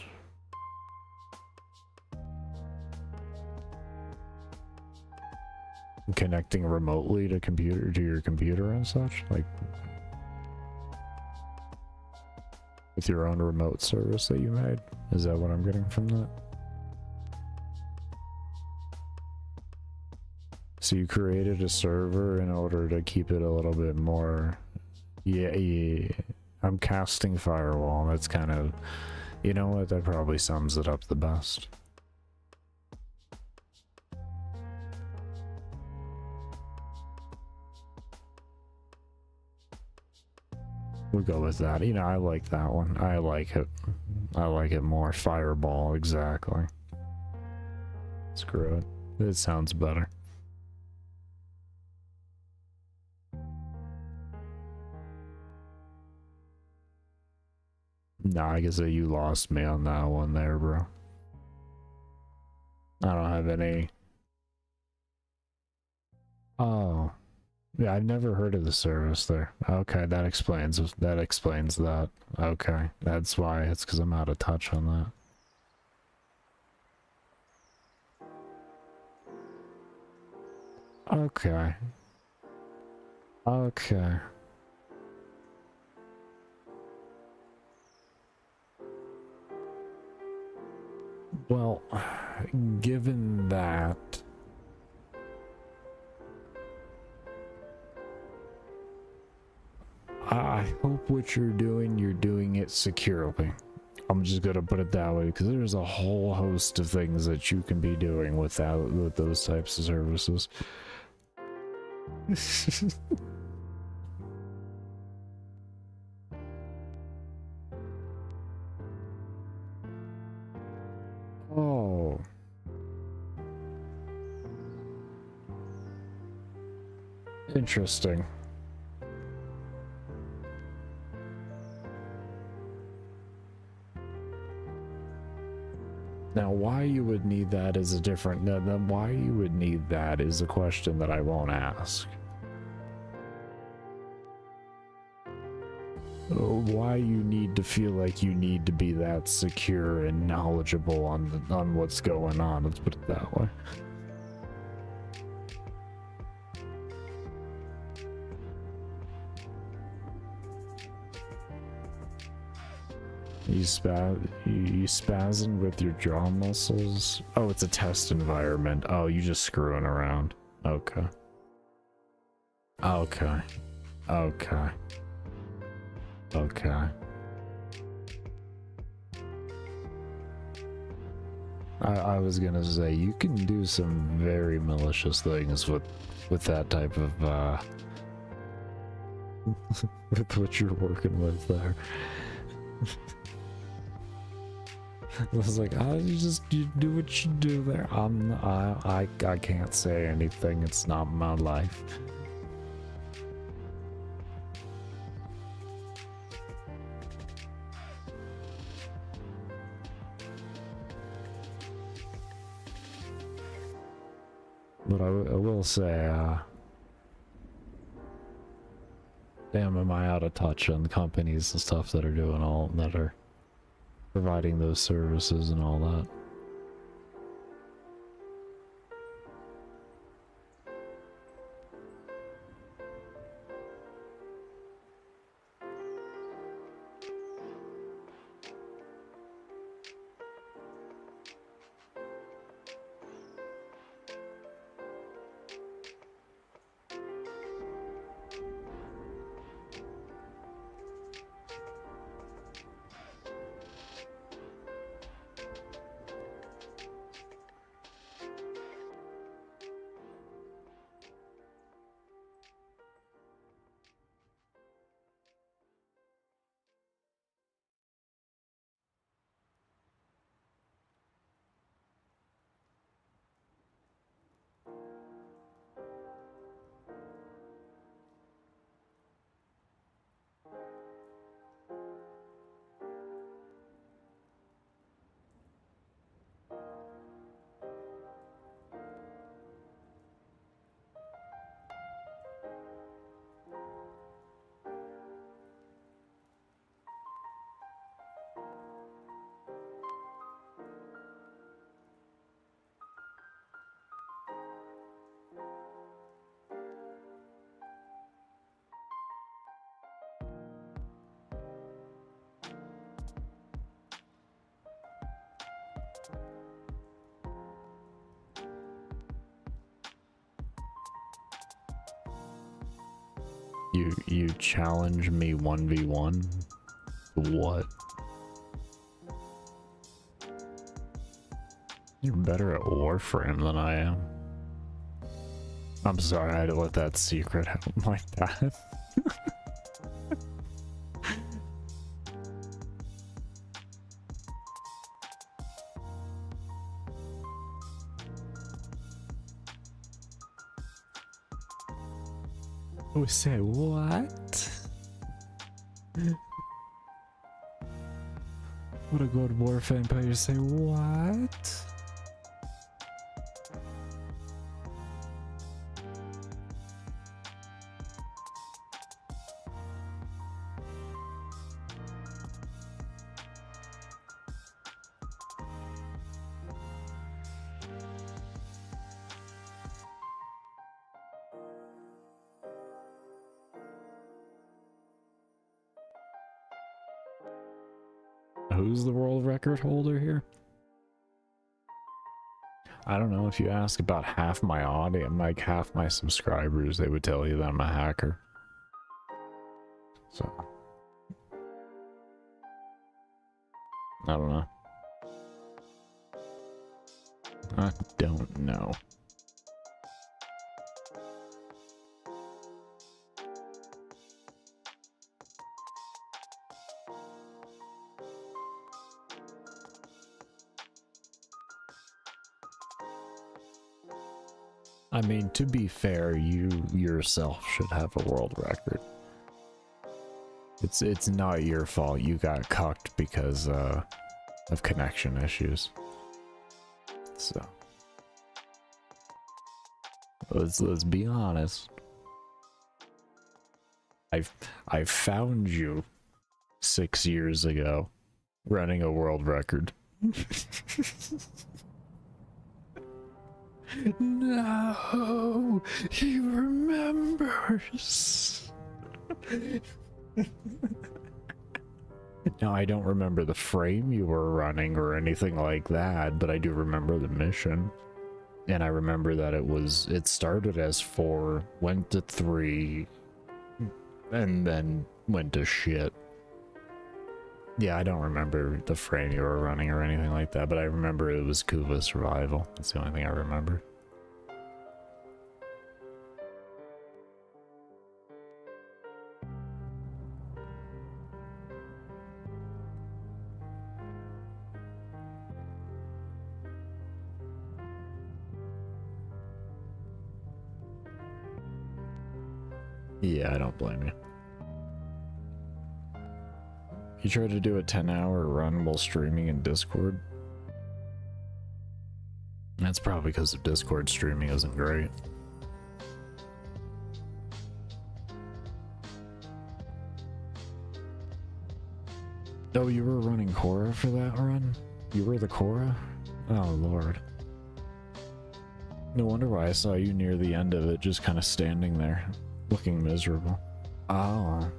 connecting remotely to your computer and such, like with your own remote service that you made? Is that what I'm getting from that? So you created a server in order to keep it a little bit more... Yeah. I'm casting firewall. That's kind of... You know what? That probably sums it up the best. We'll go with that. You know, I like that one. I like it. I like it more. Fireball, exactly. Screw it. It sounds better. Nah, I guess that you lost me on that one there, bro. I don't have any... Oh. Yeah, I've never heard of the service there. Okay, that explains that. Okay, that's why. It's because I'm out of touch on that. Okay. Okay. Well, given that... I hope what you're doing it securely. I'm just gonna put it that way, because there's a whole host of things that you can be doing with those types of services. Oh. Interesting. Now, why you would need that is a different... why you would need that is a question that I won't ask. Why you need to feel like you need to be that secure and knowledgeable on what's going on, let's put it that way. You spazzing with your jaw muscles? Oh, it's a test environment. Oh, you just screwing around. Okay. Okay. Okay. Okay. I was gonna say, you can do some very malicious things with that type of, with what you're working with there. I was like, you do what you do there. I can't say anything. It's not my life. But I will say, damn, am I out of touch on the companies and stuff that are providing those services and all that. You challenge me 1v1? What? You're better at Warframe than I am. I'm sorry I had to let that secret out like that. Oh, say what? What a good Warframe player say what? Who's the world record holder here? I don't know. If you ask about half my audience, like half my subscribers, they would tell you that I'm a hacker. So, I don't know. I don't know. I mean, to be fair, you yourself should have a world record. It's not your fault you got cucked because of connection issues. So let's be honest. I found you 6 years ago running a world record. No, he remembers. Now, I don't remember the frame you were running or anything like that, but I do remember the mission. And I remember that it started as 4, went to 3, and then went to shit. Yeah, I don't remember the frame you were running or anything like that, but I remember it was Kuva Survival. That's the only thing I remember. Yeah, I don't blame you. You tried to do a 10-hour run while streaming in Discord? That's probably because the Discord streaming isn't great. Oh, you were running Cora for that run? You were the Cora? Oh, Lord. No wonder why I saw you near the end of it, just kind of standing there, looking miserable. Oh.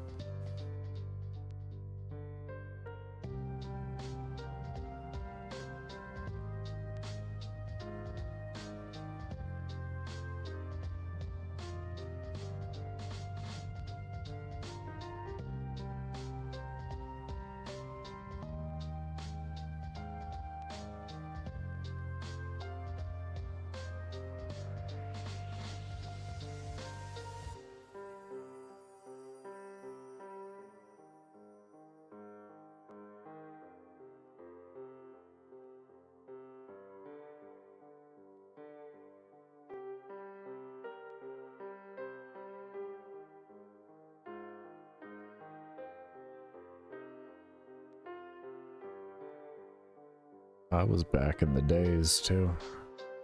I was back in the days, too.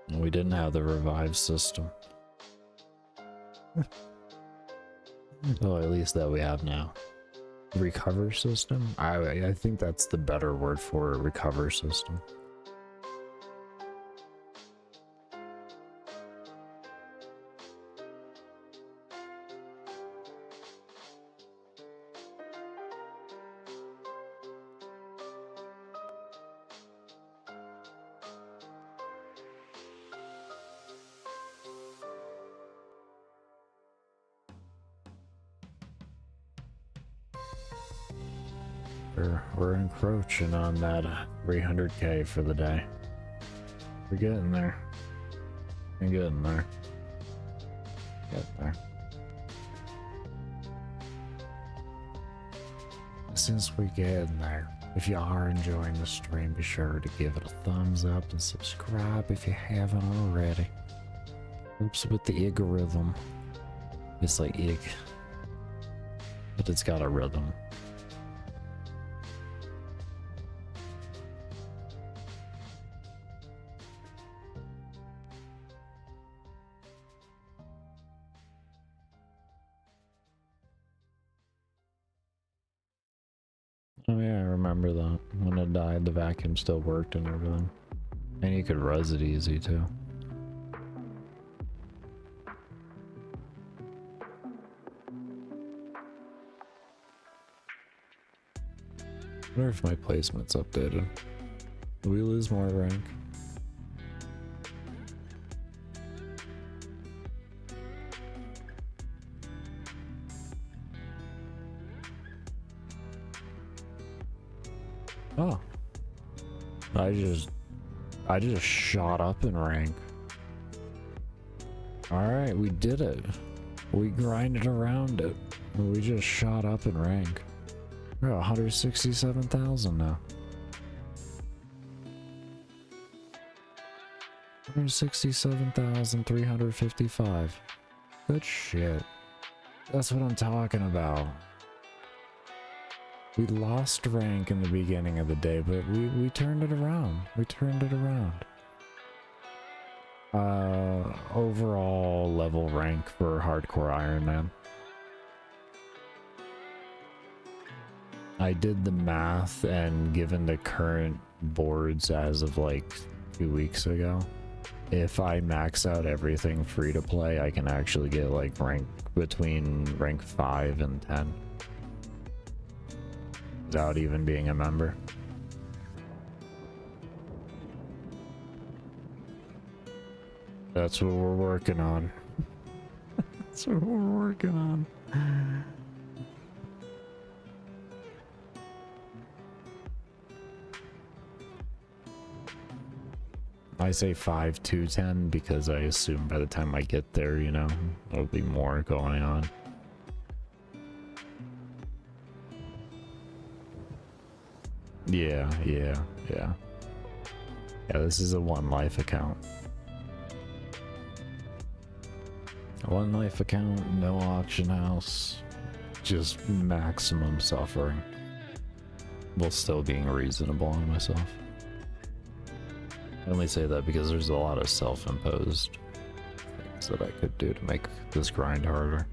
We didn't have the revive system. Oh, at least that we have now. Recover system? I think that's the better word for it, recover system. We're encroaching on that 300k for the day. We're getting there. We're getting there. Getting there. Since we get in there, if you are enjoying the stream, be sure to give it a thumbs up and subscribe if you haven't already. Helps with the ig rhythm. It's like ig, but it's got a rhythm. Oh yeah, I remember that. When it died, the vacuum still worked and everything. And you could res it easy too. I wonder if my placement's updated. Will we lose more rank? Oh. I just shot up in rank. Alright, we did it. We grinded around it. We just shot up in rank. We're at 167,000 now. 167,355. Good shit. That's what I'm talking about. We lost rank in the beginning of the day, but we turned it around. We turned it around. Overall level rank for hardcore Iron Man. I did the math, and given the current boards as of like 2 weeks ago, if I max out everything free to play, I can actually get like rank between rank 5 and 10 without even being a member. That's what we're working on. That's what we're working on. I say 5 to 10 because I assume by the time I get there, you know, there'll be more going on. Yeah. Yeah, this is a one life account. One life account, no auction house, just maximum suffering. While still being reasonable on myself. I only say that because there's a lot of self-imposed things that I could do to make this grind harder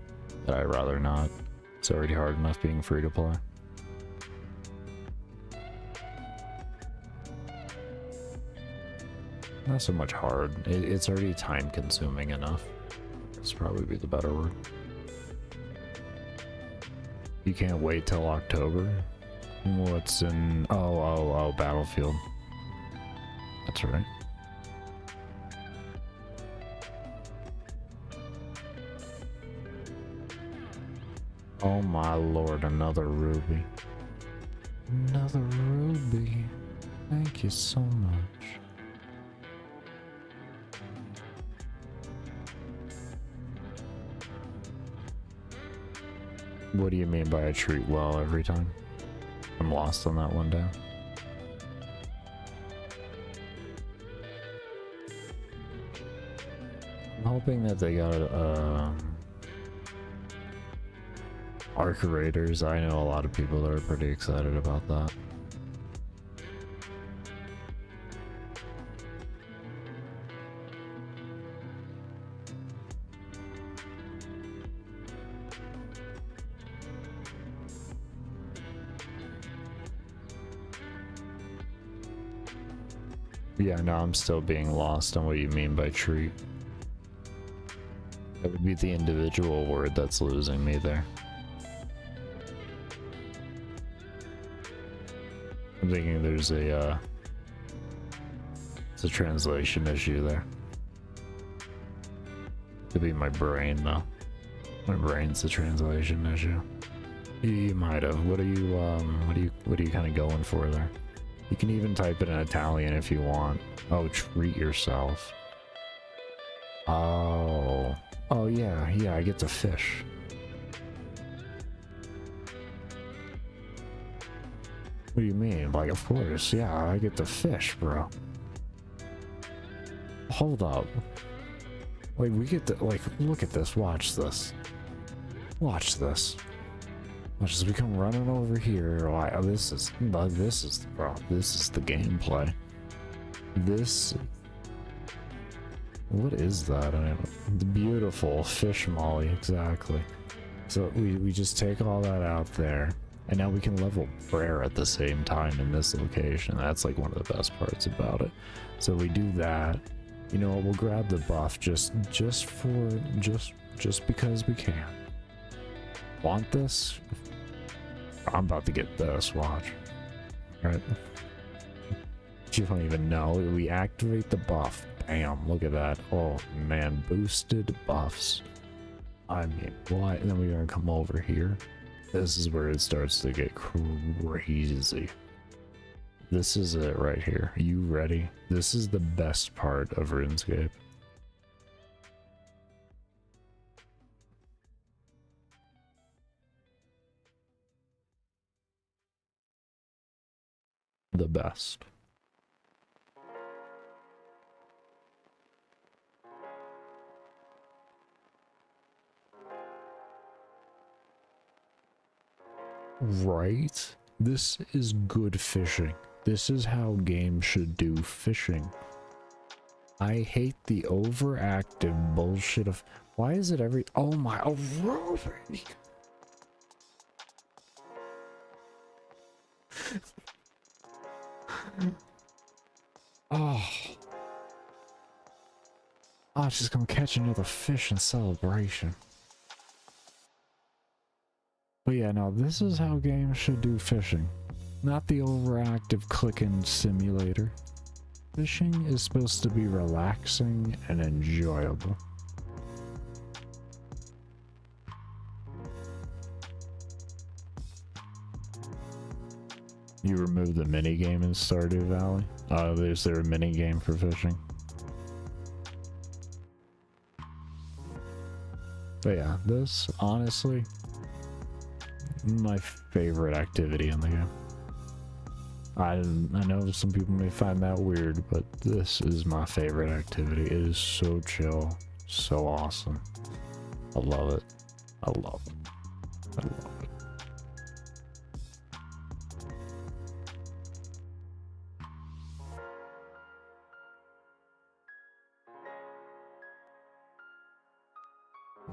that I'd rather not. It's already hard enough being free to play. Not so much hard. It's already time consuming enough. That's probably be the better word. You can't wait till October? What's in... Oh, Battlefield. That's right. Oh my lord, another ruby. Another ruby. Thank you so much. What do you mean by I treat well every time? I'm lost on that one down. I'm hoping that they got Arc Raiders. I know a lot of people that are pretty excited about that. Yeah, no, I'm still being lost on what you mean by treat. That would be the individual word that's losing me there. I'm thinking there's a, it's a translation issue there. Could be my brain though. My brain's the translation issue. You might have. What do you What are you kind of going for there? You can even type it in Italian if you want. Oh, treat yourself. Oh. Oh, yeah, yeah, I get to fish. What do you mean? Like, of course, yeah, I get to fish, bro. Hold up. Like, we get to, like, look at this, watch this. Watch this. Watch as we come running over here. Like, this is, bro, this is the gameplay. This, what is that? I mean, the beautiful fish molly, exactly. So we just take all that out there, and now we can level prayer at the same time in this location. That's like one of the best parts about it. So we do that. You know what? We'll grab the buff just because we can. Want this? I'm about to get this. Watch. All right. You don't even know. We activate the buff. Bam! Look at that. Oh man, boosted buffs. I mean, what? And then we're gonna come over here. This is where it starts to get crazy. This is it right here. Are you ready? This is the best part of RuneScape. The best. Right? This is good fishing. This is how games should do fishing. I hate the overactive bullshit of, why is it every, oh my, oh Ruby! Oh. I'm just gonna catch another fish in celebration. But yeah, no, this is how games should do fishing. Not the overactive clicking simulator. Fishing is supposed to be relaxing and enjoyable. You remove the minigame in Stardew Valley? Is there a minigame for fishing? But yeah, this, honestly, my favorite activity in the game. I know some people may find that weird, but this is my favorite activity. It is so chill, so awesome. I love it. I love it. I love it.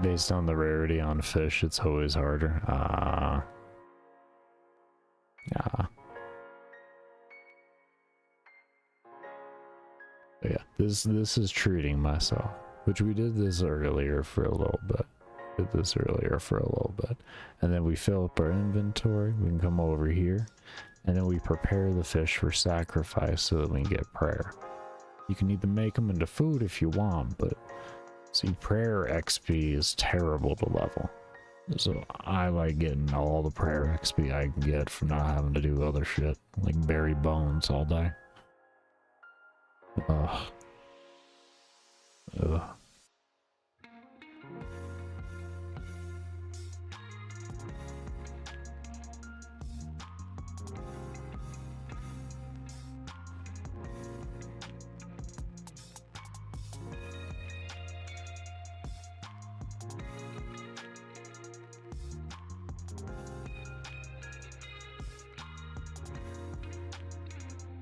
Based on the rarity on fish, it's always harder. Yeah. But yeah, this is treating myself, which we did this earlier for a little bit. And then we fill up our inventory. We can come over here, and then we prepare the fish for sacrifice so that we can get prayer. You can either make them into food if you want, but see, prayer XP is terrible to level. So I like getting all the prayer XP I can get from not having to do other shit, like bury bones all day. Ugh. Ugh.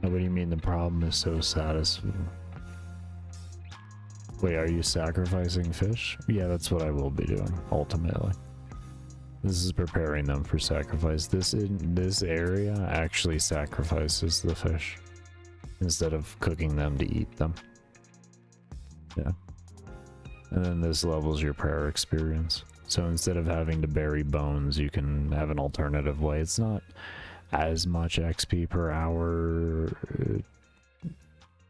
What do you mean the problem is so satisfying? Wait, are you sacrificing fish? Yeah, that's what I will be doing, ultimately. This is preparing them for sacrifice. This area actually sacrifices the fish instead of cooking them to eat them. Yeah. And then this levels your prayer experience. So instead of having to bury bones, you can have an alternative way. It's not as much XP per hour,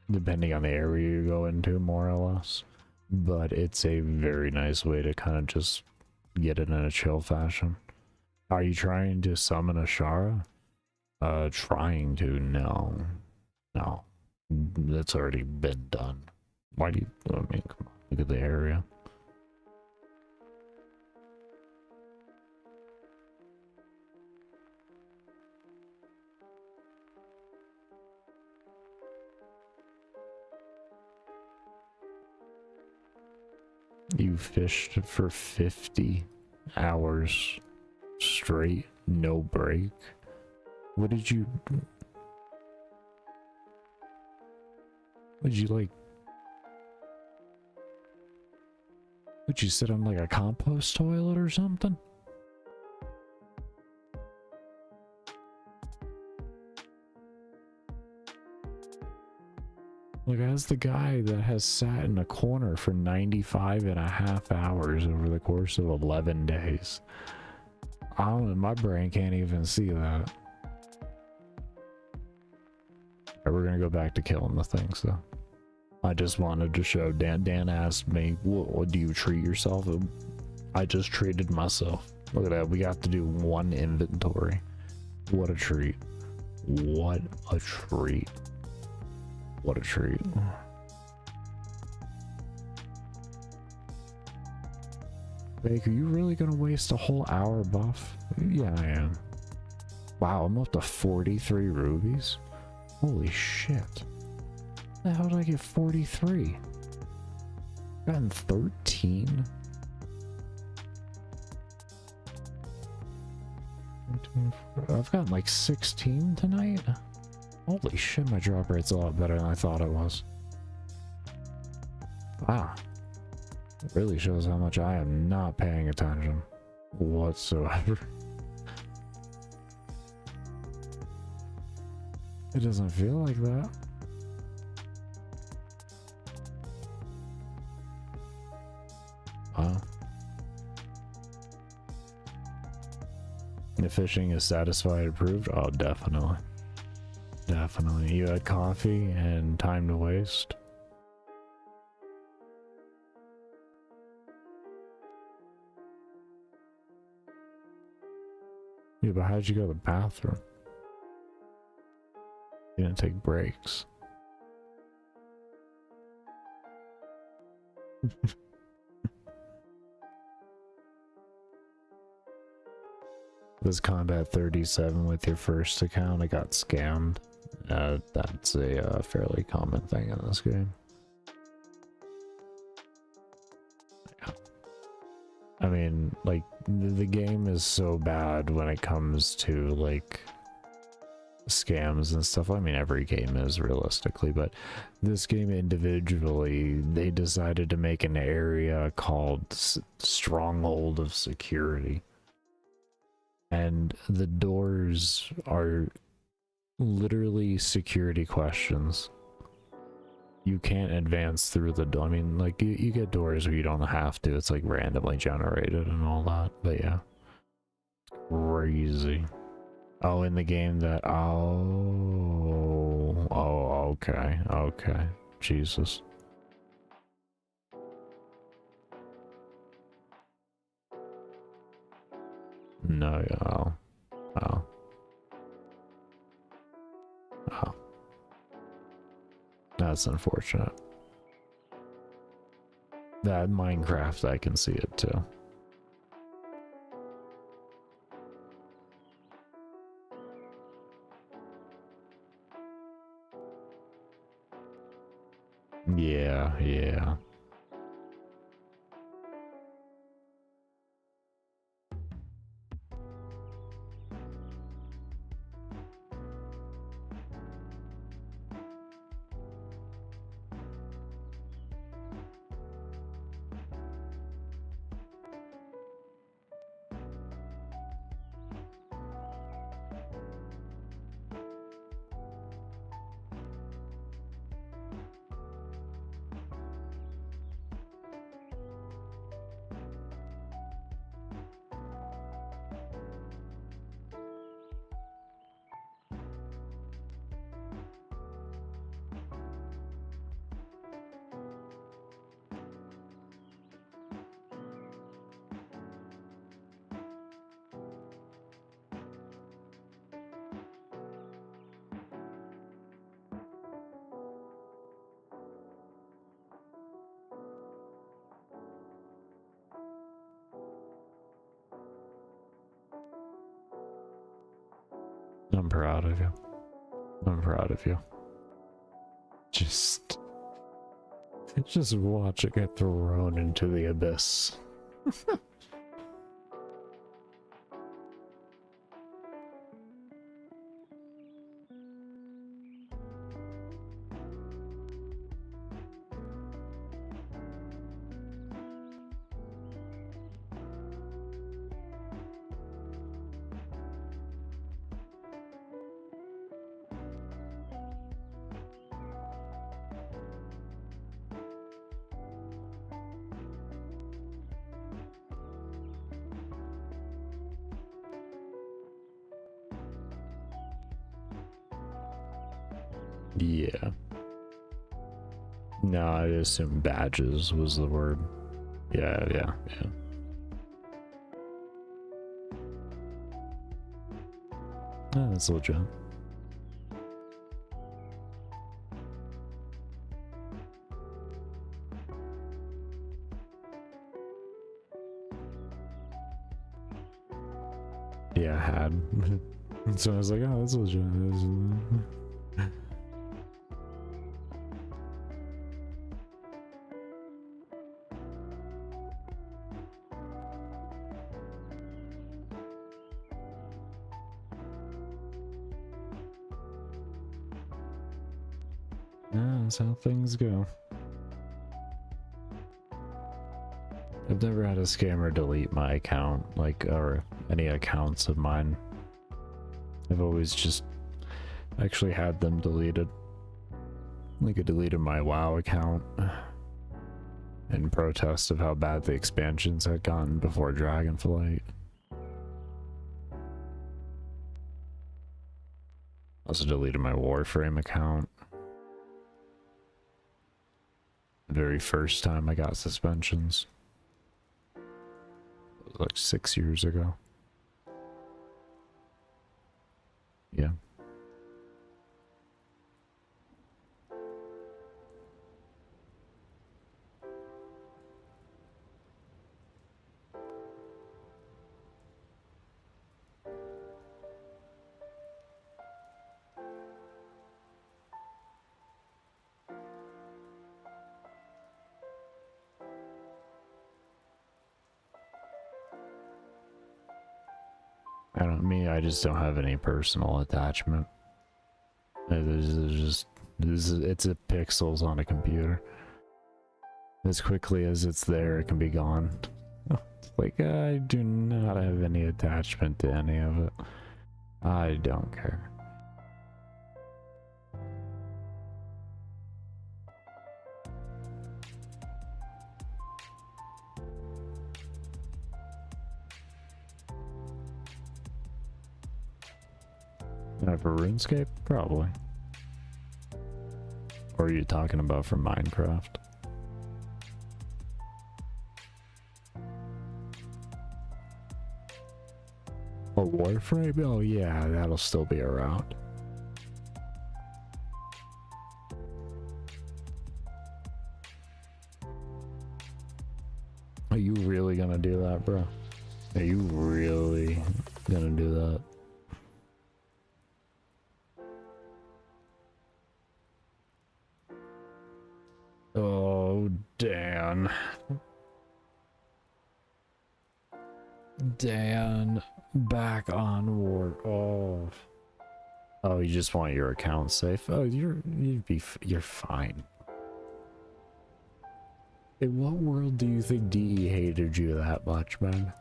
depending on the area you go into, more or less. But it's a very nice way to kind of just get it in a chill fashion. Are you trying to summon a Shara? Trying to, no. No. That's already been done. Why do you, I mean, come on, look at the area. You fished for 50 hours straight, no break. What did you like? Would you sit on like a compost toilet or something? Like, as the guy that has sat in a corner for 95.5 hours over the course of 11 days. I don't know, my brain can't even see that. Right, we're gonna go back to killing the things though. I just wanted to show Dan asked me, what do you treat yourself? I just treated myself. Look at that, we got to do one inventory. What a treat. What a treat. What a treat. Baker, you really gonna waste a whole hour buff? Yeah, I am. Wow, I'm up to 43 rubies. Holy shit. How did I get 43? Gotten 13? I've gotten like 16 tonight? Holy shit, my drop rate's a lot better than I thought it was. Wow. It really shows how much I am not paying attention whatsoever. It doesn't feel like that. Wow. The fishing is satisfied approved? Oh, definitely. Definitely. You had coffee and time to waste. Yeah, but how'd you go to the bathroom? You didn't take breaks. Was combat 37 with your first account? I got scammed. That's a fairly common thing in this game. Yeah. I mean, like, the game is so bad when it comes to, like, scams and stuff. I mean, every game is realistically, but this game individually, they decided to make an area called Stronghold of Security. And the doors are literally security questions. You can't advance through the door. I mean, like, you get doors where you don't have to. It's like randomly generated and all that. But yeah. Crazy. Oh, in the game that... Oh, okay. Okay. Jesus. No, oh. Oh. Oh. That's unfortunate. That Minecraft, I can see it too. Yeah, yeah. I'm proud of you. I'm proud of you. Just watch it get thrown into the abyss. Yeah. No, I assume badges was the word. Yeah. Oh, that's legit. Yeah, I had. So I was like, oh, that's legit. That's how things go. I've never had a scammer delete my account, like, or any accounts of mine. I've always just actually had them deleted. Like, I deleted my WoW account in protest of how bad the expansions had gotten before Dragonflight. Also deleted my Warframe account. The very first time I got suspensions. It was like 6 years ago. Yeah. I just don't have any personal attachment. It's a pixels on a computer. As quickly as it's there, it can be gone. It's like, I do not have any attachment to any of it. I don't care. For RuneScape? Probably. Or are you talking about from Minecraft? A Warframe? Oh yeah, that'll still be around. Are you really gonna do that, bro? Are you really gonna do that? Oh, Dan. Dan, back on work. Oh. Oh, you just want your account safe? Oh, you're fine. In what world do you think DE hated you that much, man?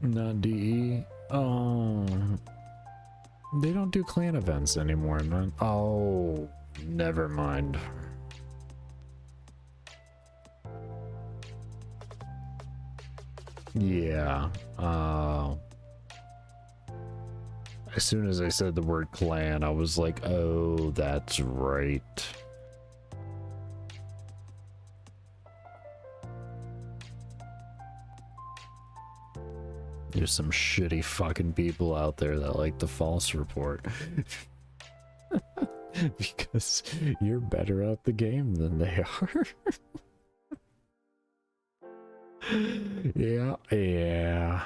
Not DE. Oh, they don't do clan events anymore, man. Oh, never mind. Yeah. As soon as I said the word clan, I was like, oh, that's right. There's some shitty fucking people out there that like the false report. Because you're better at the game than they are. Yeah, yeah.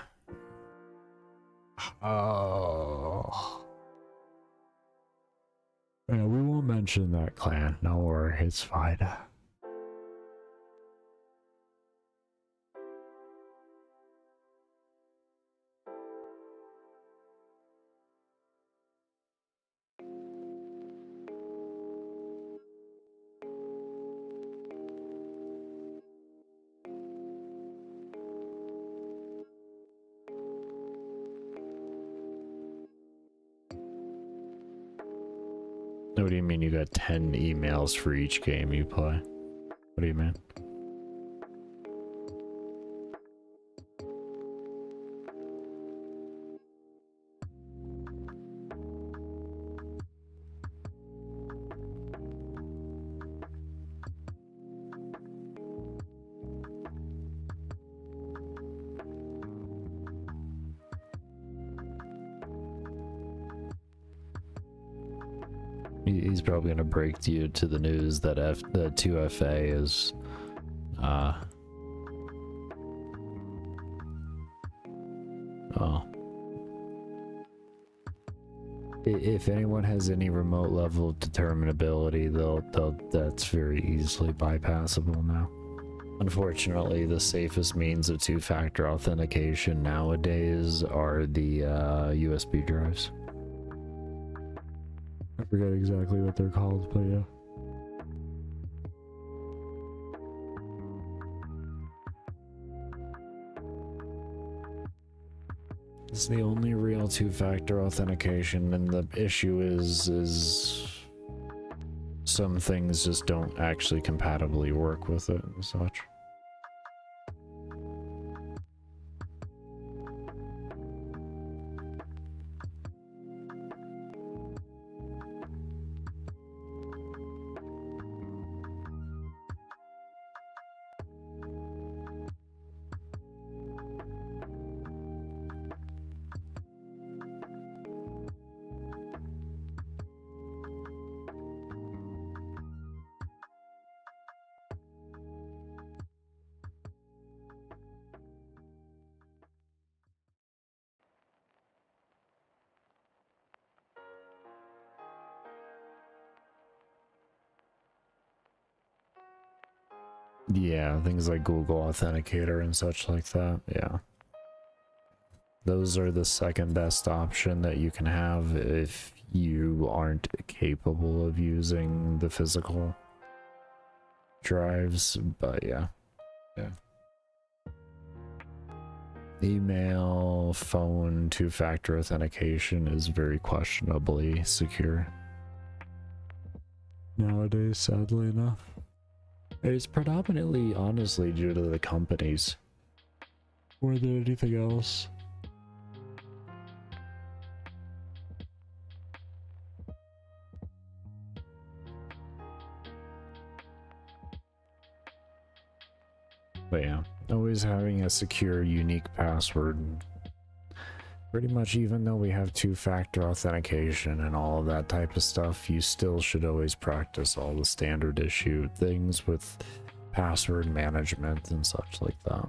Oh. Yeah, we won't mention that clan. No worry, it's fine. What do you mean you got 10 emails for each game you play? What do you mean? He's probably gonna break to you to the news that the 2FA is oh. If anyone has any remote level of determinability, that's very easily bypassable now. Unfortunately, the safest means of two-factor authentication nowadays are the USB drives. I forget exactly what they're called, but yeah. It's the only real two-factor authentication, and the issue is some things just don't actually compatibly work with it and such. Yeah, things like Google Authenticator and such like that, yeah. Those are the second best option that you can have if you aren't capable of using the physical drives, but yeah. Email, phone, two-factor authentication is very questionably secure nowadays, sadly enough. It's predominantly, honestly, due to the companies more than anything else. But yeah, always having a secure, unique password. Pretty much, even though we have two-factor authentication and all of that type of stuff, you still should always practice all the standard issue things with password management and such like that.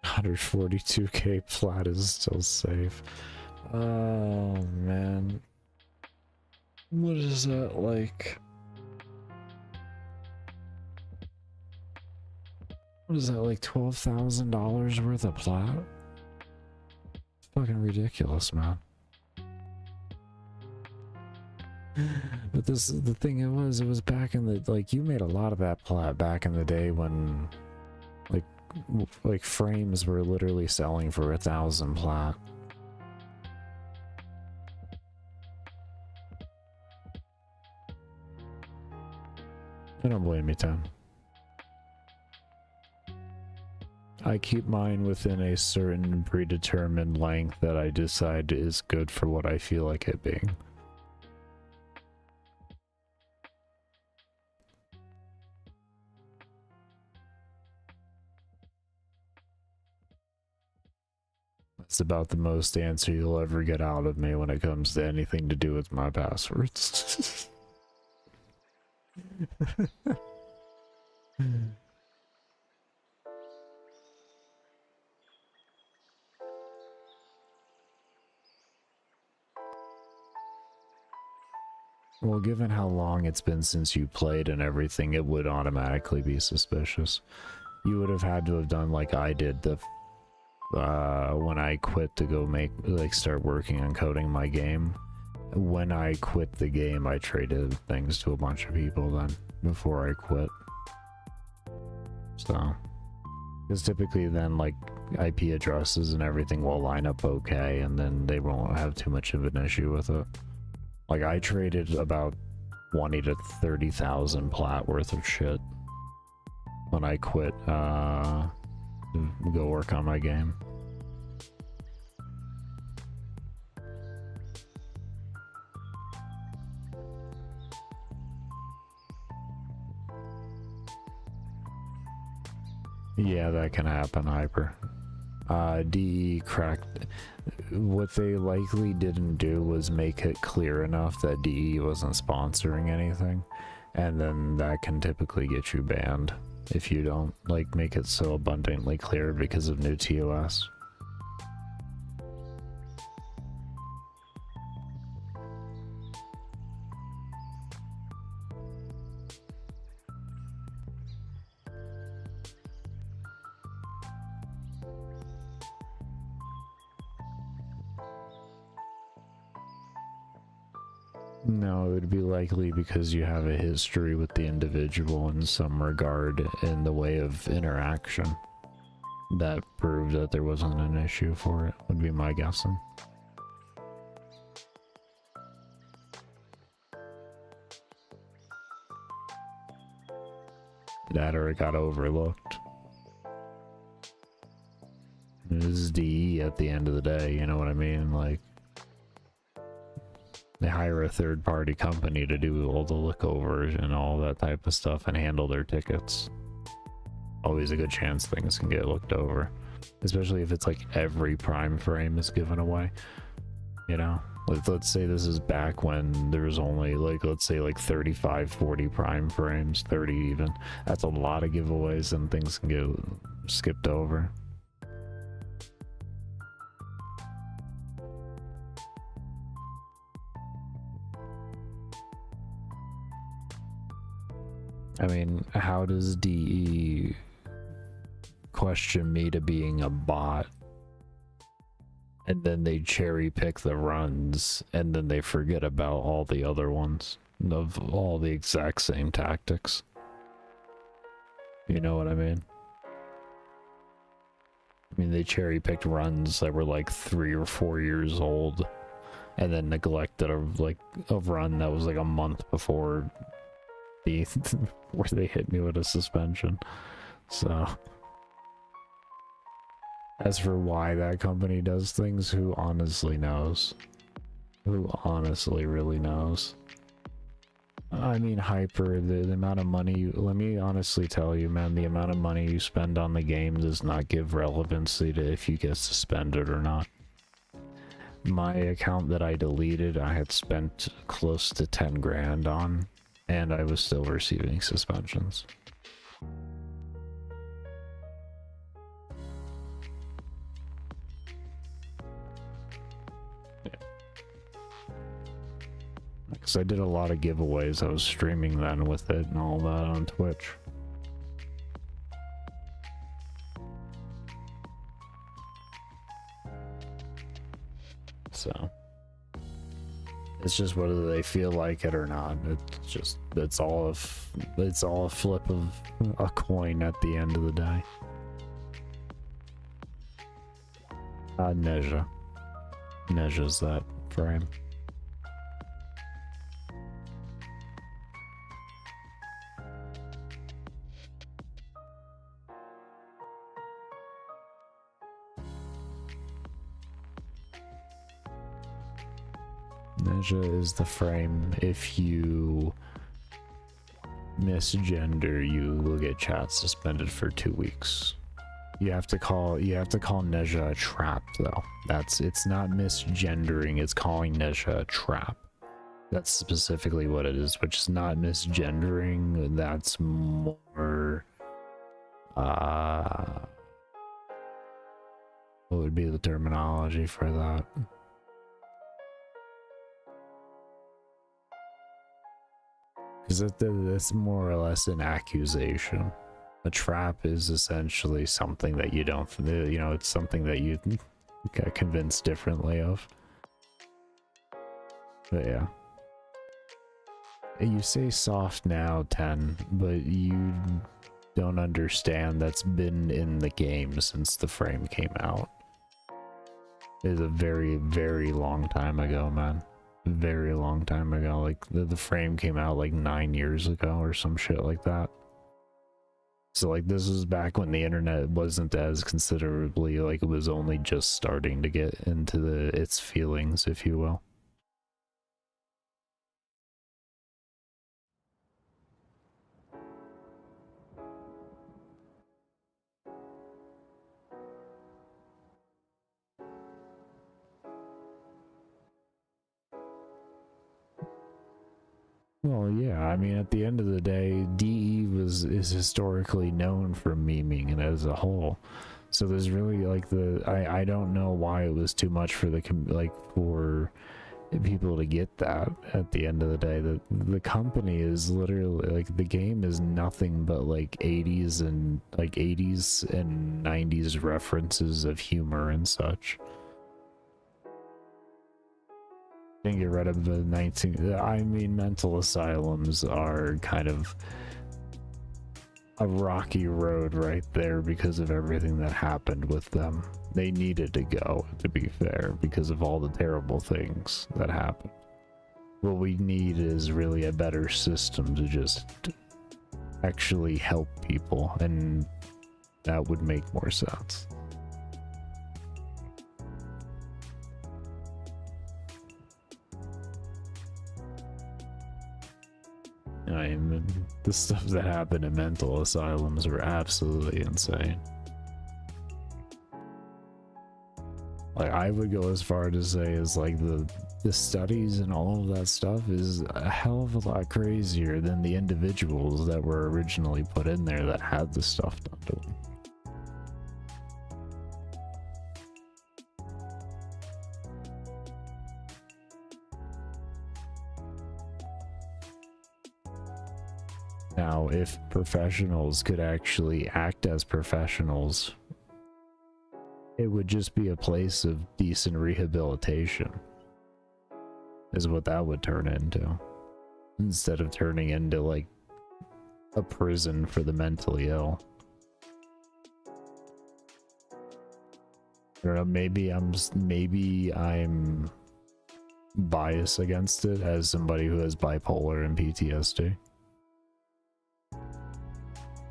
$142K flat is still safe. Oh man, what is that like? What is that, like $12,000 worth of plat? It's fucking ridiculous, man. But the thing it was back in the, like, you made a lot of that plat back in the day when like frames were literally selling for 1,000 plat. I don't blame you, Tim. I keep mine within a certain predetermined length that I decide is good for what I feel like it being. It's about the most answer you'll ever get out of me when it comes to anything to do with my passwords. Well, given how long it's been since you played and everything, it would automatically be suspicious. You would have had to have done like I did when I quit to go start working on coding my game. When I quit the game, I traded things to a bunch of people then, before I quit. So, because typically then like IP addresses and everything will line up okay, and then they won't have too much of an issue with it. Like I traded about 20 to 30,000 plat worth of shit when I quit to go work on my game. Yeah, that can happen, Hyper. DE cracked. What they likely didn't do was make it clear enough that DE wasn't sponsoring anything, and then that can typically get you banned if you don't like make it so abundantly clear because of new TOS. No, it would be likely because you have a history with the individual in some regard in the way of interaction. That proved that there wasn't an issue for it, would be my guessing. That or it got overlooked. This is DE at the end of the day, you know what I mean? Like, they hire a third-party company to do all the lookovers and all that type of stuff and handle their tickets. Always a good chance things can get looked over. Especially if it's like every prime frame is given away. You know? Let's say this is back when there was only like, let's say like 35, 40 prime frames, 30 even. That's a lot of giveaways and things can get skipped over. I mean, how does DE question me to being a bot? And then they cherry pick the runs, and then they forget about all the other ones of all the exact same tactics. You know what I mean? I mean, they cherry picked runs that were like 3 or 4 years old, and then neglected a run that was like a month before where they hit me with a suspension. So as for why that company does things, who honestly knows? Who honestly really knows? I mean, Hyper, the amount of money, let me honestly tell you, man, the amount of money you spend on the game does not give relevancy to if you get suspended or not. My account that I deleted, I had spent close to 10 grand on, and I was still receiving suspensions. Because I did a lot of giveaways. I was streaming then with it and all that on Twitch. So it's just whether they feel like it or not. It's just, it's all a flip of a coin at the end of the day. Neja's that frame. Neja is the frame. If you misgender, you will get chat suspended for 2 weeks. You have to call Neja a trap though. It's not misgendering, it's calling Neja a trap. That's specifically what it is, which is not misgendering, that's more what would be the terminology for that? Because that's more or less an accusation. A trap is essentially something that you don't, you know, it's something that you get convinced differently of. But yeah. You say soft now, 10, but you don't understand that's been in the game since the frame came out. It's a very, very long time ago, man. Very long time ago. Like, the frame came out like 9 years ago or some shit like that. So like this was back when the internet wasn't as considerably, like it was only just starting to get into its feelings, if you will. Well, yeah, I mean, at the end of the day, DE is historically known for memeing and as a whole. So there's really like I don't know why it was too much for for people to get that at the end of the day. The company is literally like, the game is nothing but like 80s and 90s references of humor and such. Didn't get rid of the 19. I mean, mental asylums are kind of a rocky road right there because of everything that happened with them. They needed to go, to be fair, because of all the terrible things that happened. What we need is really a better system to just actually help people, and that would make more sense. I mean, the stuff that happened in mental asylums were absolutely insane. Like, I would go as far to say is like the studies and all of that stuff is a hell of a lot crazier than the individuals that were originally put in there that had the stuff done to them. Now, if professionals could actually act as professionals, it would just be a place of decent rehabilitation, is what that would turn into, instead of turning into like a prison for the mentally ill. I don't know, maybe I'm biased against it as somebody who has bipolar and PTSD.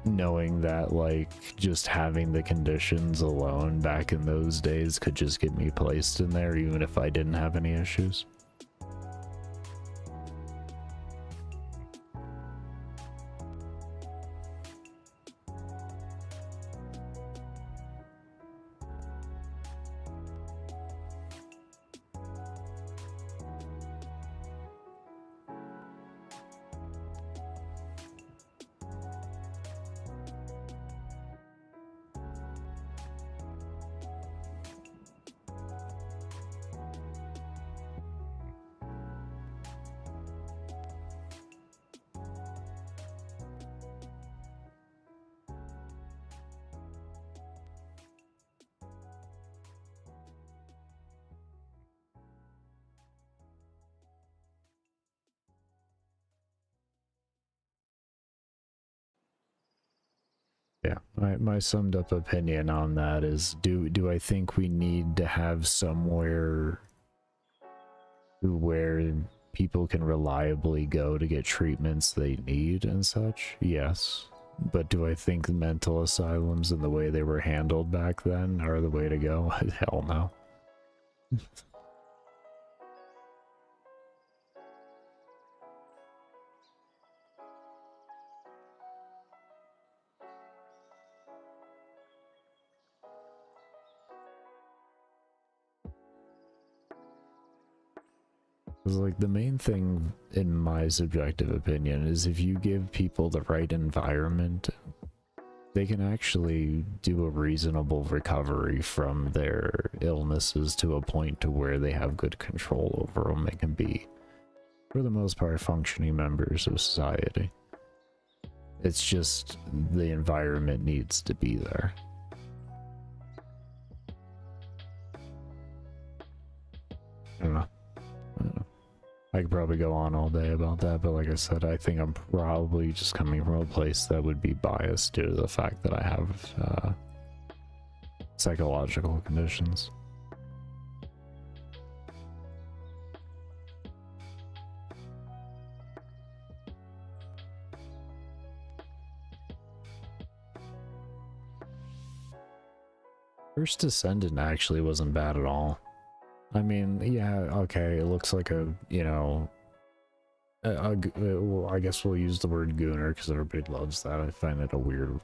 Knowing that like just having the conditions alone back in those days could just get me placed in there even if I didn't have any issues. Yeah, my summed up opinion on that is, do I think we need to have somewhere where people can reliably go to get treatments they need and such? Yes. But do I think mental asylums and the way they were handled back then are the way to go? Hell no. Because, like, the main thing, in my subjective opinion, is if you give people the right environment, they can actually do a reasonable recovery from their illnesses to a point to where they have good control over them. They can be, for the most part, functioning members of society. It's just the environment needs to be there. I don't know. I could probably go on all day about that, but like I said, I think I'm probably just coming from a place that would be biased due to the fact that I have psychological conditions. First Descendant actually wasn't bad at all. I mean, yeah, okay, it looks like a, you know, well, I guess we'll use the word gooner because everybody loves that. I find it a weird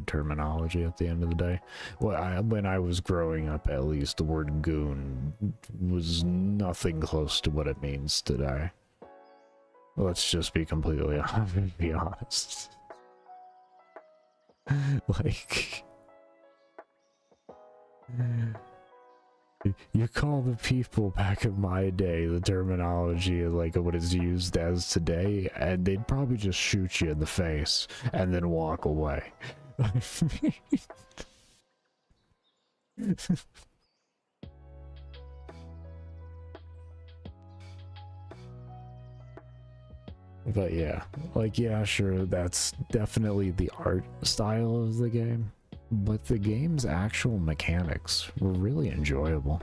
terminology at the end of the day. Well, when I was growing up, at least, the word goon was nothing close to what it means today. Let's just be completely honest. Like... You call the people back in my day the terminology like what is used as today, and they'd probably just shoot you in the face and then walk away. But yeah, like, yeah, sure, that's definitely the art style of the game. But the game's actual mechanics were really enjoyable.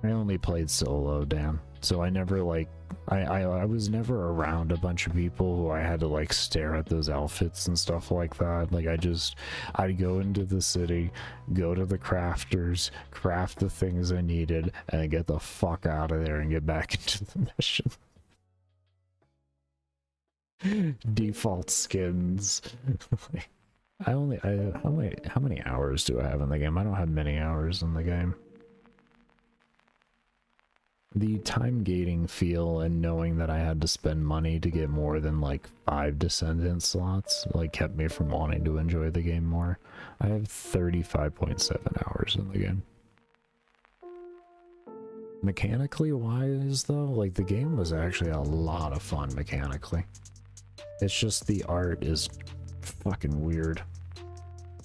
I only played solo, Dan, so I never, like, I was never around a bunch of people who I had to, like, stare at those outfits and stuff like that. Like, I'd go into the city, go to the crafters, craft the things I needed, and then get the fuck out of there and get back into the mission. Default skins. How many hours do I have in the game? I don't have many hours in the game. The time gating feel and knowing that I had to spend money to get more than like 5 Descendant slots like kept me from wanting to enjoy the game more. I have 35.7 hours in the game. Mechanically wise though, like the game was actually a lot of fun mechanically. It's just the art is fucking weird.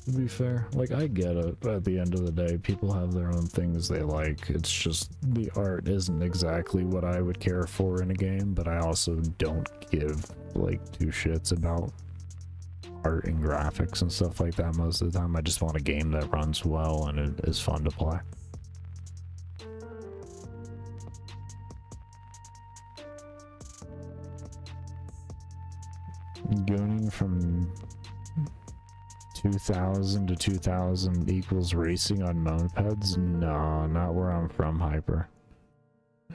To be fair, like, I get it, but at the end of the day, people have their own things they like. It's just the art isn't exactly what I would care for in a game, but I also don't give, like, two shits about art and graphics and stuff like that most of the time. I just want a game that runs well and it is fun to play. Going from 2000 to 2000 equals racing on mopeds? No, not where I'm from, Hyper.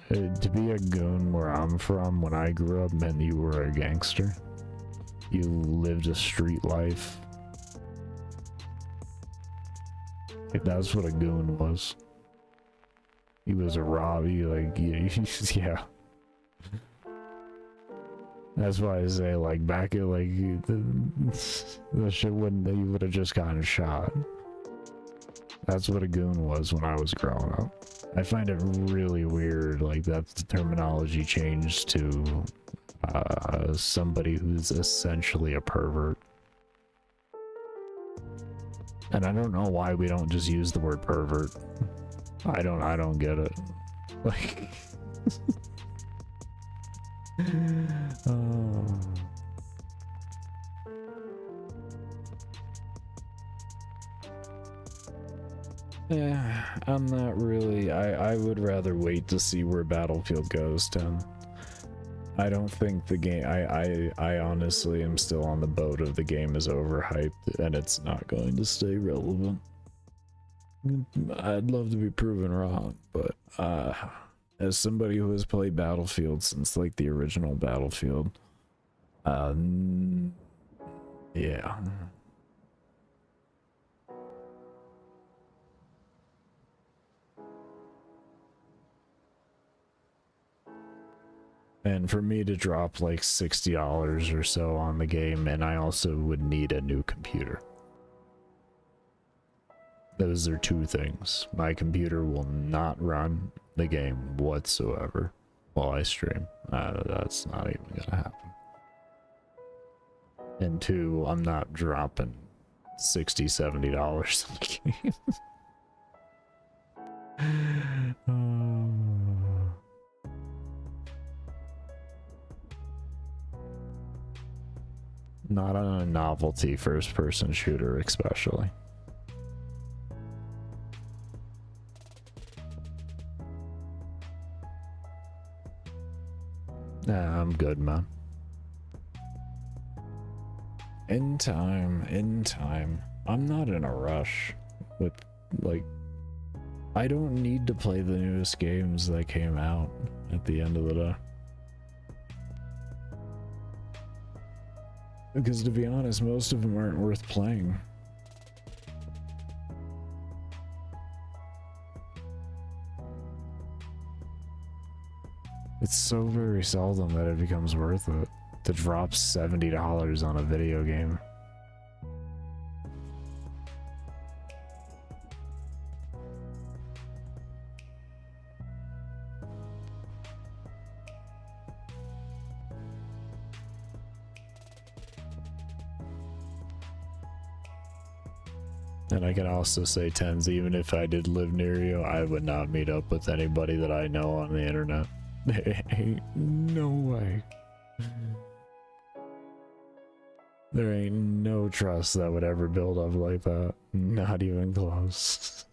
To be a goon where I'm from, when I grew up, meant you were a gangster. You lived a street life. That's what a goon was. He was a robbie, like, yeah. That's why I say, like, back at, like, the shit wouldn't, you would have just gotten shot. That's what a goon was when I was growing up. I find it really weird, like, that the terminology changed to somebody who's essentially a pervert. And I don't know why we don't just use the word pervert. I don't get it. Like... Oh. Yeah, I'm not really. I would rather wait to see where Battlefield goes, Tim. I don't think the game. I honestly am still on the boat of the game is overhyped and it's not going to stay relevant. I'd love to be proven wrong, but as somebody who has played Battlefield since like the original Battlefield, yeah. And for me to drop like $60 or so on the game, and I also would need a new computer. Those are two things. My computer will not run the game whatsoever while I stream. That's not even gonna happen. And two, I'm not dropping $60, $70 on the game. Not on a novelty first-person shooter, especially. Nah, I'm good, man. In time, in time. I'm not in a rush with, like, I don't need to play the newest games that came out at the end of the day. Because to be honest, most of them aren't worth playing. It's so very seldom that it becomes worth it to drop $70 on a video game. And I can also say, Tens, even if I did live near you, I would not meet up with anybody that I know on the internet. Ain't no way. There ain't no trust that would ever build up like that. Not even close.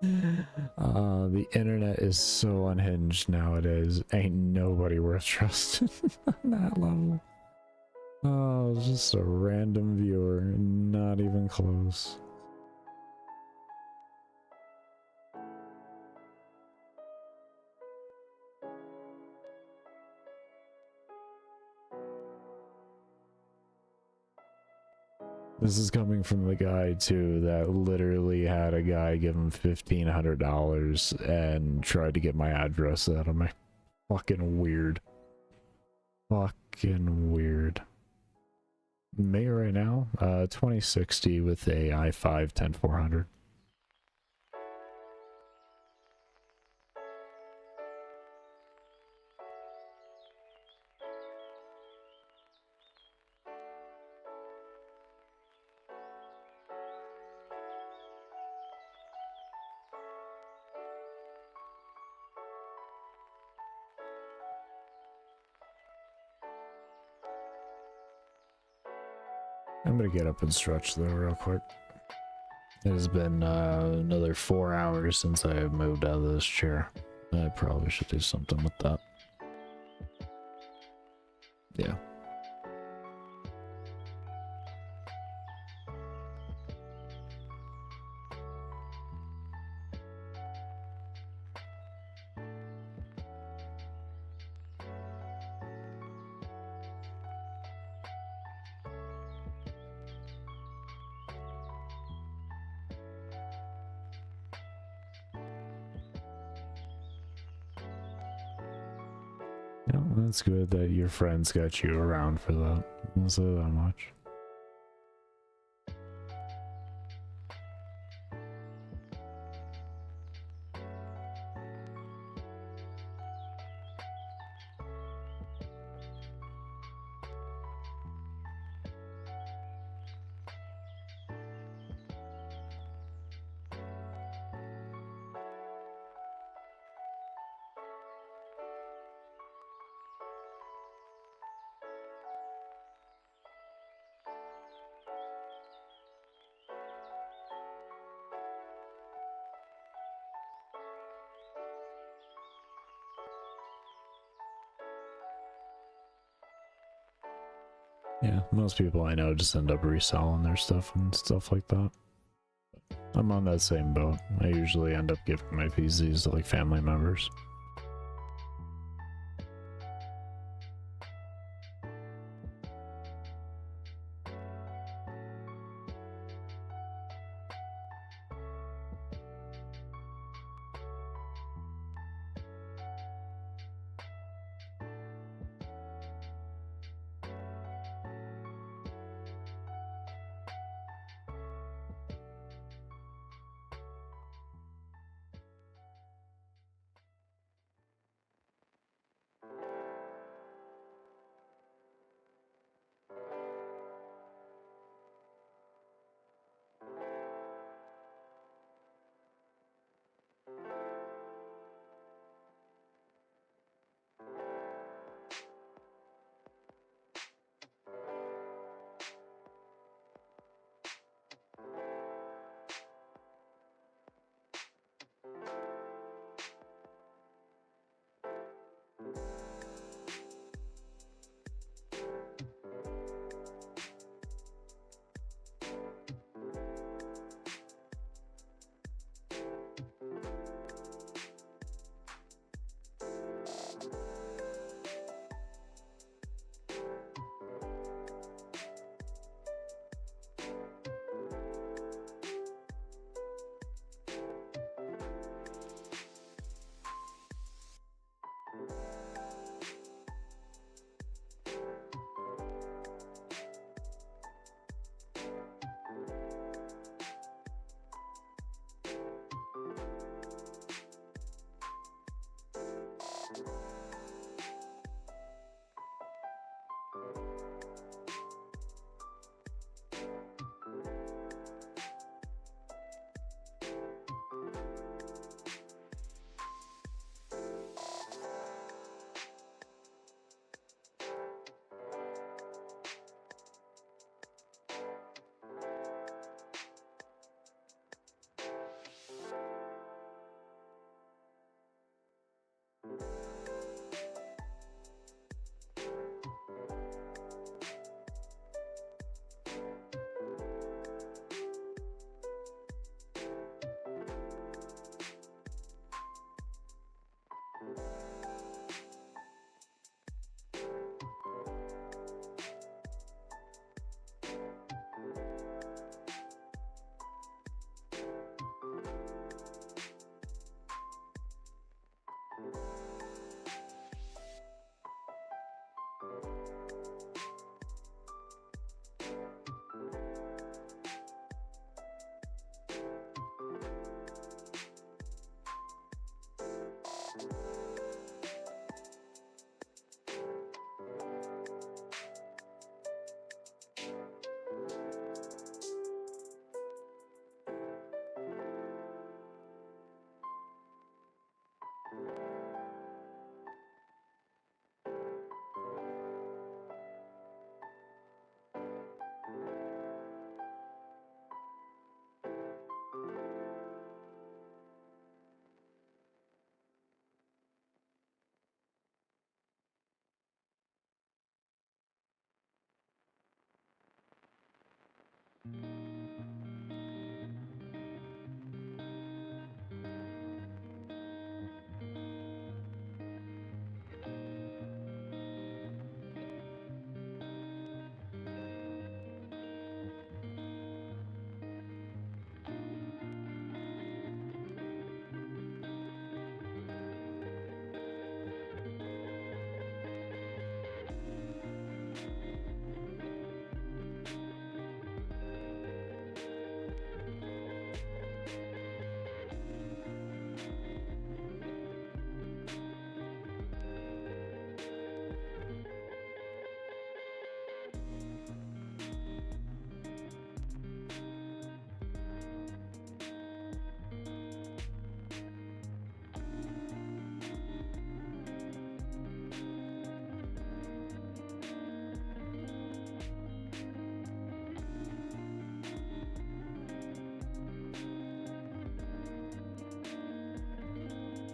The internet is so unhinged nowadays. Ain't nobody worth trusting on that level. Oh, just a random viewer, not even close. This is coming from the guy too that literally had a guy give him $1,500 and tried to get my address out of me. Fucking weird. Fucking weird. May right now, 2060 with a i5 10400. I'm gonna get up and stretch though real quick. It has been another 4 hours since I moved out of this chair. I probably should do something with that. Yeah. Yeah, that's good that your friends got you around for that. I'll say that much. Yeah, most people I know just end up reselling their stuff and stuff like that. I'm on that same boat. I usually end up giving my PCs to like family members.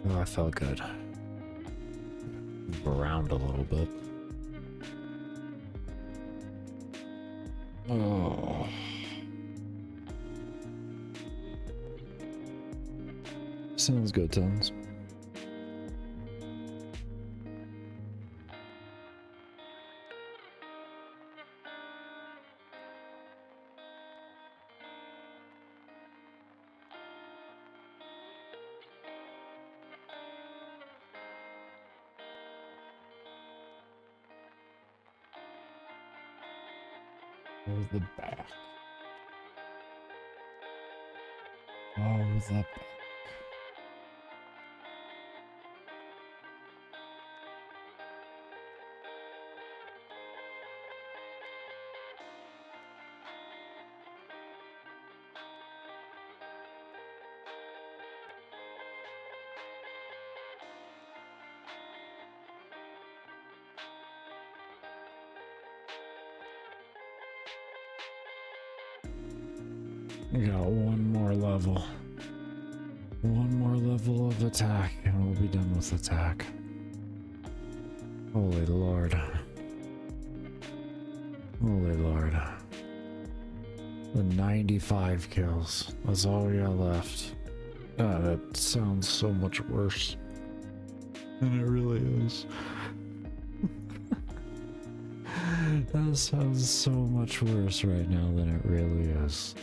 Oh, I felt good. Move around a little bit. Oh. Sounds good, Tons. Oh, the back. Oh, the back. We got one more level. One more level of attack, and we'll be done with attack. Holy Lord. Holy Lord. The 95 kills. That's all we got left. That sounds so much worse than it really is. That sounds so much worse right now than it really is.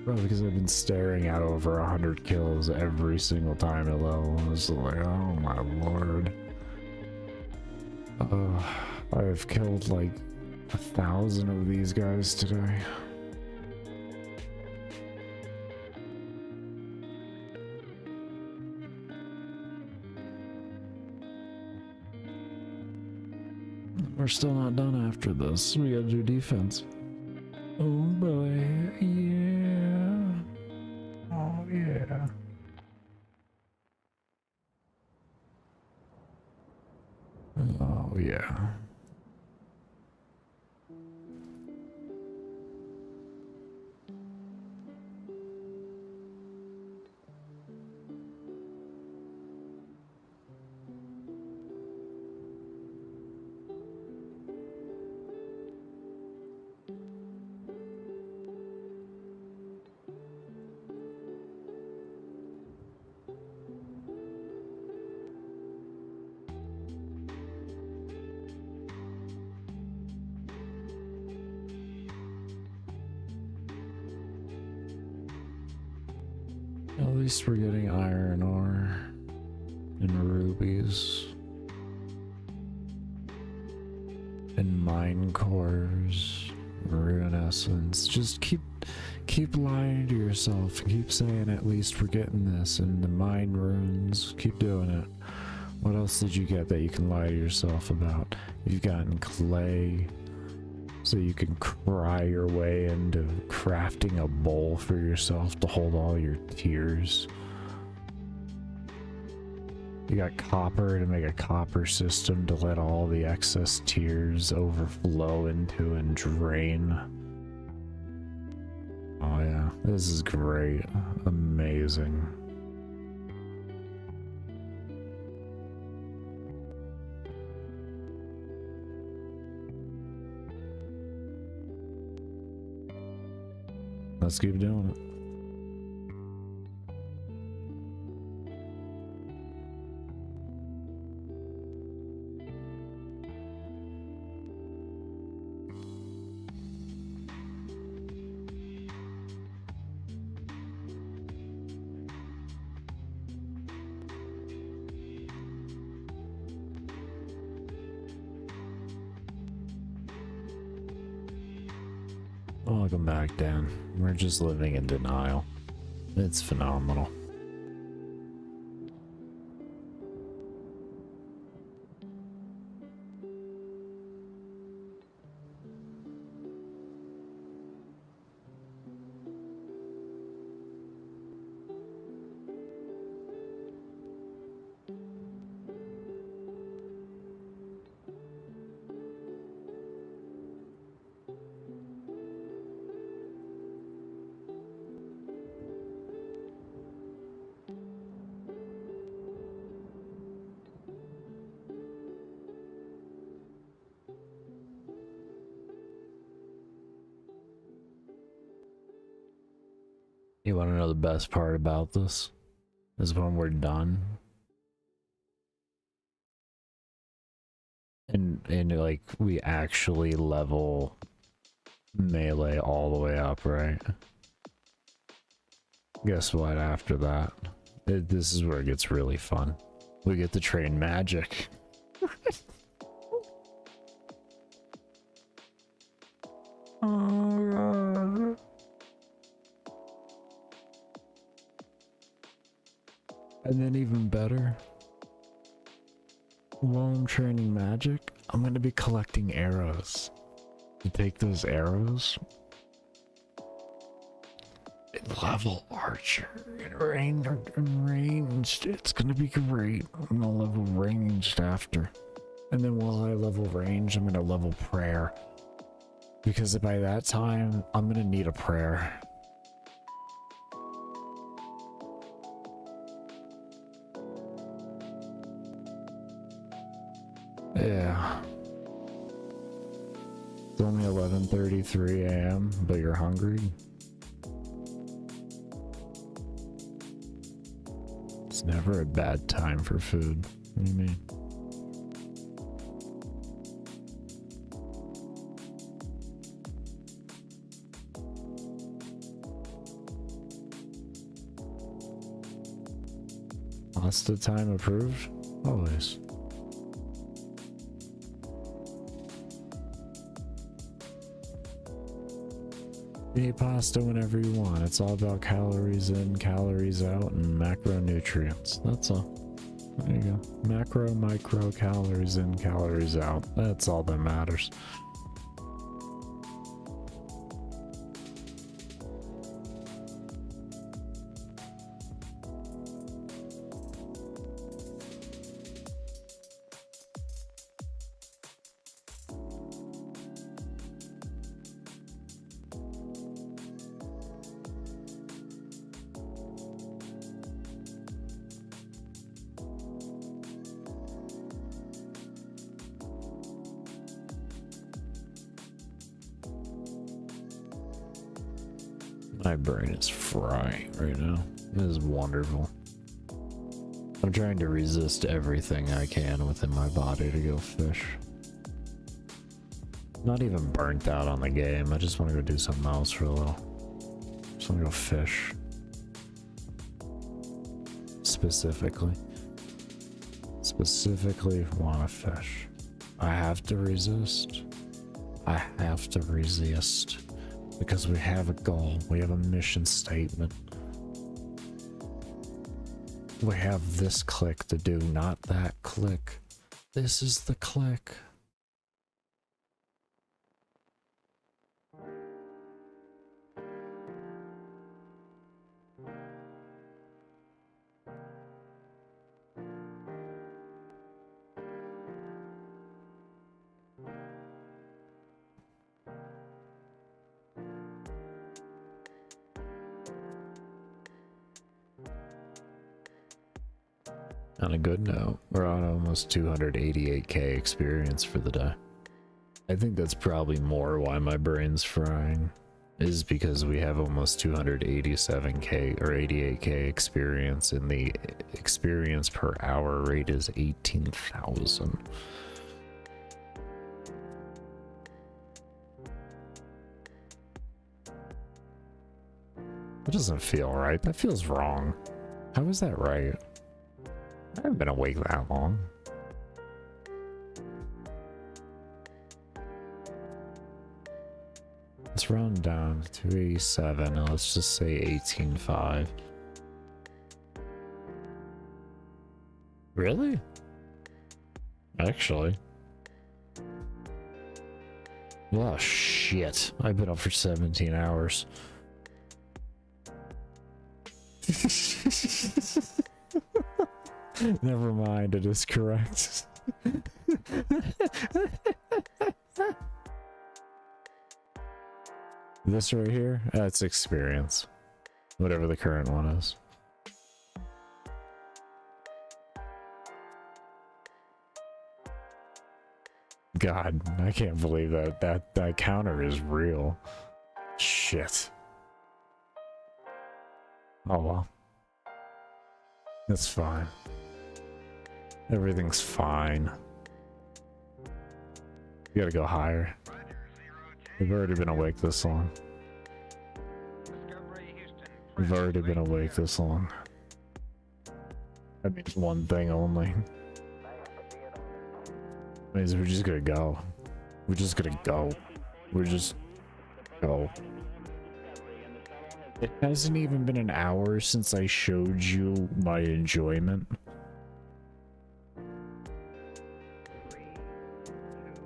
Probably because I've been staring at over 100 kills every single time at level. It's like, oh my lord. I've killed like 1,000 of these guys today. We're still not done after this. We gotta do defense. Oh boy, yeah. Oh yeah. Oh yeah. At least we're getting iron ore. and rubies and mine cores, rune essence. Just keep lying to yourself. Keep saying at least we're getting this, and the mine runes. Keep doing it. What else did you get that you can lie to yourself about? You've gotten clay, so you can cry your way into crafting a bowl for yourself to hold all your tears. You got copper to make a copper system to let all the excess tears overflow into and drain. Oh yeah, this is great. Amazing. Let's keep doing it. Welcome back, Dan. We're just living in denial. It's phenomenal. You want to know the best part about this? Is when we're done. And like, we actually level melee all the way up, right? Guess what, after that? This is where it gets really fun. We get to train magic. Oh, God. And then even better, while I'm training magic, I'm going to be collecting arrows. To take those arrows and level archer and ranged. It's going to be great. I'm going to level ranged after. And then while I level range, I'm going to level prayer. Because by that time, I'm going to need a prayer. Yeah. It's only 11:33 a.m., but you're hungry? It's never a bad time for food. What do you mean? Pasta time approved? Always. You eat pasta whenever you want. It's all about calories in, calories out, and macronutrients. That's all. There you go. Macro, micro, calories in, calories out. That's all that matters. My brain is frying right now. It is wonderful. I'm trying to resist everything I can within my body to go fish. Not even burnt out on the game. I just want to go do something else for a little. Just want to go fish. Specifically. Specifically want to fish. I have to resist. I have to resist. Because we have a goal. We have a mission statement. We have this click to do, not that click. This is the click. On a good note, we're on almost 288k experience for the day. I think that's probably more why my brain's frying, is because we have almost 287k or 88k experience, and the experience per hour rate is 18,000. That doesn't feel right. That feels wrong. How is that right? I haven't been awake that long. Let's round down to 287 and let's just say 18.5. Really? Actually. Oh shit. I've been up for 17 hours. Never mind, it is correct. This right here, that's experience. Whatever the current one is. God, I can't believe that counter is real. Shit. Oh well. That's fine. Everything's fine. You gotta go higher. We've already been awake this long. We've already been awake this long. That means one thing only. That means we're just gonna go. We're just gonna go. We're just go. It hasn't even been an hour since I showed you my enjoyment.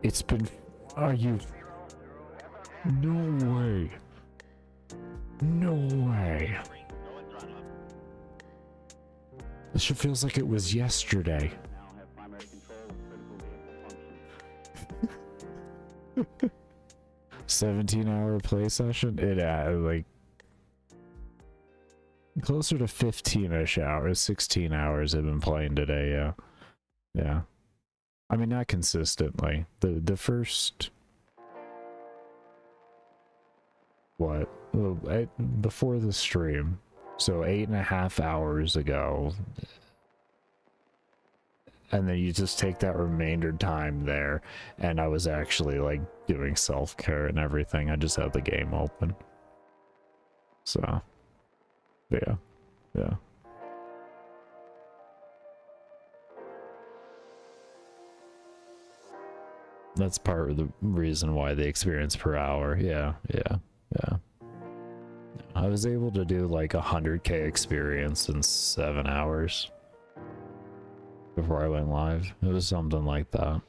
It's been... Are you... No way. No way. This shit feels like it was yesterday. 17-hour play session? It like closer to 15-ish hours, 16 hours I've been playing today, yeah. Yeah. I mean, not consistently. The first... What? Before the stream. So 8.5 hours ago. And then you just take that remainder time there, and I was actually like doing self-care and everything. I just had the game open. So, yeah. Yeah. That's part of the reason why the experience per hour. Yeah. I was able to do like 100k experience in 7 hours before I went live. It was something like that.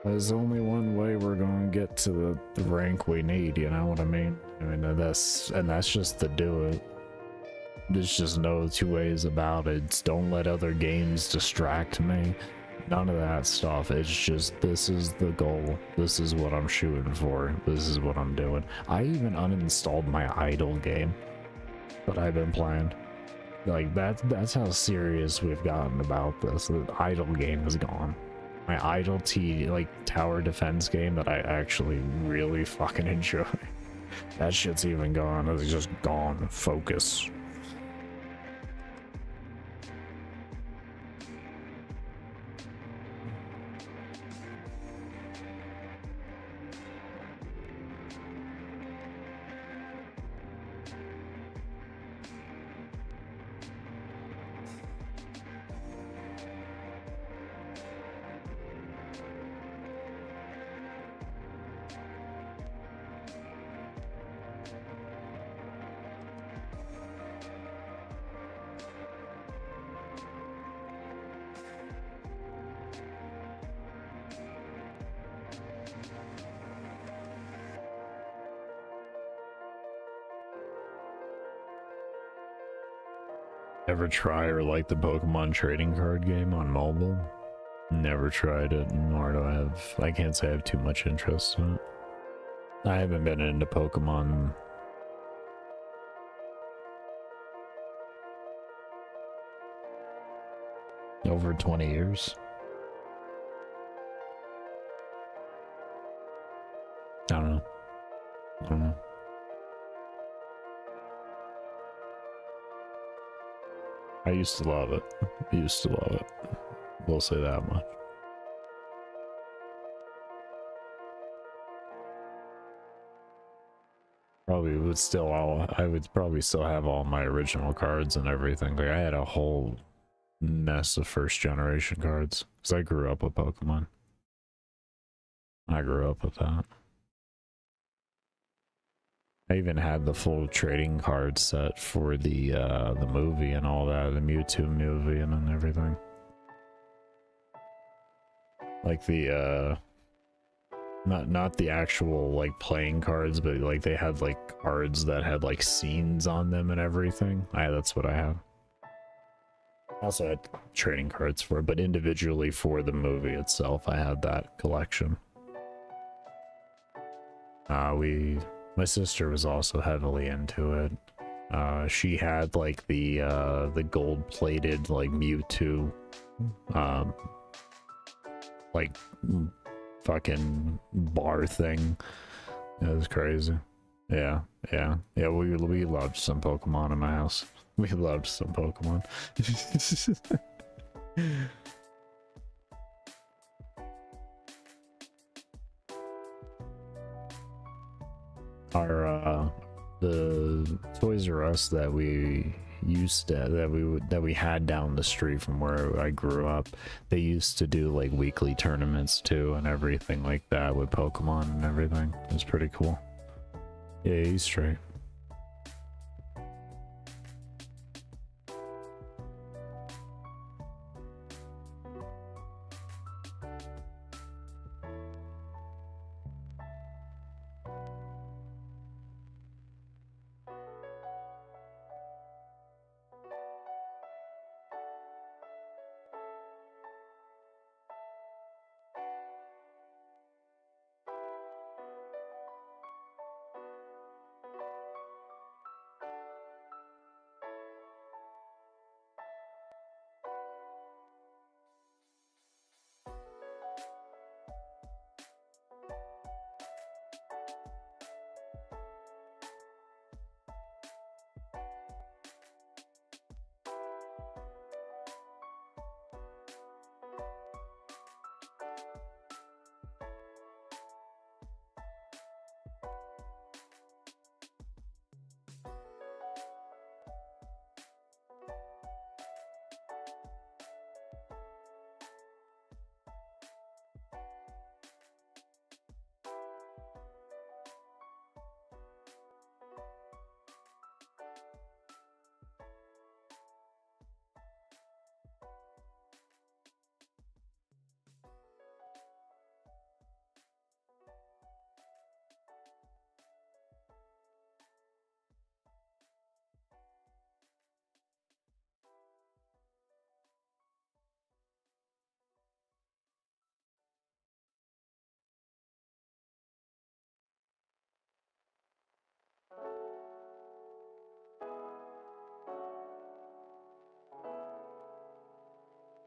There's only one way we're gonna get to the rank we need, you know what I mean? I mean, that's just to do it. There's just no two ways about it. It's don't let other games distract me. None of that stuff. It's just, this is the goal. This is what I'm shooting for. This is what I'm doing. I even uninstalled my idle game that I've been playing. Like, that's how serious we've gotten about this. The idle game is gone. My idle tower defense game that I actually really fucking enjoy. That shit's even gone. It's just gone. Focus. Ever try or like the Pokemon trading card game on mobile? Never tried it, nor do I can't say I have too much interest in it. I haven't been into Pokemon over 20 years. I don't know. I don't know. I used to love it. I used to love it. We'll say that much. Probably would still I would probably still have all my original cards and everything. Like I had a whole mess of first generation cards because I grew up with Pokemon. I grew up with that. I even had the full trading card set for the movie and all that, the Mewtwo movie and everything. Like the not the actual like playing cards, but like they had like cards that had like scenes on them and everything. That's what I have. I also had trading cards for it, but individually for the movie itself, I had that collection. My sister was also heavily into it. She had like the gold-plated like Mewtwo, like fucking bar thing. It was crazy. Yeah. We loved some Pokemon in my house. We loved some Pokemon. The Toys R Us that we had down the street from where I grew up, they used to do like weekly tournaments too and everything like that with Pokemon and everything. It was pretty cool. Yeah, he's straight.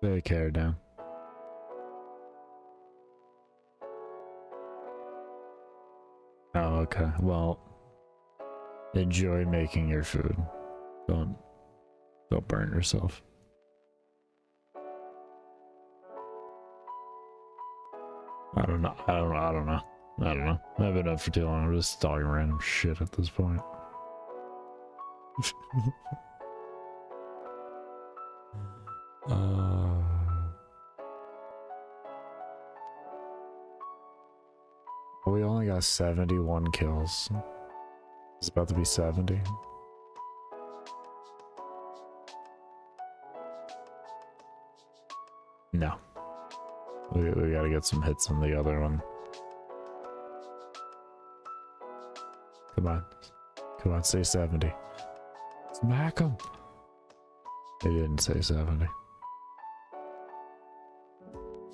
They care down. Oh, okay. Well, Enjoy making your food. Don't burn yourself. I don't know. I've been up for too long. I'm just talking random shit at this point. We only got 71 kills. It's about to be 70. No. We gotta get some hits on the other one. Come on. Come on, say 70. Smack him. They didn't say 70.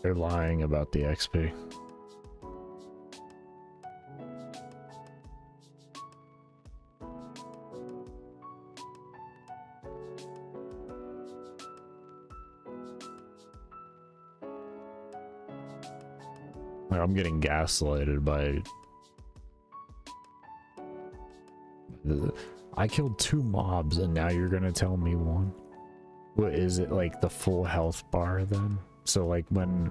They're lying about the XP. I'm getting gaslighted by... I killed 2 mobs and now you're gonna tell me 1? What is it, like the full health bar then? So like when...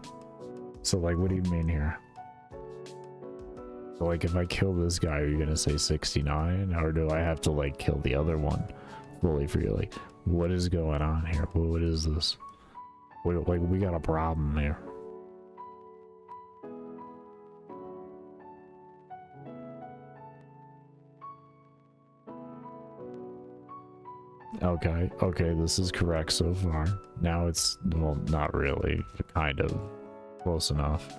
So like what do you mean here? So like if I kill this guy, are you gonna say 69? Or do I have to like kill the other one fully for you? Like what is going on here? What is this? Like we got a problem here. Okay, this is correct so far. Now it's, well, not really, kind of close enough.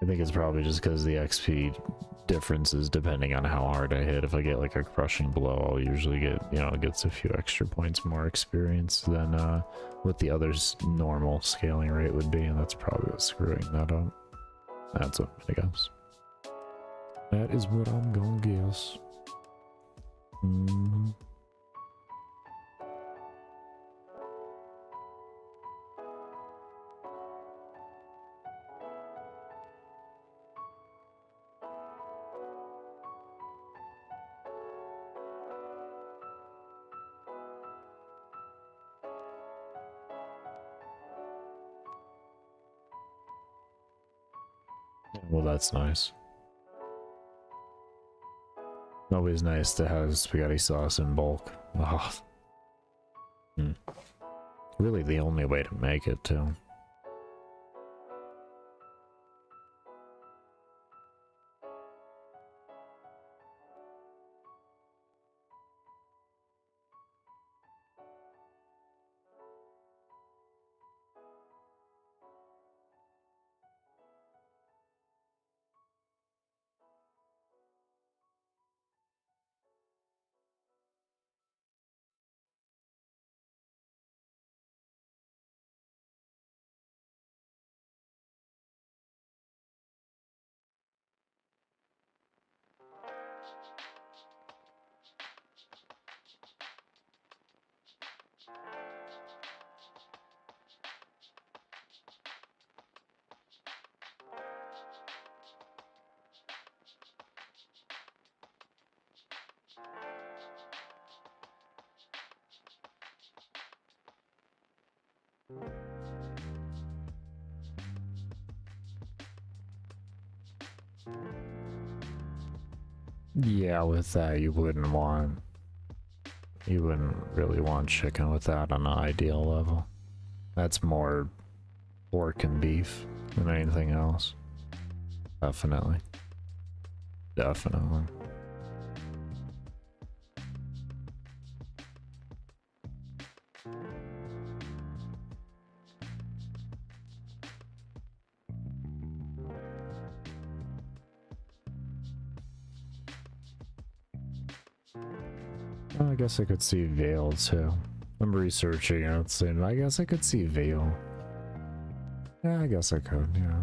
I think it's probably just because the XP differences depending on how hard I hit. If I get like a crushing blow, I'll usually get, you know, it gets a few extra points more experience than what the other's normal scaling rate would be, and that's probably what's screwing that up. That's what I guess. That is what I'm gonna guess. Well, that's nice. Always nice to have spaghetti sauce in bulk. Oh. Really the only way to make it, too. Yeah, with that you wouldn't really want chicken with that on an ideal level. That's more pork and beef than anything else. Definitely. Definitely. I guess I could see Veil too. I'm researching it, so I guess I could see Veil. Yeah, I guess I could, yeah.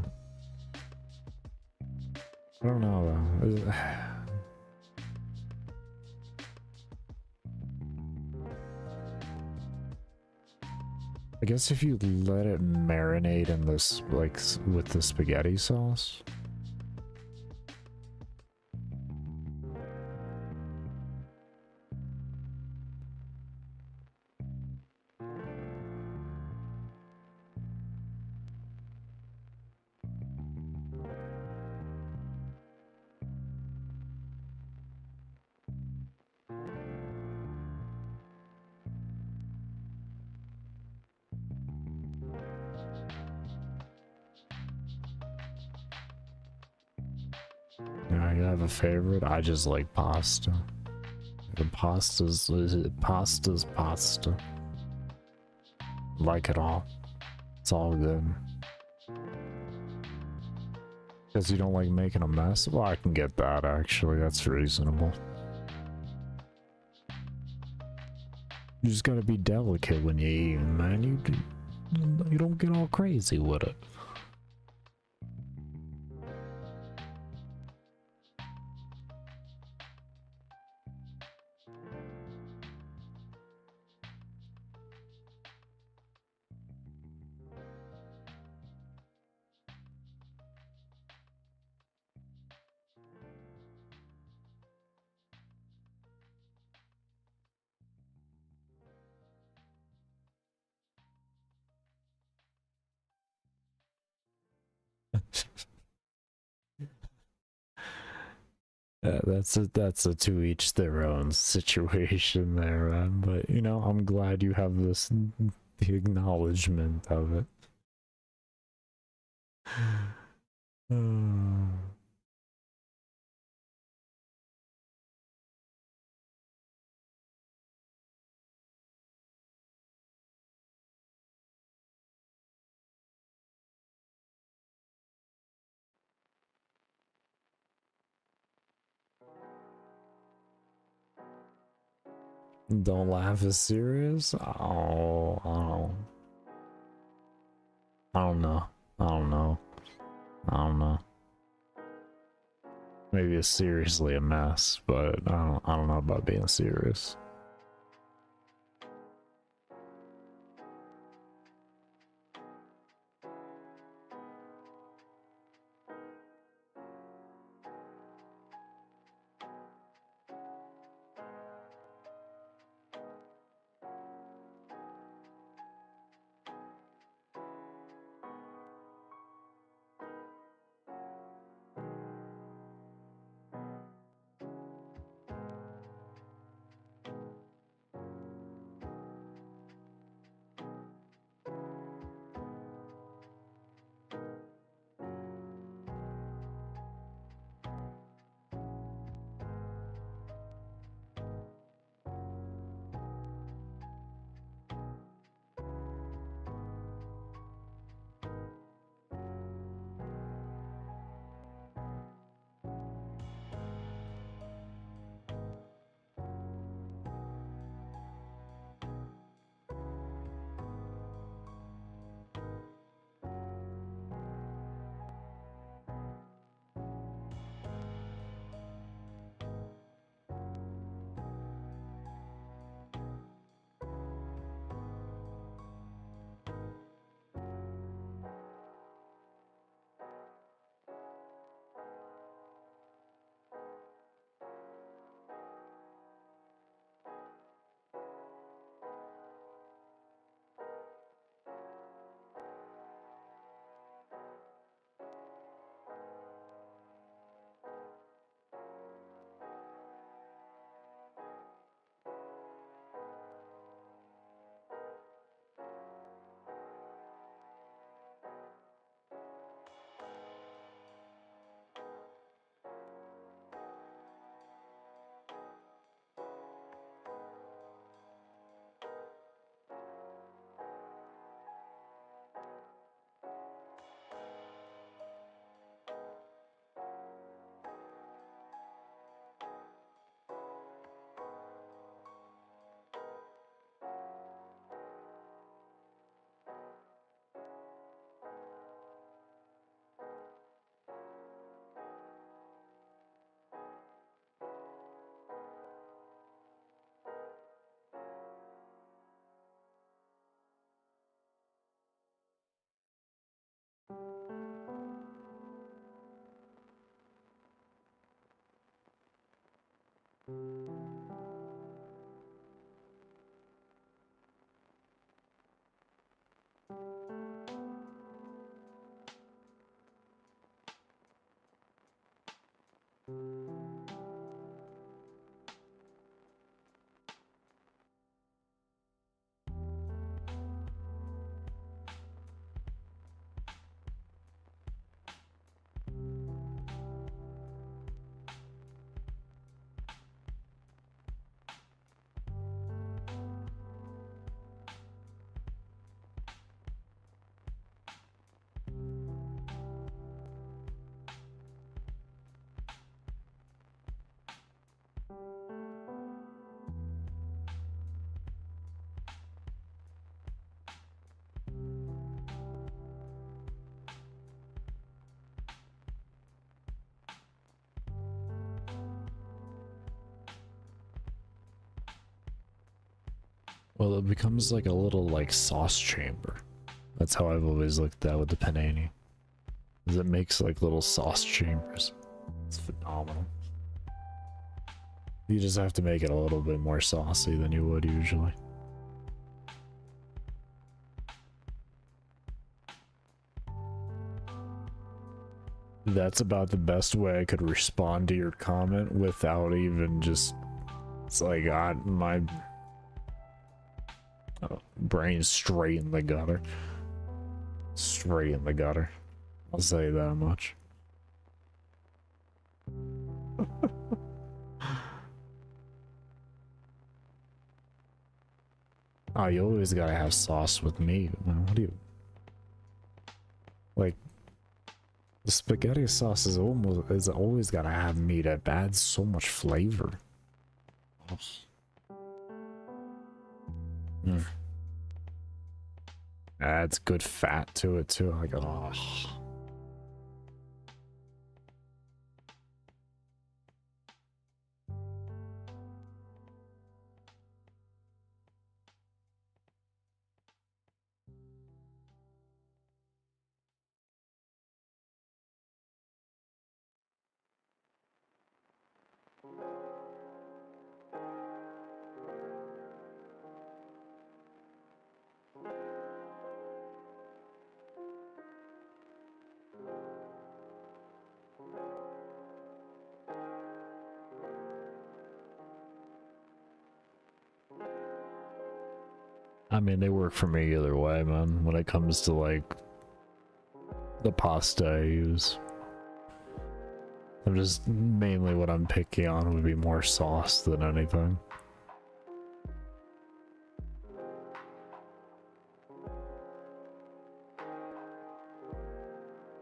I don't know though. I guess if you let it marinate in this, like, with the spaghetti sauce, you have a favorite? I just like pasta. The pasta's pasta. Like it all. It's all good. Because you don't like making a mess? Well, I can get that actually. That's reasonable. You just gotta be delicate when you eat, man. You don't get all crazy with it. That's a to each their own situation there, man. But you know, I'm glad you have the acknowledgement of it. Don't laugh is serious? Oh, I don't know. I don't know. I don't know. Maybe it's seriously a mess, but I don't know about being serious. Well, it becomes like a little like sauce chamber. That's how I've always looked at with the panini. Is it makes like little sauce chambers. It's phenomenal. You just have to make it a little bit more saucy than you would usually. That's about the best way I could respond to your comment without even just... It's like, my brain's straight in the gutter. Straight in the gutter. I'll say that much. Oh, you always gotta have sauce with meat. What do you... Like... The spaghetti sauce is always gotta have meat. It adds so much flavor. Mm. Adds good fat to it too. Like, oh. I mean, they work for me either way, man. When it comes to like the pasta I use, I'm just mainly what I'm picky on would be more sauce than anything.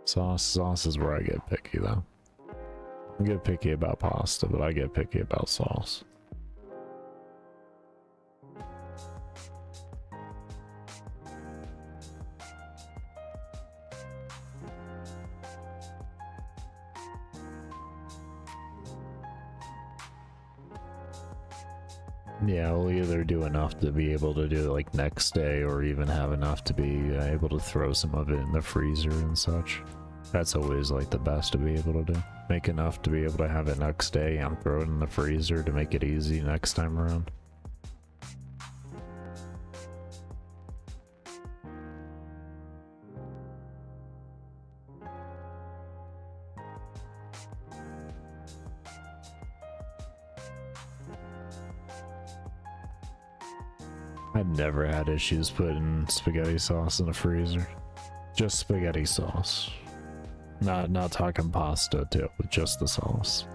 Sauce is where I get picky though. I get picky about pasta, but I get picky about sauce. Yeah, we'll either do enough to be able to do it like next day or even have enough to be able to throw some of it in the freezer and such. That's always like the best to be able to do. Make enough to be able to have it next day and throw it in the freezer to make it easy next time around. I've never had issues putting spaghetti sauce in the freezer. Just spaghetti sauce. Not talking pasta too, but just the sauce.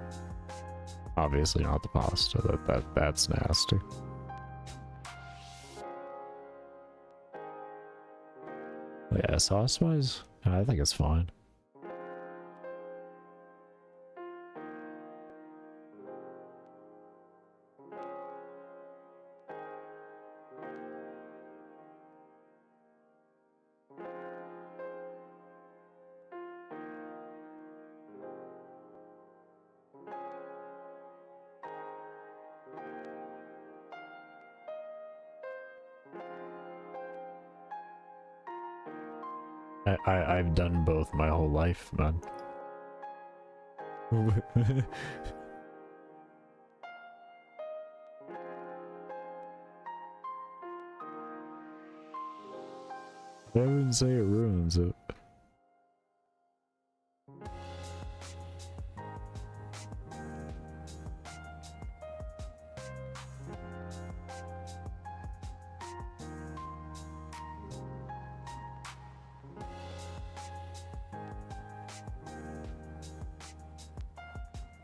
Obviously not the pasta. That's nasty. But yeah, sauce wise, I think it's fine. I've done both my whole life, man. I wouldn't say it ruins it.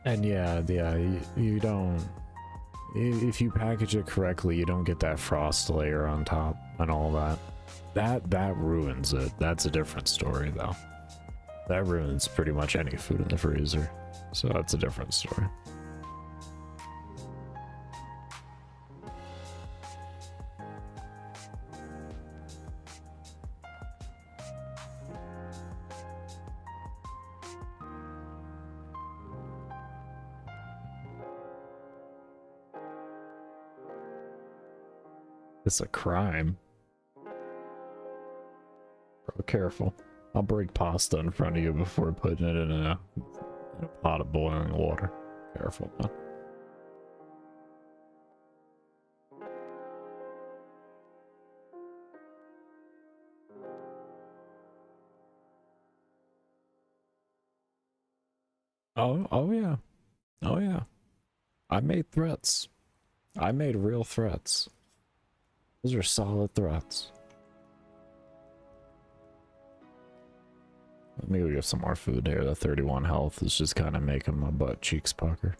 And yeah, you don't, if you package it correctly, you don't get that frost layer on top and all that. That ruins it. That's a different story though. That ruins pretty much any food in the freezer. So that's a different story. It's a crime. Bro, careful. I'll break pasta in front of you before putting it in a pot of boiling water. Careful, man. Oh yeah. Oh yeah. I made threats. I made real threats. Those are solid threats. Let me go get some more food here. The 31 health is just kind of making my butt cheeks pucker.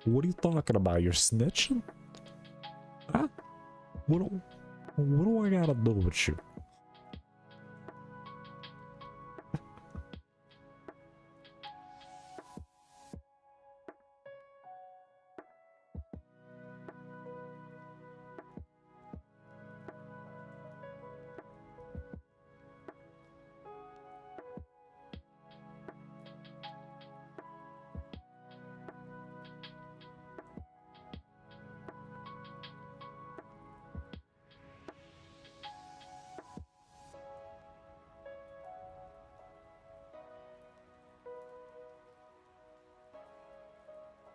What are you talking about? You're snitching? Huh? What do I gotta do with you?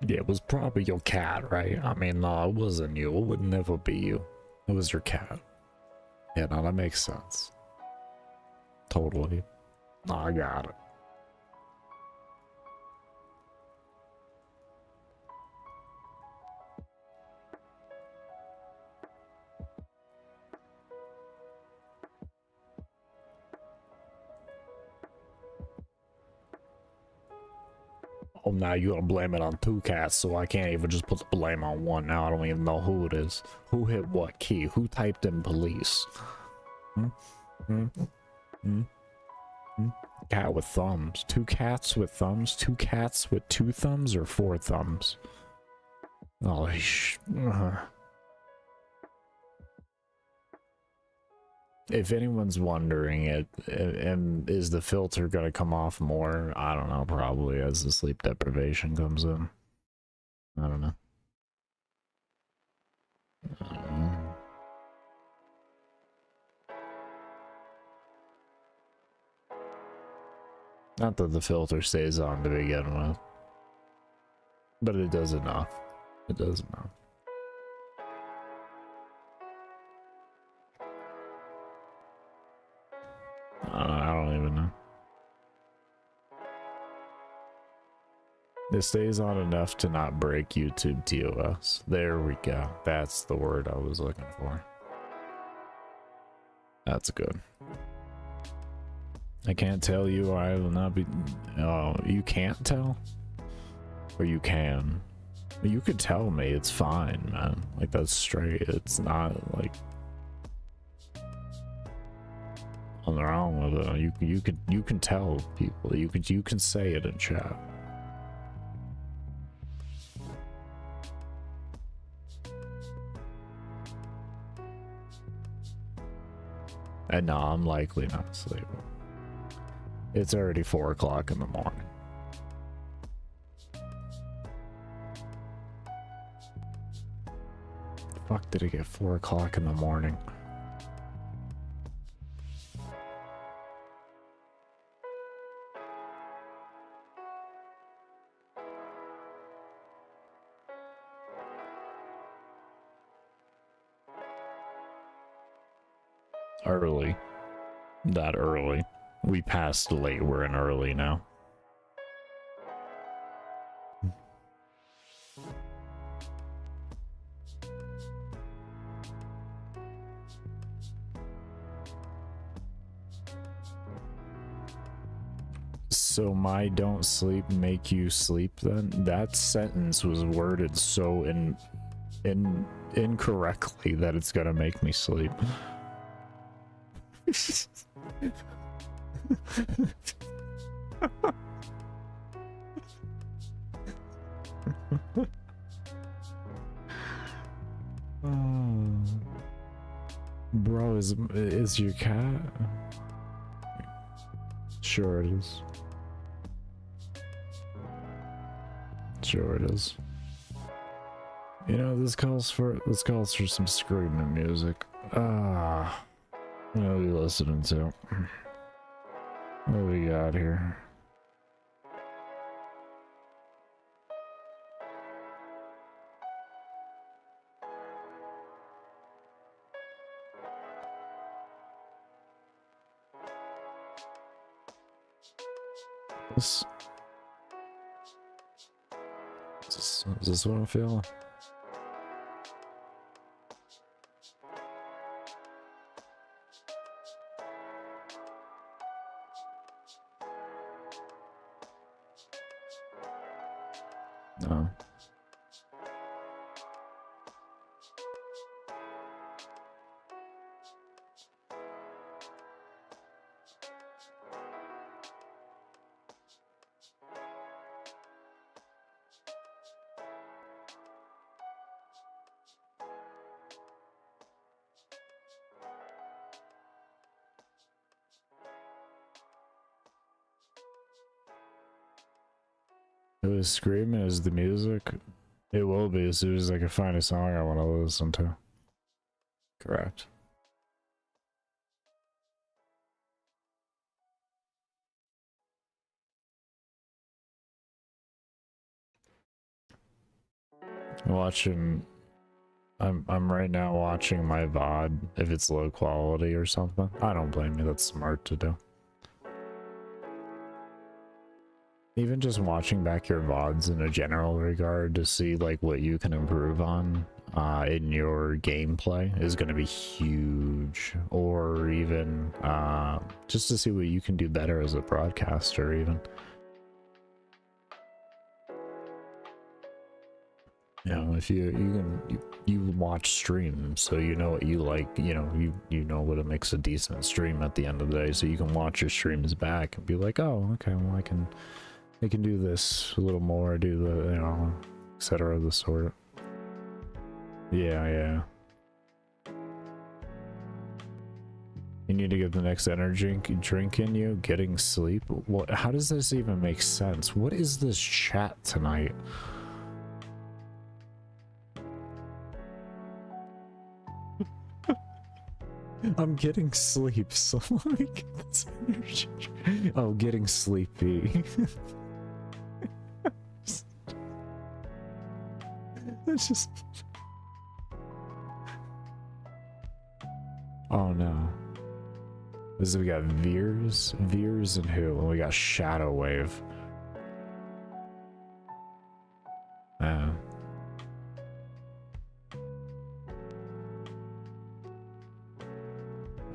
Yeah, it was probably your cat, right? I mean, no, it wasn't you. It would never be you. It was your cat. Yeah, no, that makes sense. Totally. No, I got it. Oh, now you're gonna blame it on two cats, so I can't even just put the blame on one. Now I don't even know who it is. Who hit what key? Who typed in police? Hmm? Hmm? Hmm? Hmm? Cat with thumbs. Two cats with thumbs? Two cats with two thumbs or four thumbs? Oh, If anyone's wondering and is the filter gonna come off more? I don't know, probably as the sleep deprivation comes in. I don't know. I don't know. Not that the filter stays on to begin with, but it does enough. It does enough. I don't even know. It stays on enough to not break YouTube TOS. There we go. That's the word I was looking for. That's good. I can't tell you, I will not be... Oh, you can't tell? Or you can? You could tell me, it's fine, man. Like, that's straight. It's not, like... nothing wrong with it. You can tell people. You can say it in chat. And no, I'm likely not sleeping. It's already 4 o'clock in the morning. Fuck did it get 4 o'clock in the morning? early. That early. We passed late, we're in early now. So my don't sleep make you sleep then? That sentence was worded so incorrectly that it's gonna make me sleep. Bro, is your cat? Sure it is. Sure it is. You know, this calls for some screaming music. What are we listening to? What do we got here? Is this what I'm feeling? No. It was screaming as the music. It will be as soon as I can find a song I want to listen to. Correct. I'm right now watching my VOD if it's low quality or something. I don't blame you, that's smart to do. Even just watching back your VODs in a general regard to see like what you can improve on in your gameplay is going to be huge. Or even just to see what you can do better as a broadcaster even. You know, if you watch streams, so you know what you like, you know what it makes a decent stream at the end of the day, so you can watch your streams back and be like, oh, okay, well I can do this a little more, do the, you know, etc. of the sort. Yeah. You need to get the next energy drink in you, getting sleep. What? How does this even make sense? What is this chat tonight? I'm getting sleep, so let me get this energy. Oh, getting sleepy. It's just... Oh no. This is, we got Veers and who? And we got Shadow Wave.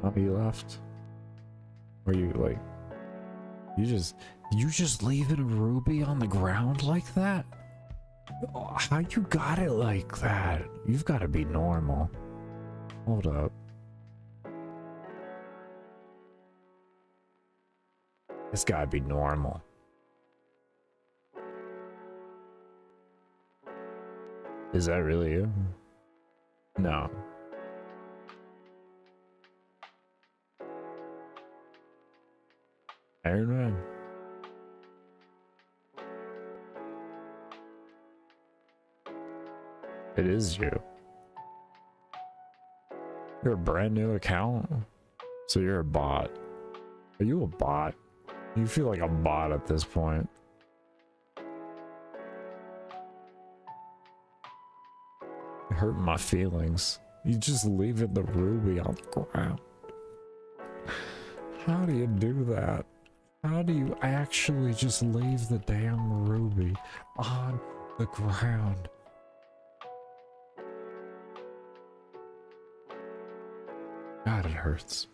Oh, you left? Or you like... You just leaving a ruby on the ground like that? Oh, how you got it like that? You've got to be normal. Hold up. It's gotta be normal. Is that really you? No. Iron Man. It is you. You're a brand new account? So you're a bot. Are you a bot? You feel like a bot at this point. It hurt my feelings. You just leaving the ruby on the ground. How do you do that? How do you actually just leave the damn ruby on the ground? God, it hurts.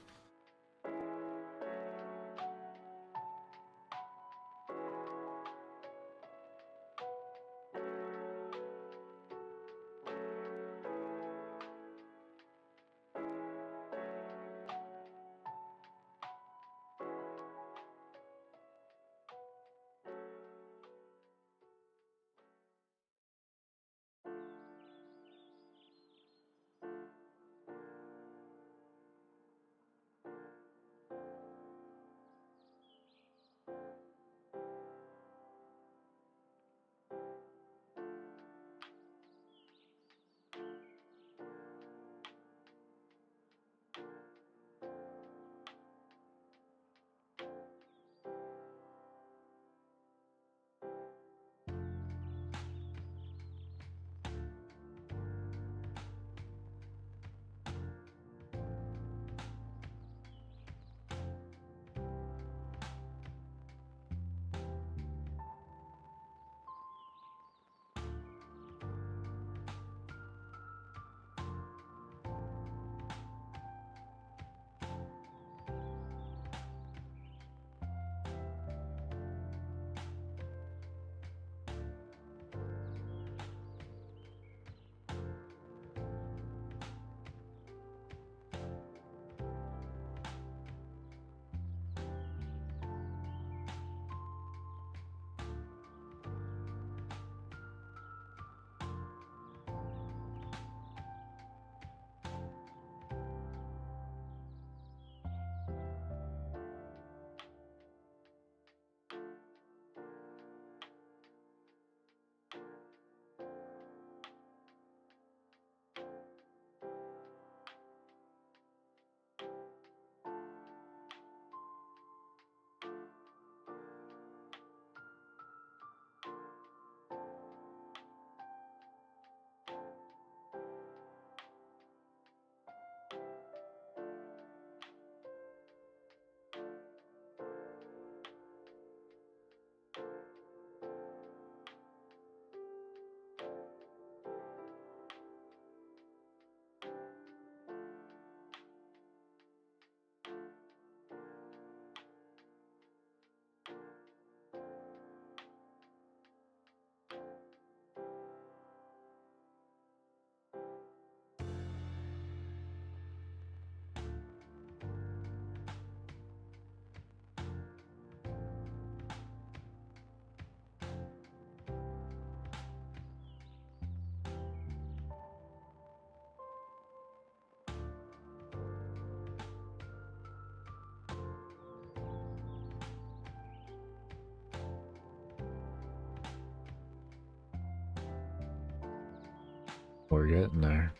We're getting there.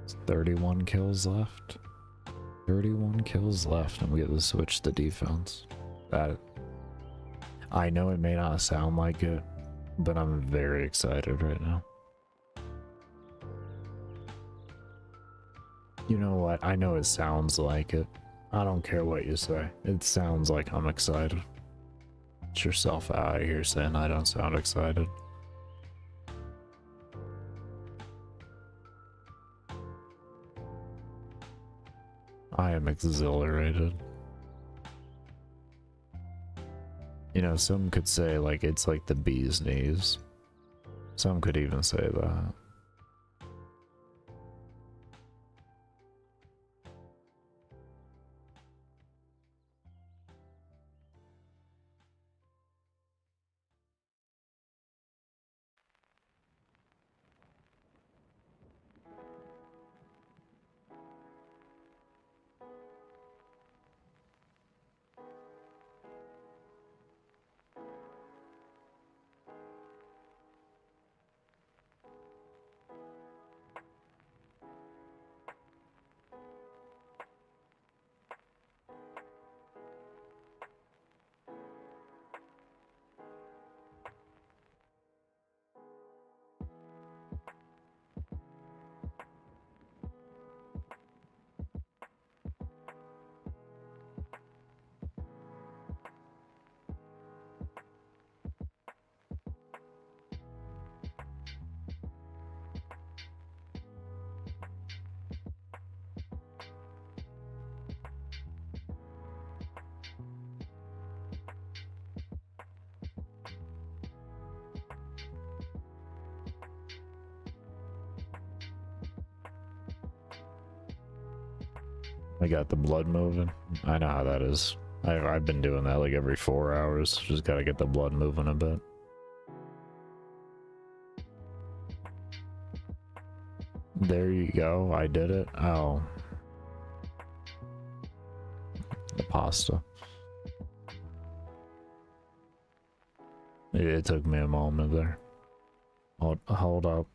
It's 31 kills left. 31 kills left, and we get to switch to defense. That, I know it may not sound like it, but I'm very excited right now. You know what? I know it sounds like it. I don't care what you say. It sounds like I'm excited. Get yourself out of here saying I don't sound excited. I am exhilarated. You know, some could say like it's like the bee's knees. Some could even say that. I got the blood moving. I know how that is. I've been doing that like every 4 hours. Just gotta get the blood moving a bit. There you go. I did it. Oh. The pasta. It took me a moment there. Hold up.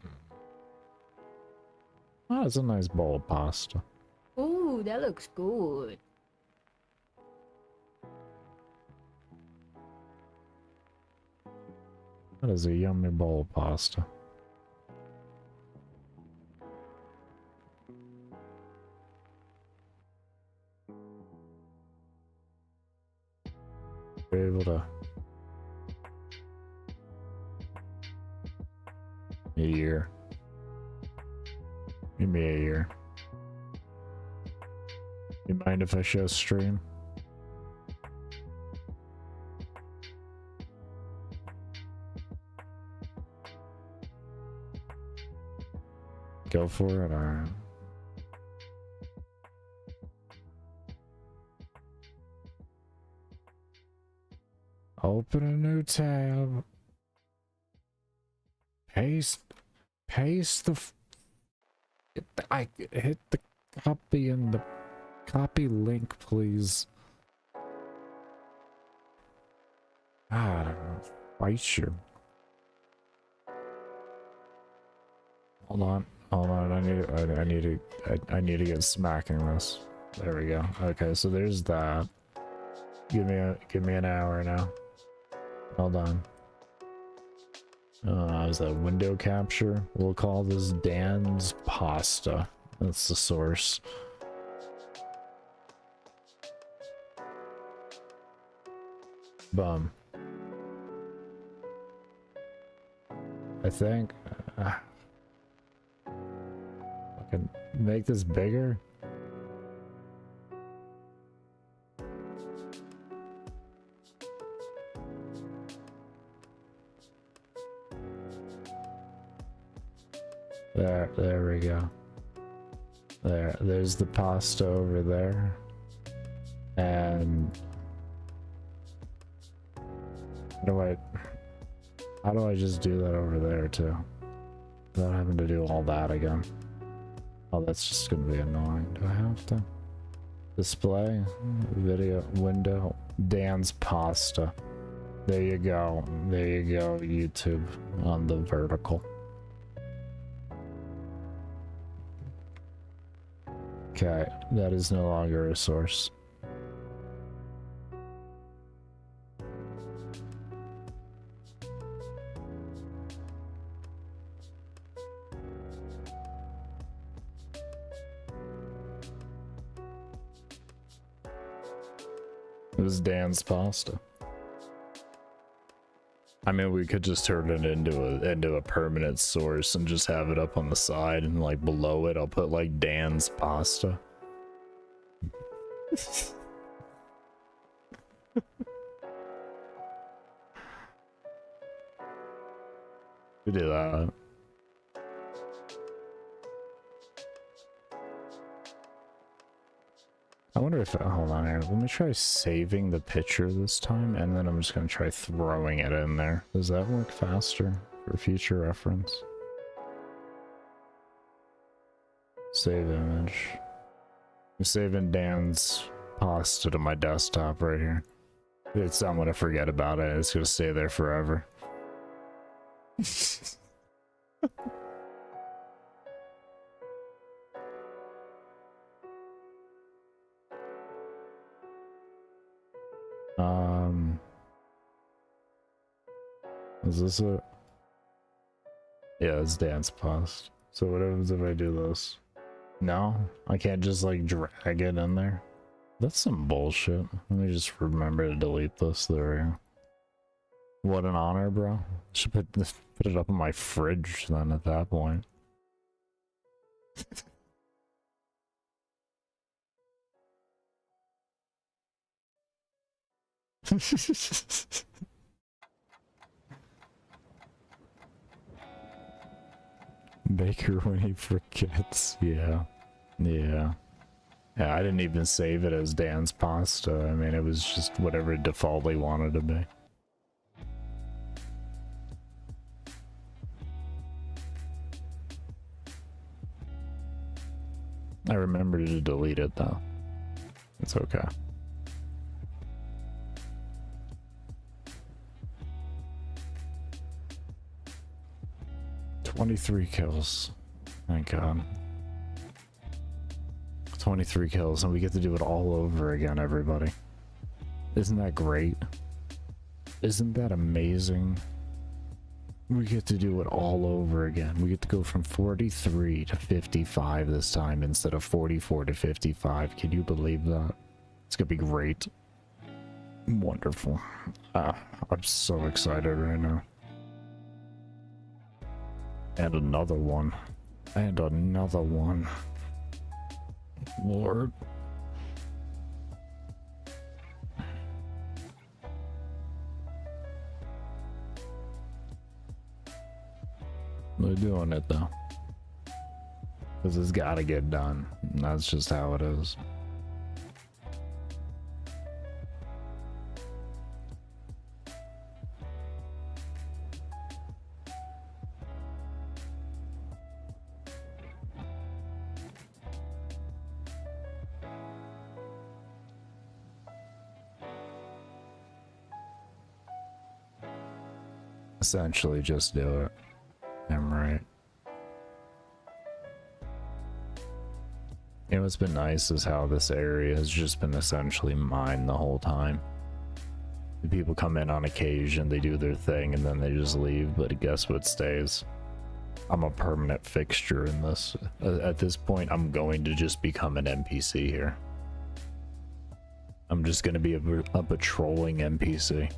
Oh, it's a nice bowl of pasta. Ooh, that looks good. That is a yummy bowl of pasta. We're able to... A year. Give me a year. You mind if I show stream? Go for it, alright. Open a new tab. Paste the I hit the copy and the copy link, please. I don't know. Fight you. Hold on. I need to get smacking this. There we go. Okay, so there's that. Give me an hour now. Hold on. Is that window capture? We'll call this Dan's Pasta. That's the source. Bum. I think I can make this bigger. There we go. There's the pasta over there. And how do I just do that over there too? Without having to do all that again. Oh, that's just gonna be annoying. Do I have to? Display, video, window, Dan's Pasta. There you go. There you go, YouTube on the vertical. Okay, that is no longer a source. It was Dan's Pasta. I mean, we could just turn it into a permanent source and just have it up on the side, and like below it I'll put like Dan's Pasta. We do that. I wonder if, hold on here, let me try saving the picture this time, and then I'm just gonna try throwing it in there. Does that work faster for future reference? Save image. I'm saving Dan's Pasta to my desktop right here. It's, I'm gonna forget about it, it's gonna stay there forever. Is this it? Yeah, it's Dan's Pasta. So what happens if I do this? No? I can't just like drag it in there? That's some bullshit. Let me just remember to delete this. There we go. What an honor, bro. Should put it up in my fridge then at that point. Baker when he forgets. Yeah. Yeah. Yeah, I didn't even save it as Dan's pasta. I mean, it was just whatever default they wanted to be. I remember to delete it though. It's okay. "23 kills. Thank God. 23 kills, and we get to do it all over again, everybody. Isn't that great? Isn't that amazing? We get to do it all over again. We get to go from 43 to 55 this time instead of 44 to 55. Can you believe that? It's gonna be great. Wonderful. I'm so excited right now. And another one. And another one. Lord. They're doing it though. Because it's gotta get done. And that's just how it is. Essentially just do it. I'm right. You know what's been nice is how this area has just been essentially mine the whole time. The people come in on occasion, they do their thing, and then they just leave, but guess what stays? I'm a permanent fixture in this. At this point, I'm going to just become an NPC here. I'm just going to be a patrolling NPC.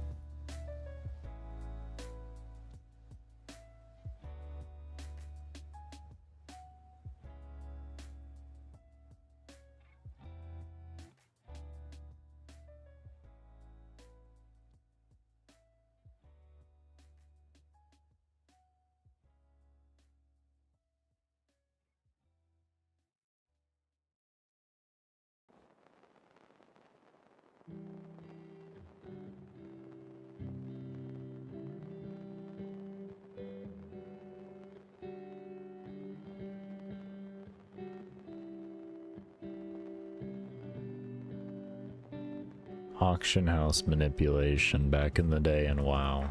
Auction house manipulation back in the day, and WoW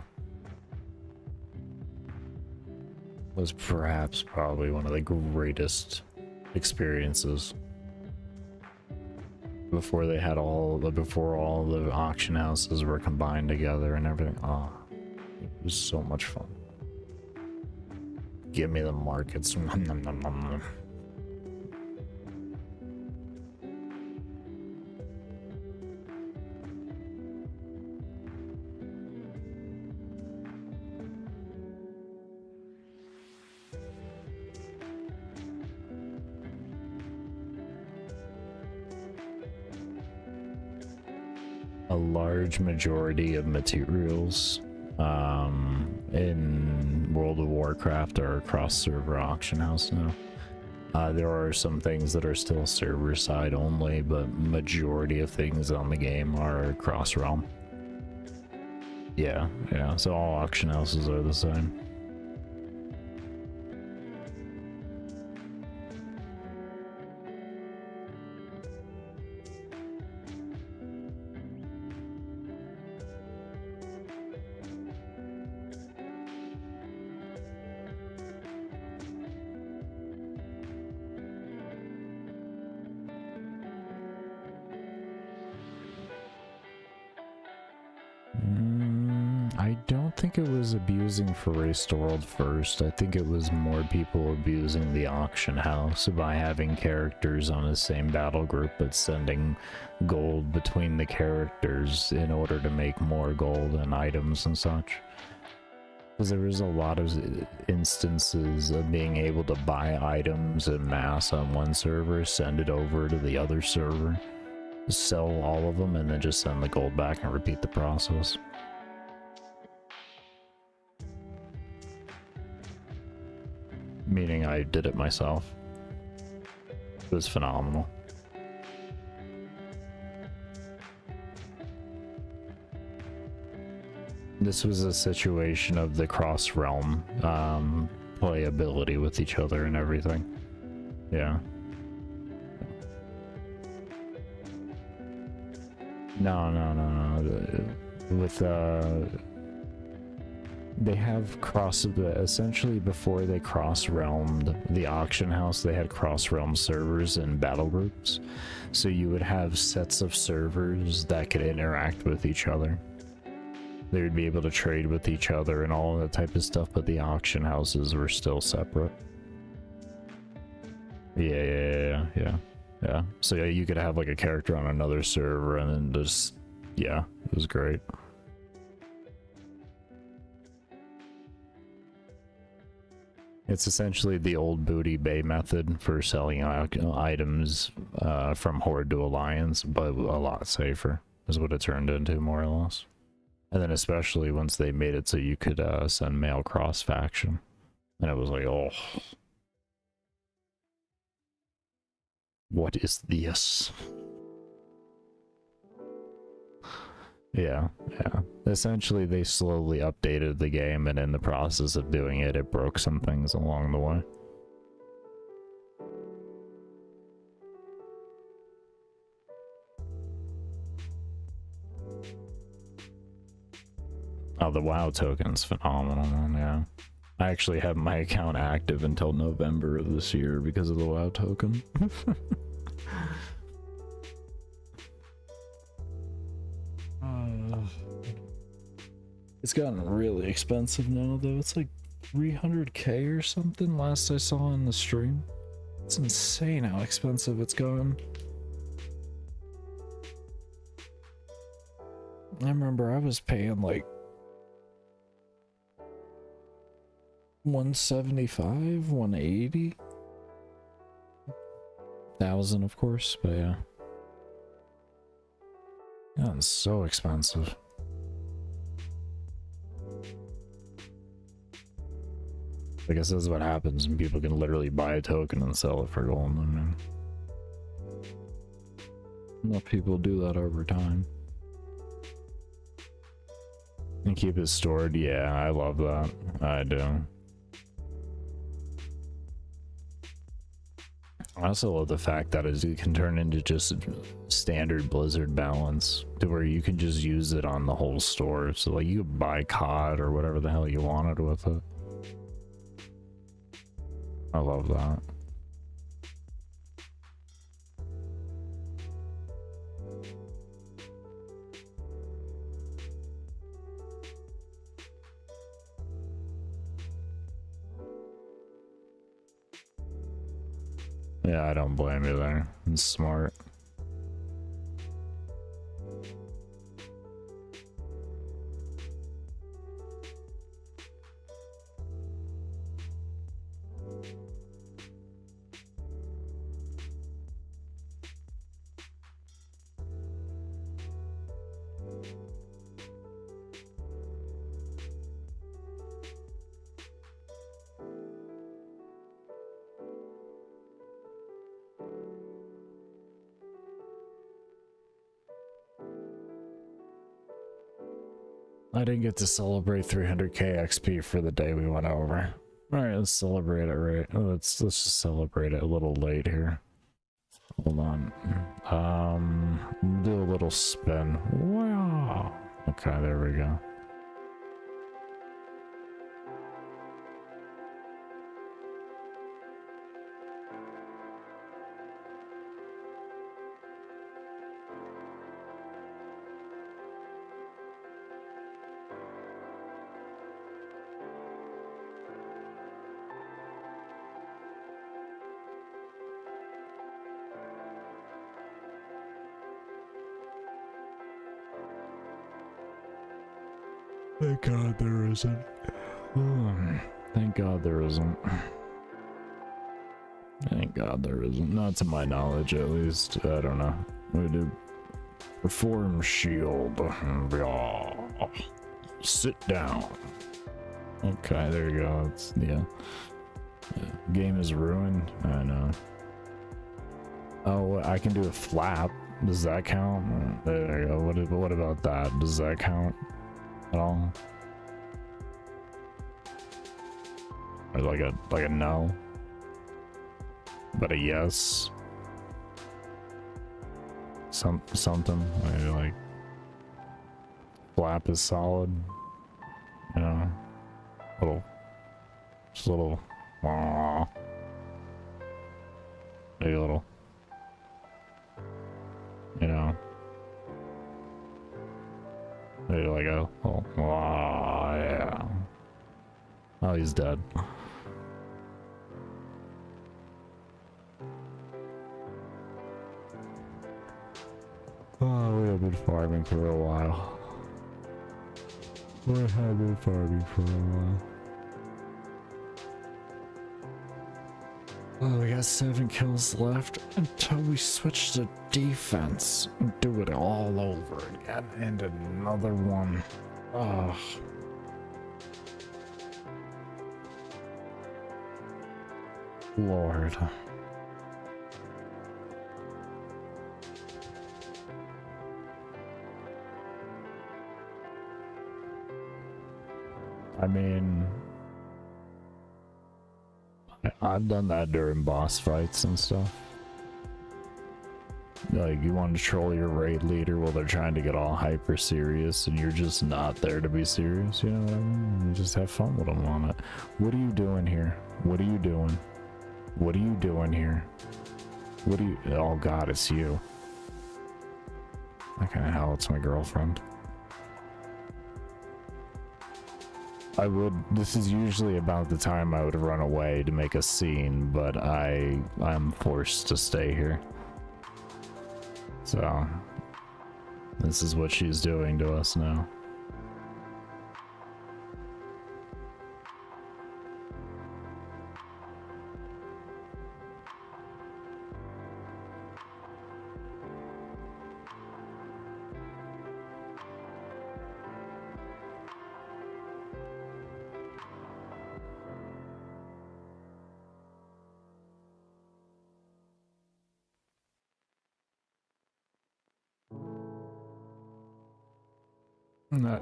was perhaps probably one of the greatest experiences before they had before all the auction houses were combined together and everything. Oh, it was so much fun. Give me the markets. Nom, nom, nom, nom, nom. A large majority of materials in World of Warcraft are across server auction house now. There are some things that are still server side only, but majority of things on the game are cross realm. Yeah, so all auction houses are the same. I don't think it was abusing for Race to World first. I think it was more people abusing the auction house by having characters on the same battle group but sending gold between the characters in order to make more gold and items and such. Because there was a lot of instances of being able to buy items en masse on one server, send it over to the other server, sell all of them, and then just send the gold back and repeat the process. Meaning I did it myself. It was phenomenal. This was a situation of the cross-realm playability with each other and everything. Yeah. No. With they have essentially before they cross-realmed the auction house, they had cross-realm servers and battle groups. So you would have sets of servers that could interact with each other. They would be able to trade with each other and all that type of stuff, but the auction houses were still separate. Yeah. So yeah, you could have like a character on another server and then just, yeah, it was great. It's essentially the old Booty Bay method for selling items from Horde to Alliance, but a lot safer is what it turned into, more or less. And then especially once they made it so you could send mail cross-faction. And it was like, oh. What is this? Yeah. Essentially, they slowly updated the game, and in the process of doing it, it broke some things along the way. Oh, the WoW token's phenomenal, man, yeah. I actually have my account active until November of this year because of the WoW token. It's gotten really expensive now, though. It's like 300k or something last I saw in the stream. It's insane how expensive it's gotten. I remember I was paying like 175, 180 thousand, of course, but yeah. Yeah, it's so expensive. I guess that's what happens when people can literally buy a token and sell it for gold. And enough people do that over time. And keep it stored. Yeah, I love that. I do. I also love the fact that it can turn into just standard Blizzard balance to where you can just use it on the whole store. So like you could buy COD or whatever the hell you wanted with it. I love that. Yeah, I don't blame you there. It's smart. I didn't get to celebrate 300k XP for the day we went over. Alright, let's celebrate it right. Let's just celebrate it a little late here. Hold on. Do a little spin. Wow. Okay, there we go. Thank God there isn't. Thank God there isn't. Thank God there isn't. Not to my knowledge, at least. I don't know. We do perform shield. Yeah. Sit down. Okay, there you go. It's, yeah. Game is ruined. I know. Oh, I can do a flap. Does that count? There you go. What about that? Does that count at all? Or like a no, but a yes. Something maybe like flap is solid. You know, just a little. Aww. Maybe a little. You know. Maybe like a little. Aww, yeah. Oh, he's dead. Oh, we have been farming for a while. We have been farming for a while. Oh, we got 7 kills left until we switch to defense and do it all over again. And another one. Oh. Lord. I mean, I've done that during boss fights and stuff. Like, you want to troll your raid leader while they're trying to get all hyper serious and you're just not there to be serious, you know what I mean? You just have fun with them on it. What are you doing here? What are you doing? What are you doing here? What are you— oh god, it's you. What kind of hell, it's my girlfriend. This is usually about the time I would run away to make a scene, but I'm forced to stay here. So, this is what she's doing to us now.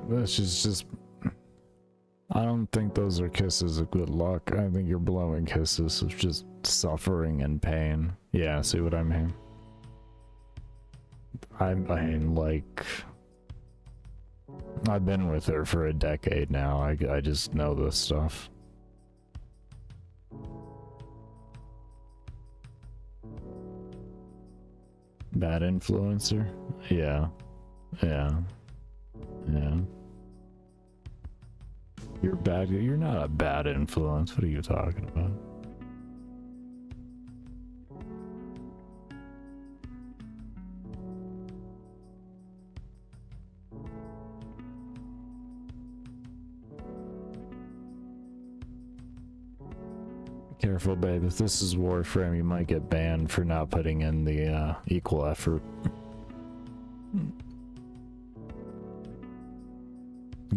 This is just— I don't think those are kisses of good luck. I think you're blowing kisses of just suffering and pain. Yeah, see what I mean? I mean, like, I've been with her for a decade now. I just know this stuff. Bad influencer? Yeah. Yeah. Yeah. You're bad. You're not a bad influence. What are you talking about? Careful, babe. If this is Warframe, you might get banned for not putting in the equal effort.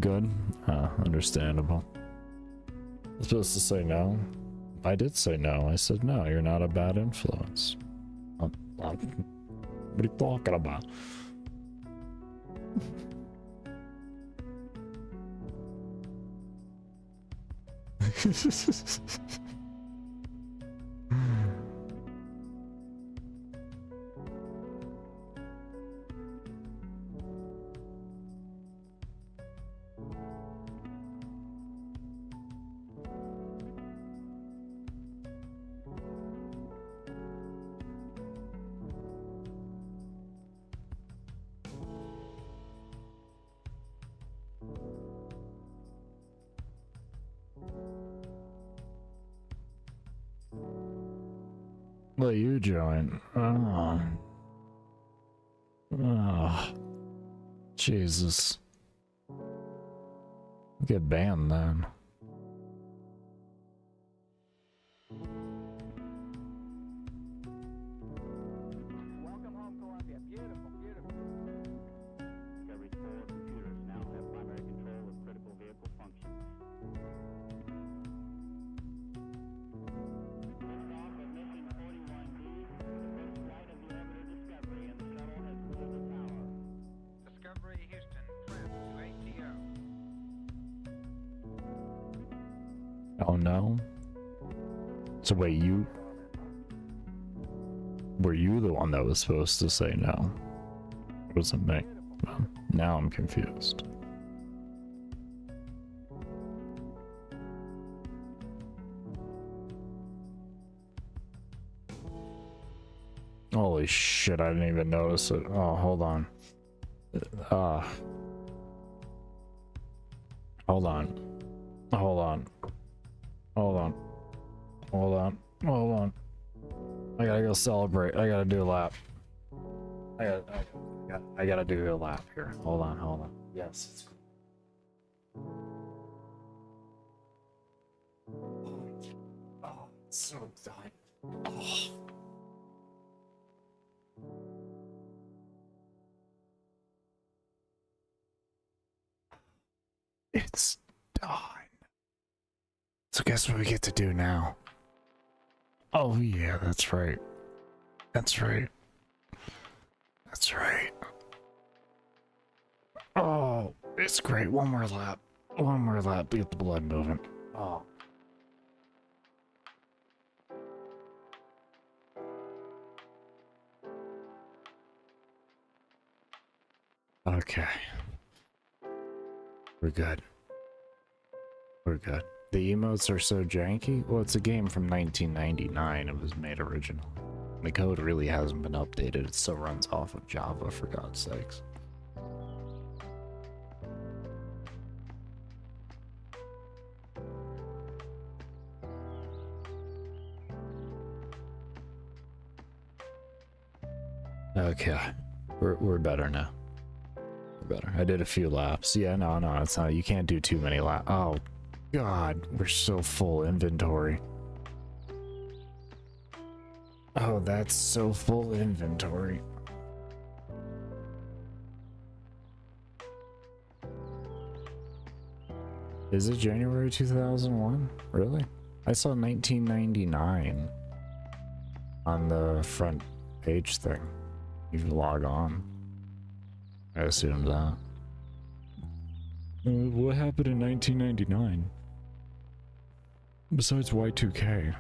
Good. Understandable. I was supposed to say no. I did say no. I said no, you're not a bad influence. What are you talking about? Let you join. Oh, Jesus. Get banned then. Welcome home, Columbia. Beautiful, beautiful. Discovery's 4 computers now have primary control of critical vehicle functions. Liftoff of mission 41B, first flight of the orbiter Discovery, and the shuttle has cleared the tower. Discovery Houston, trim to ATO. Oh no. So wait, were you the one that was supposed to say no? It wasn't me. Well, now I'm confused. Holy shit, I didn't even notice it. Oh, hold on. Hold on. Hold on. Hold on. Hold on. Hold on. I gotta go celebrate. I gotta do a lap. I gotta do a lap here. Hold on, hold on. Yes, it's oh, it's so done. Oh. It's done. So guess what we get to do now? Oh yeah, that's right. That's right. That's right. Oh, it's great. One more lap. One more lap to get the blood moving. Oh. Okay. We're good. We're good. The emotes are so janky? Well, it's a game from 1999. It was made original. The code really hasn't been updated. It still runs off of Java, for God's sakes. Okay. We're better now. We're better. I did a few laps. Yeah, no, it's not. You can't do too many laps. Oh, God. We're so full inventory. Oh, that's so full inventory. Is it January 2001? Really? I saw 1999 on the front page thing. You can log on. I assume that. What happened in 1999? Besides Y2K?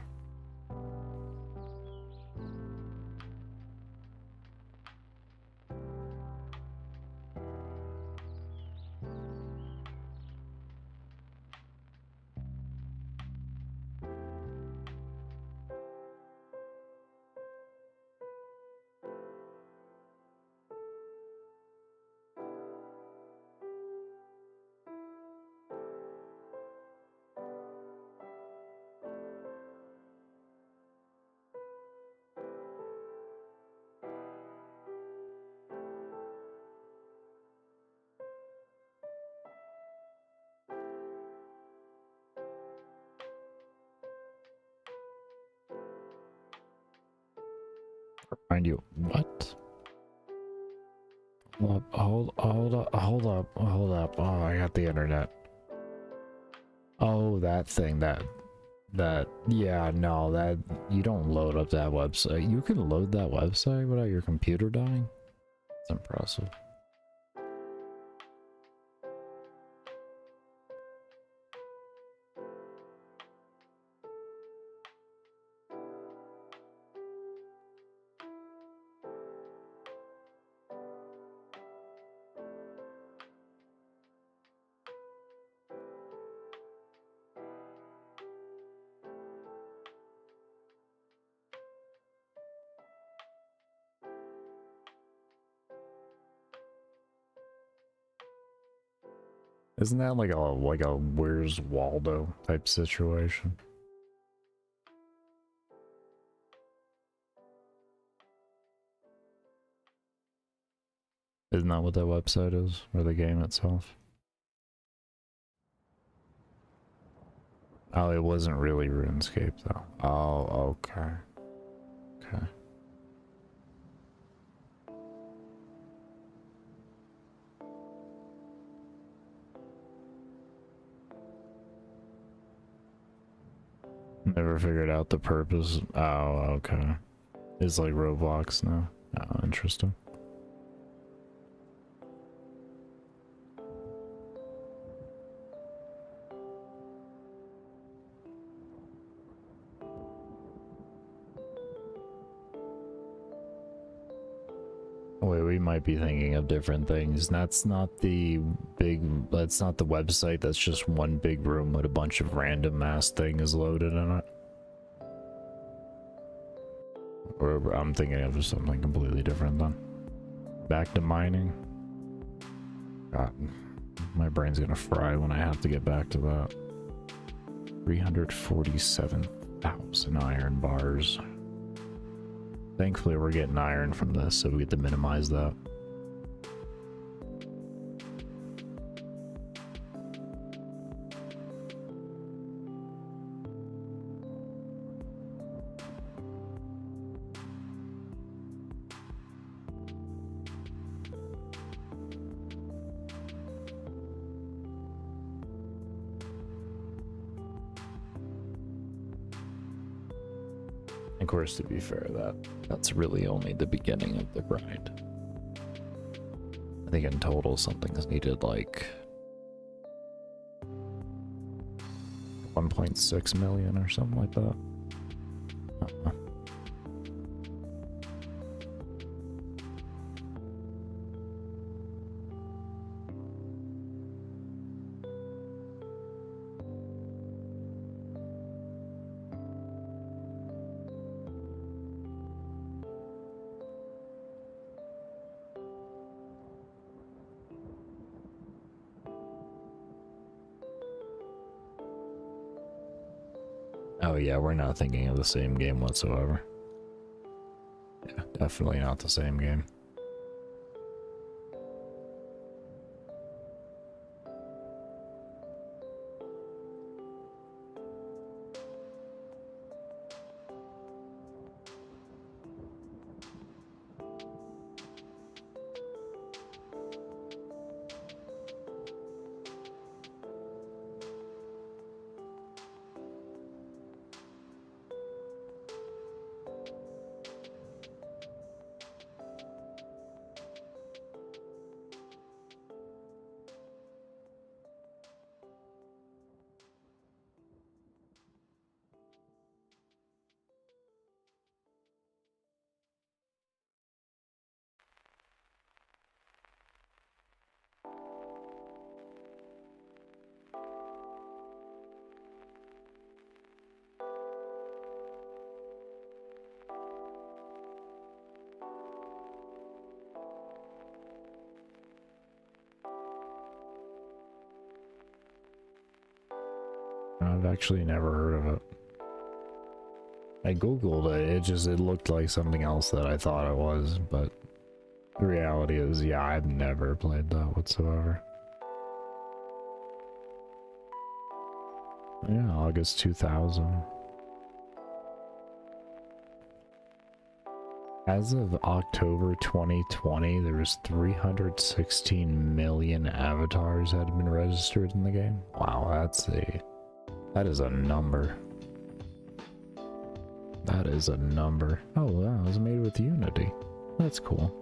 Find you. What? Hold up. Oh, I got the internet. Oh, that thing, yeah, no, that, you don't load up that website. You can load that website without your computer dying? That's impressive. Isn't that like a Where's Waldo type situation? Isn't that what that website is? Or the game itself? Oh, it wasn't really RuneScape though. Oh, okay. Okay. Never figured out the purpose. Oh, okay. It's like Roblox now. Oh, interesting. Wait, we might be thinking of different things. That's not the that's not the website. That's just one big room with a bunch of random ass things loaded in it. Or I'm thinking of something completely different then. Back to mining. God, my brain's gonna fry when I have to get back to that. 347,000 iron bars. Thankfully, we're getting iron from this, so we get to minimize that. Of course, to be fair, that's really only the beginning of the grind. I think in total something's needed like 1.6 million or something like that. Oh yeah, we're not thinking of the same game whatsoever. Yeah, definitely not the same game. I've actually never heard of it. I googled it, it looked like something else that I thought it was, but the reality is, yeah, I've never played that whatsoever. Yeah, August 2000. As of October 2020, there was 316 million avatars had been registered in the game. Wow, that is a number. That is a number. Oh, wow, it was made with Unity. That's cool.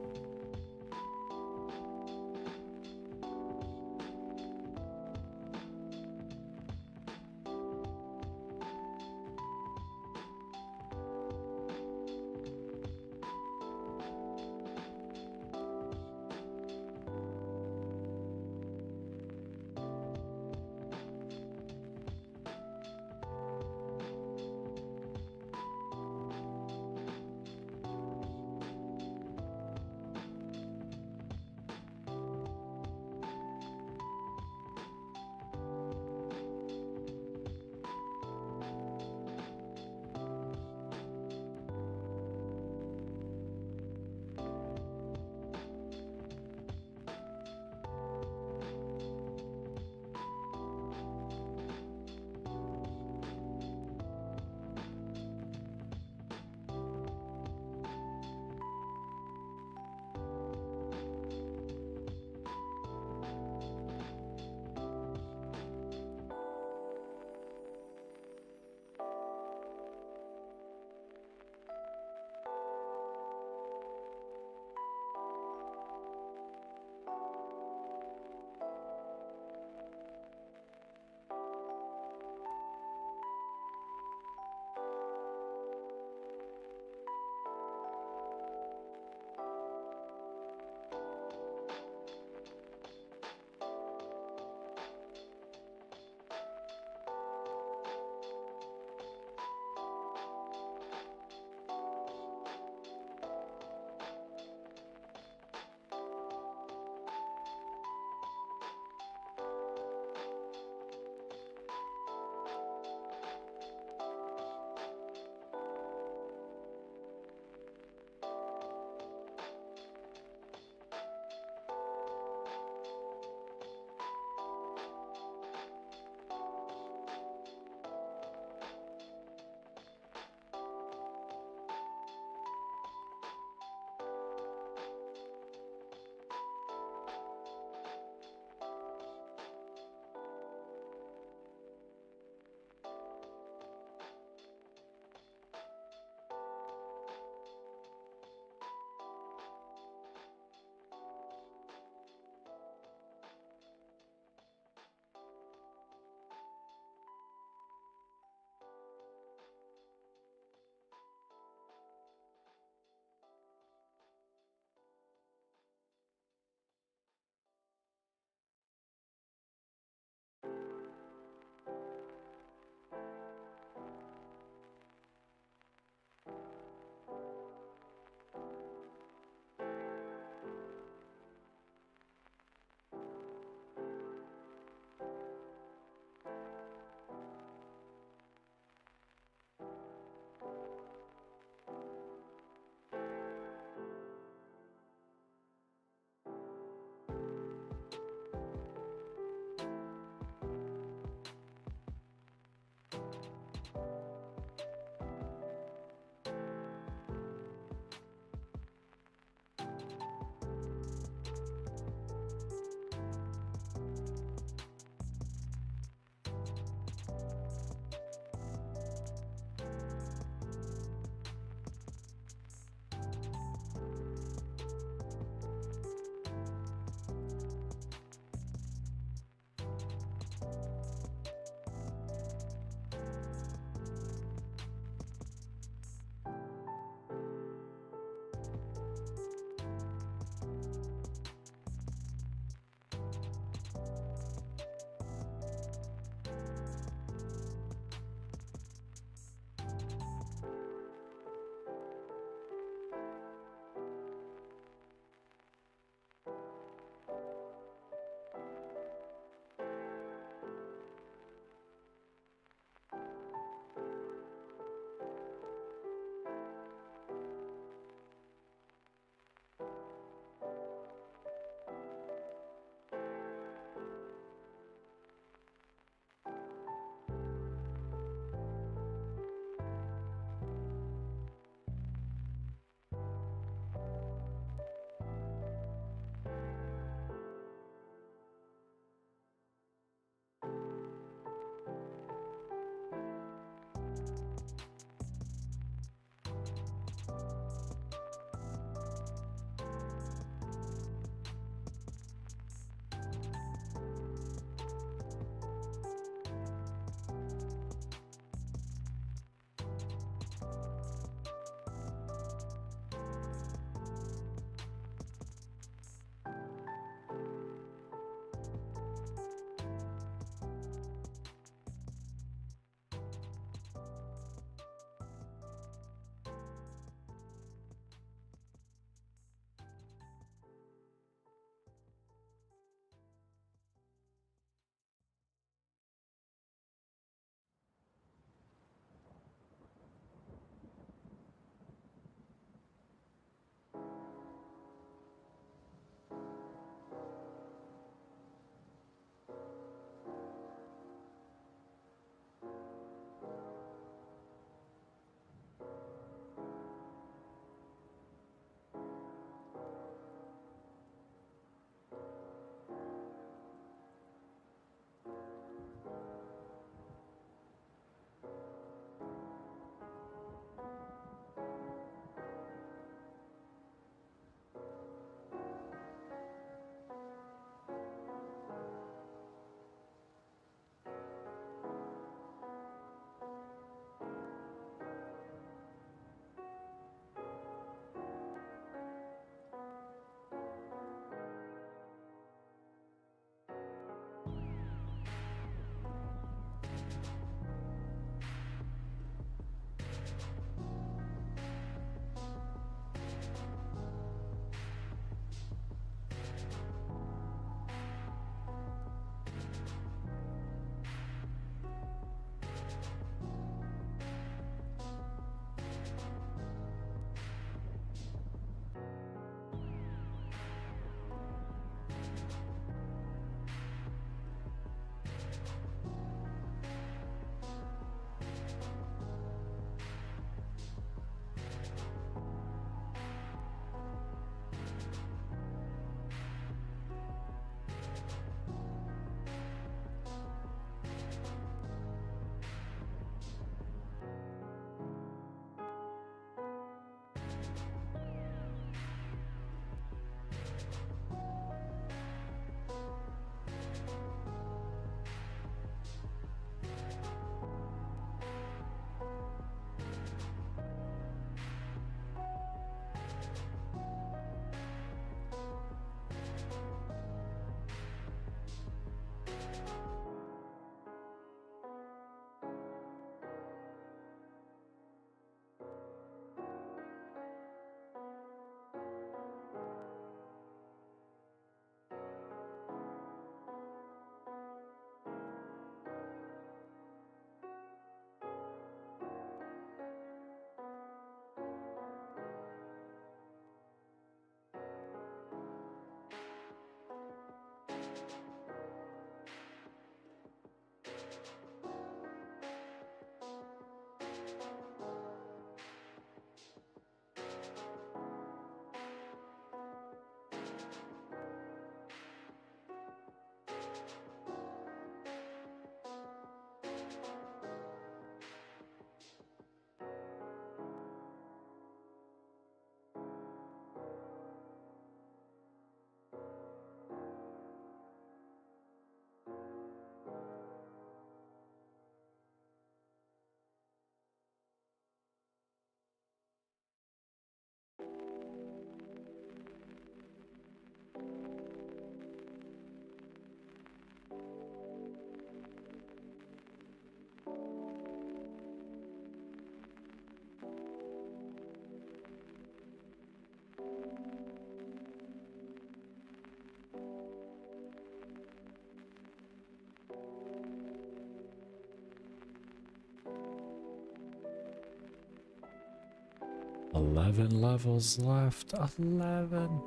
11 levels left. 11.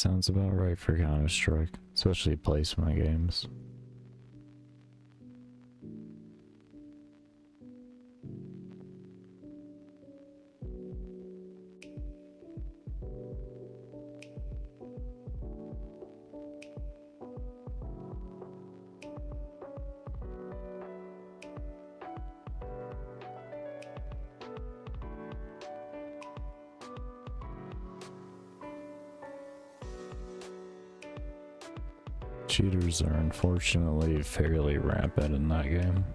sounds about right for Counter-Strike, especially placement games. Cheaters are unfortunately fairly rampant in that game.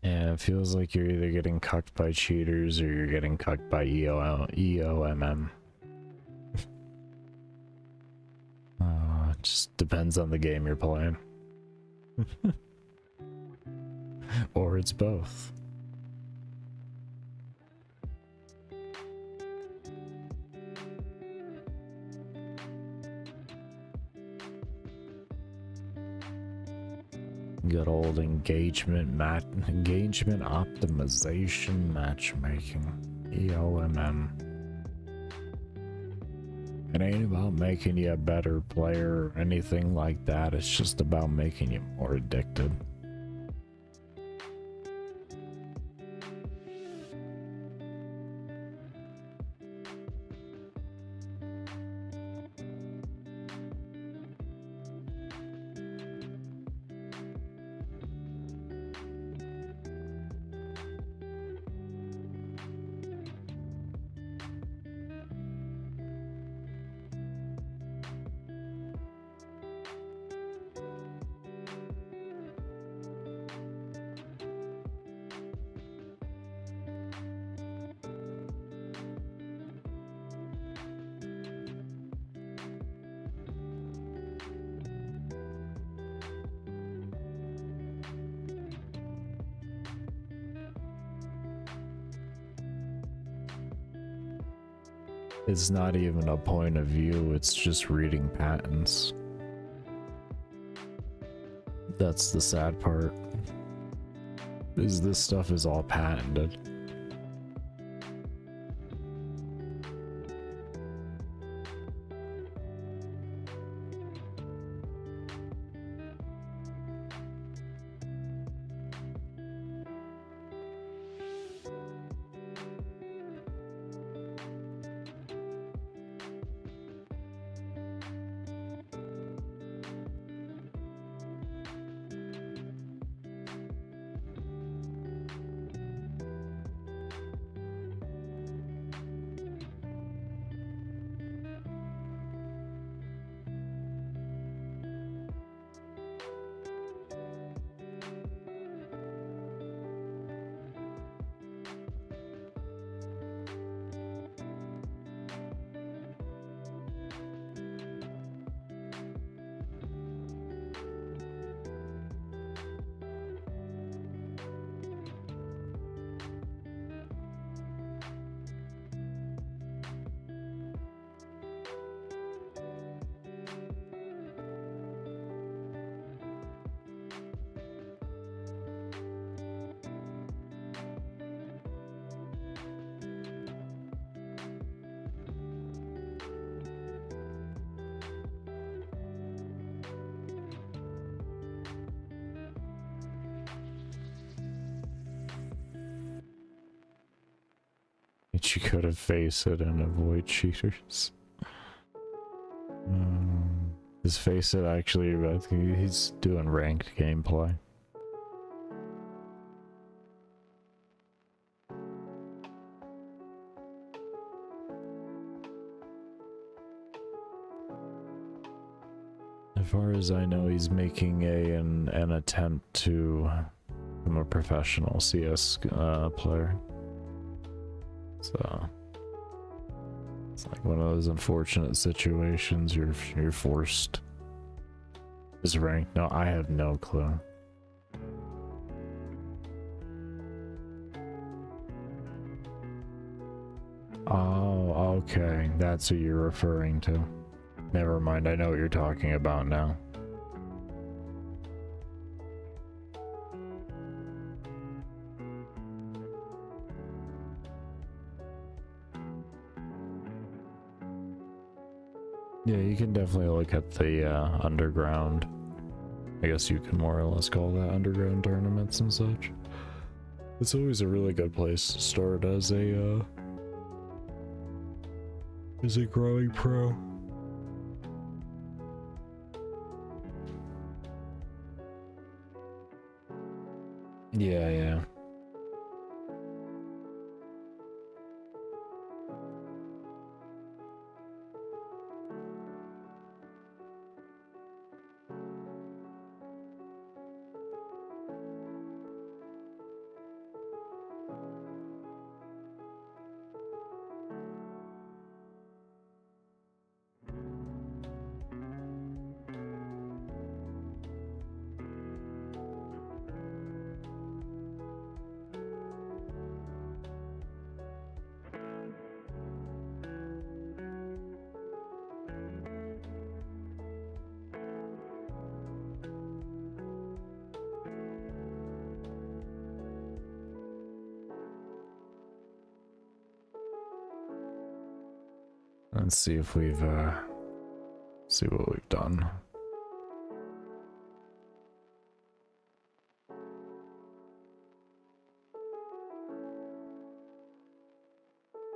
Yeah, it feels like you're either getting cucked by cheaters or you're getting cucked by EOMM. It just depends on the game you're playing. Or it's both. Good old engagement optimization matchmaking. EOMM. It ain't about making you a better player or anything like that. It's just about making you more addicted. It's not even a point of view, it's just reading patents. That's the sad part. Is this stuff is all patented. you go to face it and avoid cheaters. Is face it actually? I think he's doing ranked gameplay. As far as I know, he's making an attempt to become a professional CS player. So it's like one of those unfortunate situations you're forced. Is ranked? No, I have no clue. Oh, okay. That's who you're referring to. Never mind, I know what you're talking about now. Yeah, you can definitely look at the underground. I guess you can more or less call that underground tournaments and such. It's always a really good place to start as a growing pro. Yeah, yeah. Let's see if we've see what we've done.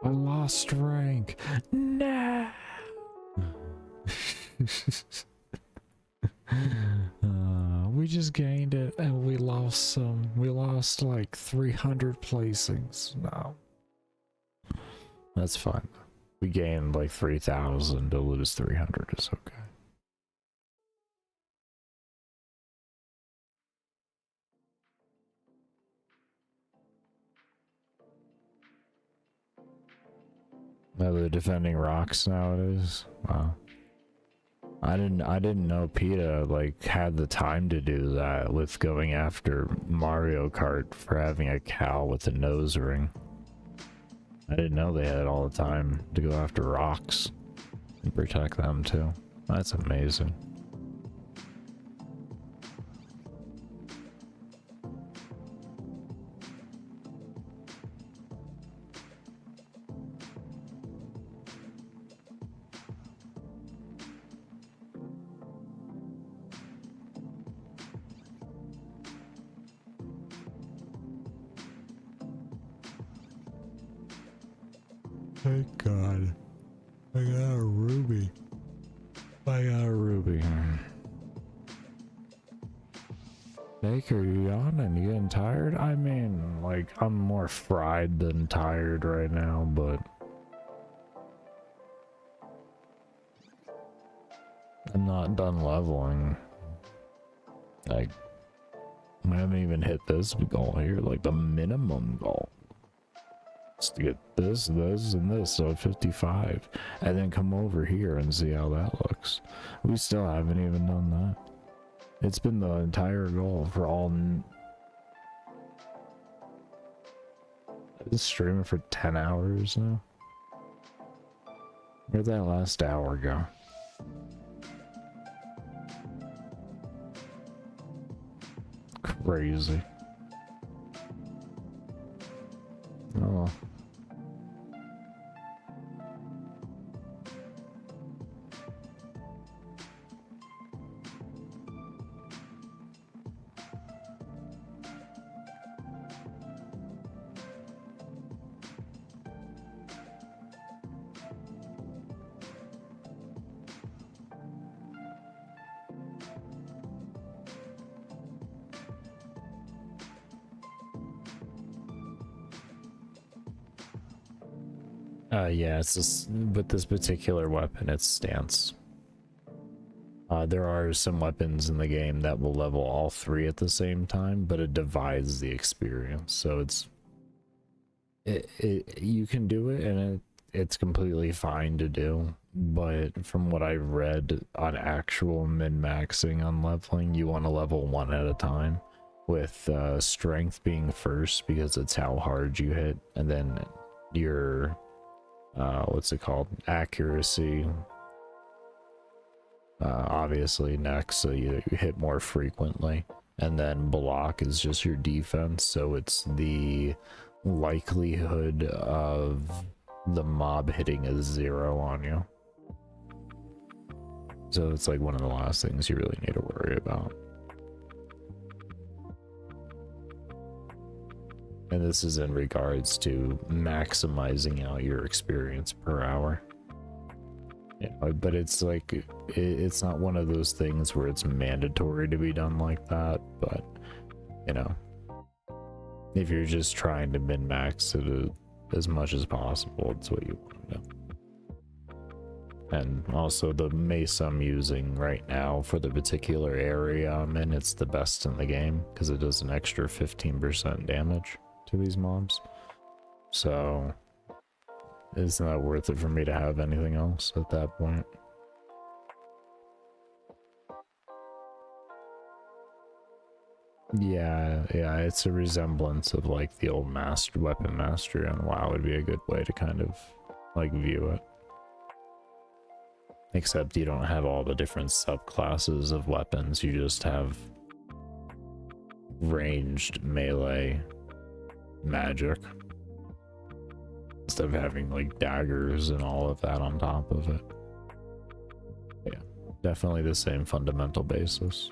I lost rank. Nah. We just gained it and we lost some. We lost like 300 placings. No. That's fine. We gained like 3,000 to lose 300 is okay. Now they're defending rocks nowadays. Wow. I didn't know PETA like had the time to do that with going after Mario Kart for having a cow with a nose ring. I didn't know they had all the time to go after rocks and protect them too. That's amazing. Thank God. I got a ruby. I got a ruby. Baker, you yawning? You getting tired? I mean, like, I'm more fried than tired right now, but I'm not done leveling. Like, I haven't even hit this goal here, like the minimum goal. To get this, and this, so 55, and then come over here and see how that looks. We still haven't even done that. It's been the entire goal for all. I've been streaming for 10 hours now. Where'd that last hour go? Crazy. Oh. Yeah, it's just with this particular weapon, it's stance. There are some weapons in the game that will level all three at the same time, but it divides the experience. So you can do it, and it's completely fine to do. But from what I've read on actual min-maxing on leveling, you want to level one at a time, with strength being first because it's how hard you hit, and then your what's it called, accuracy, obviously next, so you hit more frequently, and then block is just your defense, so it's the likelihood of the mob hitting a 0 on you. So it's like one of the last things you really need to worry about. And this is in regards to maximizing out your experience per hour. Yeah, but it's like, it's not one of those things where it's mandatory to be done like that, but, you know, if you're just trying to min-max it as much as possible, it's what you want to do. And also the mace I'm using right now for the particular area I'm in, it's the best in the game, because it does an extra 15% damage to these mobs. So it's not worth it for me to have anything else at that point. Yeah, it's a resemblance of like the old weapon mastery on WoW would be a good way to kind of like view it. Except you don't have all the different subclasses of weapons, you just have ranged melee magic, instead of having like daggers and all of that on top of it. Yeah, definitely the same fundamental basis.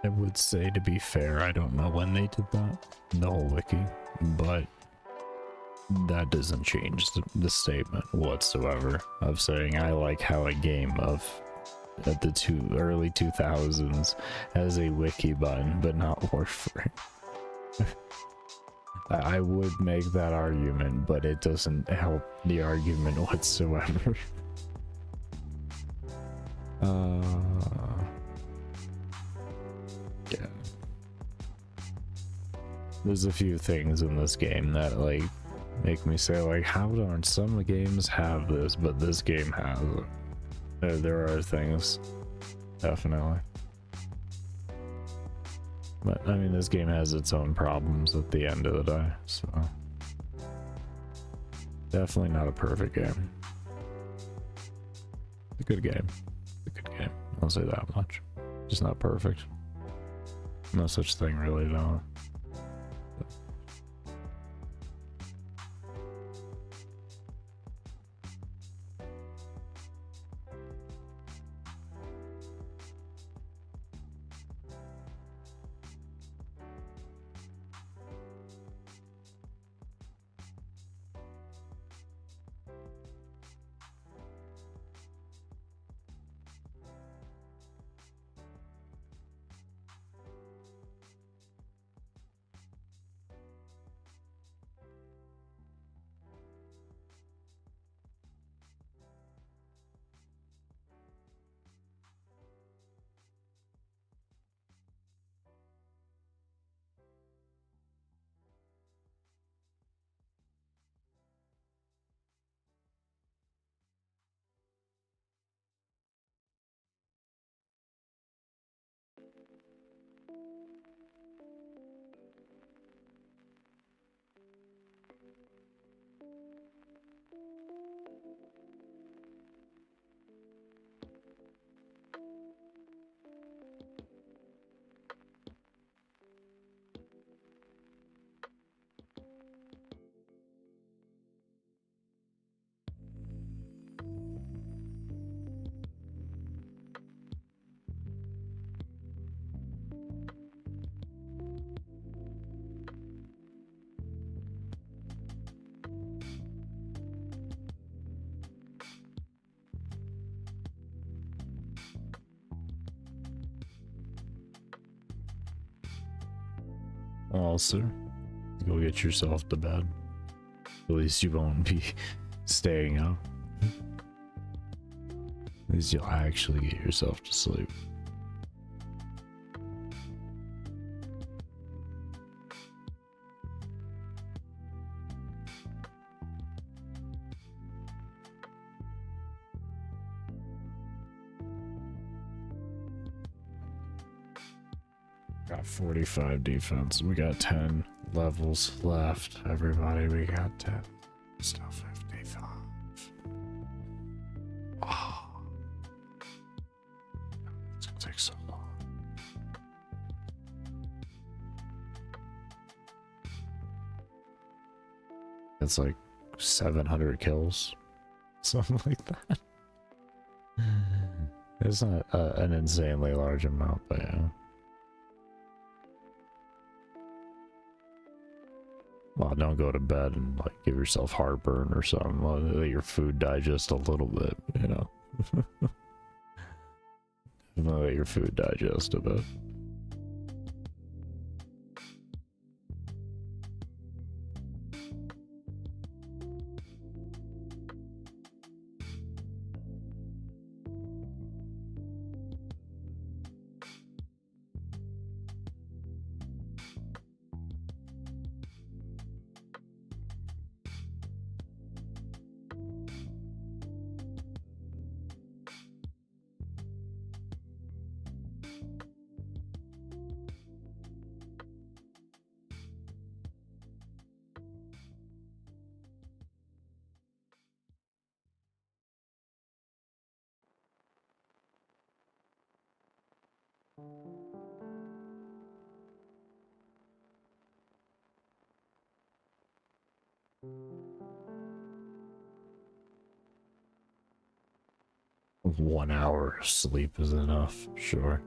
I would say, to be fair, I don't know when they did that, the whole wiki, but that doesn't change the statement whatsoever of saying I like how a game of at the early 2000s has a wiki button but not Warframe. I would make that argument, but it doesn't help the argument whatsoever. Yeah. There's a few things in this game that like make me say like, how don't some games have this, but this game has it? There are things, definitely. But I mean, this game has its own problems at the end of the day, so definitely not a perfect game. It's a good game. It's a good game. I'll say that much. Just not perfect. No such thing really, though. Also, go get yourself to bed. At least you won't be staying up. At least you'll actually get yourself to sleep. Got 45 defense. We got 10 levels left. Everybody, we got 10. Still 55. Oh. It's gonna take so long. It's like 700 kills. Something like that. It's not an insanely large amount, but yeah. Well, don't go to bed and like give yourself heartburn or something. Let your food digest a little bit, you know. Let your food digest a bit. One hour of sleep is enough, sure.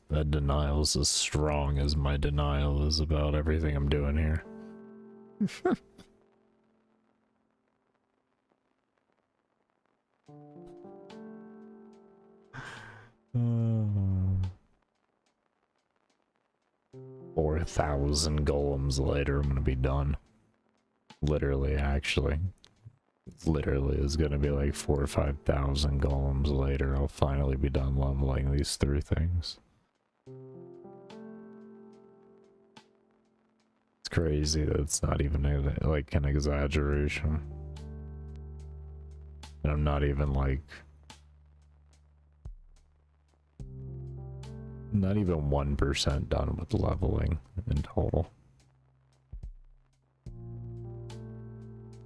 That denial's as strong as my denial is about everything I'm doing here. 4,000 golems later, I'm gonna be done. Literally, actually. Literally, is gonna be like 4,000 or 5,000 golems later. I'll finally be done leveling these 3 things. It's crazy that it's not even like an exaggeration. And I'm not even like... Not even 1% done with leveling in total.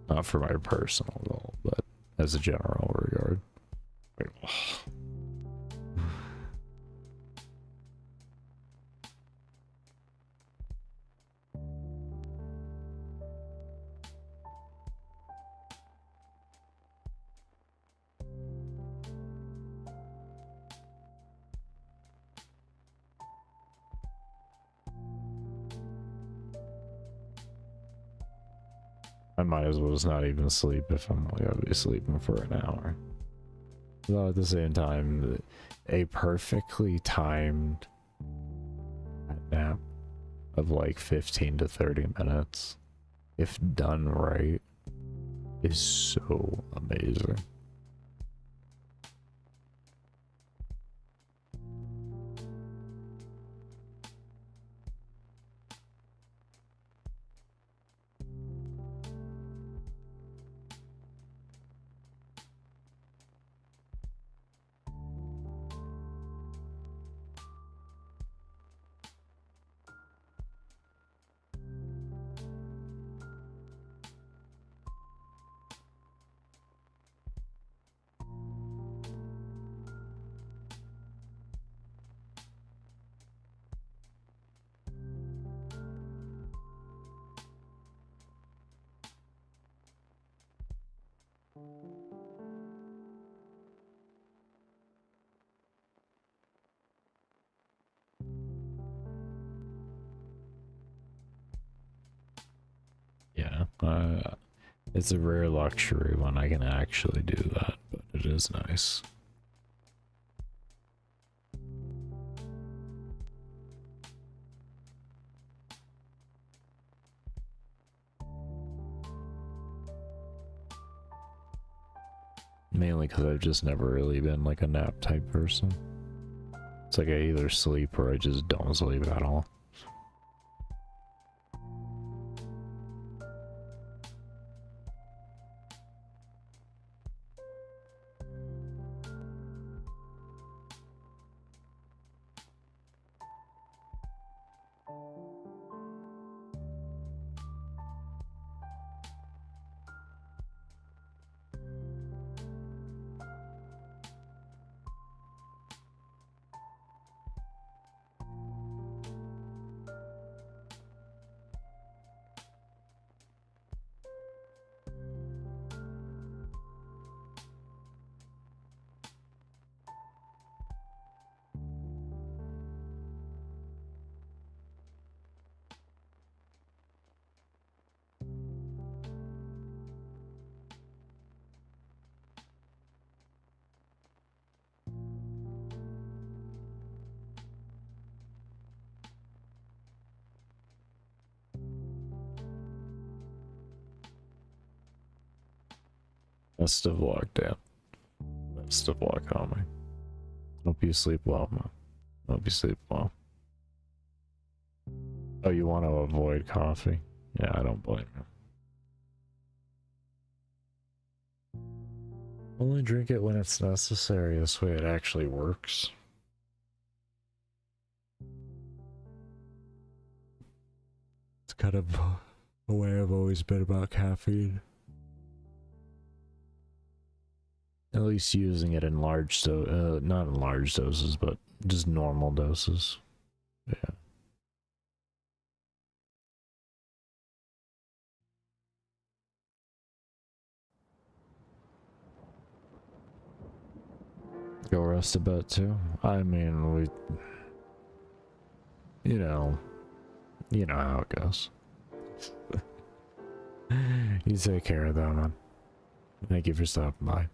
Not for my personal goal, but as a general regard. I might as well just not even sleep if I'm only gonna be sleeping for an hour. Though at the same time, a perfectly timed nap of like 15 to 30 minutes, if done right, is so amazing. It's a rare luxury when I can actually do that, but it is nice. Mainly because I've just never really been like a nap type person. It's like I either sleep or I just don't sleep at all. Best of luck, Dan. Best of luck, homie. Hope you sleep well, man. Hope you sleep well. Oh, you want to avoid coffee? Yeah, I don't blame you. Only drink it when it's necessary. This way it actually works. It's kind of the way I've always been about caffeine. At least using it in large not in large doses, but just normal doses. Yeah. Go rest a bit too. I mean, you know how it goes. You take care of that, man. Thank you for stopping by.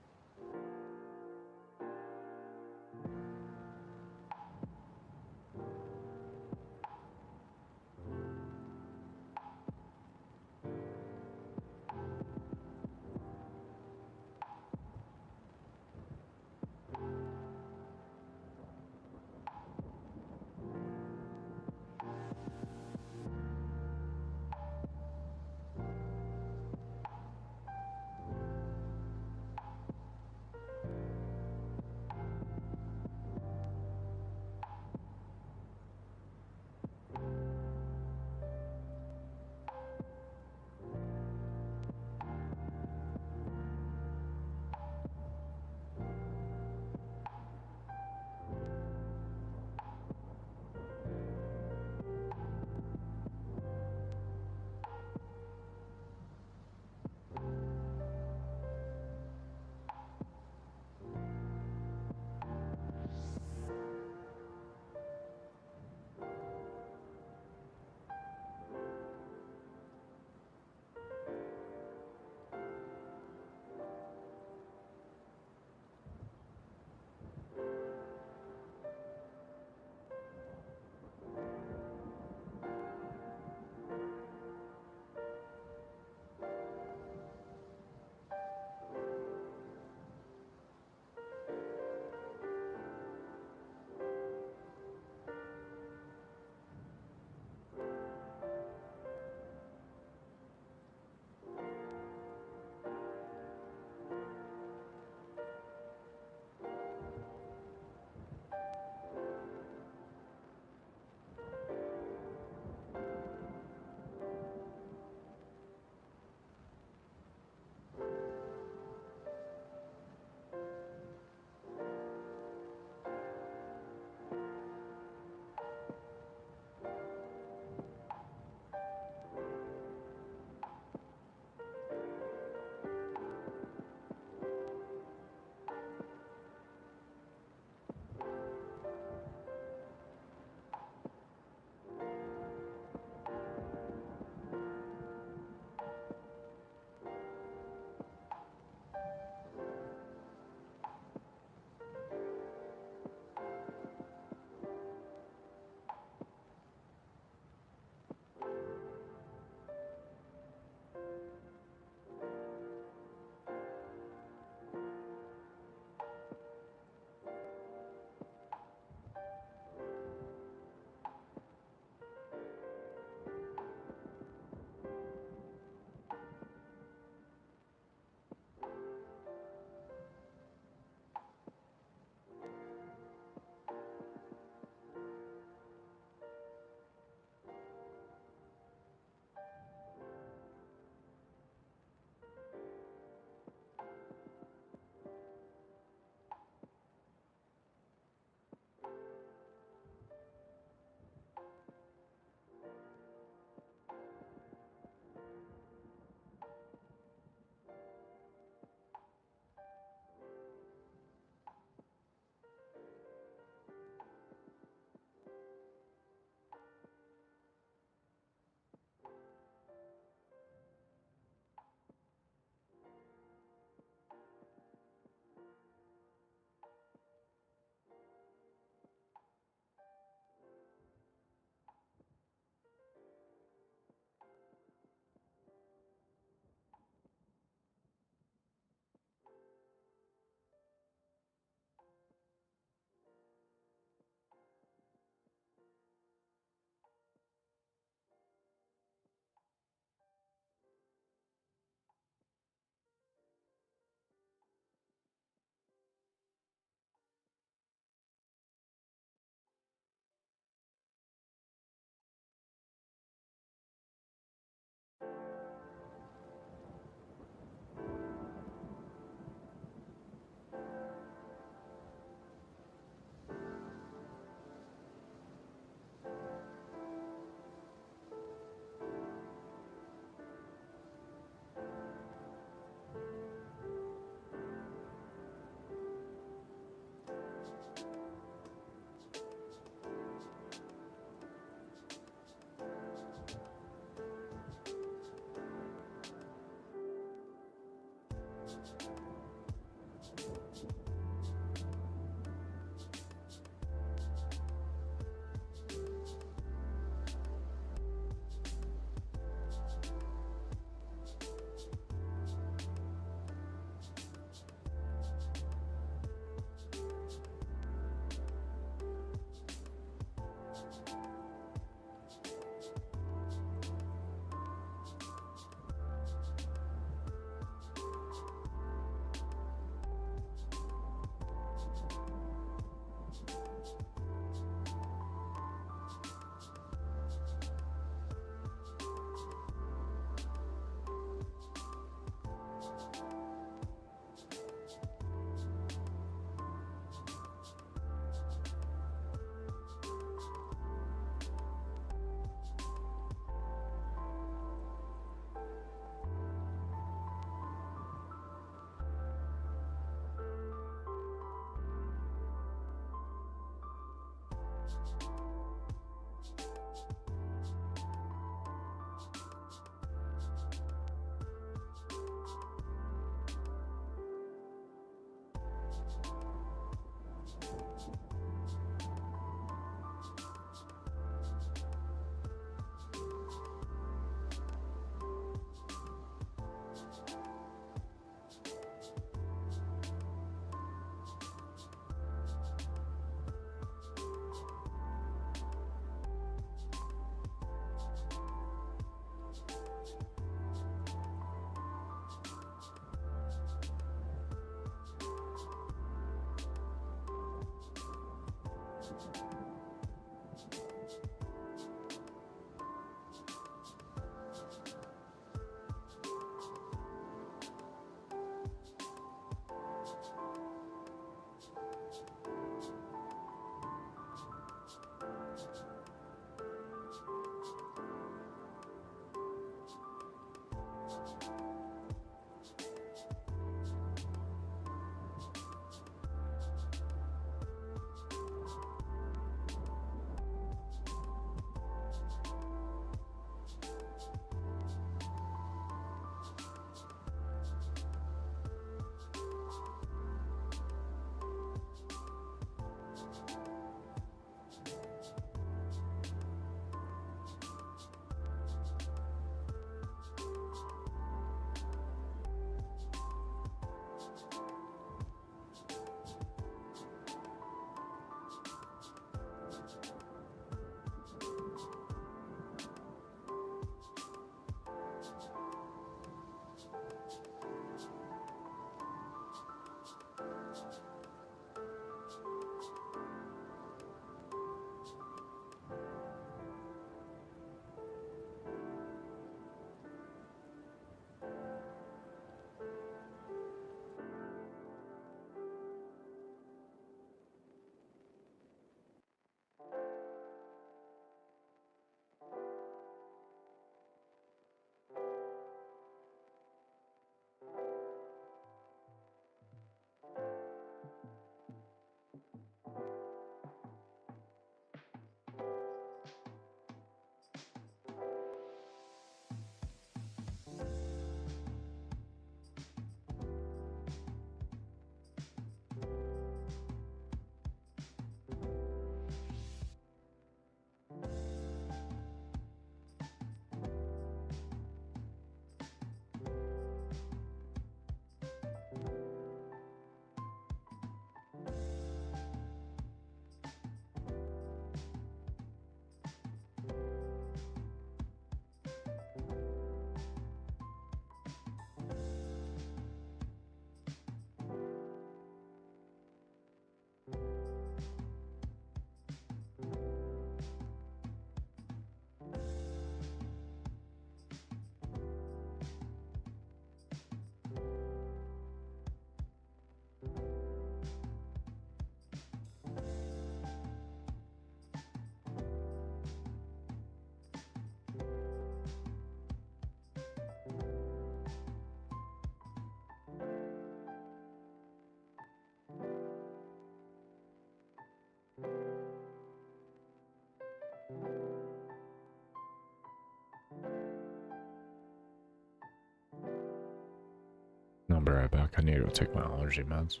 I'll be right back. I need to go take my allergy meds.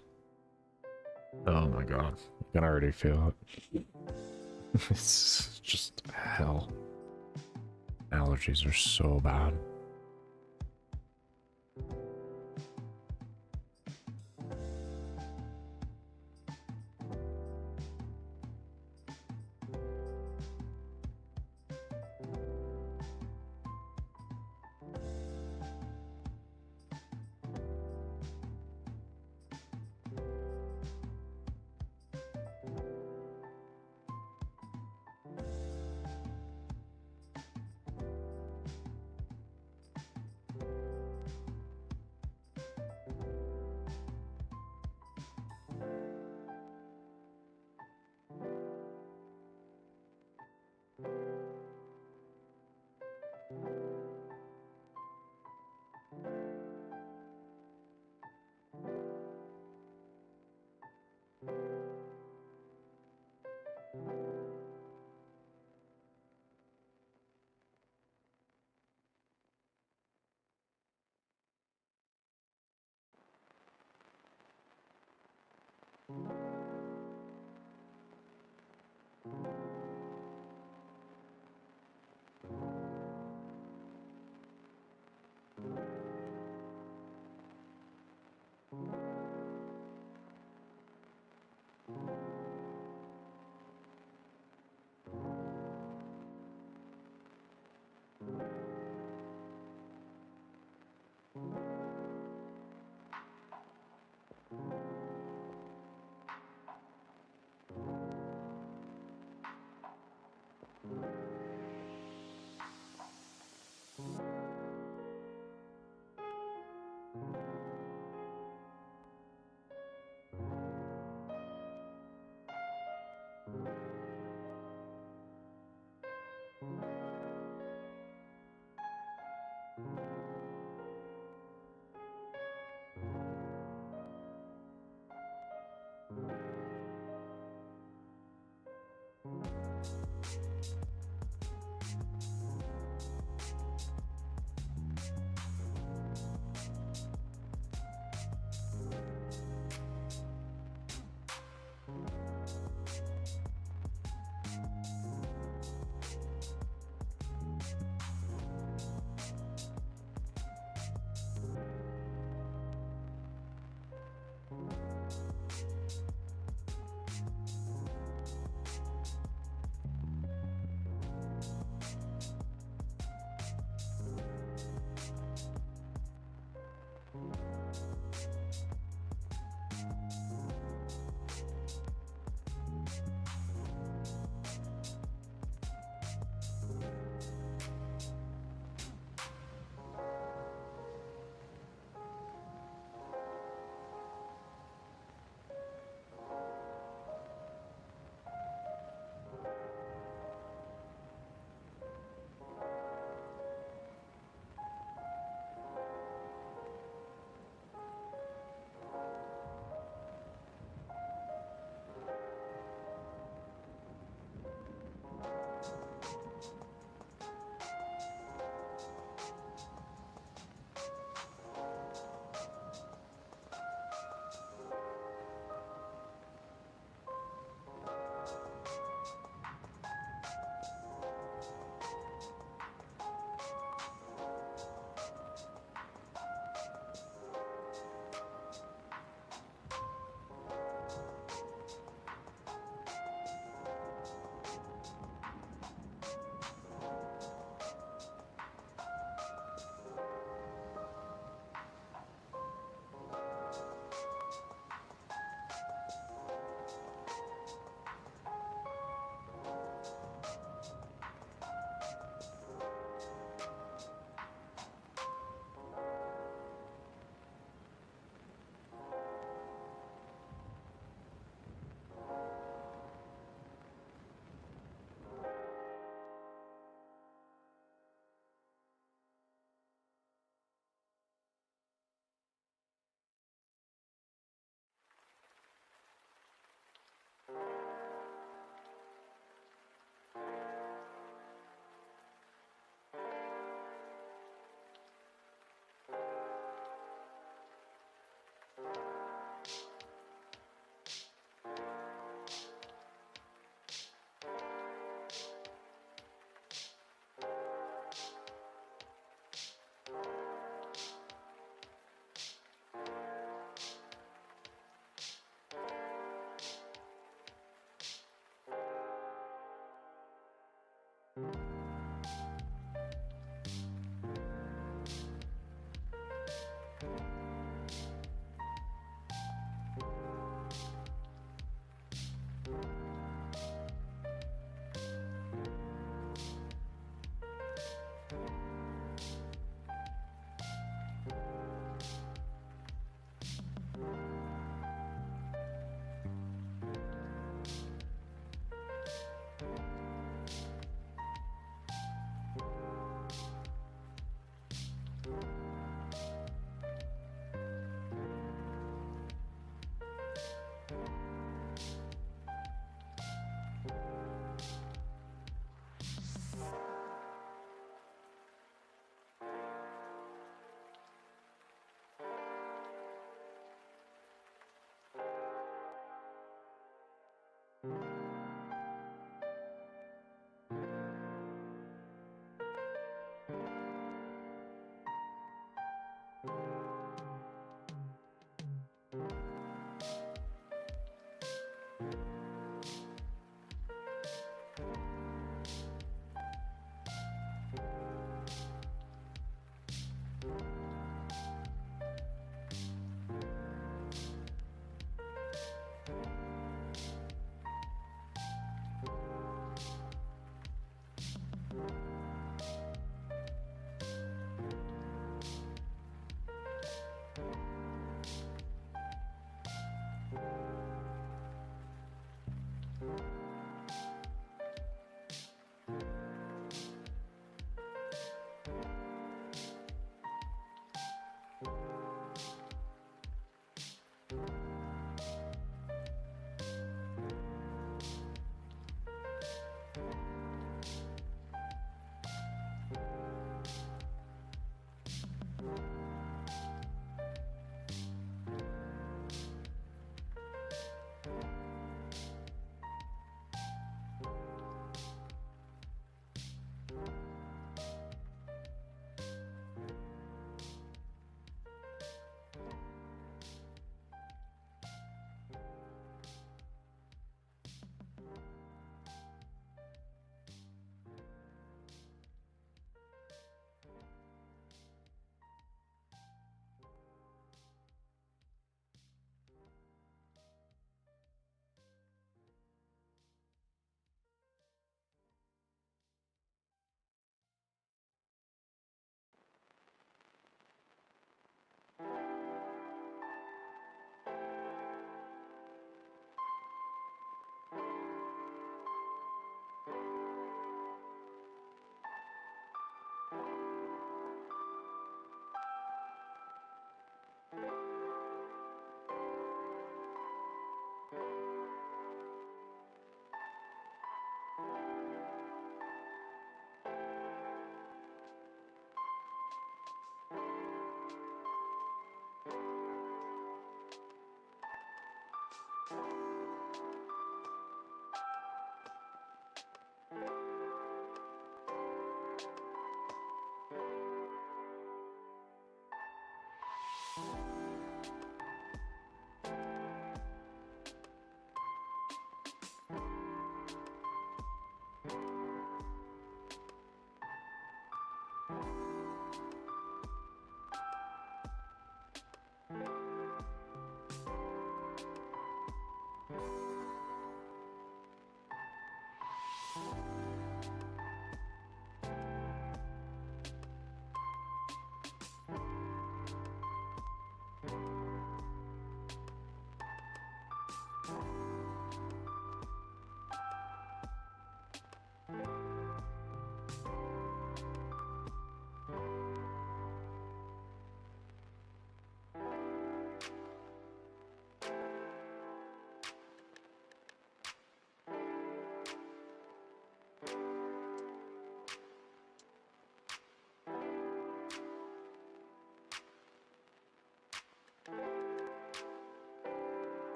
Oh my god. I can already feel it. It's just hell. Allergies are so bad.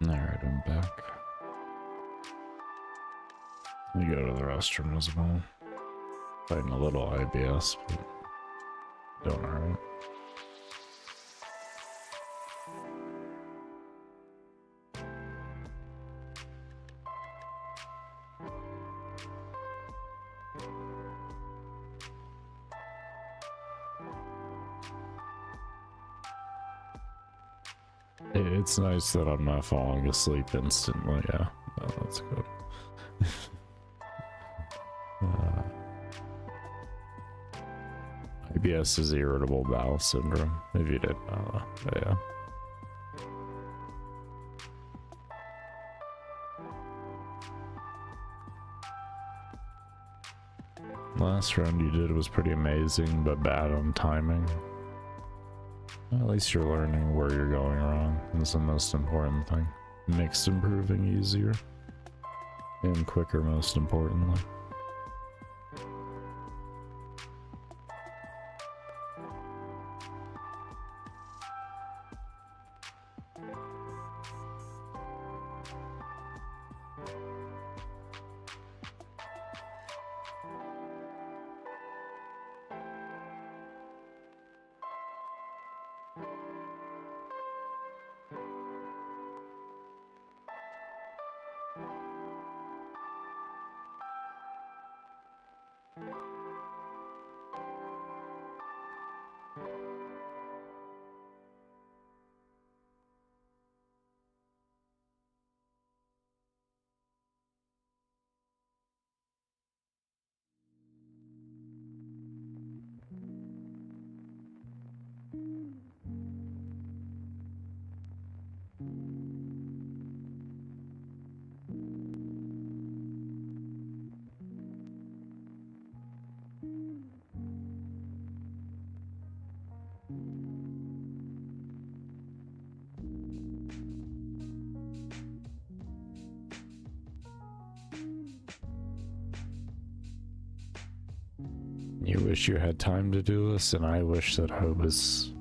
Alright, I'm back. Let me go to the restroom as well. Fighting a little IBS, but don't hurt. It's nice that I'm not falling asleep instantly, yeah. Oh, that's good. IBS is irritable bowel syndrome, if you didn't know that. But yeah. Last round you did was pretty amazing, but bad on timing. At least you're learning where you're going wrong. That's the most important thing. Makes improving easier. And quicker, most importantly. You wish you had time to do this, and I wish that I was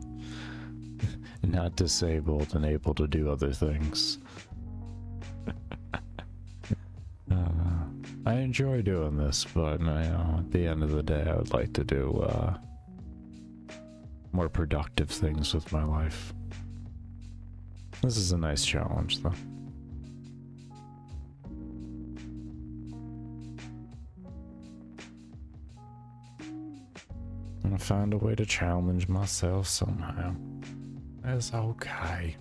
not disabled and able to do other things. I enjoy doing this, but at the end of the day, I would like to do more productive things with my life. This is a nice challenge, though. I found a way to challenge myself somehow. It's okay.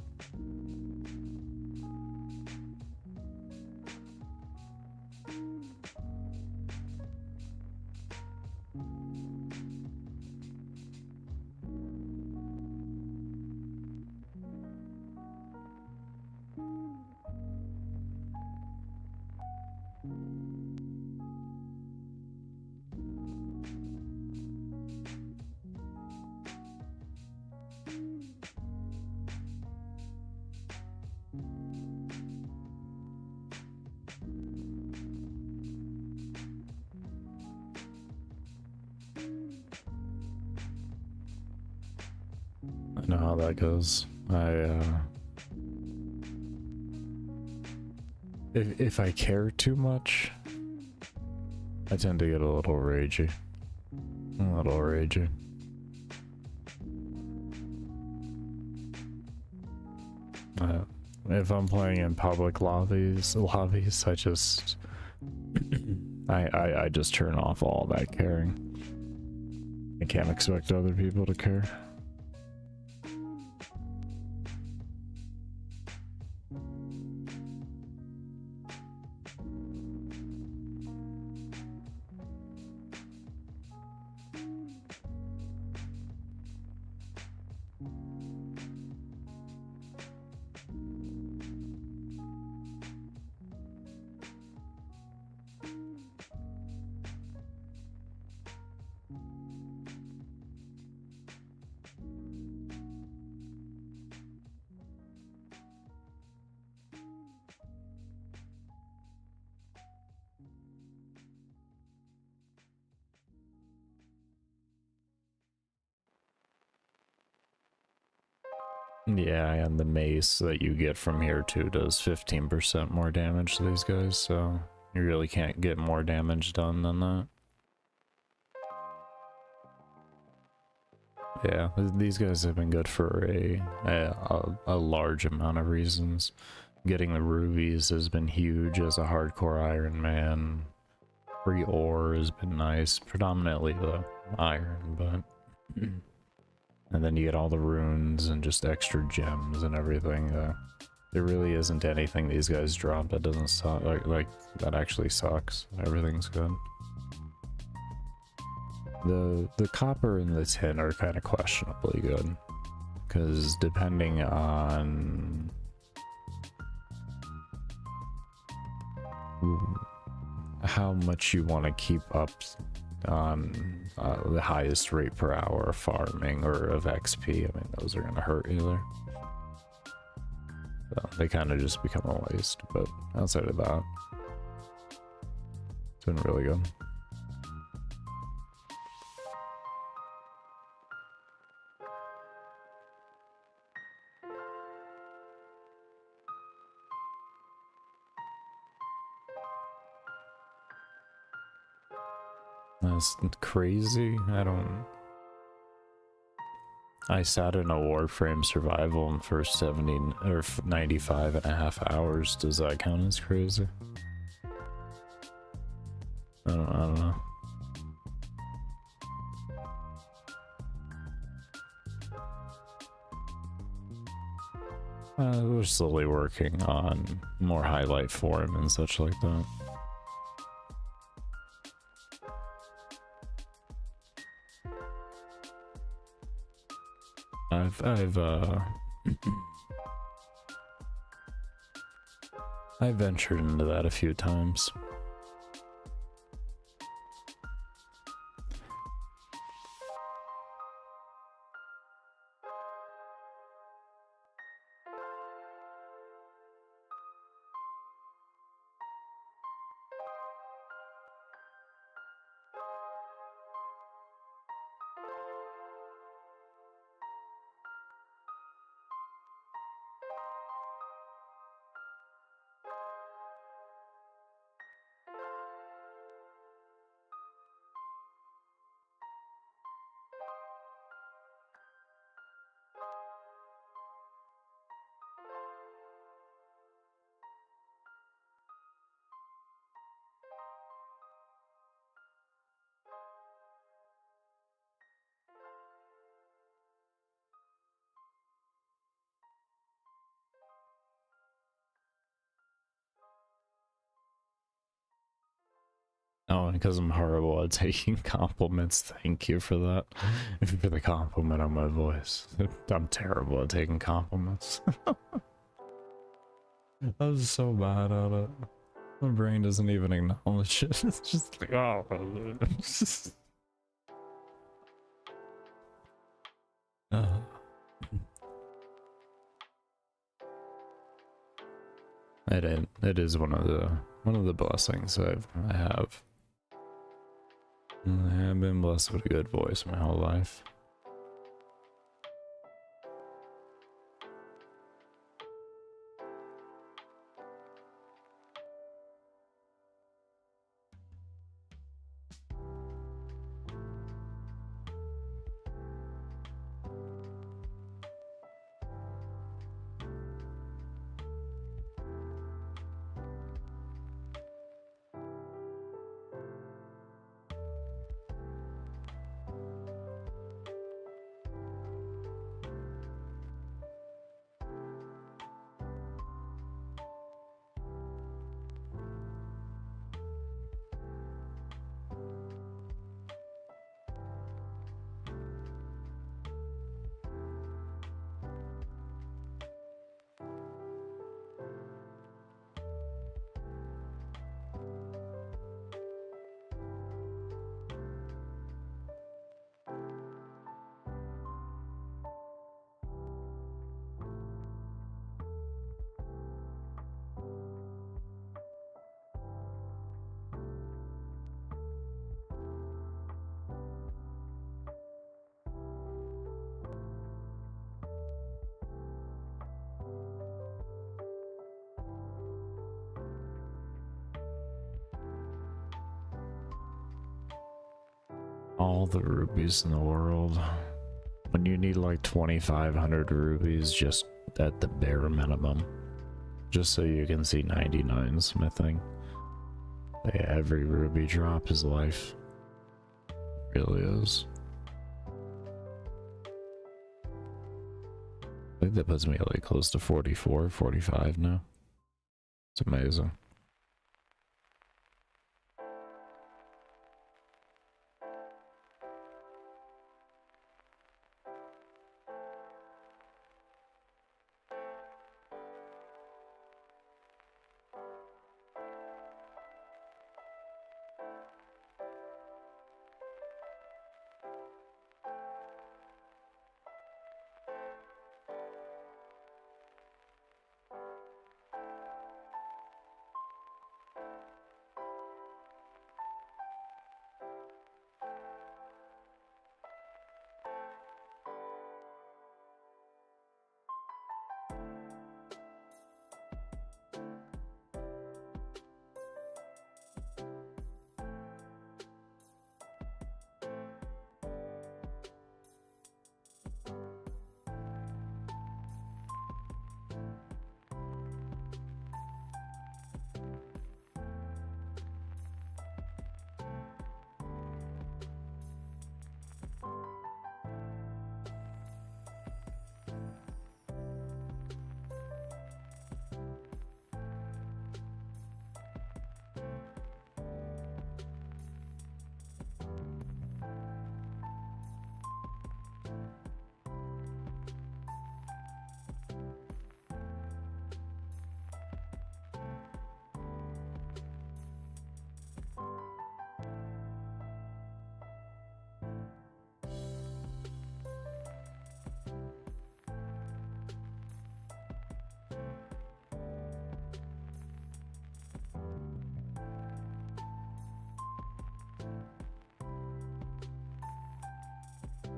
know how that goes. If I care too much, I tend to get a little ragey. A little ragey. If I'm playing in public lobbies, I just I just turn off all that caring. I can't expect other people to care. Yeah, and the mace that you get from here too does 15% more damage to these guys, so you really can't get more damage done than that. Yeah, these guys have been good for a large amount of reasons. Getting the rubies has been huge as a hardcore Iron Man. Free ore has been nice, predominantly the iron, but... And then you get all the runes and just extra gems and everything. There really isn't anything these guys drop that doesn't suck. Like that actually sucks. Everything's good. The copper and the tin are kind of questionably good, because depending on how much you want to keep up on the highest rate per hour of farming or of XP, I mean, those are gonna hurt either. So they kind of just become a waste, but outside of that, it's been really good. That's crazy. I sat in a Warframe survival for 70 or 95 and a half hours. Does that count as crazy? I don't know. We're slowly working on more highlight form and such like that. I've ventured into that a few times. Oh, and because I'm horrible at taking compliments, thank you for that. For the compliment on my voice. I'm terrible at taking compliments. I was so bad at it. My brain doesn't even acknowledge it. It's just like, oh. It is one of the blessings I have. I have been blessed with a good voice my whole life. All the rubies in the world. When you need like 2,500 rubies just at the bare minimum. Just so you can see 99 smithing. Yeah, every ruby drop is life. Really is. I think that puts me at like close to 44, 45 now. It's amazing.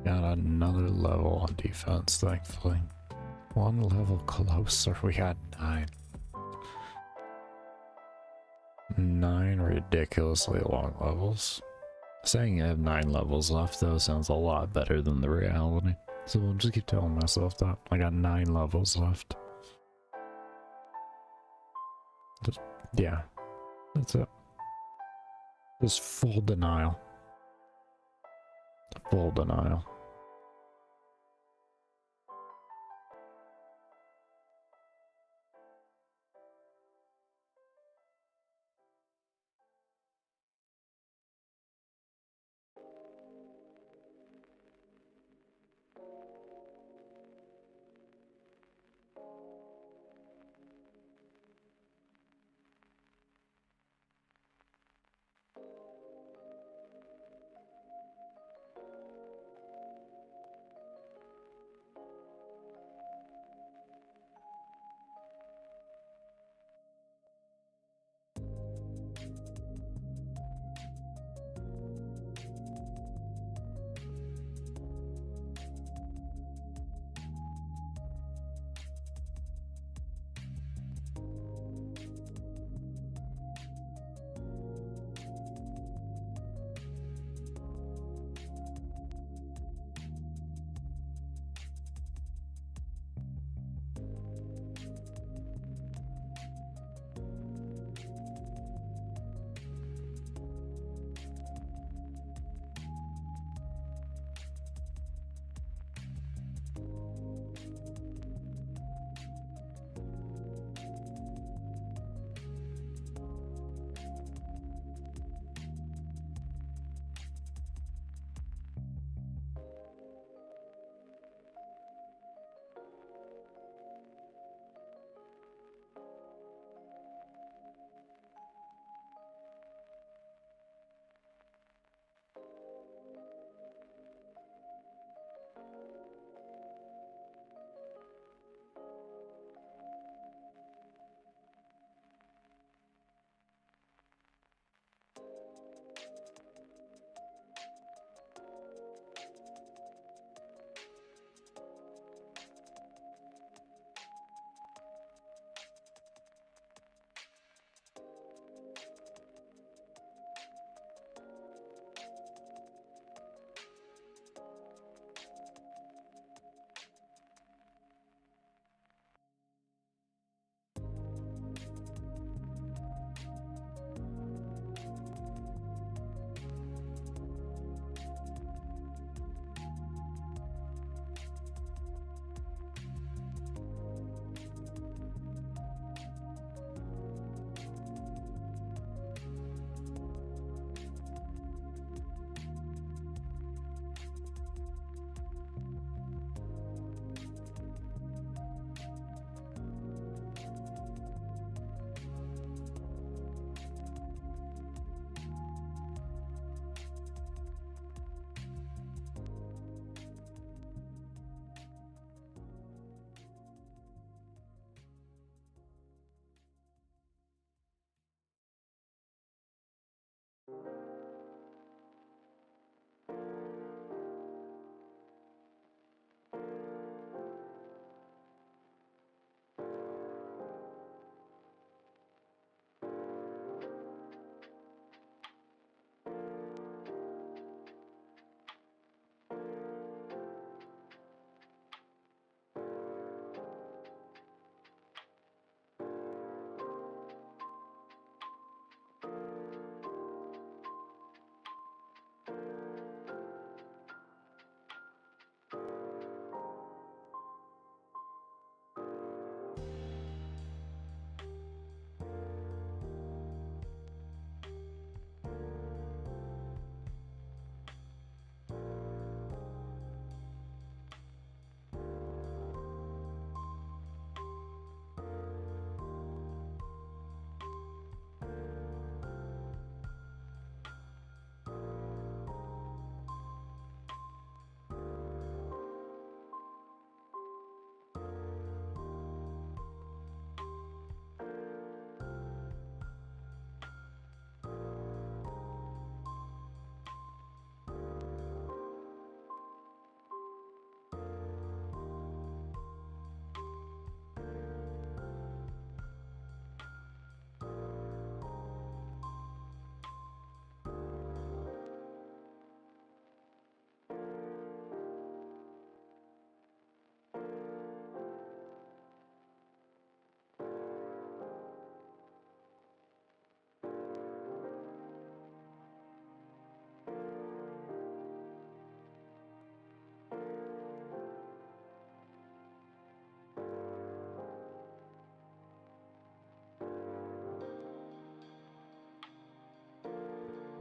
Got another level on defense, thankfully. One level closer. We got 9. 9 ridiculously long levels. Saying I have 9 levels left, though, sounds a lot better than the reality. So I'll just keep telling myself that. I got 9 levels left. Just, yeah, that's it. Just full denial. Full denial.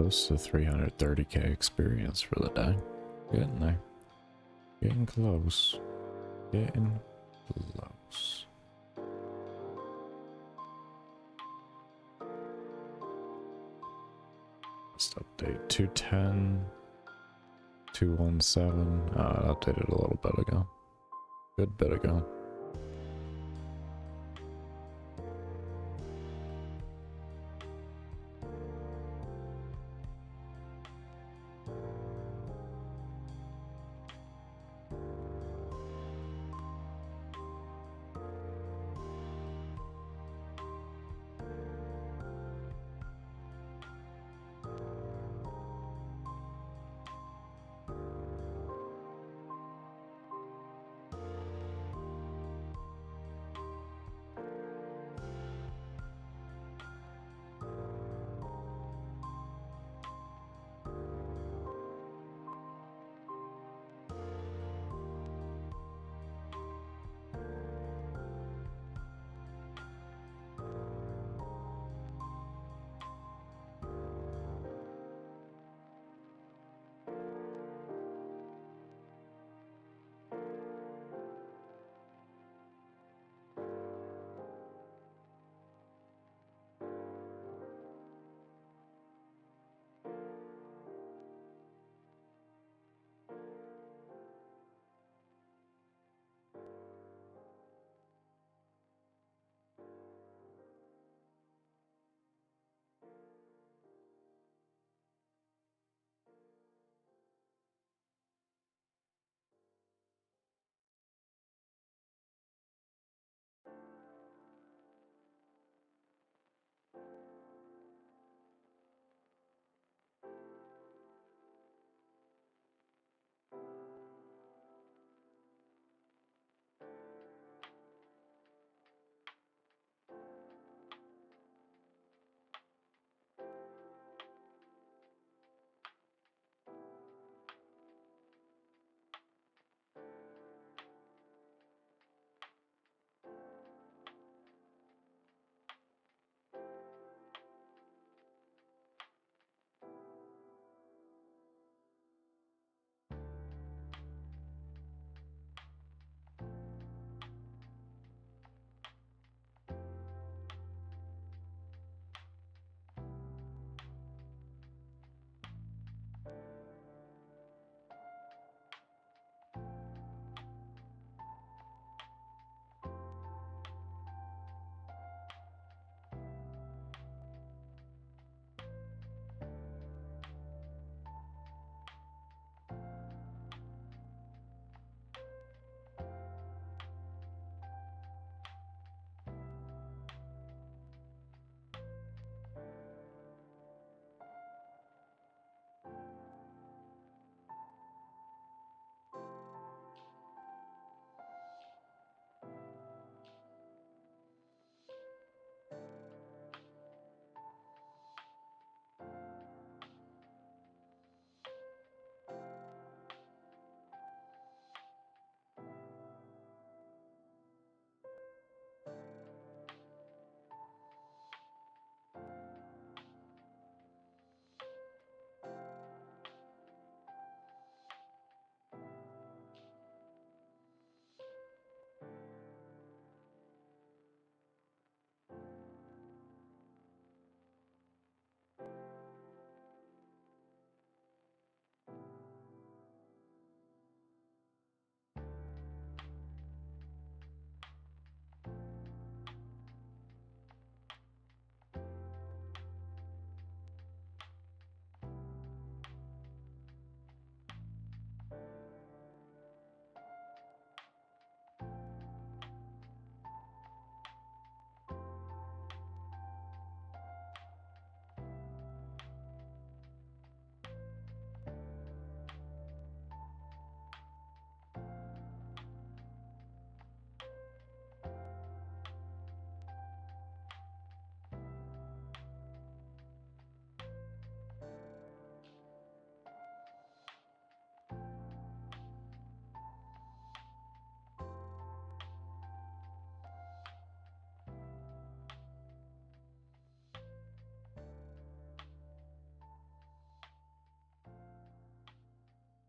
close to 330k experience for the day. Getting there. Getting close. Getting close. Let's update 210. 217. I updated a little bit ago. Good bit ago.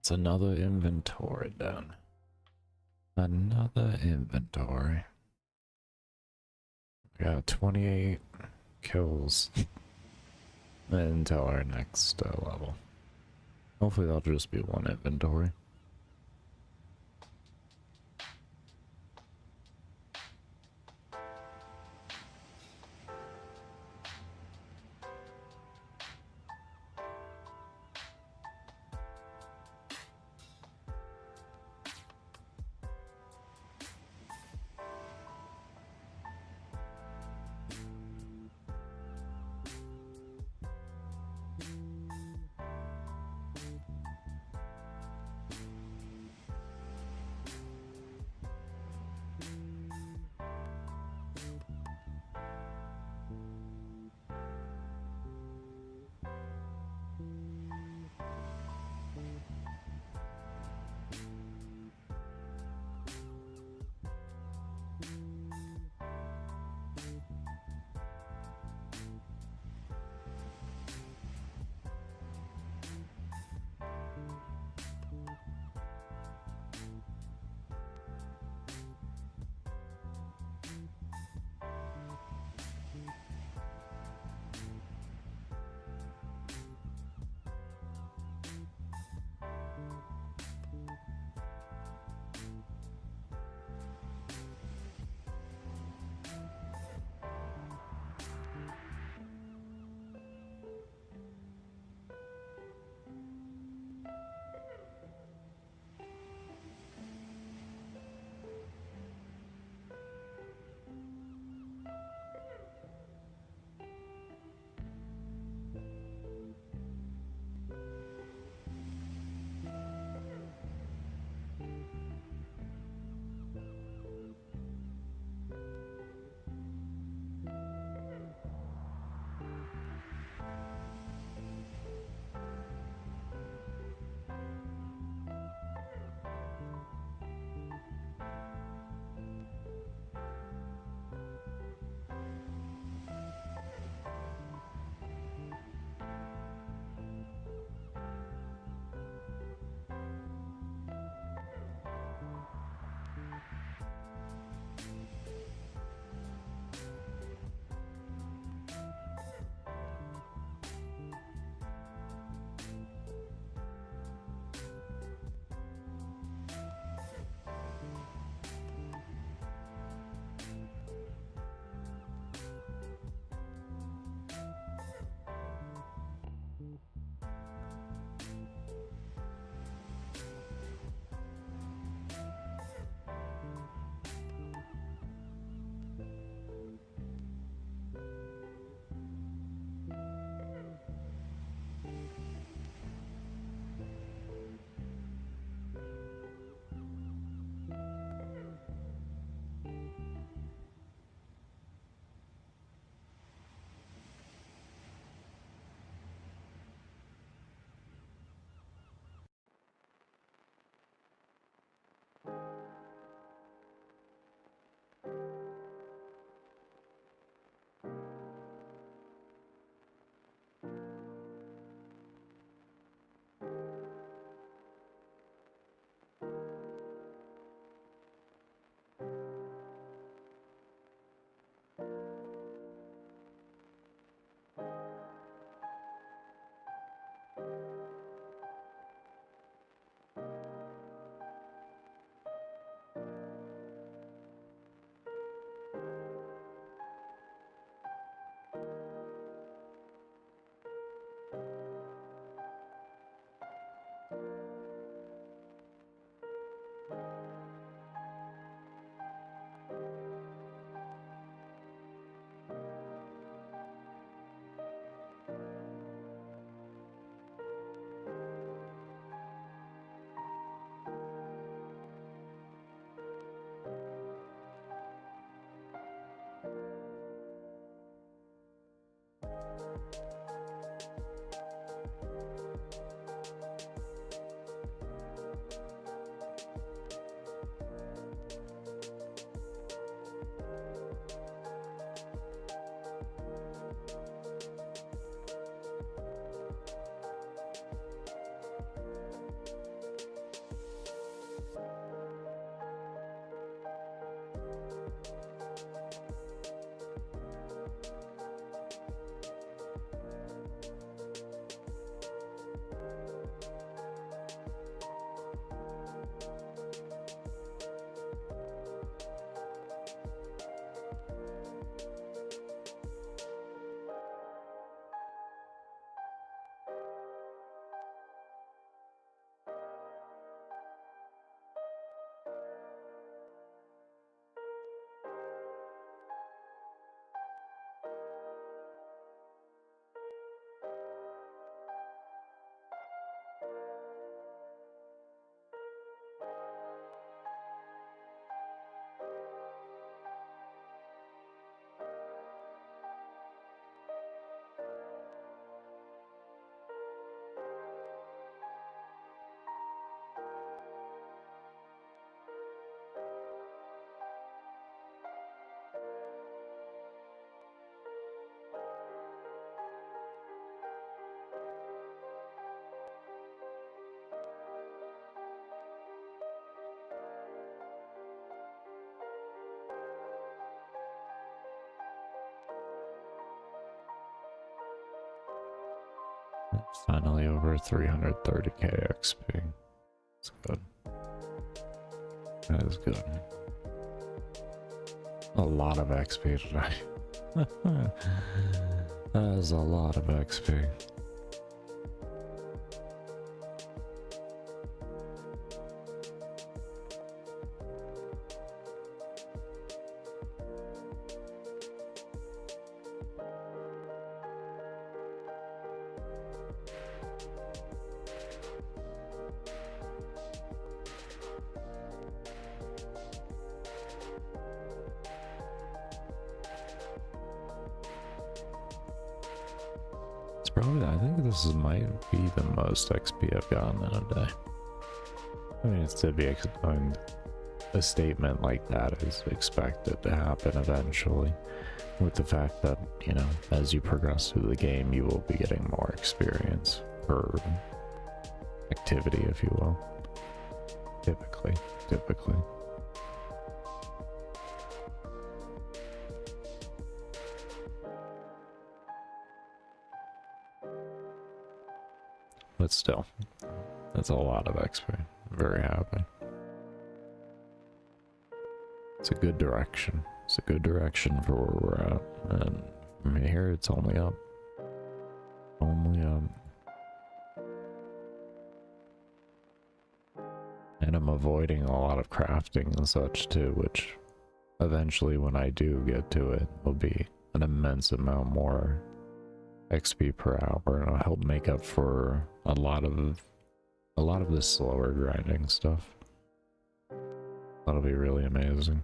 It's another inventory done. Another inventory. We got 28 kills until our next level. Hopefully that'll just be one inventory. Finally over 330k XP. That's good. That is good. A lot of XP today. That is a lot of XP. Probably, I think this might be the most XP I've gotten in a day. I mean, it's to be a statement like that is expected to happen eventually, with the fact that, you know, as you progress through the game, you will be getting more experience per activity, if you will. Typically. But still, that's a lot of XP. Very happy. It's a good direction. It's a good direction for where we're at. And from here, it's only up. Only up. And I'm avoiding a lot of crafting and such too, which eventually when I do get to it will be an immense amount more XP per hour, and it'll help make up for a lot of the slower grinding stuff. That'll be really amazing.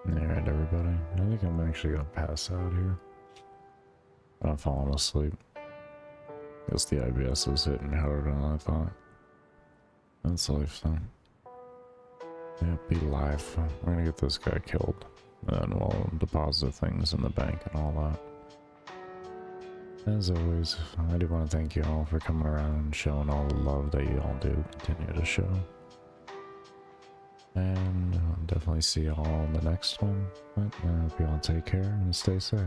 Alright, everybody. I think I'm actually gonna pass out here. I'm falling asleep. Guess the IBS is hitting harder than I thought. That's life then. Yeah, be live. We're gonna get this guy killed. And we'll deposit things in the bank and all that. As always, I do want to thank you all for coming around and showing all the love that you all do continue to show. And I'll definitely see you all in the next one. But I hope you all take care and stay safe.